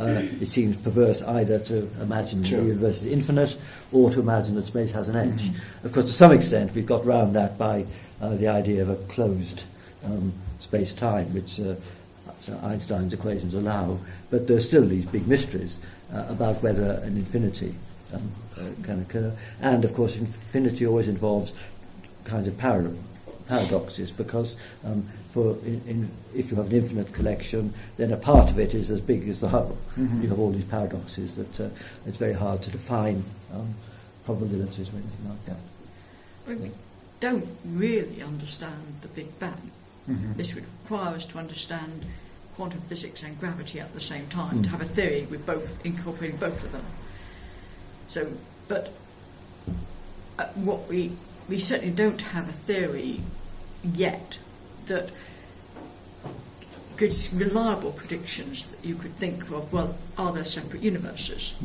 And it seems perverse either to imagine the universe is infinite or to imagine that space has an edge. Of course, to some extent, we've got round that by the idea of a closed space-time, which Einstein's equations allow. But there's still these big mysteries about whether an infinity can occur. And, of course, infinity always involves kinds of paradoxes, because if you have an infinite collection, then a part of it is as big as the whole. You have all these paradoxes that it's very hard to define probabilities or anything like that. Well, we don't really understand the Big Bang. This would require us to understand quantum physics and gravity at the same time, to have a theory with both incorporating both of them. So, but what we certainly don't have a theory yet that gives reliable predictions that you could think of, well, are there separate universes?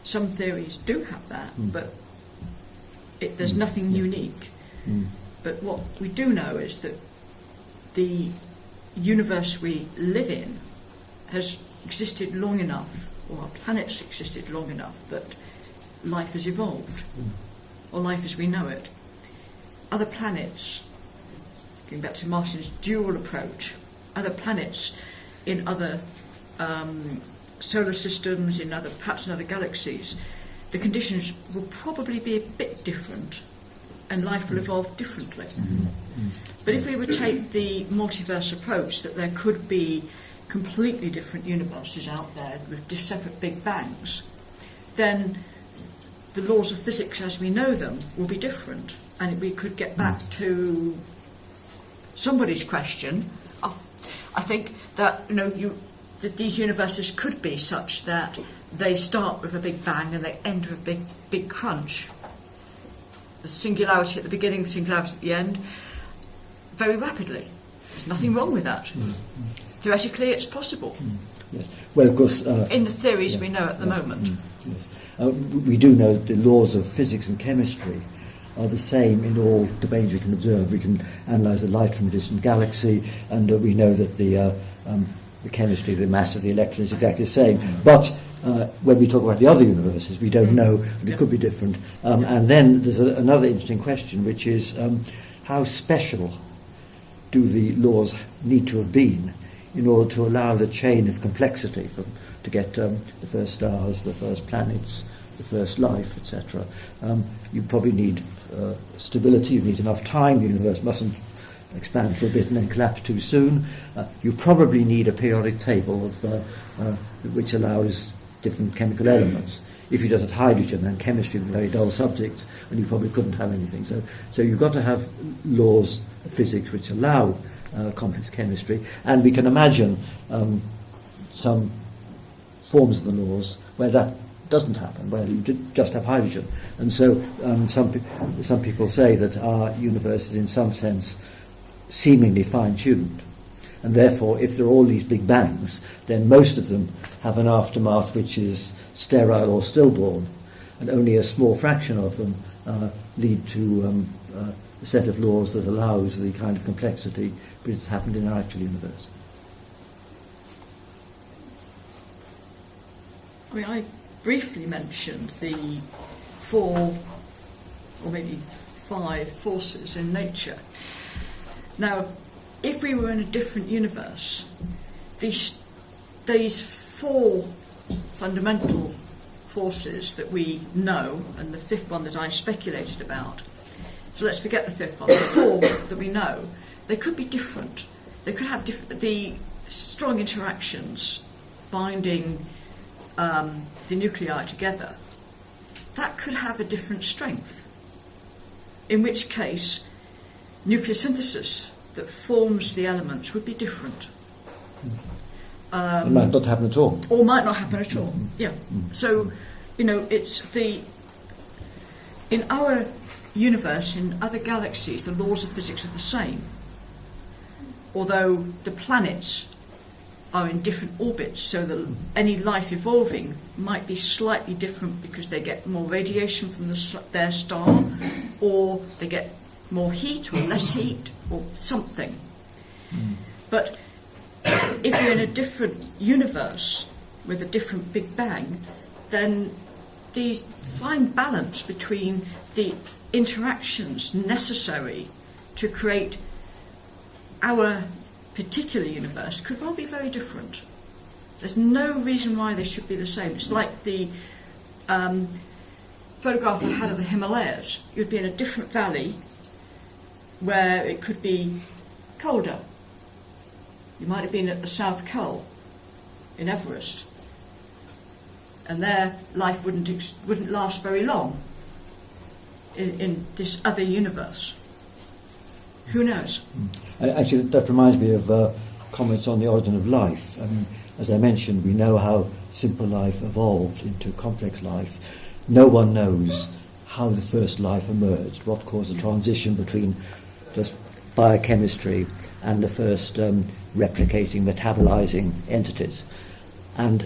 Some theories do have that, but there's nothing unique. But what we do know is that the universe we live in has existed long enough, or our planet's existed long enough, that life has evolved, or life as we know it. Other planets, going back to Martin's dual approach, other planets in other solar systems, perhaps in other galaxies, the conditions will probably be a bit different, and life will evolve differently. But if we would take the multiverse approach, that there could be completely different universes out there with separate big bangs, then the laws of physics as we know them will be different, and we could get back to somebody's question. I think that that these universes could be such that they start with a big bang and they end with a big crunch. The singularity at the beginning, the singularity at the end, very rapidly. There's nothing wrong with that. Theoretically, it's possible. Yes. Well, of course. In the theories we know at the moment. Yes. We do know the laws of physics and chemistry are the same in all domains we can observe. We can analyse the light from a distant galaxy, and we know that the chemistry, the mass of the electron is exactly the same. But when we talk about the other universes, we don't know, and it could be different. And then there's another interesting question, which is how special do the laws need to have been in order to allow the chain of complexity to get the first stars, the first planets, the first life, etc. You probably need stability, you need enough time, the universe mustn't expand for a bit and then collapse too soon. You probably need a periodic table of which allows different chemical elements. If you just had hydrogen, then chemistry was a very dull subject, and you probably couldn't have anything. So you've got to have laws of physics which allow complex chemistry, and we can imagine some forms of the laws where that doesn't happen, where you just have hydrogen. And so some people say that our universe is in some sense seemingly fine-tuned. And therefore, if there are all these big bangs, then most of them have an aftermath which is sterile or stillborn, and only a small fraction of them lead to a set of laws that allows the kind of complexity which has happened in our actual universe. I mean, I briefly mentioned the 4 or maybe 5 forces in nature. Now, if we were in a different universe, these 4 fundamental forces that we know, and the 5th one that I speculated about, so let's forget the 5th one, the 4 that we know, they could be different. They could have the strong interactions binding the nuclei together. That could have a different strength, in which case nucleosynthesis that forms the elements would be different. It might not happen at all. Or might not happen at all, yeah. So, it's in our universe, in other galaxies, the laws of physics are the same. Although the planets are in different orbits, so that any life evolving might be slightly different because they get more radiation from their star, or they get more heat or less heat or something. But if you're in a different universe with a different Big Bang, then these fine balance between the interactions necessary to create our particular universe could well be very different. There's no reason why they should be the same. It's like the photograph I had of the Himalayas. You'd be in a different valley where it could be colder. You might have been at the South Pole in Everest, and there life wouldn't last very long in this other universe. Who knows? Actually, that reminds me of comments on the origin of life. I mean, as I mentioned, we know how simple life evolved into complex life. No one knows how the first life emerged, what caused the transition between just biochemistry and the first replicating, metabolizing entities. And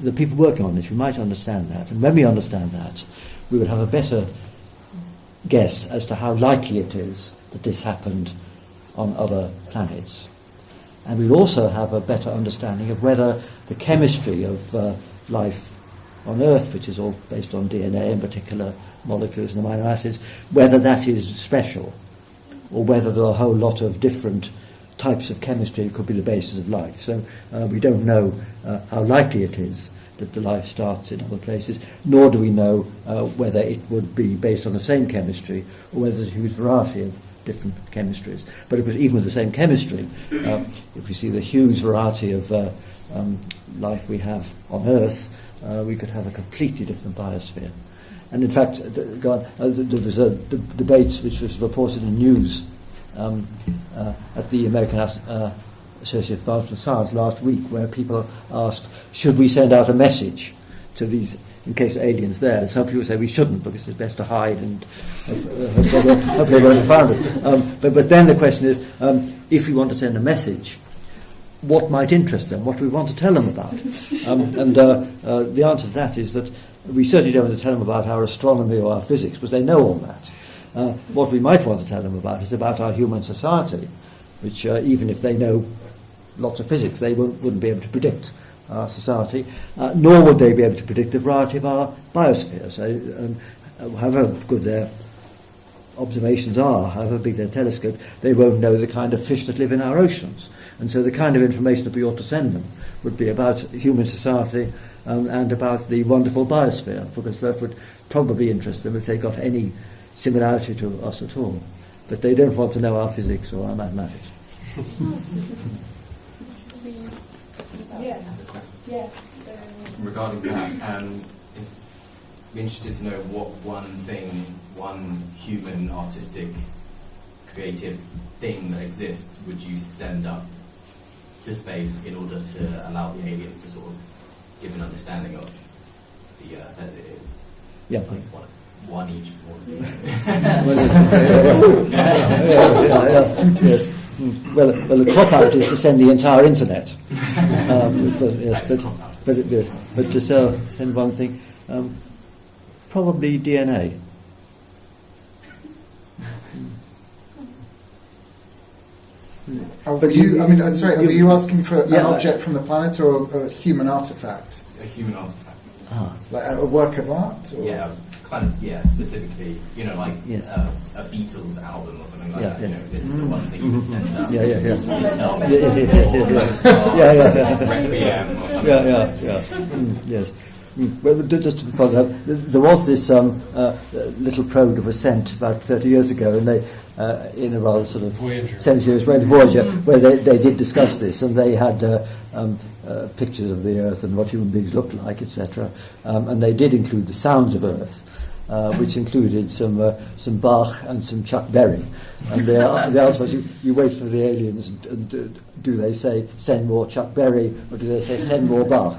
the people working on this, we might understand that. And when we understand that, we would have a better guess as to how likely it is that this happened on other planets. And we'll also have a better understanding of whether the chemistry of life on Earth, which is all based on DNA in particular molecules and amino acids, whether that is special, or whether there are a whole lot of different types of chemistry that could be the basis of life. So we don't know how likely it is that the life starts in other places, nor do we know whether it would be based on the same chemistry or whether there's a huge variety of different chemistries. But of course, even with the same chemistry, if we see the huge variety of life we have on Earth, we could have a completely different biosphere. And in fact, there was a debate which was reported in news at the American Associated for Science last week, where people asked, should we send out a message to these, in case of aliens there? And some people say we shouldn't, because it's best to hide and hope they won't have found us. But then the question is, if we want to send a message, what might interest them? What do we want to tell them about? And the answer to that is that we certainly don't want to tell them about our astronomy or our physics, because they know all that. What we might want to tell them about is about our human society, which even if they know lots of physics, they wouldn't be able to predict our society, nor would they be able to predict the variety of our biospheres. However good their observations are, however big their telescope, they won't know the kind of fish that live in our oceans. And so the kind of information that we ought to send them would be about human society and about the wonderful biosphere, because that would probably interest them if they got any similarity to us at all. But they don't want to know our physics or our mathematics. Regarding that, I'm interested to know what one human, artistic, creative thing that exists would you send up to space in order to allow the aliens to sort of give an understanding of the Earth as it is? Yeah. Like one each. Yes. Well, the cop out is to send the entire internet. But to send one thing, probably DNA. But you, I mean, sorry, are you asking for an object from the planet or a human artifact? A human artifact. Like a work of art? Or? Yeah, kind of, specifically, like a Beatles album or something like that. This is the one thing you can send up. Requiem or something. Yes. Well, just to follow up, there was this little probe that was sent about 30 years ago, and they, in a rather sort of semi-serious way, the Voyager, where they did discuss this, and they had pictures of the Earth and what human beings looked like, etc. And they did include the sounds of Earth, which included some Bach and some Chuck Berry. And the answer was, you wait for the aliens, and do they say, send more Chuck Berry, or do they say, send more Bach?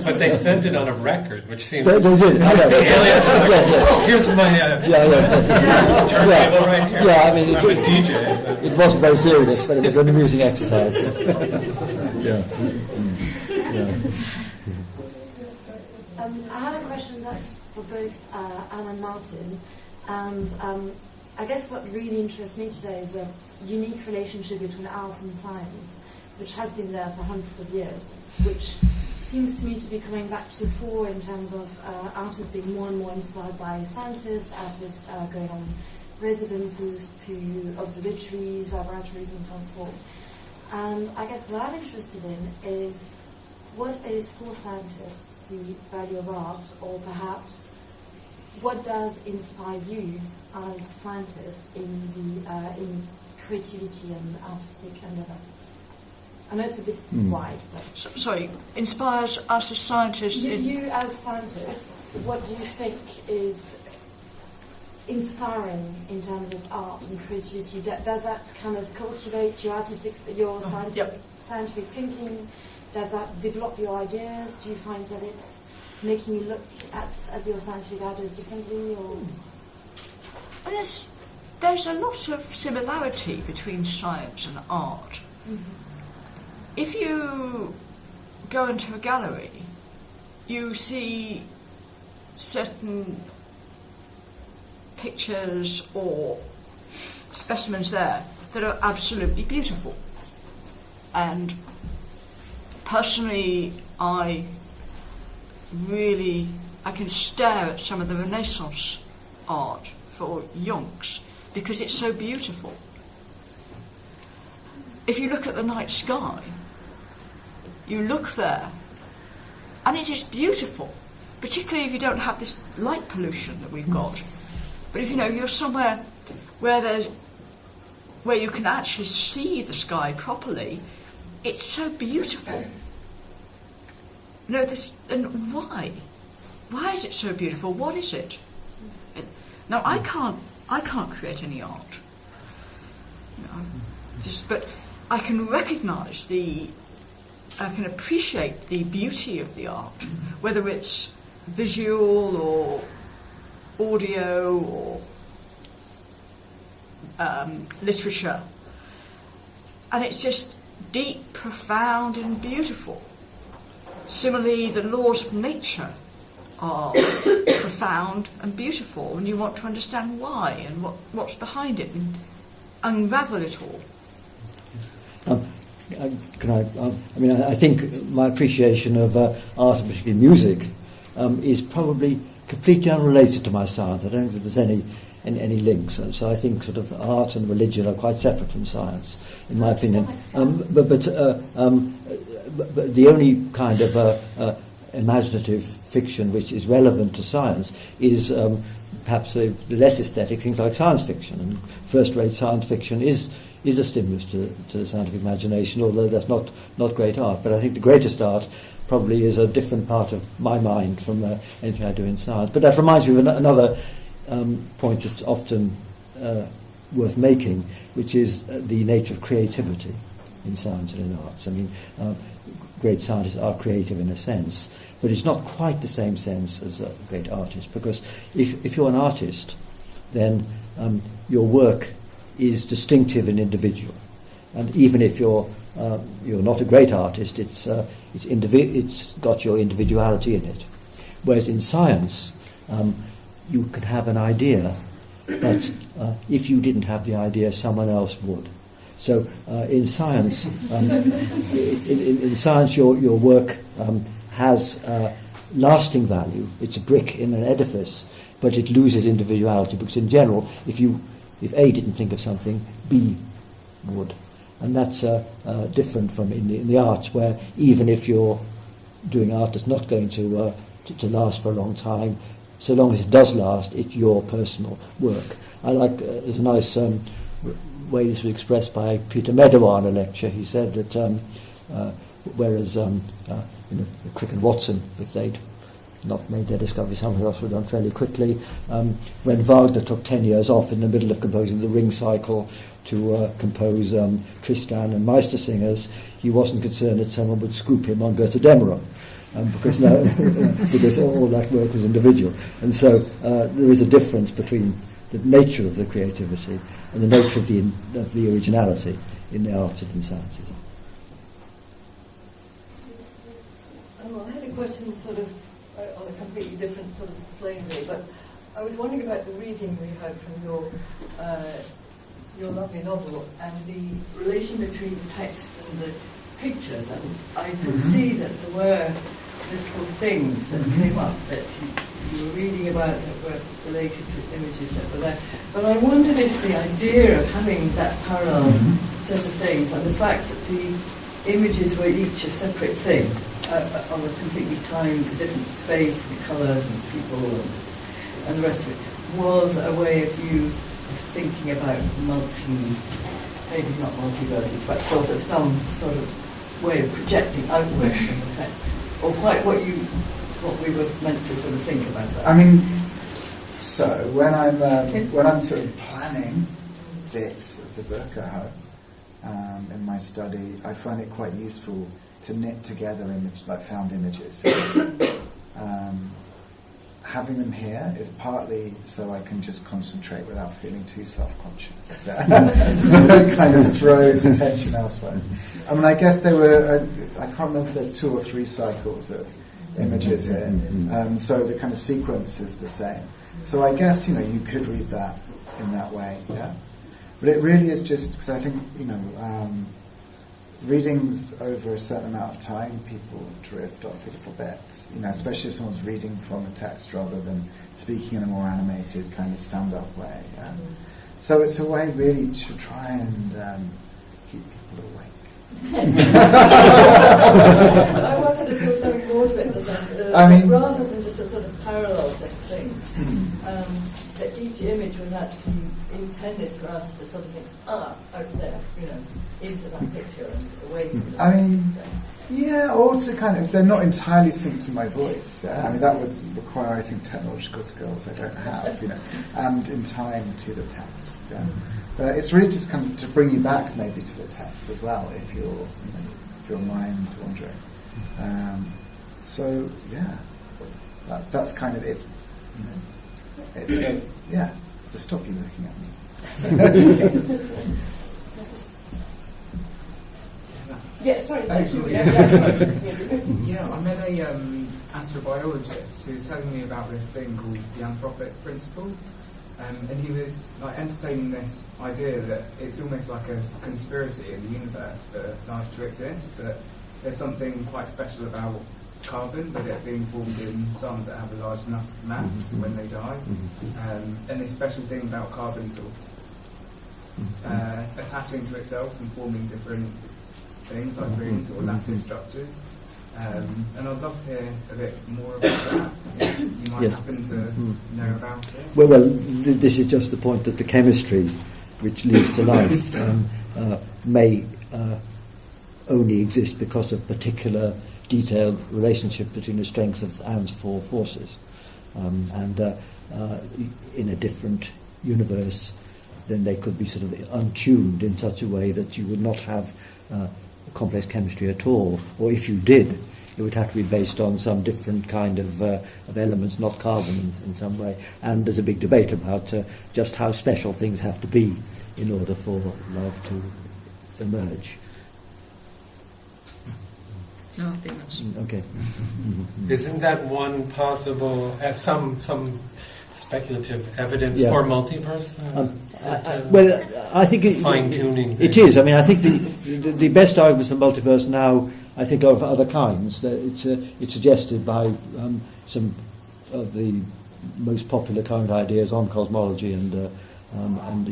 But they sent it on a record, which seems... They did. The aliens were like, here's my turntable right here. Yeah, I mean, I'm a DJ. It wasn't very serious, but it was an amusing exercise. I have a question that's for both Anne and Martin, and I guess what really interests me today is the unique relationship between art and science, which has been there for hundreds of years, which seems to me to be coming back to the fore in terms of artists being more and more inspired by scientists, artists going on residences to observatories, laboratories, and so on and so forth. And I guess what I'm interested in is, what is for scientists the value of art, or perhaps what does inspire you as scientists in creativity and artistic endeavour? I know it's a bit wide, but sorry, inspires us as scientists. You as scientists, what do you think is inspiring in terms of art and creativity? Does that kind of cultivate your scientific thinking? Does that develop your ideas? Do you find that it's making you look at your scientific ideas differently? Or there's a lot of similarity between science and art. Mm-hmm. If you go into a gallery, you see certain pictures or specimens there that are absolutely beautiful. And personally, I can stare at some of the Renaissance art for yonks because it's so beautiful. If you look at the night sky, you look there, and it is beautiful, particularly if you don't have this light pollution that we've got. But if you're somewhere where you can actually see the sky properly, it's so beautiful. And why? Why is it so beautiful? What is it? Now I can't create any art. But I can recognise I can appreciate the beauty of the art, whether it's visual or audio or literature. And it's just deep, profound and beautiful. Similarly, the laws of nature are profound profound and beautiful, and you want to understand why and what's behind it and unravel it all. I think my appreciation of art, and particularly music, is probably completely unrelated to my science. I don't think there's any links. So I think sort of art and religion are quite separate from science, in my opinion. But the only kind of imaginative fiction which is relevant to science is perhaps less aesthetic things like science fiction. And first-rate science fiction is a stimulus to the scientific imagination, although that's not great art. But I think the greatest art probably is a different part of my mind from anything I do in science. But that reminds me of another point that's often worth making, which is the nature of creativity in science and in arts. I mean, great scientists are creative in a sense, but it's not quite the same sense as a great artist, because if you're an artist, then your work is distinctive and individual, and even if you're not a great artist, it's got your individuality in it. Whereas in science, you can have an idea, but if you didn't have the idea, someone else would. So in science, in science, your work has lasting value. It's a brick in an edifice, but it loses individuality, because in general, if A didn't think of something, B would. And that's different from in the arts, where even if you're doing art that's not going to last for a long time, so long as it does last, it's your personal work. I like, there's a nice way this was expressed by Peter Medawar in a lecture. He said that whereas Crick and Watson, if they'd not made their discovery, something else would have done fairly quickly. When Wagner took 10 years off in the middle of composing the Ring Cycle to compose Tristan and Meistersingers, he wasn't concerned that someone would scoop him on Götterdämmerung, because all that work was individual. And so there is a difference between the nature of the creativity and the nature of the originality in the arts and in sciences. I had a question sort of on a completely different sort of plane really, but I was wondering about the reading we had from your lovely novel and the relation between the text and the pictures, and I could see that there were little things that came up that you were reading about that were related to images that were there. But I wondered if the idea of having that parallel set of things and the fact that the images were each a separate thing on a completely timed, different space, the colours and people and the rest of it, was a way of you thinking about maybe not multiverses, but sort of some sort of way of projecting outwards from the text, or quite what we were meant to sort of think about that. I mean, so when I'm sort of planning bits of the book, I hope, in my study, I find it quite useful to knit together found images. Having them here is partly so I can just concentrate without feeling too self-conscious. So it kind of throws attention elsewhere. I mean, I guess there were, I can't remember if there's 2 or 3 cycles of images here. So the kind of sequence is the same. So I guess, you could read that in that way, yeah. But it really is just, because I think, readings over a certain amount of time, people drift off a little bit, especially if someone's reading from a text rather than speaking in a more animated kind of stand-up way. Yeah. So it's a way really to try and keep people awake. I wanted to do something more to it than that. Rather than just a sort of parallel set of things, that each image was actually intended for us to sort of think, out there, into that picture and away from that. Yeah, or to kind of, they're not entirely synced to my voice. That would require, I think, technological skills I don't have, and in time to the text. But it's really just kind of to bring you back maybe to the text as well, if your mind's wandering. So yeah, that's kind of it's to stop you looking at me. Yeah, sorry. Yeah, I met astrobiologist who was telling me about this thing called the anthropic principle. And he was like entertaining this idea that it's almost like a conspiracy in the universe for life to exist, that there's something quite special about carbon, that it being formed in suns that have a large enough mass when they die, and this special thing about carbon sort of attaching to itself and forming different things like rings or lattice structures. And I'd love to hear a bit more about that. You might happen to know about it. Well, this is just the point that the chemistry which leads to life may only exist because of particular detailed relationship between the strength of Anne's four forces. And in a different universe, then they could be sort of untuned in such a way that you would not have complex chemistry at all, or if you did, it would have to be based on some different kind of elements, not carbon in some way. And there's a big debate about just how special things have to be in order for life to emerge. No, I think that's okay. Isn't that one possible? Some speculative evidence for multiverse? Well, I think fine-tuning. It is. I mean, I think the best arguments for multiverse now, I think, are of other kinds. It's suggested by some of the most popular current ideas on cosmology and the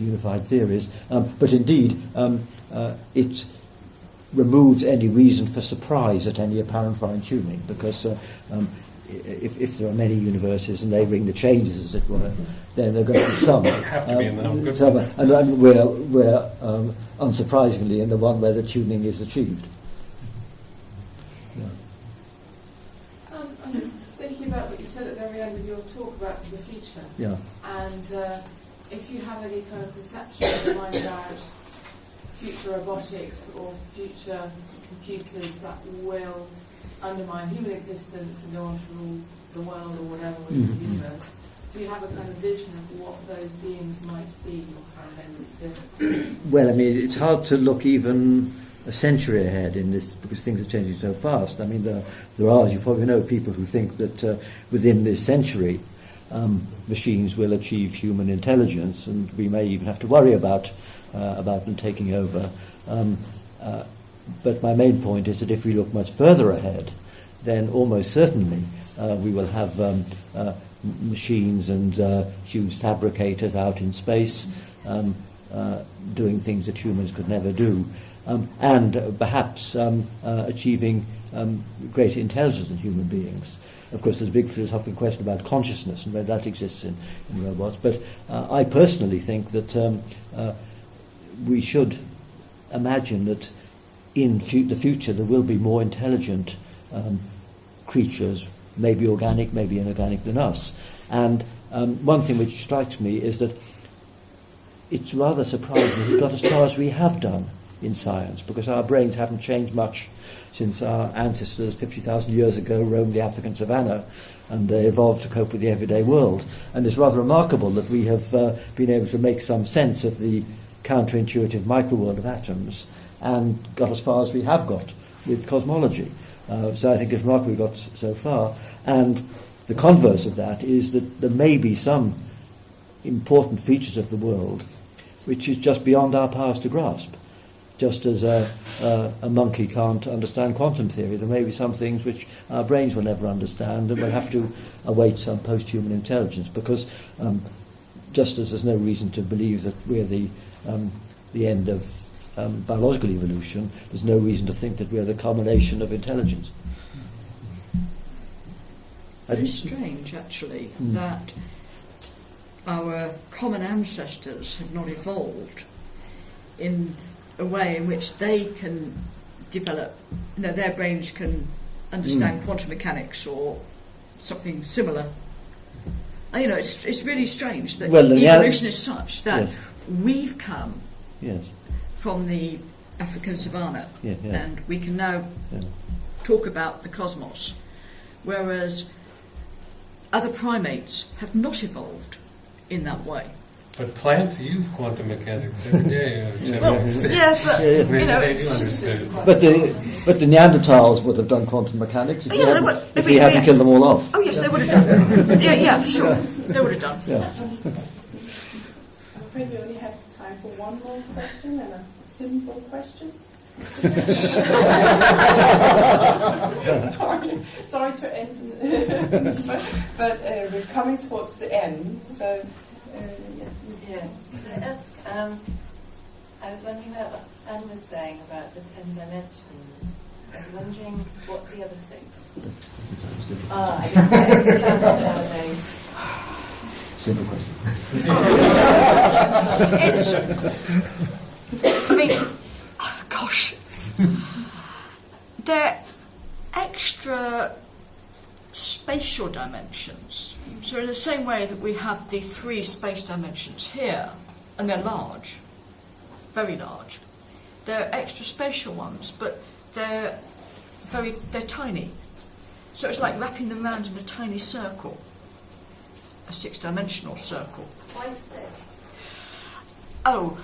unified theories. But indeed, it removes any reason for surprise at any apparent fine-tuning, because if there are many universes and they bring the changes, as it were, then there are going to be some. Have to be in them. Some, and we're unsurprisingly in the one where the tuning is achieved. Yeah. I was just thinking about what you said at the very end of your talk about the future. Yeah. And if you have any kind of perception in your mind about future robotics or future computers that will undermine human existence and go on to rule the world or whatever within the universe, do you have a kind of vision of what those beings might be or how they would exist? Well, I mean, it's hard to look even a century ahead in this, because things are changing so fast. I mean, there are, as you probably know, people who think that within this century machines will achieve human intelligence, and we may even have to worry about them taking over. But my main point is that if we look much further ahead, then almost certainly we will have machines and huge fabricators out in space doing things that humans could never do, and perhaps achieving greater intelligence than human beings. Of course, there's a big philosophical question about consciousness and whether that exists in robots, but I personally think that we should imagine that in the future there will be more intelligent creatures, maybe organic, maybe inorganic, than us. And one thing which strikes me is that it's rather surprising that we got as far as we have done in science, because our brains haven't changed much since our ancestors 50,000 years ago roamed the African savannah and they evolved to cope with the everyday world. And it's rather remarkable that we have been able to make some sense of the counterintuitive microworld of atoms and got as far as we have got with cosmology. So I think it's remarkable we got so far. And the converse of that is that there may be some important features of the world which is just beyond our powers to grasp. Just as a monkey can't understand quantum theory, there may be some things which our brains will never understand, and we'll have to await some post-human intelligence, because just as there's no reason to believe that we're the end of biological evolution, there's no reason to think that we're the culmination of intelligence. Very strange, actually, that our common ancestors have not evolved in a way in which they can develop, their brains can understand quantum mechanics or something similar. It's really strange that evolution is such that we've come from the African savannah and we can now talk about the cosmos, whereas other primates have not evolved in that way. But plants use quantum mechanics every day. Well, yeah, but Maybe you know, they do understand. But the Neanderthals would have done quantum mechanics if if we hadn't killed them all off. Oh yes, they would have done. Yeah, sure, they would have done. Yeah. I'm afraid we only have time for one more question, and a simple question. Sorry to end, but we're coming towards the end. So, yeah. Can I ask? I was wondering about what Anne was saying about the 10 dimensions. I was wondering what the other 6. I didn't understand that nowadays. Simple question. I mean, gosh, they're extra spatial dimensions. So in the same way that we have the 3 space dimensions here, and they're large, very large, they're extra spatial ones, but they're tiny. So it's like wrapping them around in a tiny circle, a 6-dimensional circle. Why 6? Oh,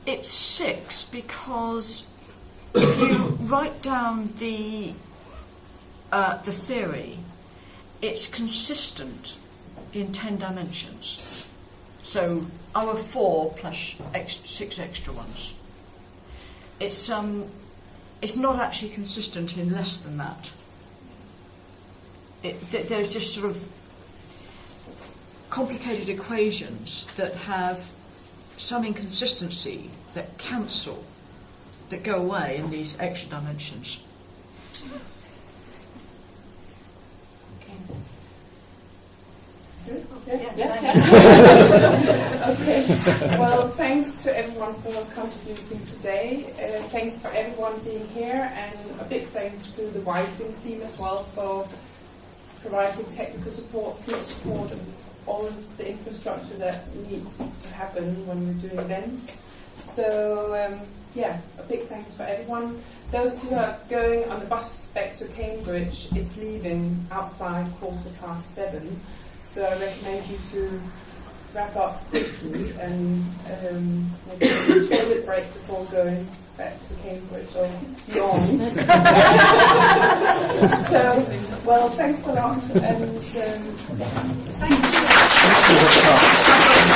it's 6 because if you write down the theory, it's consistent in 10 dimensions. So our 4 plus 6 extra ones. It's not actually consistent in less than that. There's just sort of complicated equations that have some inconsistency that cancel, that go away in these extra dimensions. Good? Yeah. Okay. Well, thanks to everyone for contributing today. Thanks for everyone being here, and a big thanks to the Wysing team as well for providing technical support, field support, and all of the infrastructure that needs to happen when we're doing events. So, a big thanks for everyone. Those who are going on the bus back to Cambridge, it's leaving outside 7:15. So I recommend you to wrap up quickly and maybe take a toilet break before going back to Cambridge or beyond. So, well, thanks a lot. And Thank you.